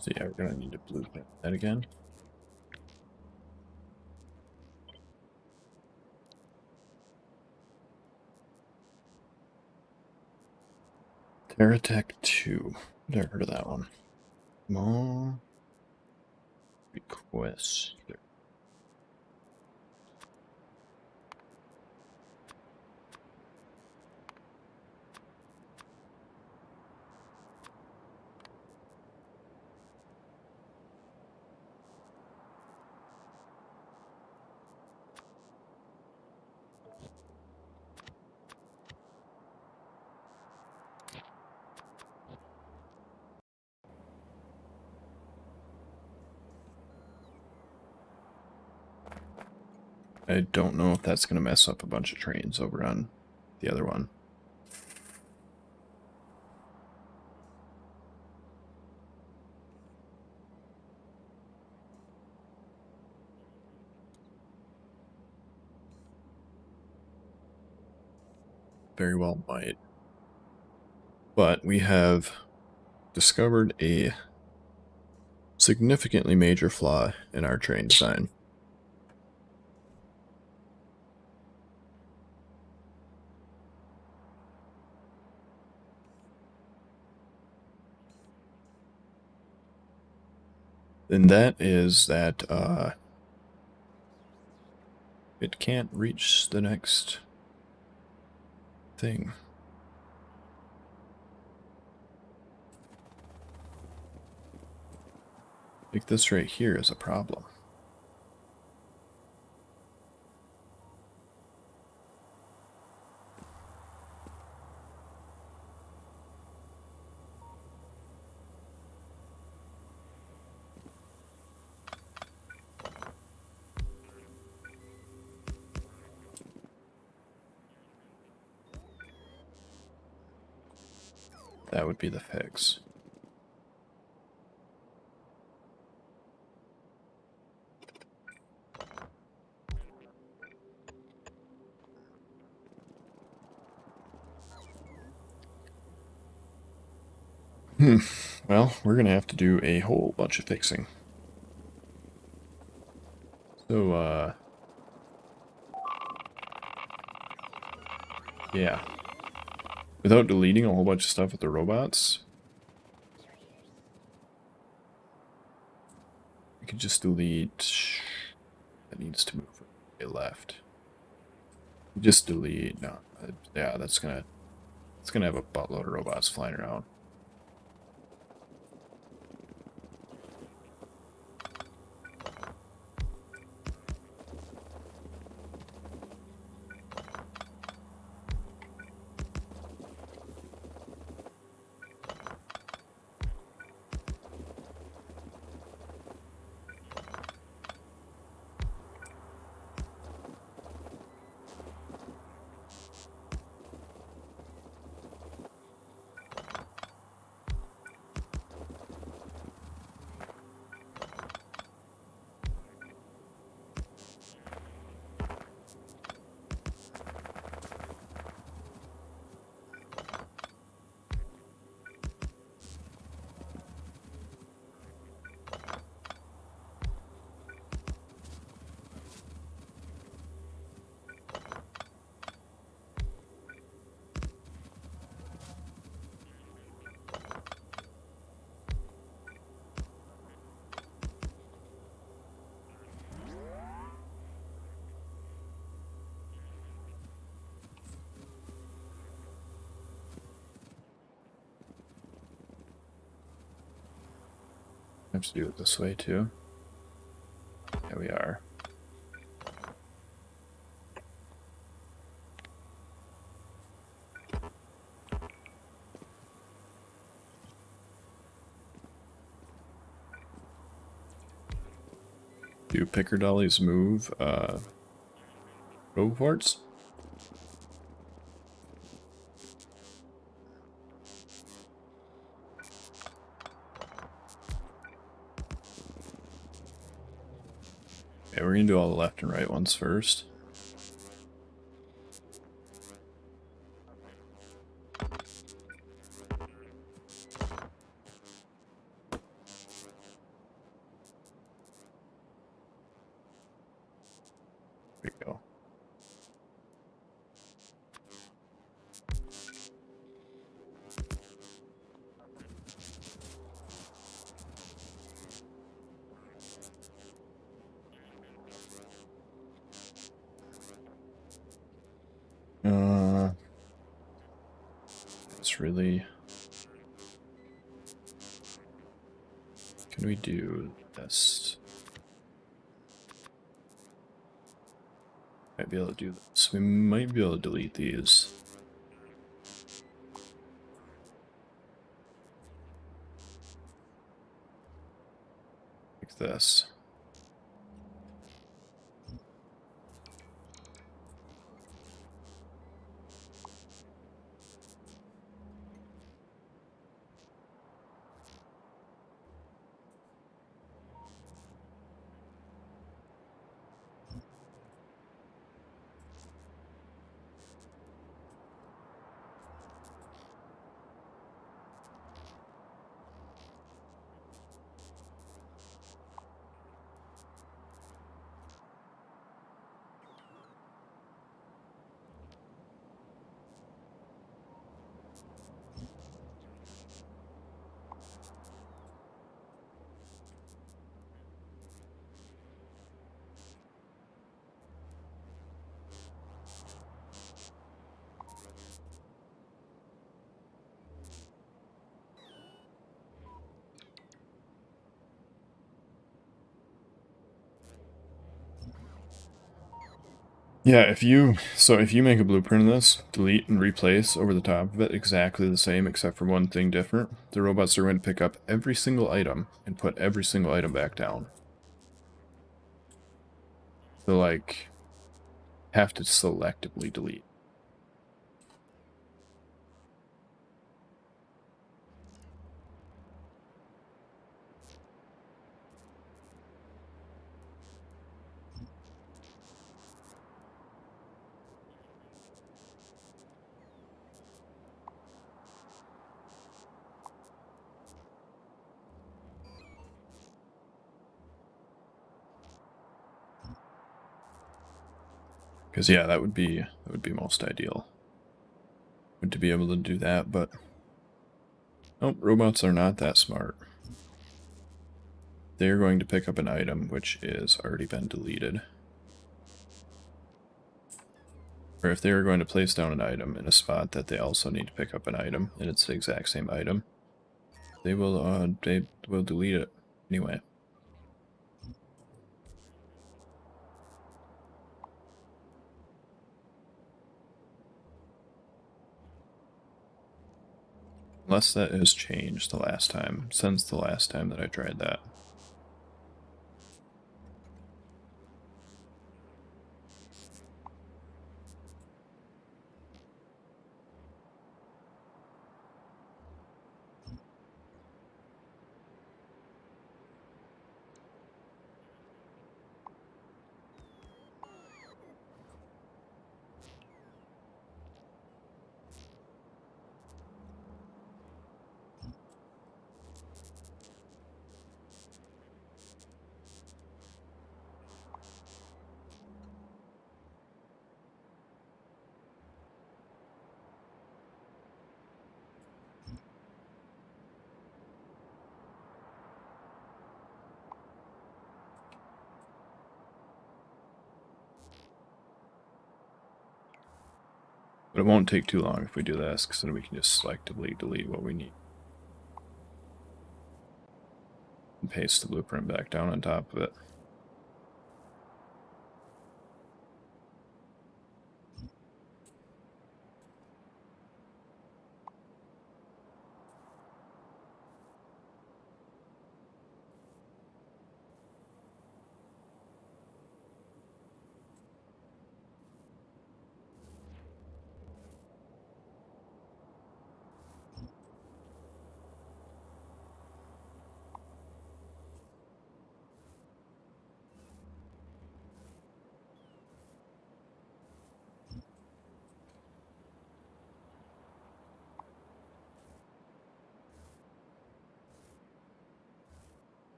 So yeah, we're gonna need to blueprint that again. Terratech 2. Never heard of that one. Small request. I don't know if that's going to mess up a bunch of trains over on the other one. Very well might. But we have discovered a significantly major flaw in our train design. And that is that it can't reach the next thing. Like this right here is a problem. That would be the fix. Well, we're going to have to do a whole bunch of fixing. So, yeah. Without deleting a whole bunch of stuff with the robots, we could just delete... That needs to move left. Just delete... No, yeah, that's gonna have a buttload of robots flying around. I have to do it this way, too. There we are. Do Piccadilly's move, roboports? Okay, we're gonna do all the left and right ones first. There we go. It's really... Can we do this? Might be able to do this. We might be able to delete these. Like this. Yeah, if you make a blueprint of this, delete and replace over the top of it exactly the same except for one thing different, the robots are going to pick up every single item and put every single item back down. So like have to selectively delete. Because yeah, that would be most ideal. Would to be able to do that, but nope, robots are not that smart. They're going to pick up an item which is already been deleted. Or if they're going to place down an item in a spot that they also need to pick up an item, and it's the exact same item, they will delete it anyway. Unless that has changed since the last time that I tried that. But it won't take too long if we do this, because then we can just selectively delete what we need. And paste the blueprint back down on top of it.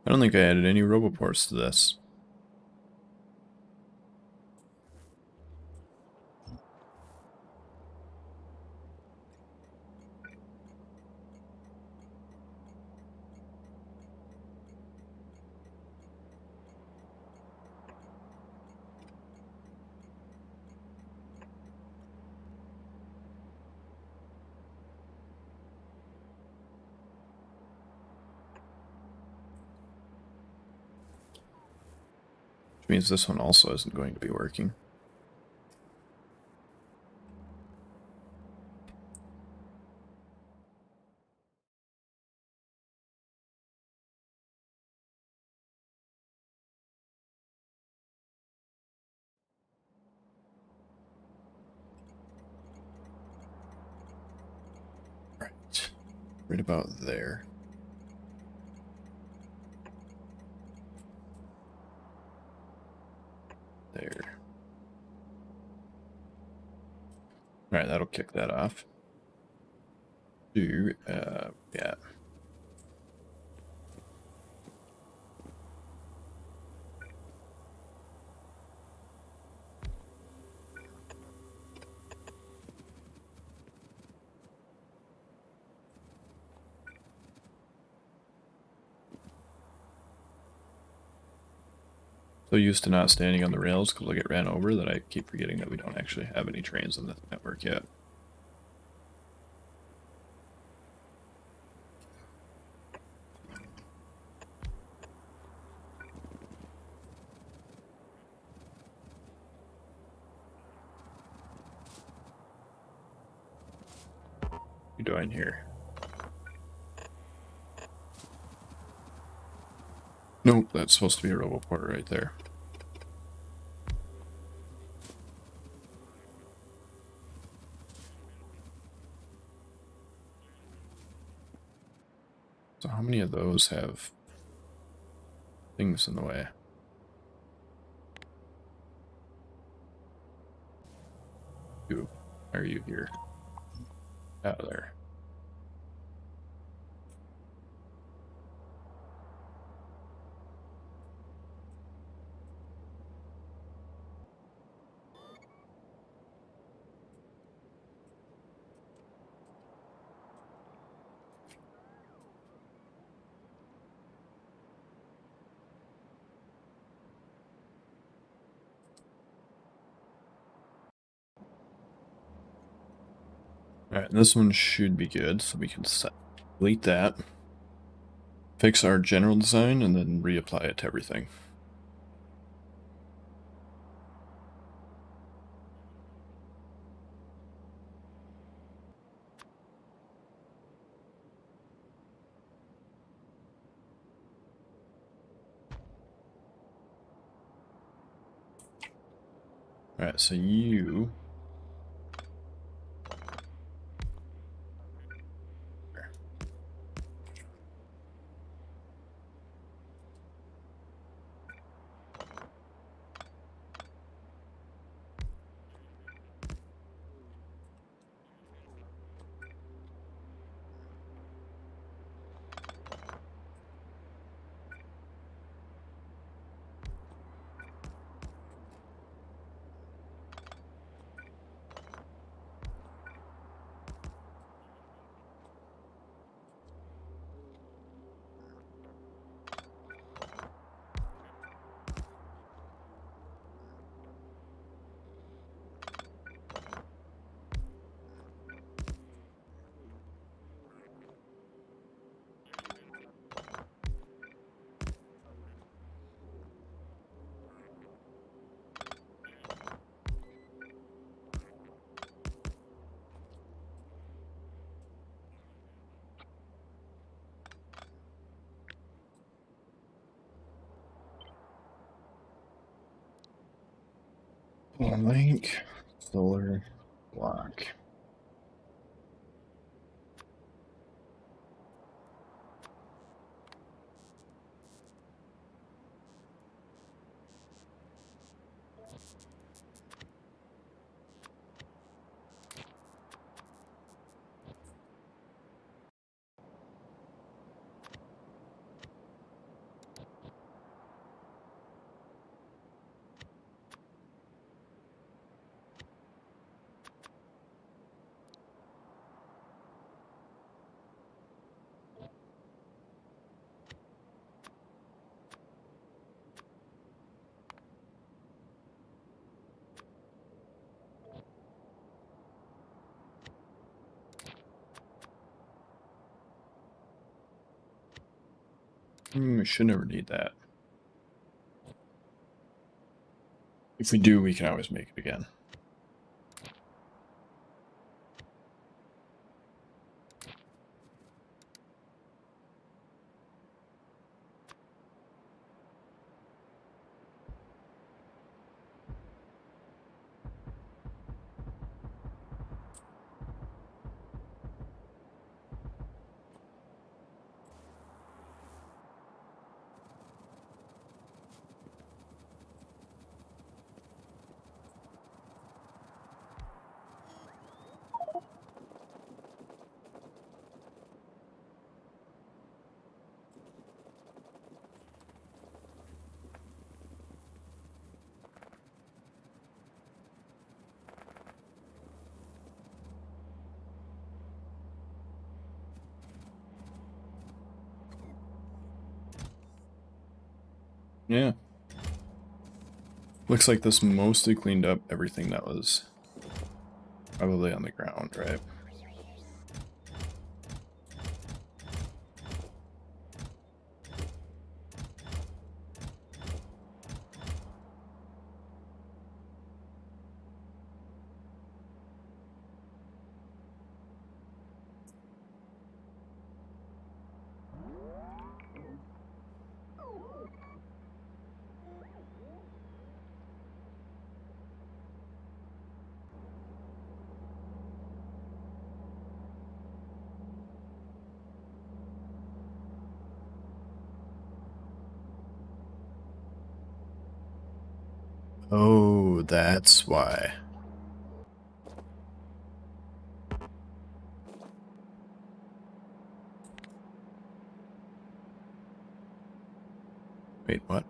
I don't think I added any roboports to this. Which means this one also isn't going to be working. Right about there. there. All right, that'll kick that off. Yeah. So used to not standing on the rails because I get ran over that I keep forgetting that we don't actually have any trains on the network yet. What are you doing here? Nope, that's supposed to be a roboporter right there. So how many of those have things in the way? Why are you here? Out of there. Alright, this one should be good, so we can delete that. Fix our general design and then reapply it to everything. Alright, so you... Link, solar, block. We should never need that. If we do, we can always make it again. Yeah. Looks like this mostly cleaned up everything that was probably on the ground, right? Oh, that's why. Wait, what?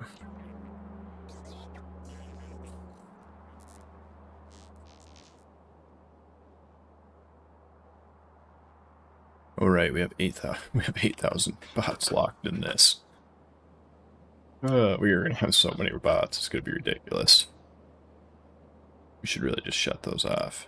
Oh, right, we have 8,000 bots locked in this. We are gonna have so many bots, it's gonna be ridiculous. We should really just shut those off.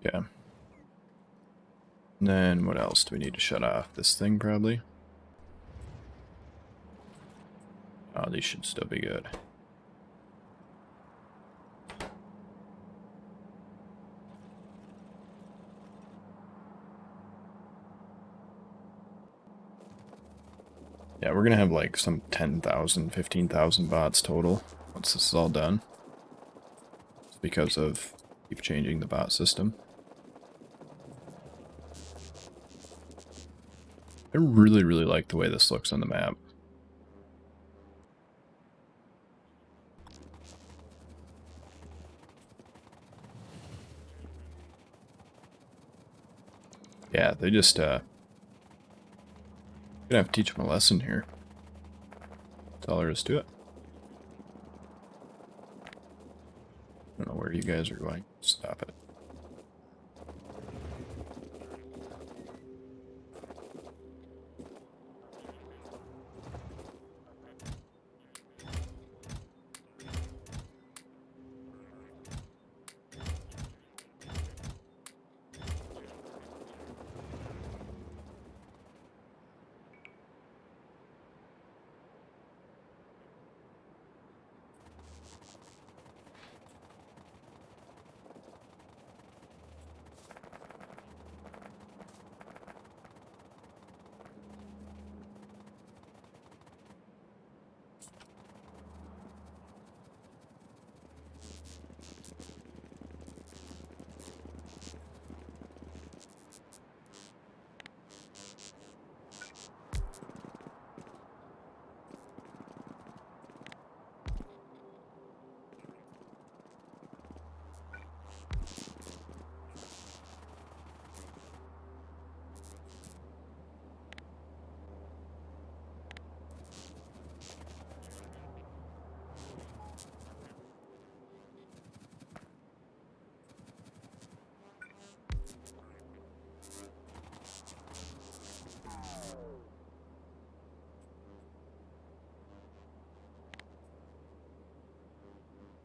Yeah. And then what else do we need to shut off? This thing, probably? Oh, these should still be good. Yeah, we're gonna have like some 10,000, 15,000 bots total once this is all done. It's because of keep changing the bot system. I really, really like the way this looks on the map. Yeah, they just, gonna have to teach them a lesson here. That's all there is to it. I don't know where you guys are going. Stop it.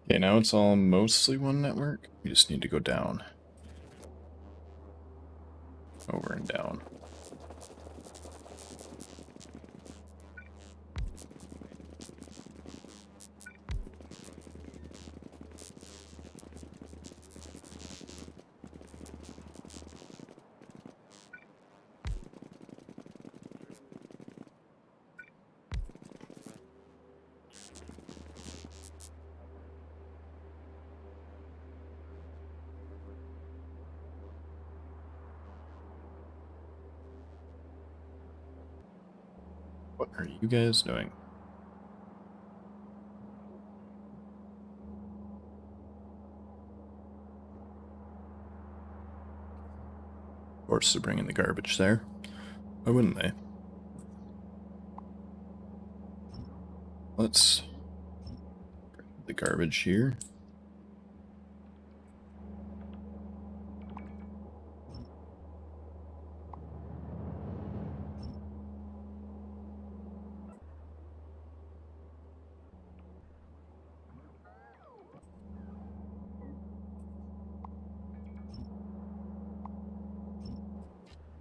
Okay, now it's all mostly one network. We just need to go down. Over and down. are you guys doing? Forced to bring in the garbage there. Why wouldn't they? Let's bring the garbage here.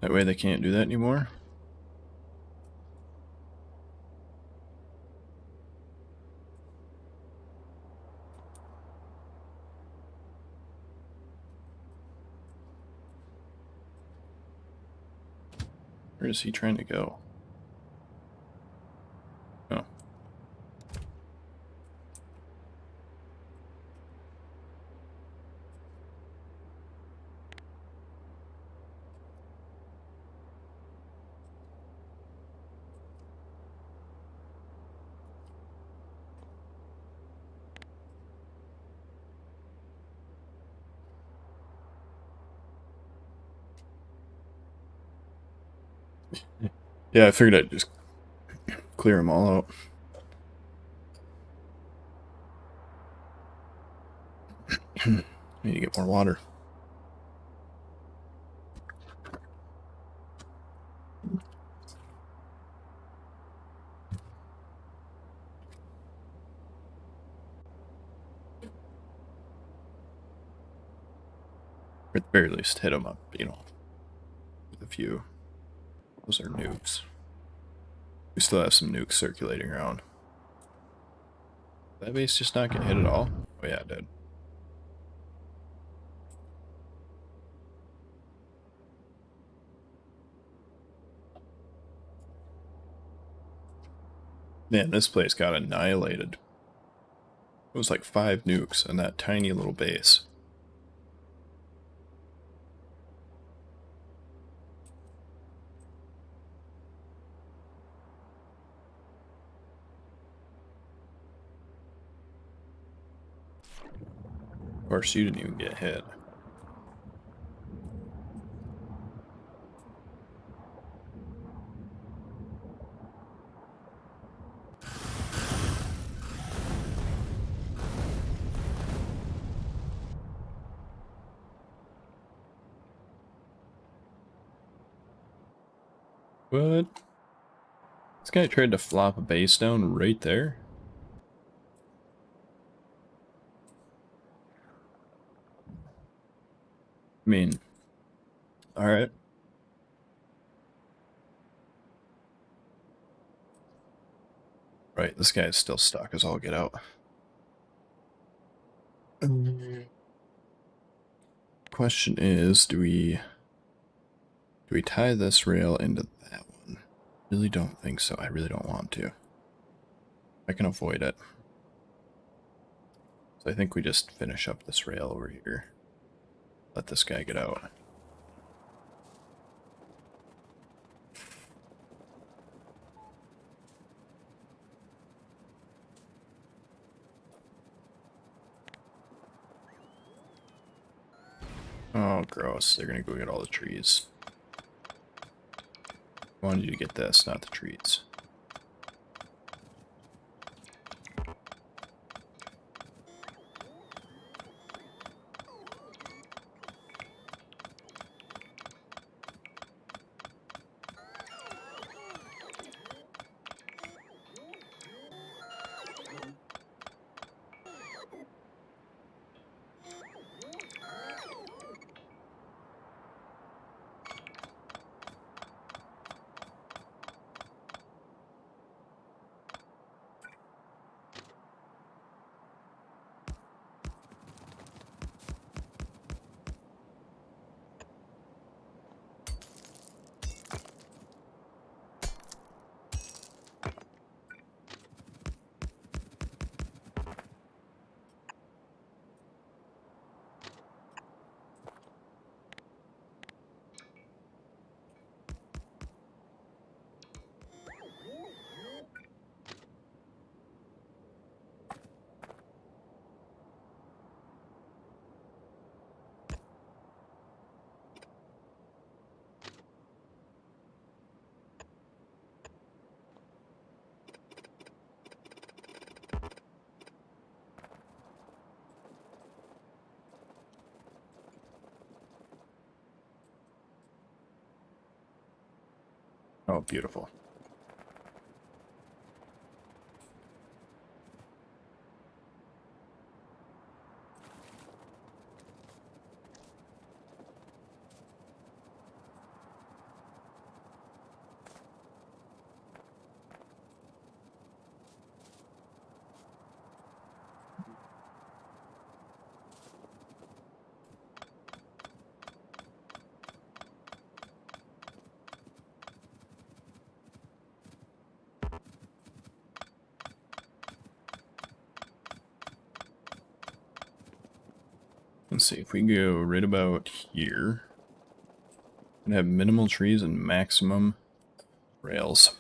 That way they can't do that anymore. Where is he trying to go? Oh. Yeah, I figured I'd just clear them all out. Need to get more water. Or at the very least, hit them up, you know, with a few. Those are nukes. We still have some nukes circulating around. Did that base just not get hit at all? Oh yeah, it did. Man, this place got annihilated. It was like 5 nukes in that tiny little base. Of course, you didn't even get hit. What? This guy tried to flop a base down right there? I mean, alright. Right, this guy is still stuck as all get out. Question is, do we tie this rail into that one? Really don't think so. I really don't want to. I can avoid it. So I think we just finish up this rail over here. Let this guy get out. Oh, gross. They're gonna go get all the trees. I wanted you to get this, not the trees. Oh, beautiful. Let's see, if we go right about here, and have minimal trees and maximum rails.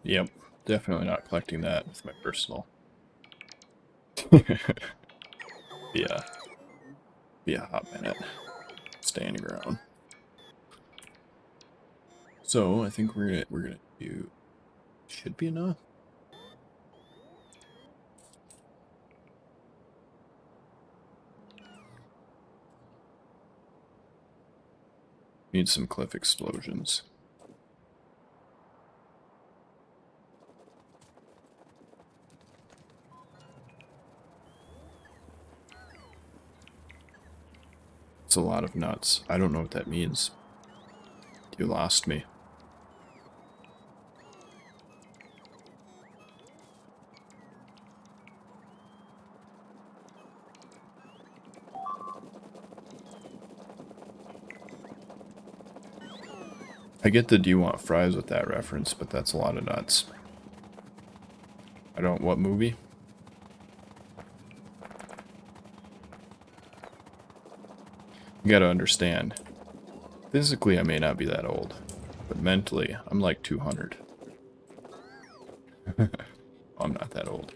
Yep, definitely not collecting that with my personal. Yeah, be a hot minute. Standing around. So I think we're gonna do, should be enough. Need some cliff explosions. It's a lot of nuts. I don't know what that means. You lost me. I get the do you want fries with that reference, but that's a lot of nuts. I don't, what movie? You gotta understand. Physically, I may not be that old, but mentally, I'm like 200. I'm not that old.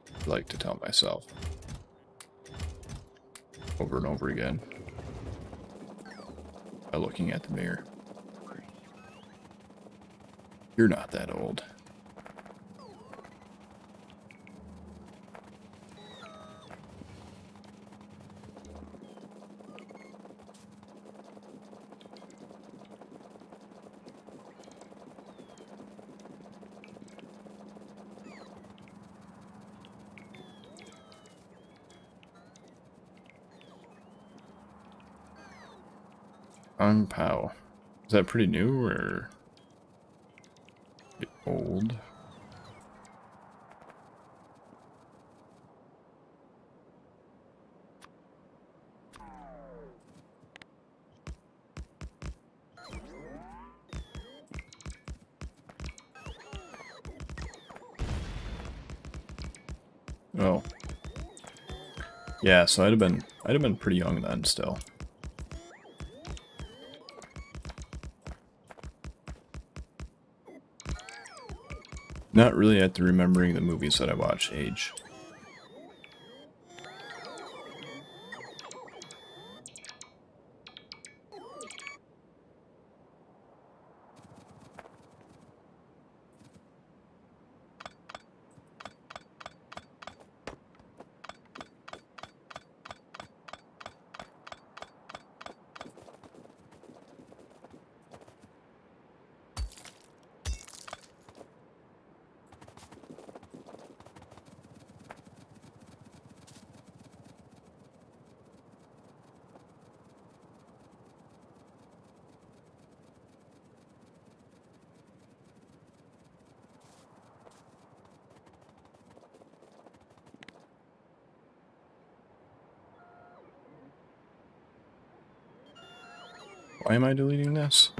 I like to tell myself over and over again by looking at the mirror. You're not that old. Pow. Is that pretty new or old? Oh. Yeah, so I'd have been pretty young then still. Not really at the remembering the movies that I watch age. Why am I deleting this?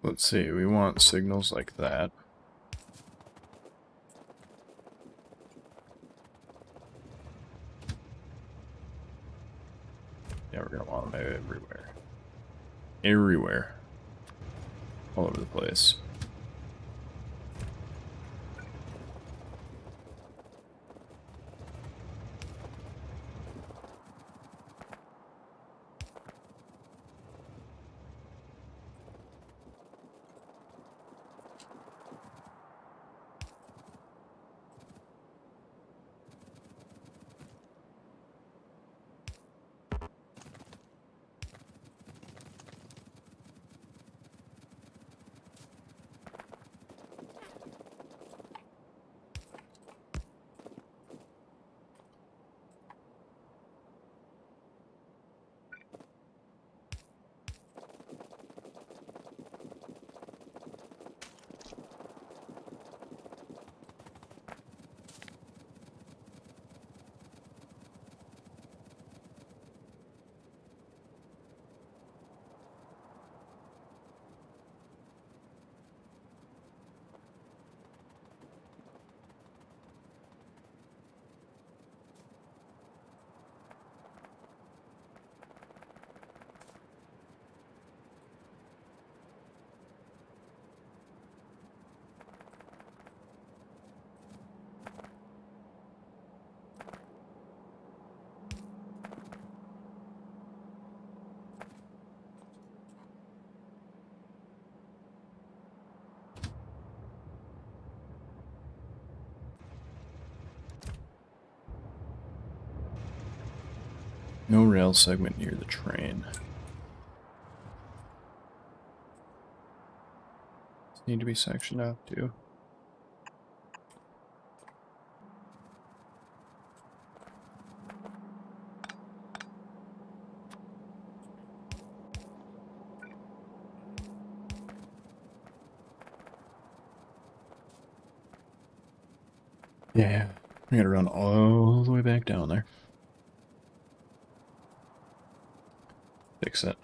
Let's see, we want signals like that. Yeah, we're gonna want them everywhere. Everywhere. All over the place. No rail segment near the train. Need to be sectioned out too. Yeah, we gotta run all the way back down there. Fix it.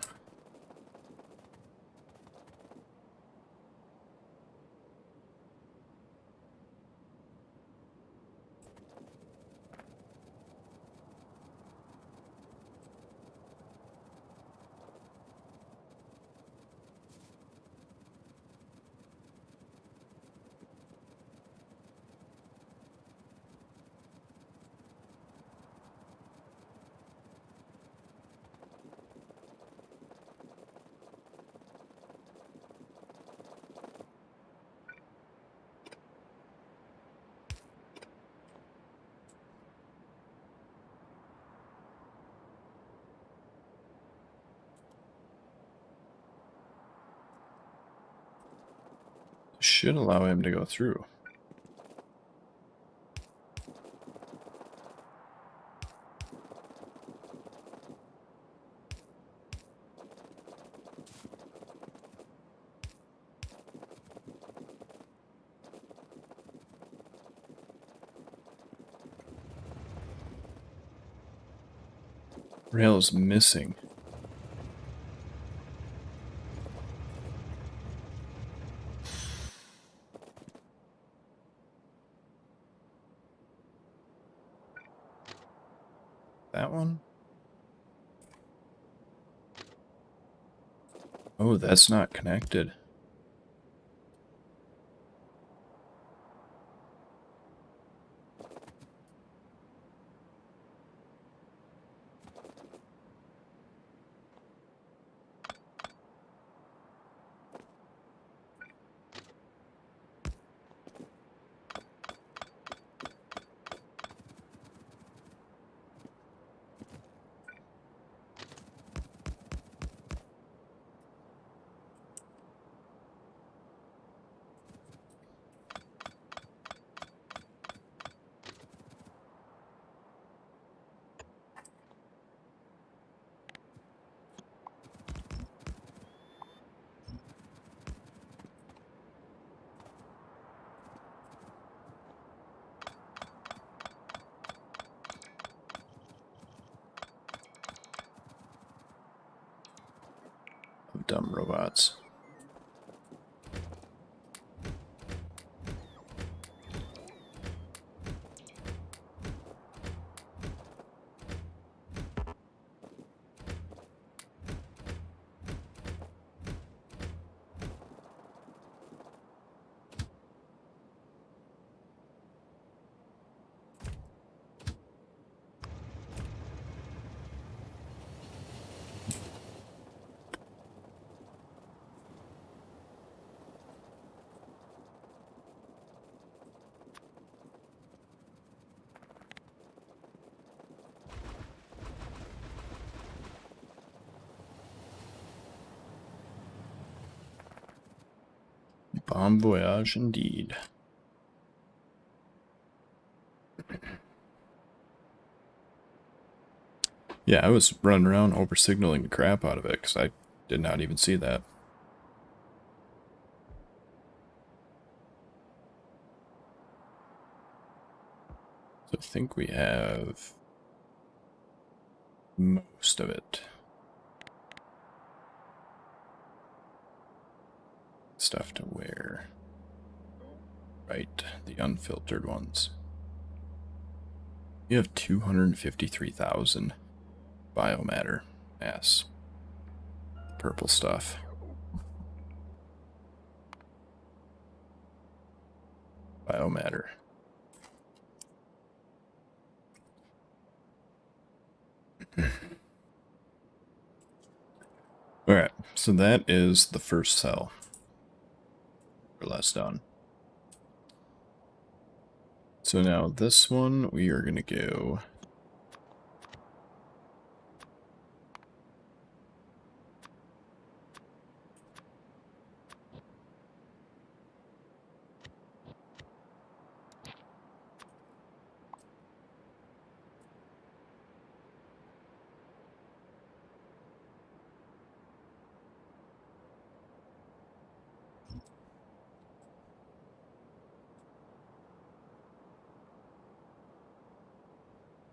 Should allow him to go through. Rail is missing. That one? Oh, that's not connected. Dumb robots. Bon voyage indeed. Yeah, I was running around over signaling the crap out of it because I did not even see that. So I think we have most of it. Stuff to wear. Right, the unfiltered ones. You have 253,000 biomatter mass. Purple stuff. Biomatter. Alright, so that is the first cell. Or less done. So now this one, we are going to go...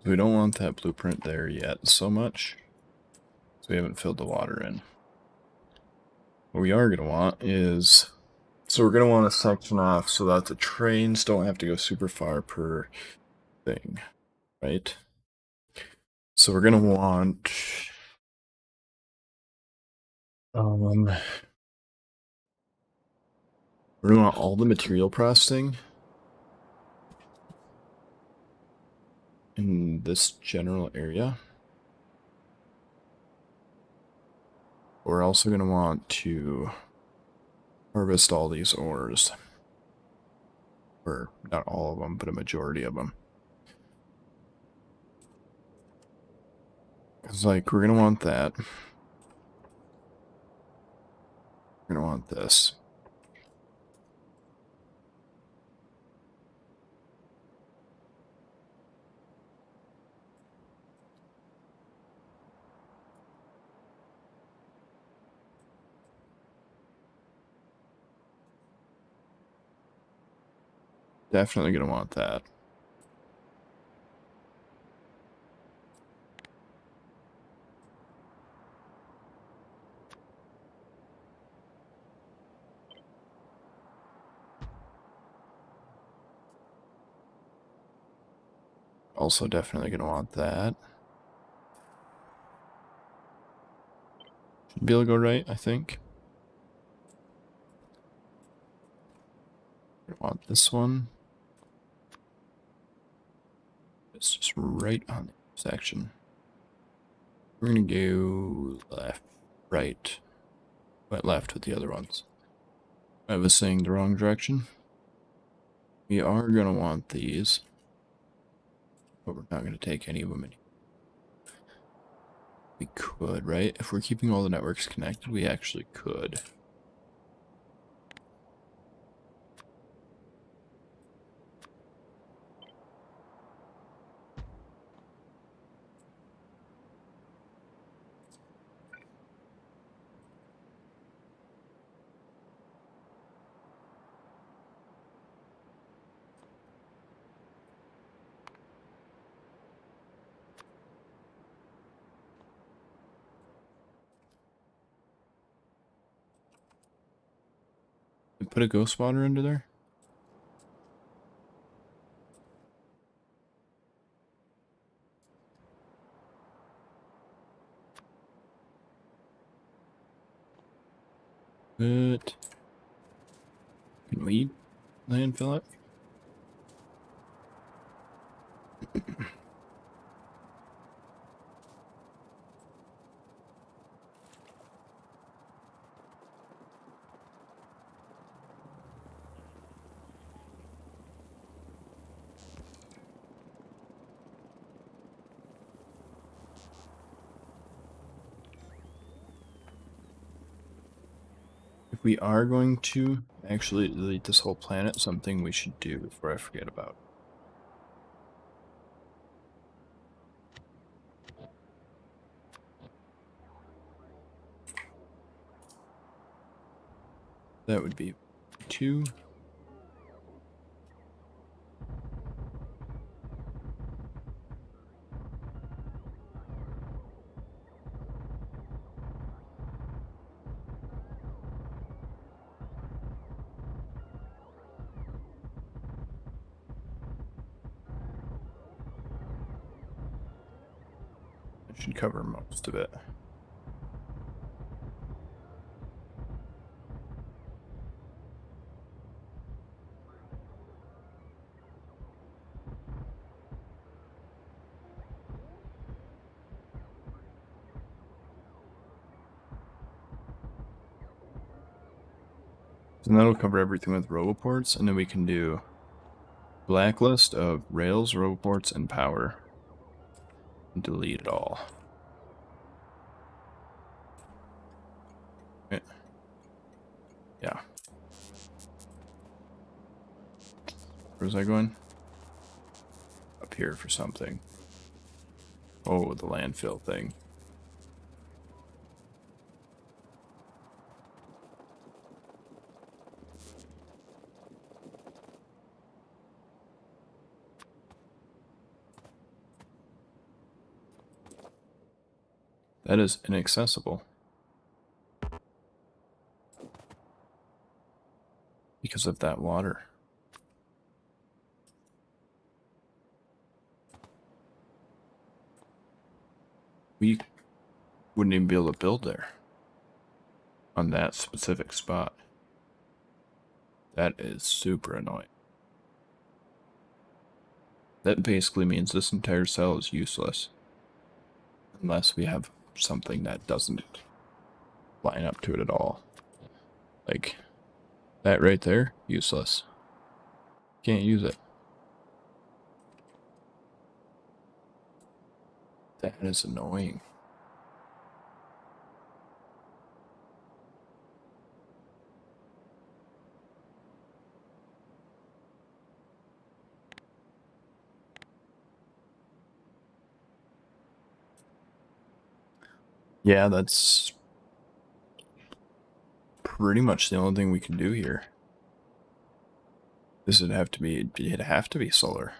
We don't want that blueprint there yet so much. So we haven't filled the water in. What we are going to want is... So we're going to want to section off so that the trains don't have to go super far per thing, right? So we're going to want... we're going to want all the material processing in this general area. We're also going to want to harvest all these ores. Or not all of them, but a majority of them. Because, like, we're going to want that. We're going to want this. Definitely going to want that. Also definitely going to want that. Should be able to go right, I think. I want this one. It's just right on the intersection. We're going to go left, right. Went left with the other ones. I was saying the wrong direction. We are going to want these. But we're not going to take any of them in. We could, right? If we're keeping all the networks connected, we actually could. Put a ghost water under there? Good. Can we landfill it? If we are going to Actually, delete this whole planet. Something we should do before I forget about. That would be 2. That should cover most of it. And that'll cover everything with roboports, and then we can do blacklist of rails, roboports, and power. And delete it all. Okay. Yeah. Where's that going? Up here for something. Oh, the landfill thing. That is inaccessible. Because of that water. We wouldn't even be able to build there. On that specific spot. That is super annoying. That basically means this entire cell is useless. Unless we have something that doesn't line up to it at all. Like, that right there, useless. Can't use it. That is annoying. Yeah, that's pretty much the only thing we can do here. This would have to be, it'd have to be solar.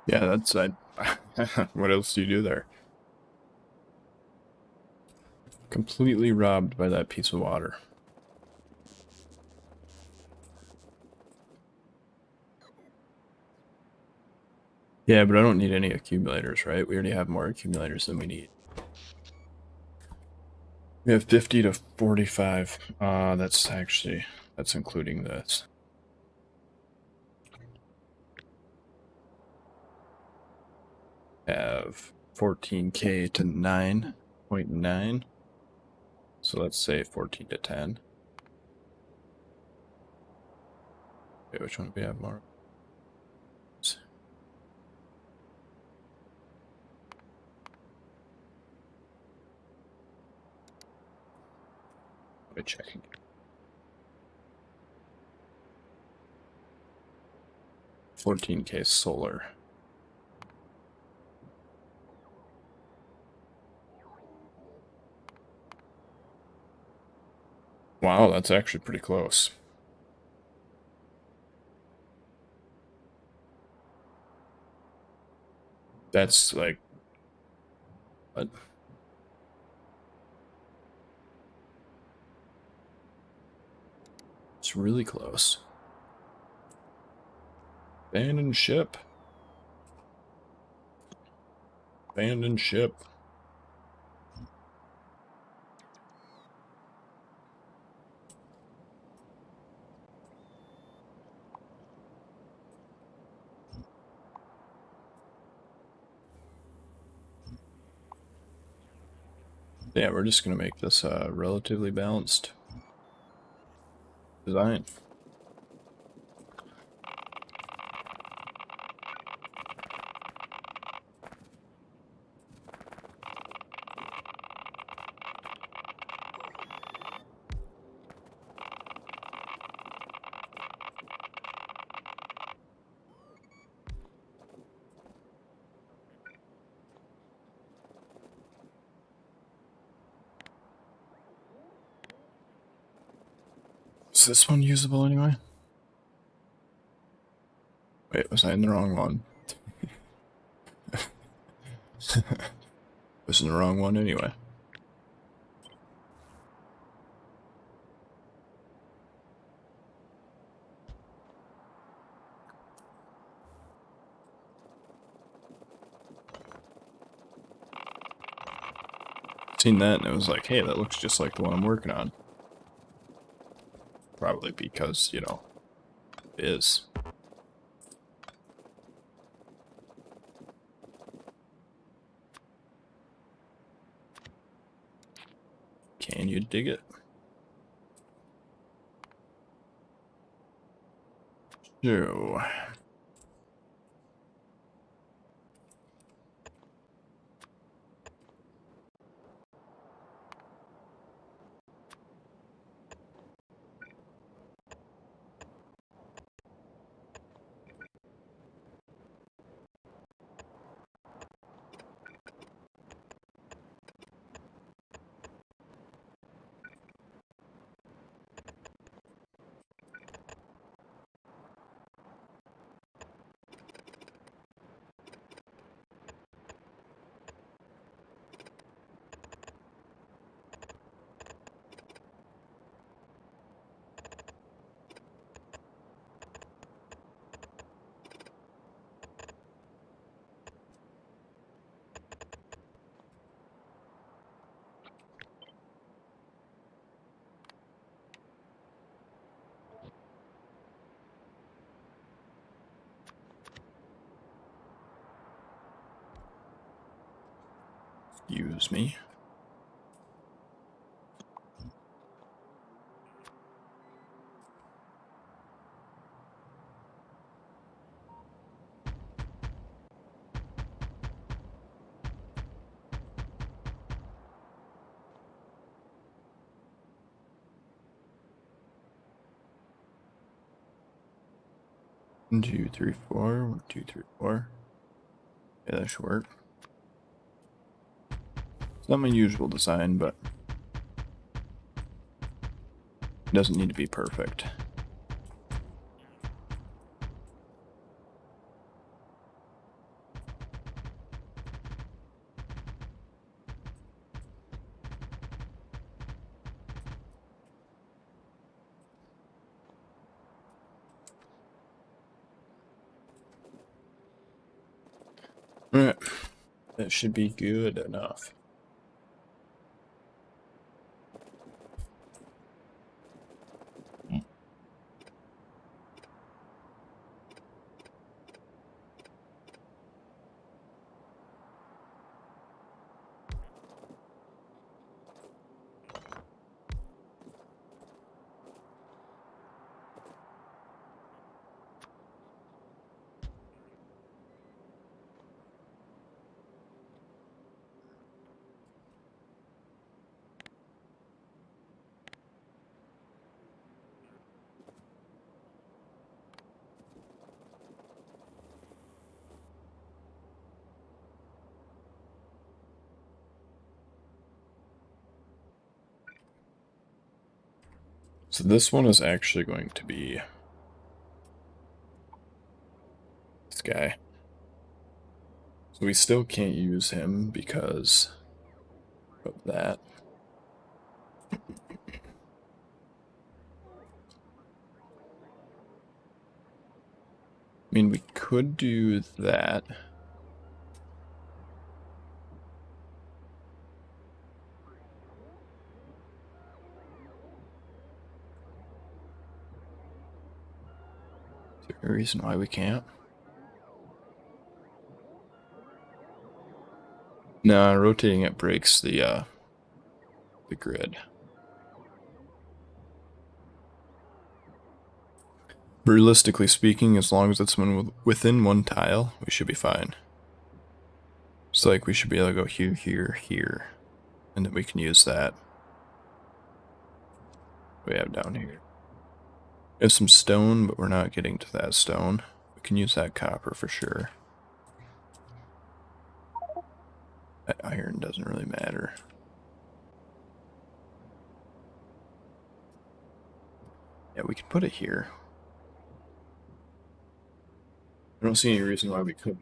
Yeah, that's what else do you do there? Completely robbed by that piece of water. Yeah, but I don't need any accumulators, right? We already have more accumulators than we need. We have 50 to 45. That's including this. Have 14k to 9.9. So let's say 14 to 10. Okay, which one do we have more? Let me check again. 14k solar. Wow, that's actually pretty close. That's like, what? It's really close. Abandon ship. Abandon ship. Yeah, we're just gonna make this a relatively balanced design. Is this one usable anyway? Wait, was I in the wrong one? Was in the wrong one anyway. Seen that and it was like, hey, that looks just like the one I'm working on. Probably because, you know, it is. Can you dig it? So, excuse me. One, two, three, four. 1, 2, 3, 4. Yeah, that should work. It's not my usual design, but it doesn't need to be perfect. Alright. That should be good enough. So this one is actually going to be this guy. So we still can't use him because of that. I mean, we could do that. Is there a reason why we can't? No, rotating it breaks the grid. Realistically speaking, as long as it's within one tile, we should be fine. It's like we should be able to go here, here, here, and then we can use that. We have down here. We have some stone, but we're not getting to that stone. We can use that copper for sure. That iron doesn't really matter. Yeah, we can put it here. I don't see any reason why we could.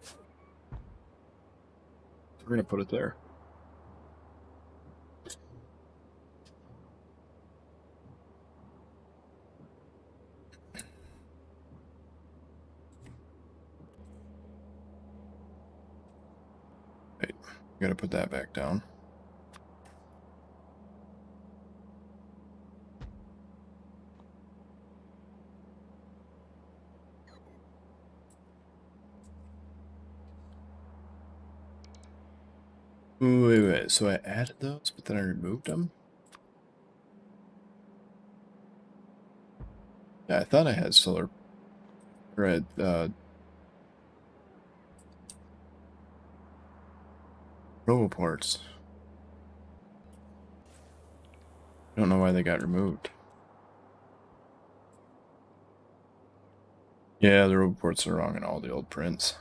We're gonna put it there. Wait, we gotta put that back down. Ooh, wait. So I added those, but then I removed them? Yeah, I thought I had solar. Right, roboports. I don't know why they got removed. Yeah, the roboports are wrong in all the old prints.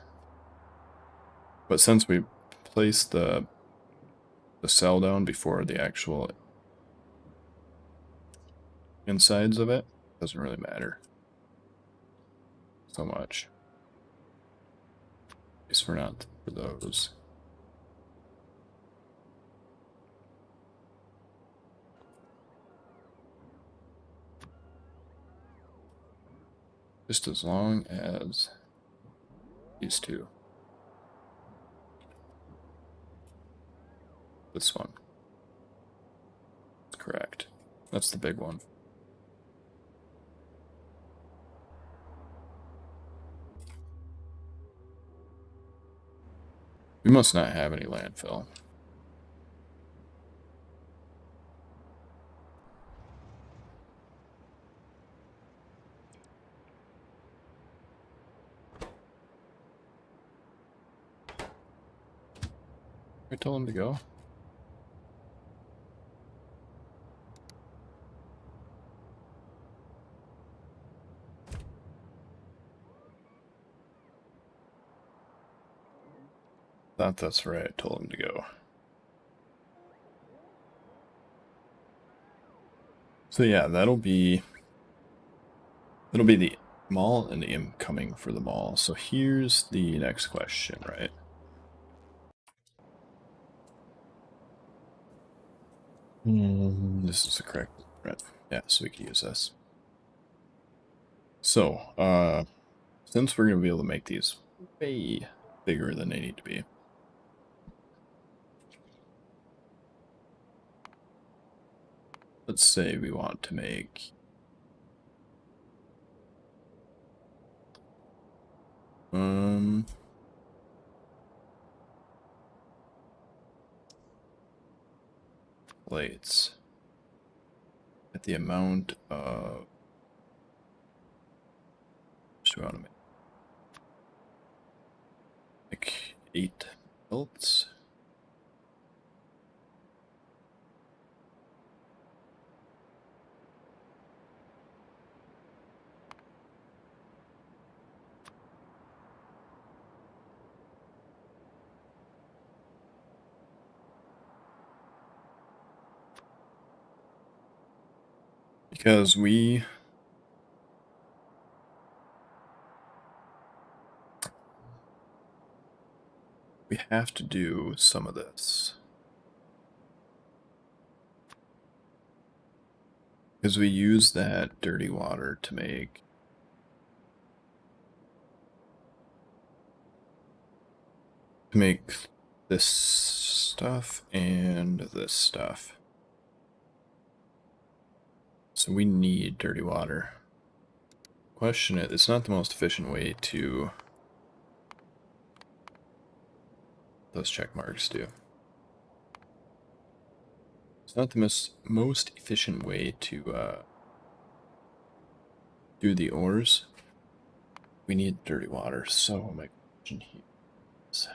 But since we placed the cell down before the actual insides of it, doesn't really matter so much. At least for not for those. Just as long as these two. This one. That's correct. That's the big one. We must not have any landfill. I told him to go. Thought that's right. I told him to go. So yeah, that'll be the mall and the incoming for the mall. So here's the next question, right? This is the correct print. Yeah, so we can use this. So, since we're gonna be able to make these way bigger than they need to be, let's say we want to make plates at the amount of, just want to make 8 belts. Because we have to do some of this. Because we use that dirty water to make this stuff and this stuff. So we need dirty water. Question it, it's not the most efficient way to those check marks do. It's not the most efficient way to do the ores. We need dirty water, so my question here is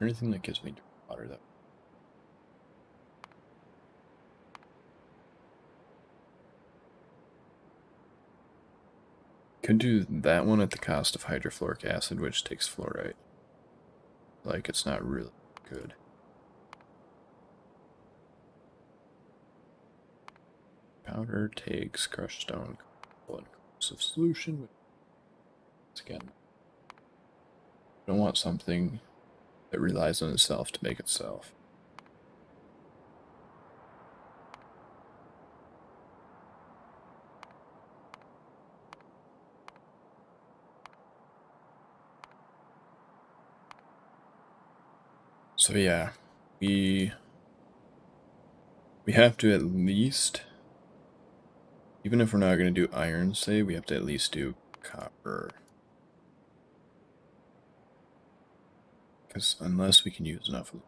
anything that gives me dirty water that could do that one at the cost of hydrofluoric acid, which takes fluorite. Like, it's not really good. Powder takes crushed stone and corrosive solution. Once again, I don't want something that relies on itself to make itself. So yeah, we have to at least, even if we're not going to do iron, say, we have to at least do copper. Because unless we can use enough of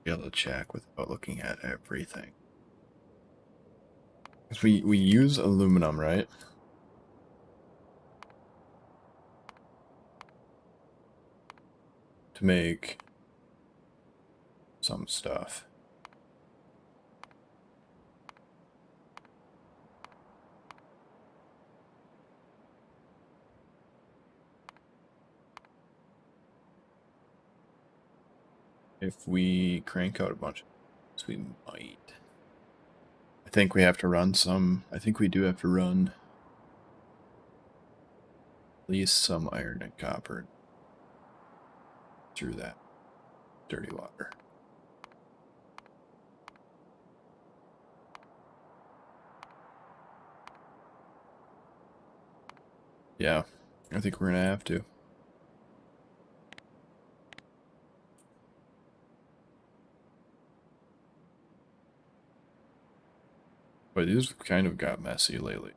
be able to check without looking at everything. Because we use aluminum, right? To make some stuff. If we crank out a bunch of things, we might. I think we have to run some. I think we do have to run at least some iron and copper through that dirty water. Yeah, I think we're gonna have to. But these kind of got messy lately.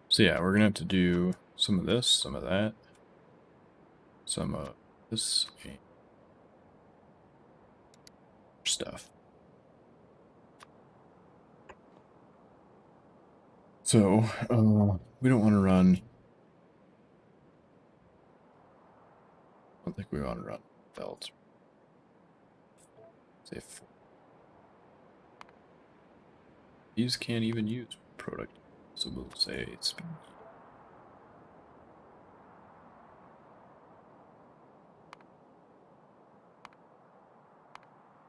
So yeah, we're gonna have to do some of this, some of that, some of this, and stuff. So, we don't want to run. I don't think we want to run belts. Say 4. These can't even use product, so we'll say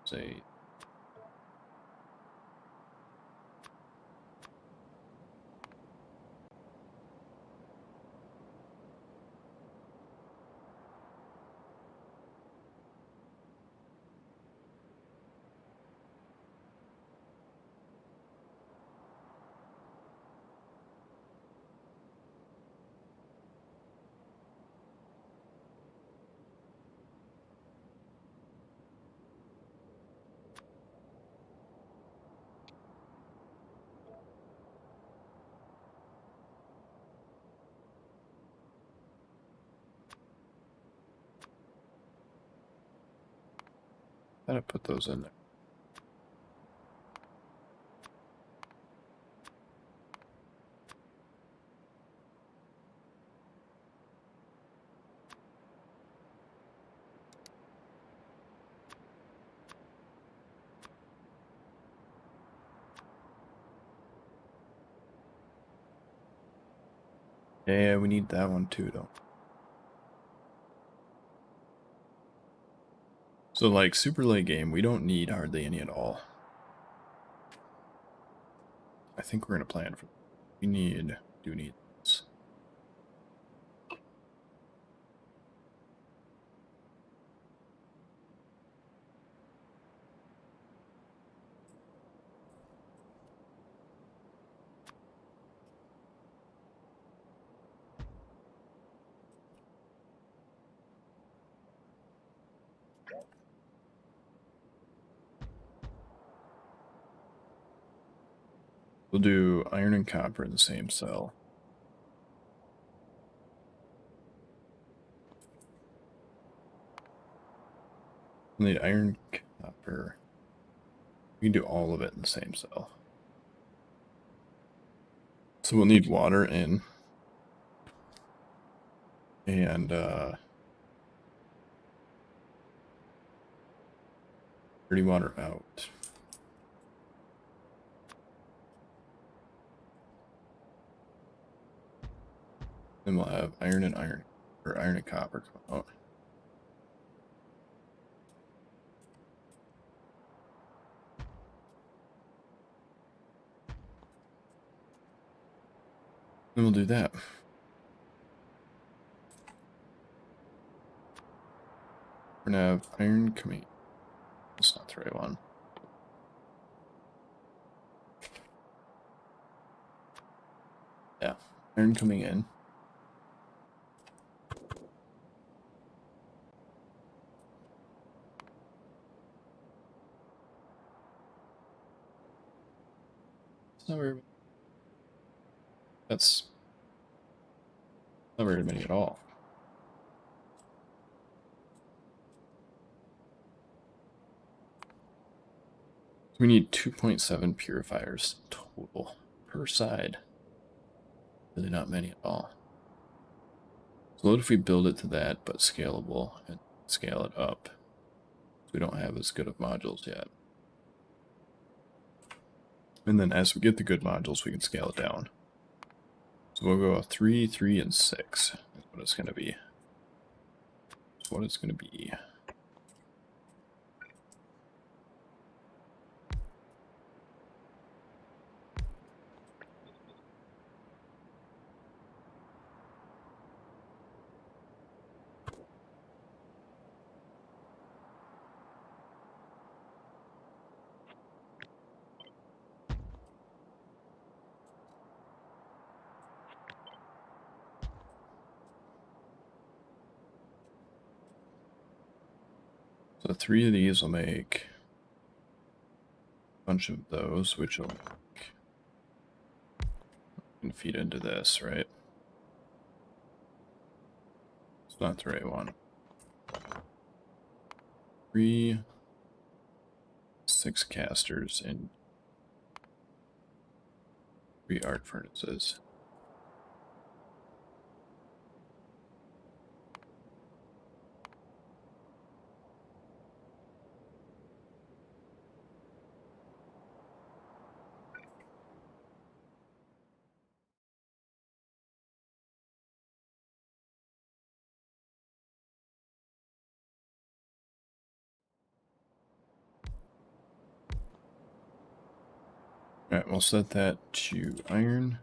say gotta put those in there. Yeah, we need that one too, though. So, like, super late game, we don't need hardly any at all. I think we're gonna plan for. We do need this. We'll do iron and copper in the same cell. We'll need iron, copper. We can do all of it in the same cell. So we'll need water in. And dirty water out. Then we'll have iron and copper come out. Then we'll do that. We're gonna have iron coming. That's not the right one. Yeah, iron coming in. That's not very many at all. So we need 2.7 purifiers total per side. Really not many at all. So what if we build it to that, but scalable, and scale it up? We don't have as good of modules yet. And then as we get the good modules, we can scale it down. So we'll go 3, 3, and 6. That's what it's going to be. That's what it's going to be. So 3 of these will make a bunch of those, which will can feed into this, right? It's not the right one. 3, 6 casters, and 3 art furnaces. Alright, we'll set that to iron.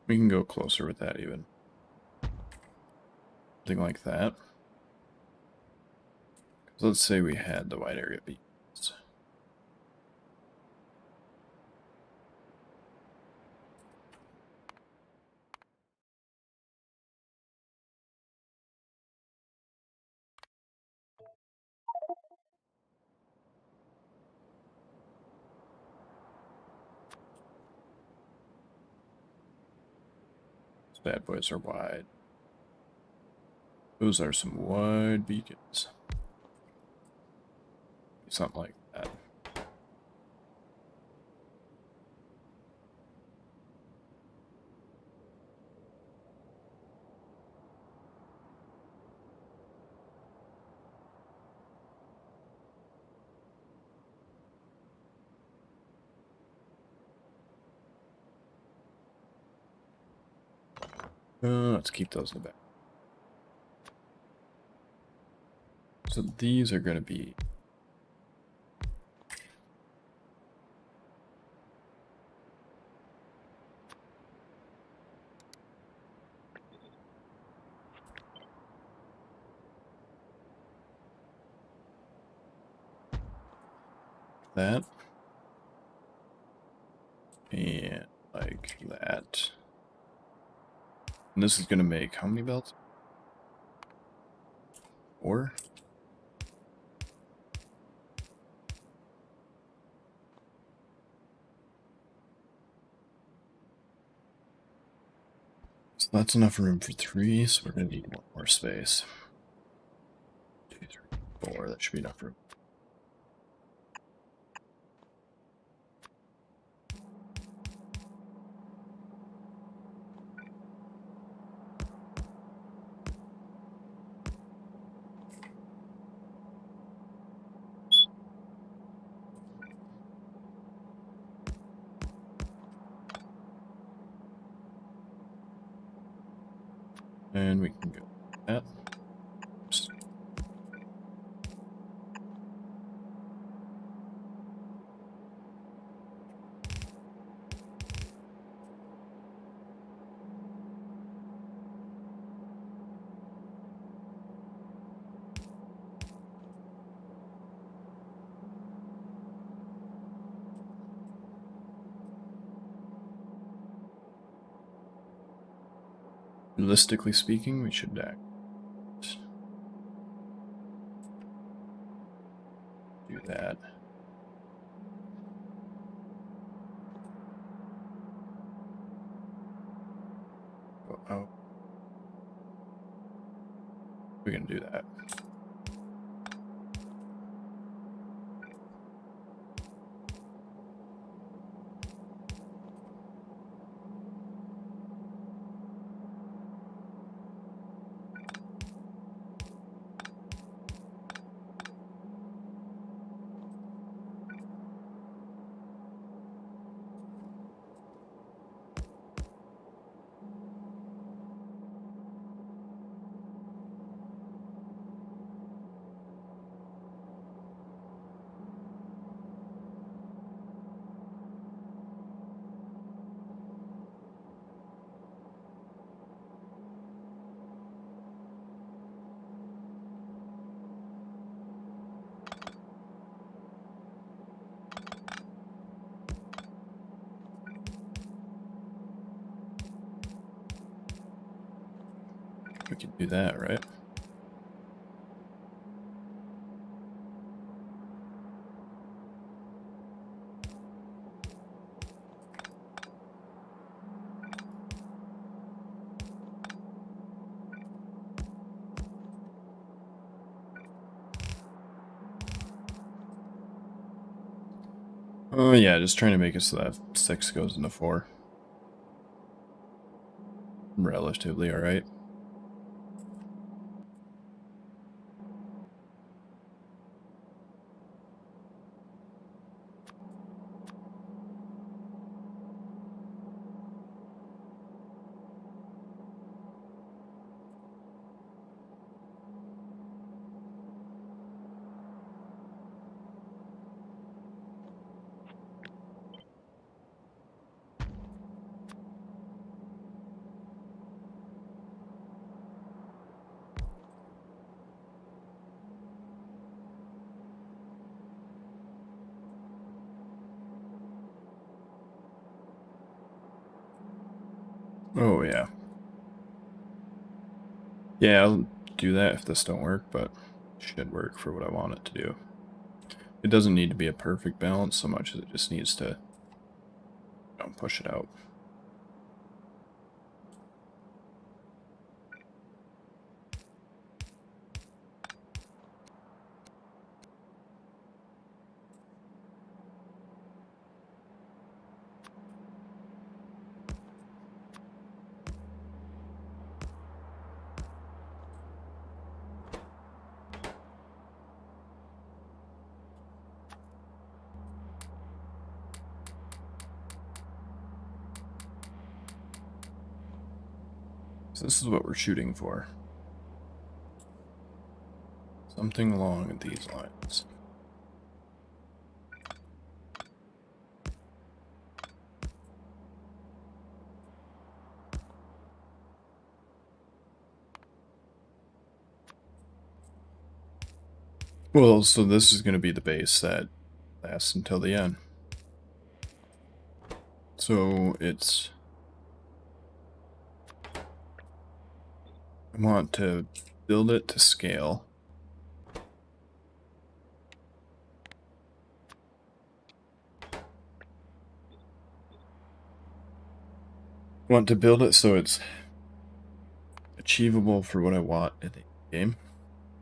We can go closer with that even. Something like that. So let's say we had the wide area beams. These bad boys are wide. Those are some wide beacons. Something like that. Let's keep those in the back. So these are going to be that. And like that. And this is going to make how many belts? 4? So that's enough room for 3, so we're going to need one more space. 2, 3, 4, that should be enough room. And we can go like that. Oops. Realistically speaking, we should do that. Oh, we're going to do that. We can do that, right? Oh yeah, just trying to make it so that 6 goes into 4. Relatively alright. Oh yeah. Yeah, I'll do that if this don't work, but it should work for what I want it to do. It doesn't need to be a perfect balance so much as it just needs to, push it out. So this is what we're shooting for. Something along these lines. Well, so this is going to be the base that lasts until the end. So it's... I want to build it to scale. I want to build it so it's achievable for what I want in the game,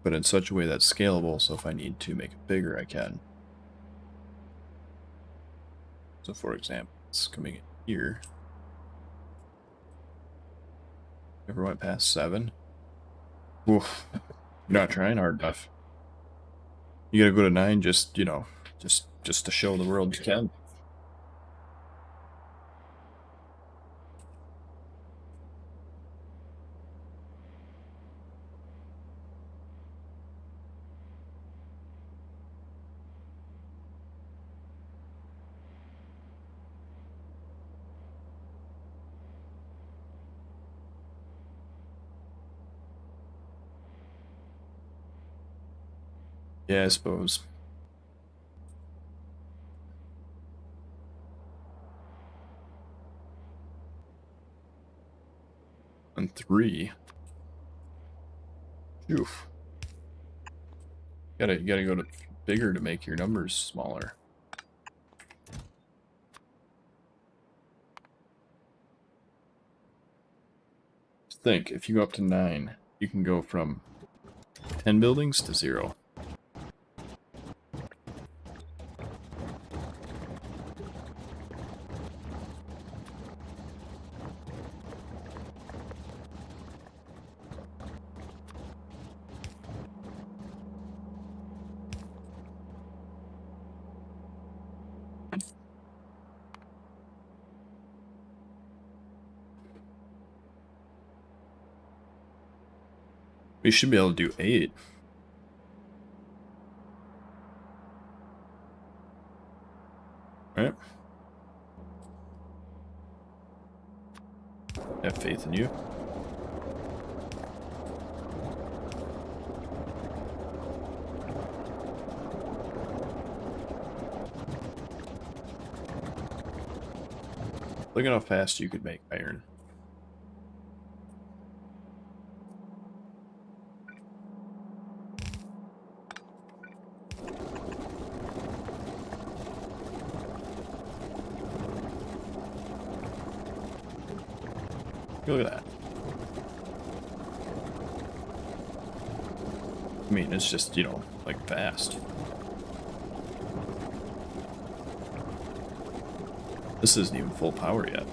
but in such a way that's scalable, so if I need to make it bigger, I can. So for example, it's coming in here. Ever went past 7? Oof. You're not trying hard enough. You gotta go to 9 just, just to show the world you can. Yeah, I suppose. And 3. Oof. You gotta go to bigger to make your numbers smaller. Just think, if you go up to 9, you can go from 10 buildings to 0. We should be able to do 8. Right? I have faith in you. Look at how fast you could make iron. Look at that. I mean, it's just, like fast. This isn't even full power yet.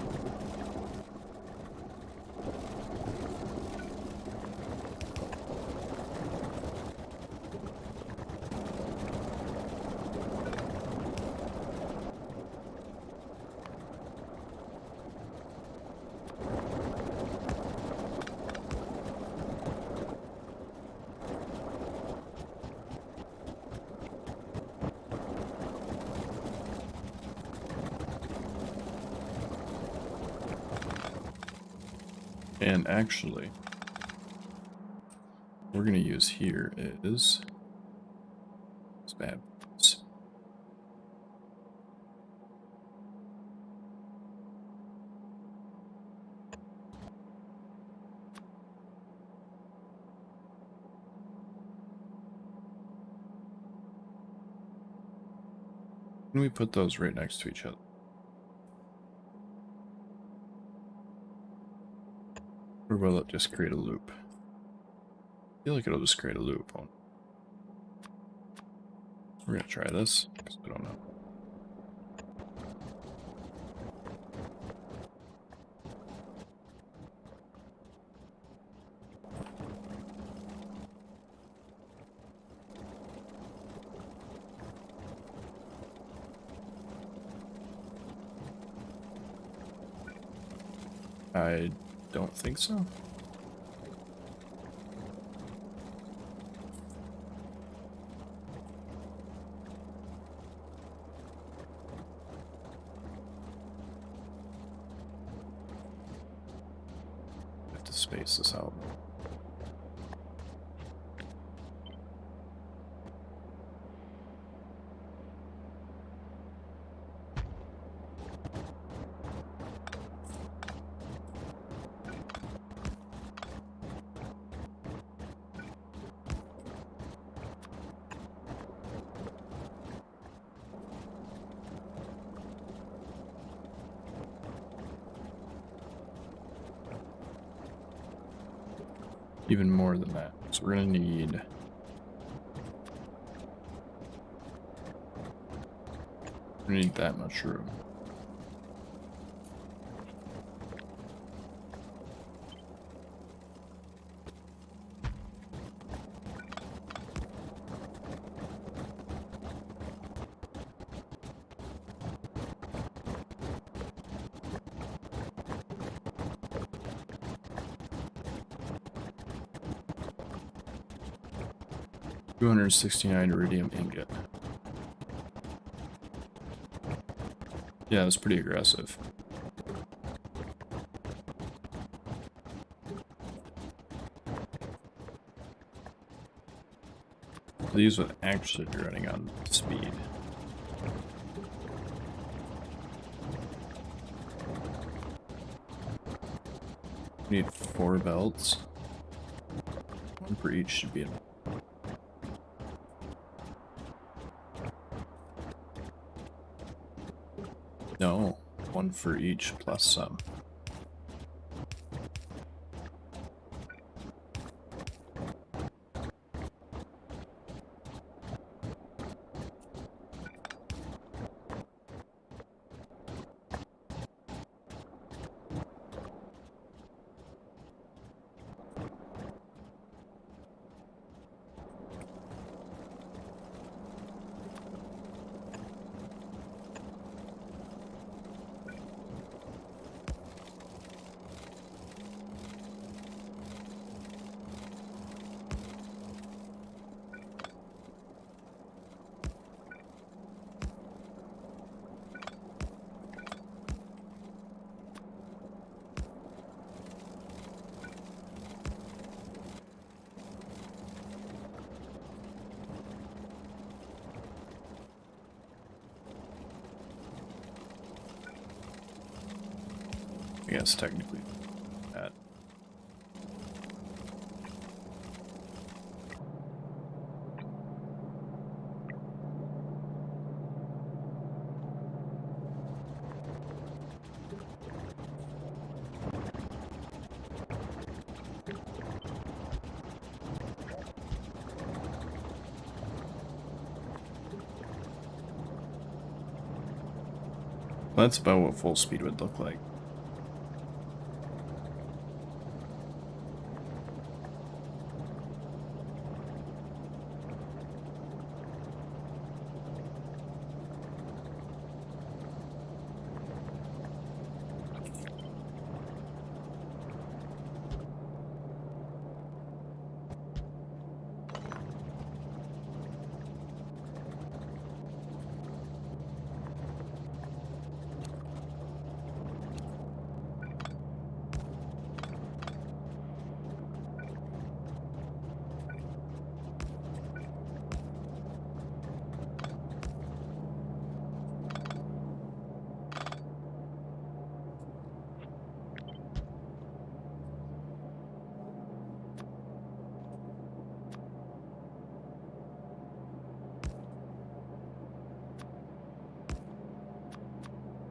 And actually, what we're going to use here is bad. Can we put those right next to each other? Or will it just create a loop? I feel like it'll just create a loop. We're gonna try this, because I don't know. I don't think so. I have to space this out. Even more than that. So we're gonna need that much room. $269 iridium ingot. Yeah, that's pretty aggressive. These would actually be running on speed. We need 4 belts. 1 for each should be enough. No, 1 for each plus some. I guess technically that. That's about what full speed would look like.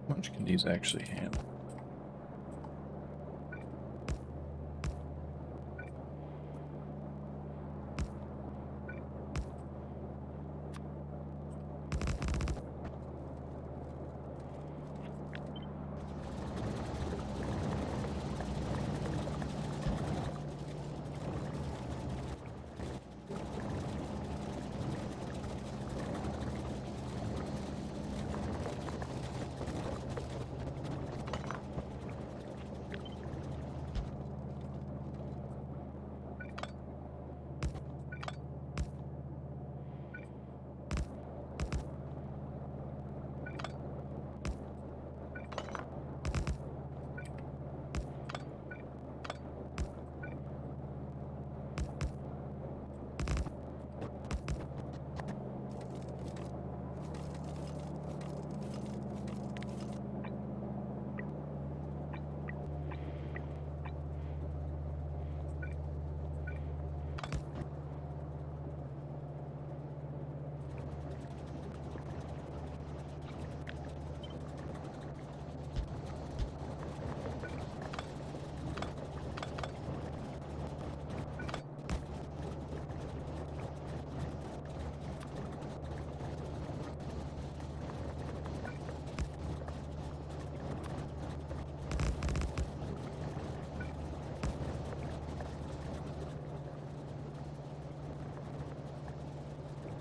How much can these actually handle?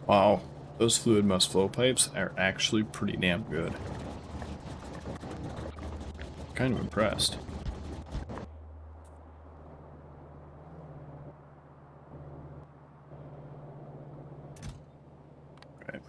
Wow, those fluid must flow pipes are actually pretty damn good. Kind of impressed. Right.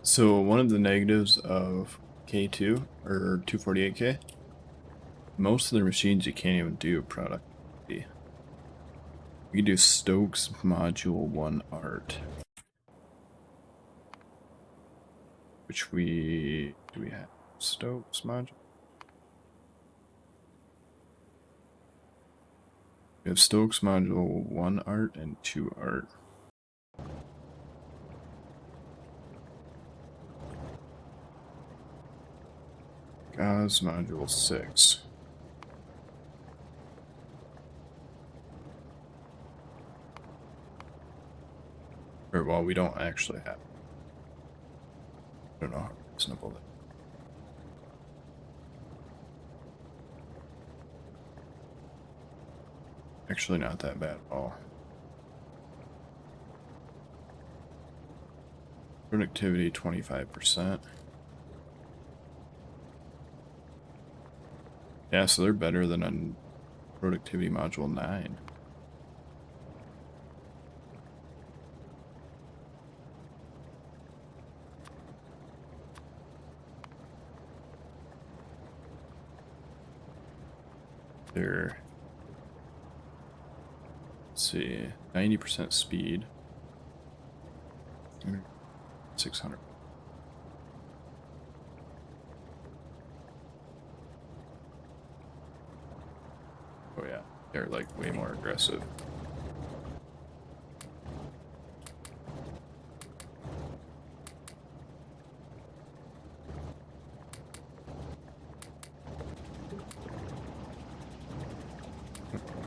So one of the negatives of K2 or 248K, most of the machines you can't even do product. We can do Stokes Module 1 art. Which do we have Stokes module? We have Stokes module 1 art and 2 art. Gauss module 6. Or, well, we don't actually have. I don't know how reasonable that is. Actually, not that bad at all. Productivity 25%. Yeah, so they're better than on productivity module 9. They're, let's see, 90% speed. 600. Oh yeah, they're like way more aggressive.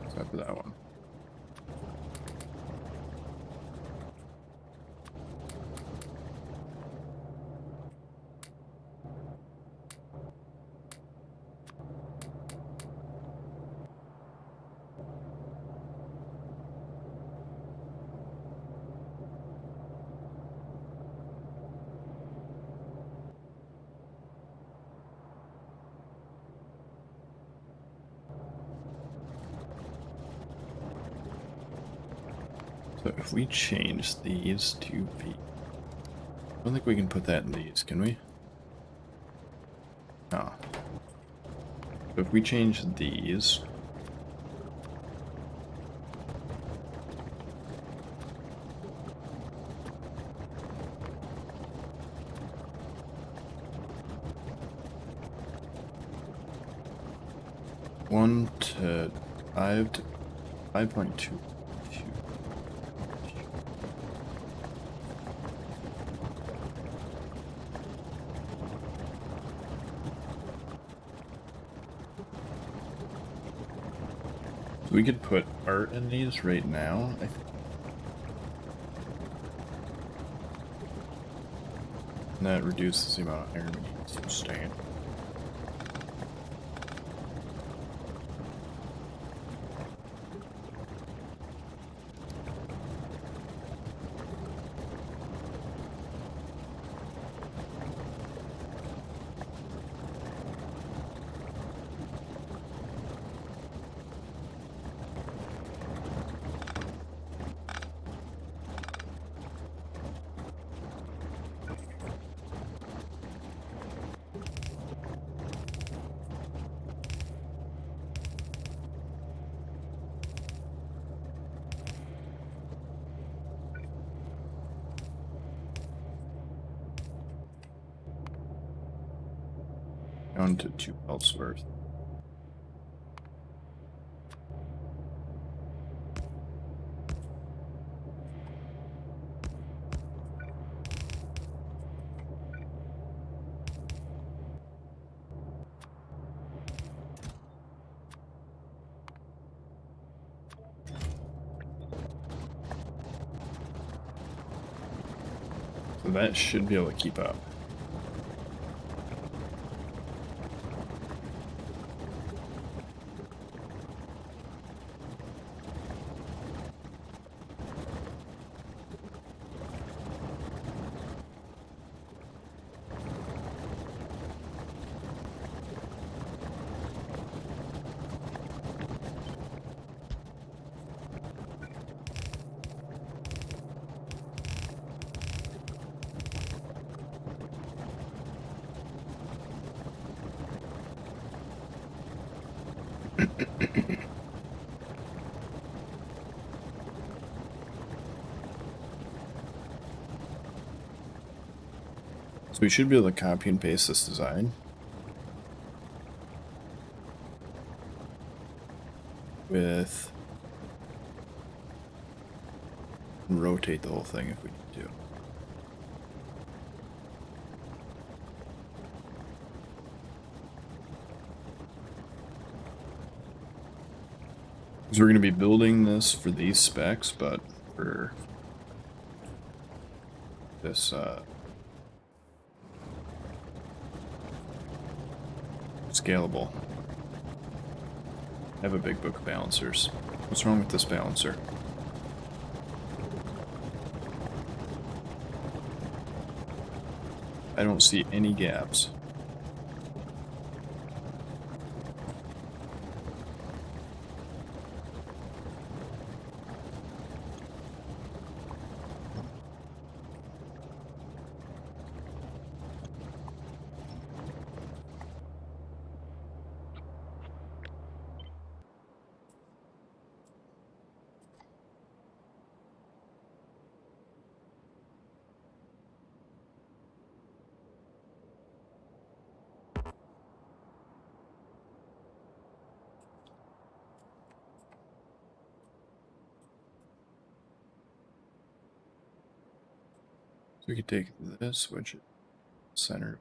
Except for that one. So if we change these to V, I don't think we can put that in these, can we? No. So if we change these, one to 5.2. So we could put art in these right now, I think. And that reduces the amount of iron we need to sustain. Down to 2 pelts worth. So that should be able to keep up. So we should be able to copy and paste this design with rotate the whole thing if we need to. Because we're going to be building this for these specs, but for this scalable. I have a big book of balancers. What's wrong with this balancer? I don't see any gaps. We could take this, which is center.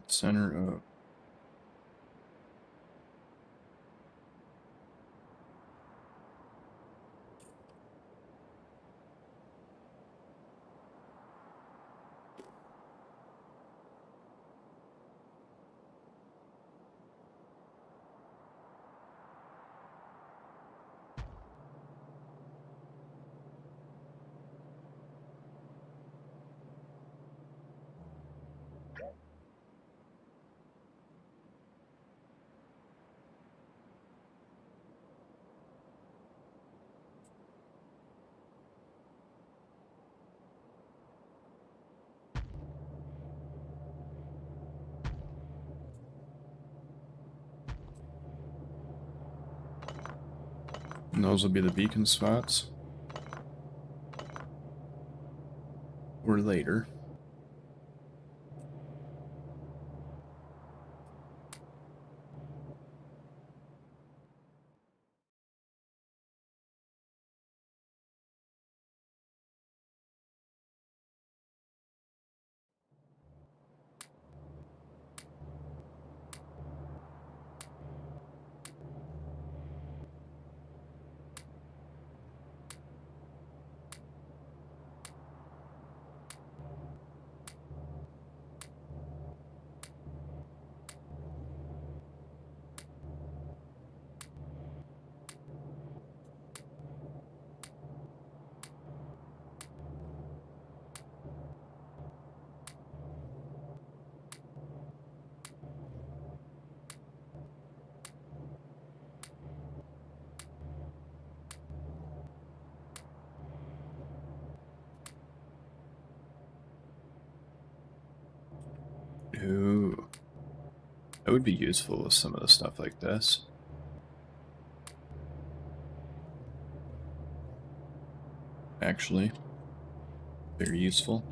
Center of. And those will be the beacon spots. Or later. Ooh. That would be useful with some of the stuff like this. Actually. Very useful.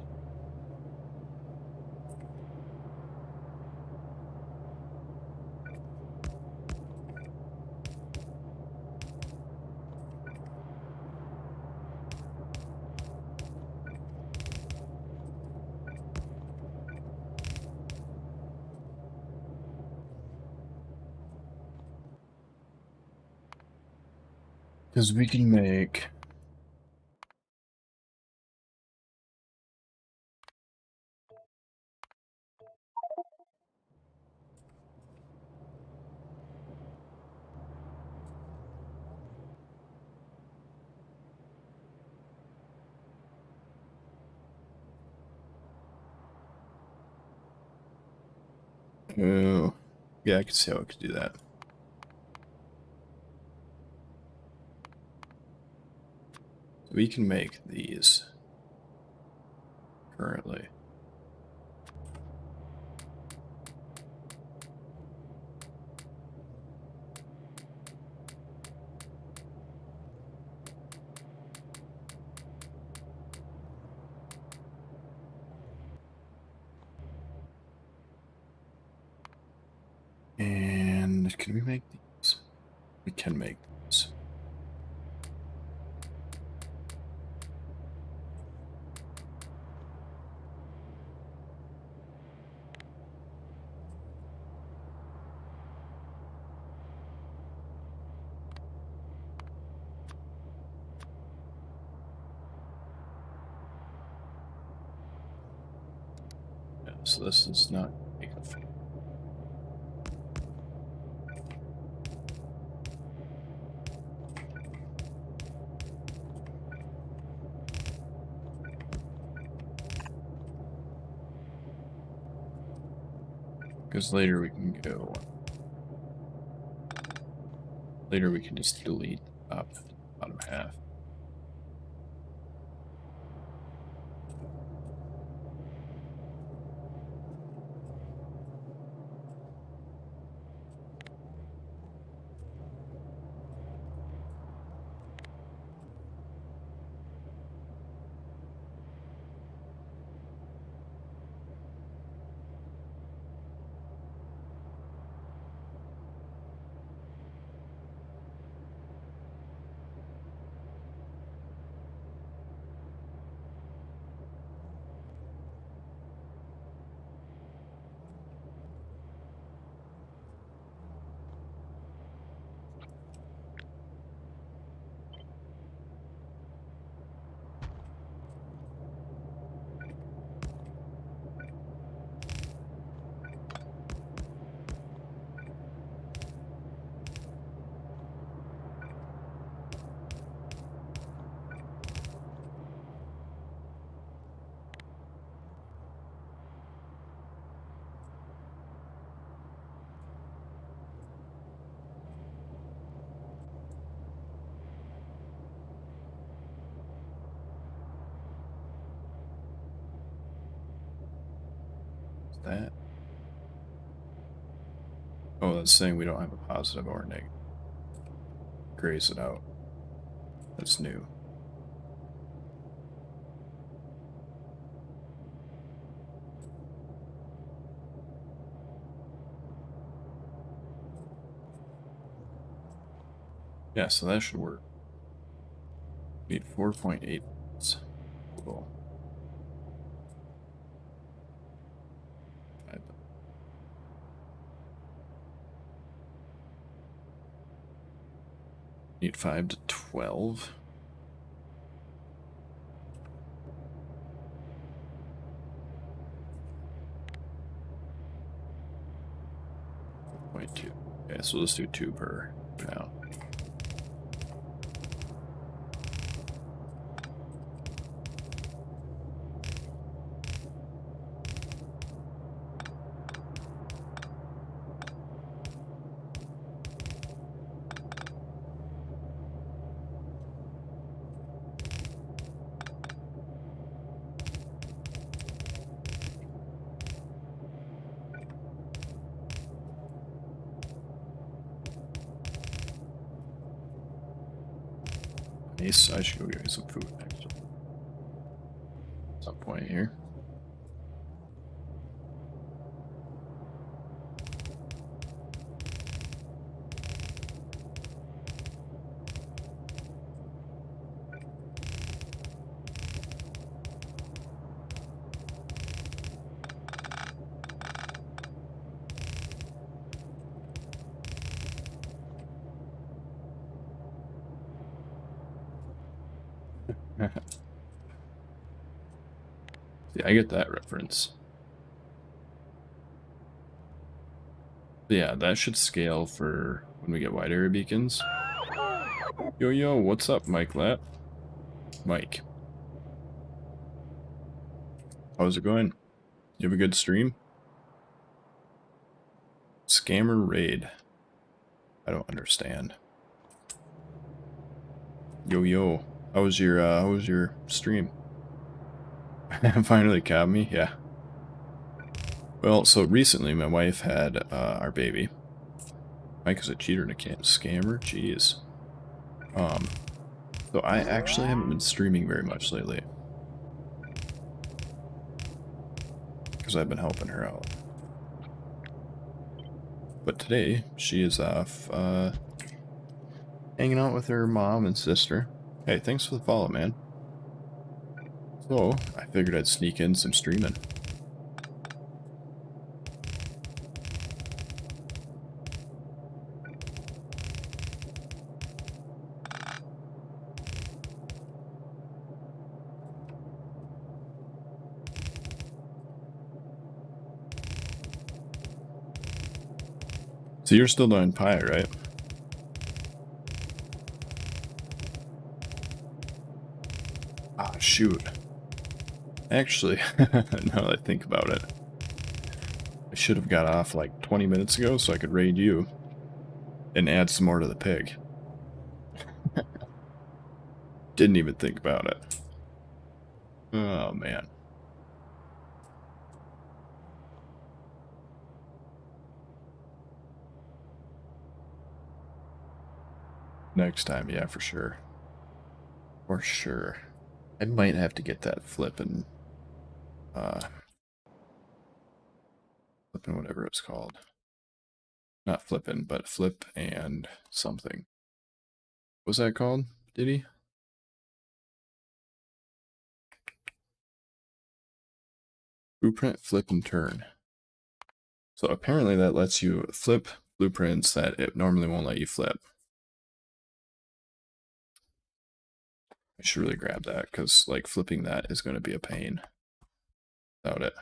Because we can make... Oh, yeah, I can see how I could do that. We can make these currently. And can we make these? We can make these. Yeah, so this is not big enough. Because later we can go... Later we can just delete the top and bottom half. that? Oh, that's saying we don't have a positive or negative. Grays it out. That's new. Yeah, so that should work. Need 4.8 total. Need 5 to 12. .2. Okay, so let's do 2 per now. Nice. I should go get me some food next. At some point here. See, I get that reference. But yeah, that should scale for when we get wide area beacons. Yo, what's up, Mike Lat? Mike. How's it going? You have a good stream? Scammer raid. I don't understand. Yo, how was your stream? Finally caught me, yeah. Well, so recently my wife had our baby. Mike is a cheater and a scammer? Jeez. So I actually haven't been streaming very much lately. Because I've been helping her out. But today, she is off hanging out with her mom and sister. Hey, thanks for the follow, man. So, I figured I'd sneak in some streaming. So you're still doing pie, right? Ah, shoot. Actually, now that I think about it, I should have got off like 20 minutes ago so I could raid you and add some more to the pig. Didn't even think about it. Oh, man. Next time, yeah, for sure. For sure. I might have to get that flippin' whatever it's called. Not flippin', but flip and something. What's that called, Diddy? Blueprint, flip, and turn. So apparently that lets you flip blueprints that it normally won't let you flip. I should really grab that because like flipping that is going to be a pain without it.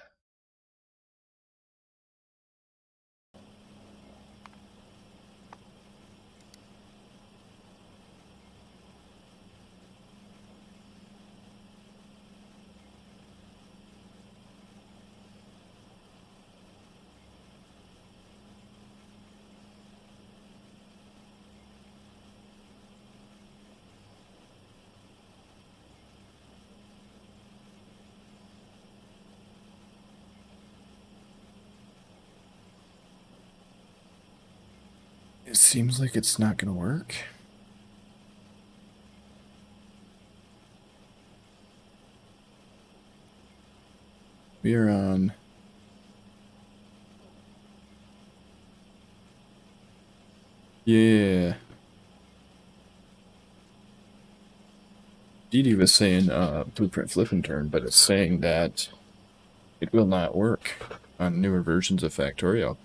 It seems like it's not going to work. We are on... Yeah. Didi was saying Blueprint Flip and Turn, but it's saying that it will not work on newer versions of Factorio.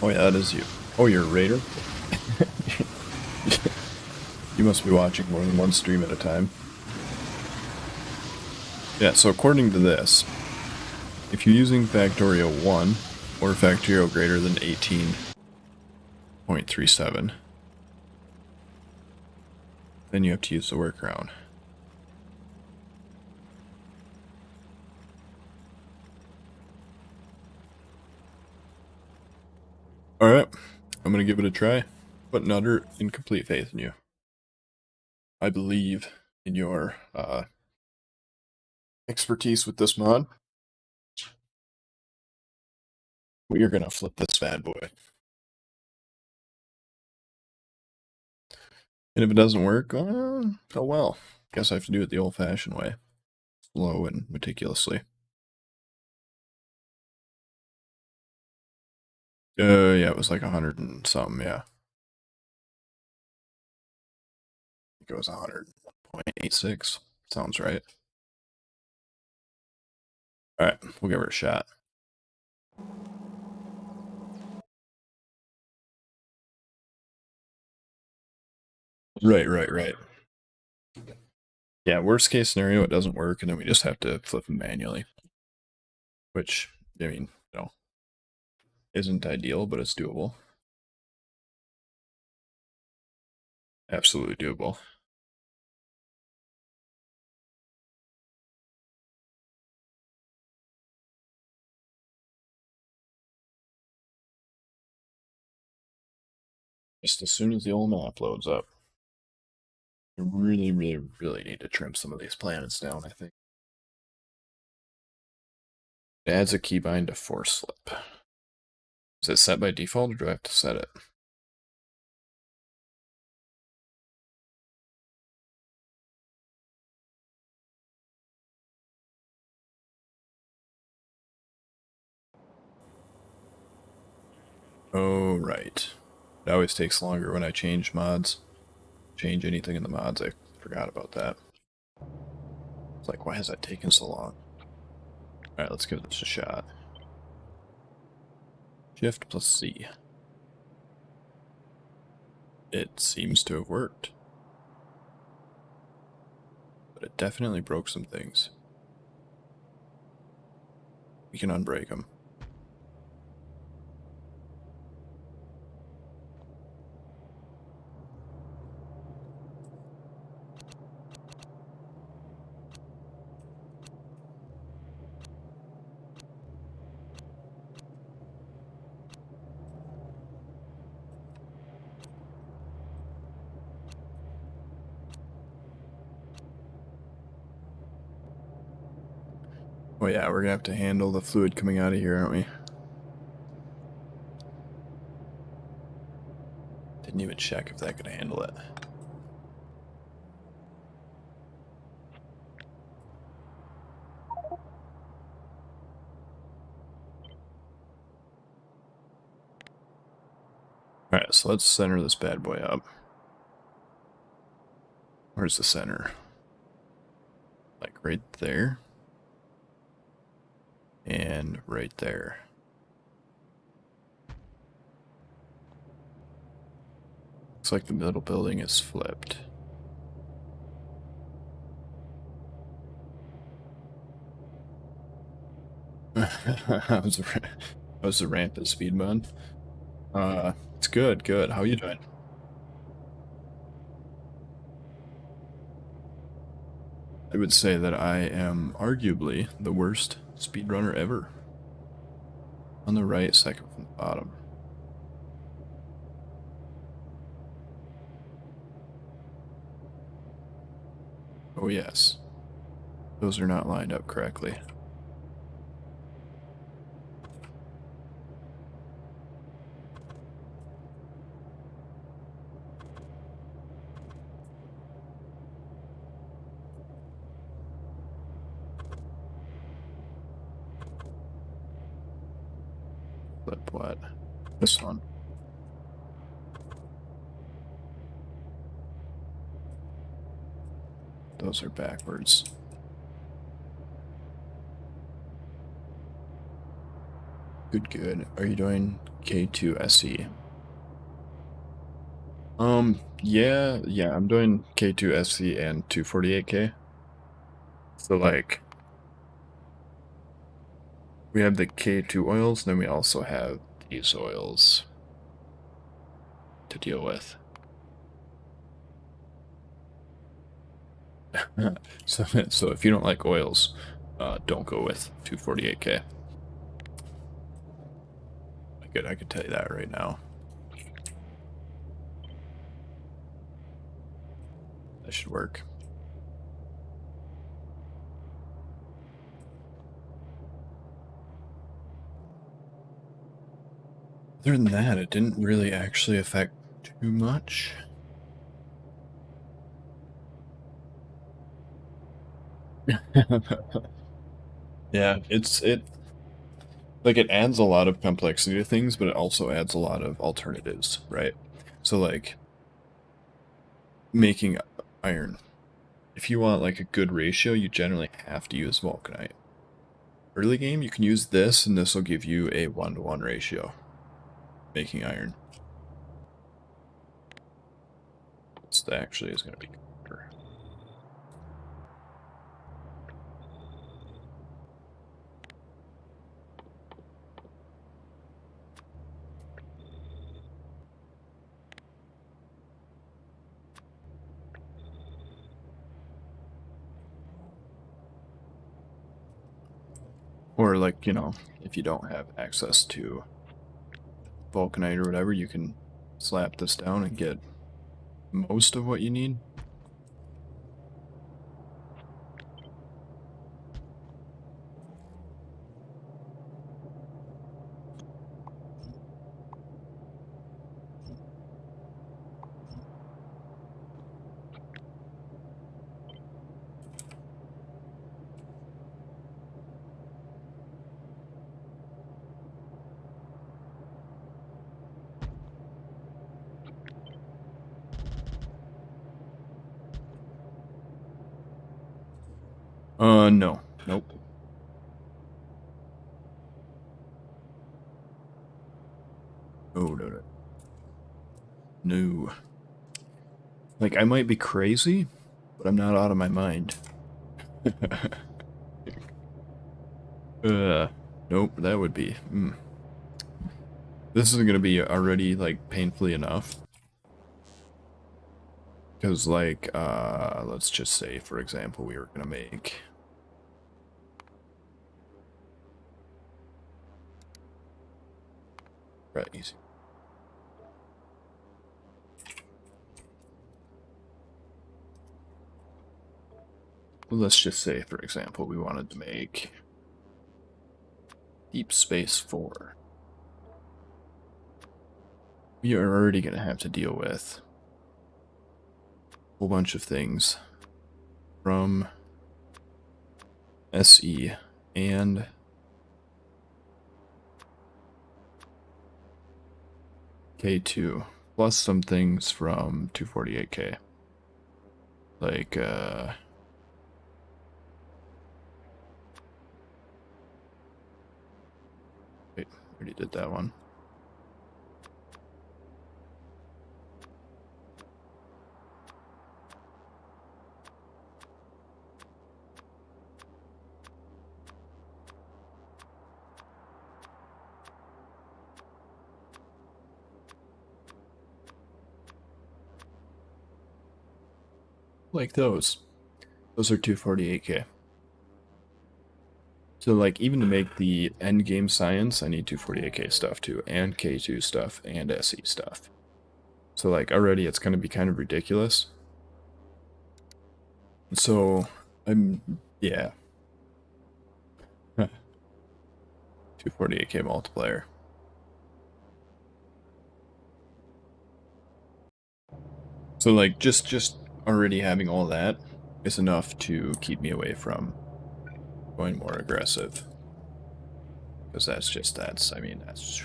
Oh yeah, that is you. Oh, you're a raider? You must be watching more than one stream at a time. Yeah, so according to this, if you're using Factorio 1 or Factorio greater than 18.37, then you have to use the workaround. Alright, I'm gonna give it a try, but in utter incomplete faith in you. I believe in your expertise with this mod. We are gonna flip this bad boy. And if it doesn't work, oh well. Guess I have to do it the old-fashioned way. Slow and meticulously. Yeah, it was like 100 and something, yeah. I think it was 100.86. Sounds right. Alright, we'll give her a shot. Right. Yeah, worst case scenario, it doesn't work, and then we just have to flip them manually. Which, I mean, isn't ideal, but it's doable. Absolutely doable. Just as soon as the old map loads up. I really need to trim some of these planets down, I think. It adds a keybind to force slip. Is it set by default, or do I have to set it? Oh, right. It always takes longer when I change mods. Change anything in the mods, I forgot about that. It's like, why has that taken so long? Alright, let's give this a shot. Shift plus C. It seems to have worked. But it definitely broke some things. We can unbreak them. Oh yeah, we're gonna have to handle the fluid coming out of here, aren't we? Didn't even check if that could handle it. Alright, so let's center this bad boy up. Where's the center? Like right there. And right there. Looks like the middle building is flipped. How's the rampant speed bun? It's good. How you doing? I would say that I am arguably the worst speedrunner ever. On the right, second from the bottom. Oh yes. Those are not lined up correctly. Flip what? This one. Those are backwards. Good. Are you doing K2 SE? Yeah, I'm doing K2 SE and 248k. So like, we have the K2 oils, and then we also have these oils to deal with. So if you don't like oils, don't go with 248k. I could tell you that right now. That should work. Other than that, it didn't really actually affect too much. Yeah, it like it adds a lot of complexity to things, but it also adds a lot of alternatives, right? So like making iron. If you want like a good ratio, you generally have to use vulcanite. Early game, you can use this, and this will give you a 1-to-1 ratio. Making iron. This actually is going to be copper. Or like, you know, if you don't have access to vulcanite or whatever, you can slap this down and get most of what you need. No. Nope. Oh, no. No. Like, I might be crazy, but I'm not out of my mind. Nope, that would be... This is going to be already, like, painfully enough. Because, like, let's just say, for example, we were going to make... Right, easy. Let's just say, for example, we wanted to make Deep Space 4. We are already going to have to deal with a whole bunch of things from SE and K2, plus some things from 248k. Like, wait, already did that one. Like those. Those are 248k. So, like, even to make the end game science, I need 248k stuff too, and K2 stuff, and SE stuff. So, like, already it's going to be kind of ridiculous. So, yeah. 248k multiplayer. So like just already having all that is enough to keep me away from going more aggressive. Because I mean, it's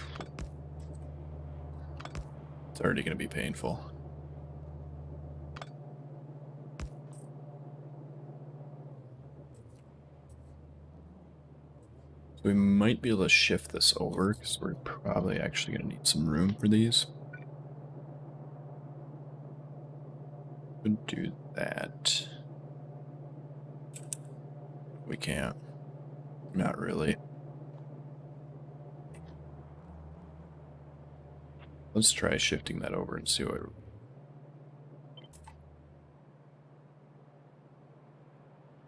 already going to be painful. So we might be able to shift this over, because we're probably actually going to need some room for these. Could do that. We can't. Not really. Let's try shifting that over and see what...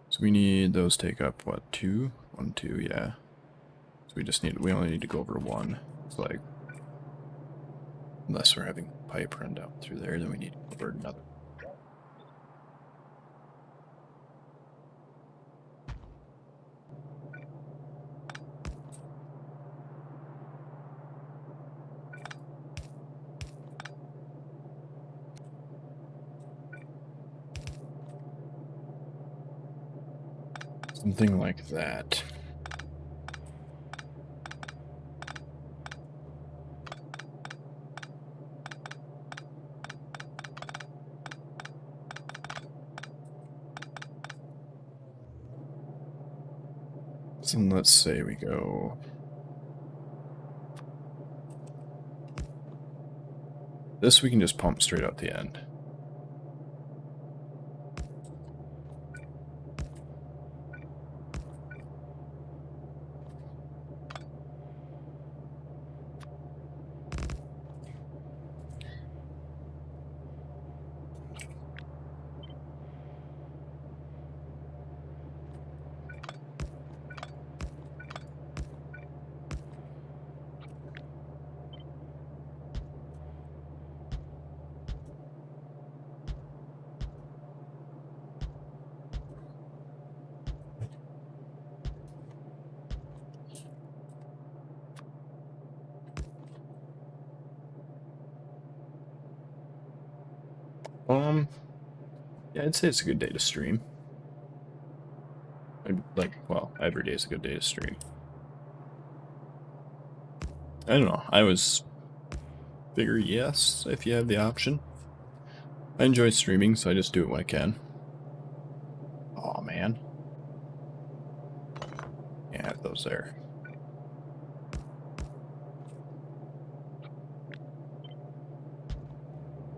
So we need those take up, what, 2? 1, 2, yeah. So we only need to go over 1. It's like, unless we're having pipe run down through there, then we need to go over another. Something like that. So let's say we go... This we can just pump straight out the end. Yeah, I'd say it's a good day to stream. Well, every day is a good day to stream. I don't know. I was figure yes, if you have the option. I enjoy streaming, so I just do it when I can. Oh man. Can't have those there.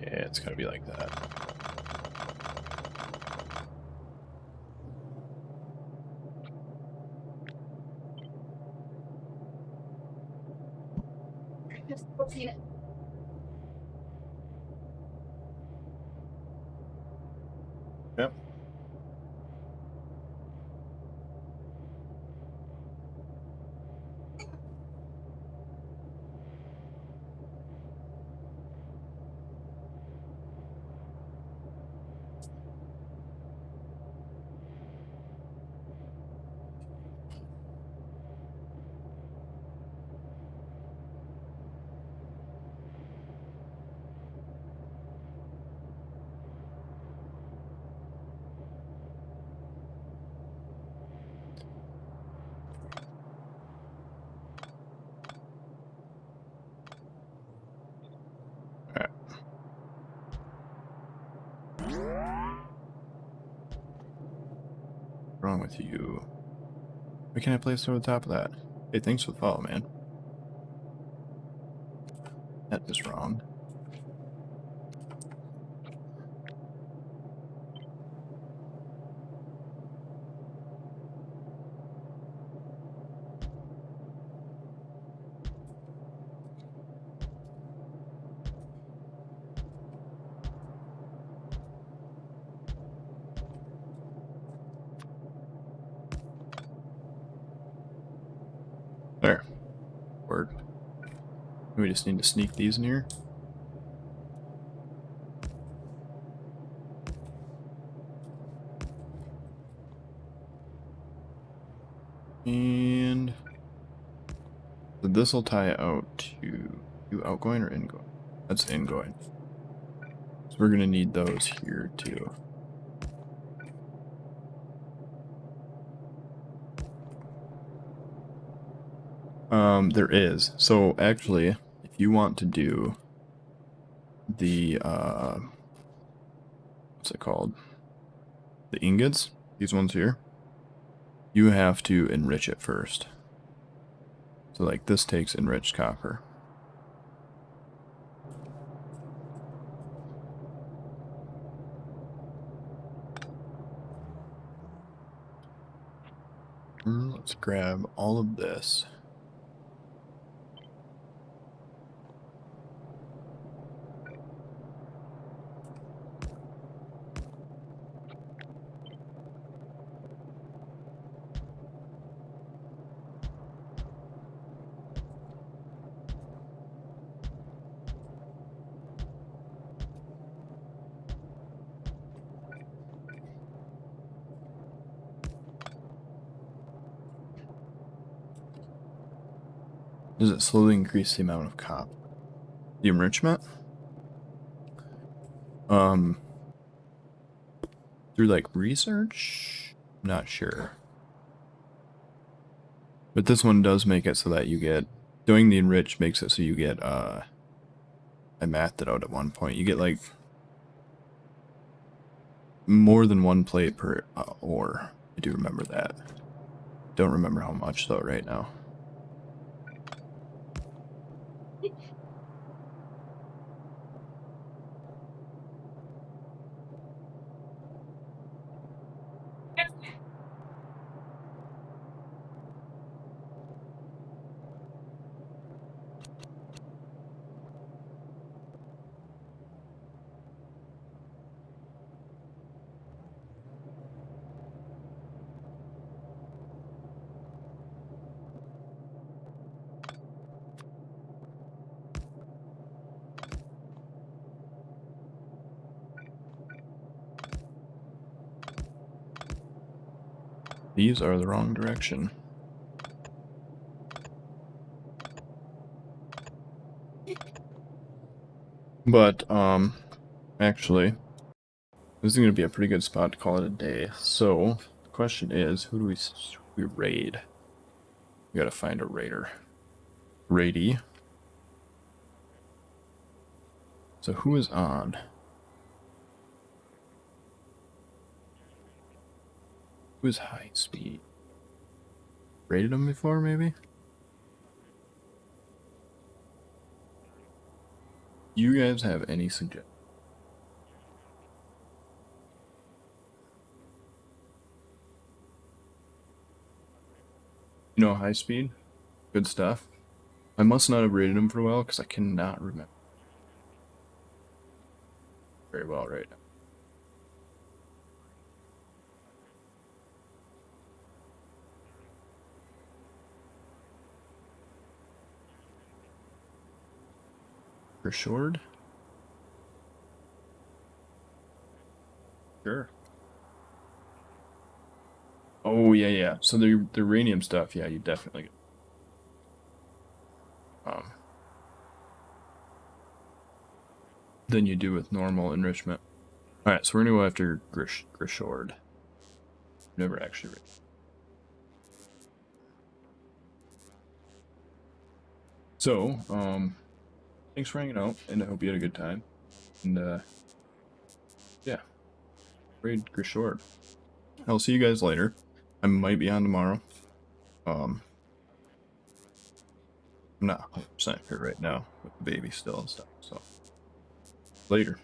Yeah, it's gotta be like that. Yep. Alright. What's wrong with you? Why can't I place over the top of that? Hey, thanks for the follow, man. That is wrong. There. Word. We just need to sneak these in here. And this will tie out to outgoing or ingoing. That's ingoing. So we're gonna need those here too. There is. So actually, if you want to do the what's it called? The ingots, these ones here, you have to enrich it first. So like this takes enriched copper. Let's grab all of this. Does it slowly increase the amount of copper? The enrichment? Through like research? Not sure. But this one does make it so that you get, doing the enrich makes it so you get, I mathed it out at one point. You get like more than one plate per ore. I do remember that. Don't remember how much though right now. These are the wrong direction. But, actually, this is going to be a pretty good spot to call it a day. So, the question is, who do we raid? We gotta find a raider. Raidey. So who is on? Who is high speed? Raided him before, maybe? You guys have any suggestions? You know, high speed? Good stuff. I must not have rated him for a while because I cannot remember very well right now. For short? Sure. Oh, yeah, yeah. So the uranium stuff, yeah, you definitely get. Than you do with normal enrichment. Alright, so we're gonna go after Grishord. Never actually read. So, thanks for hanging out, and I hope you had a good time. And, yeah. Raid Grishord. I'll see you guys later. I might be on tomorrow. I'm not 100% here right now with the baby still and stuff, so later.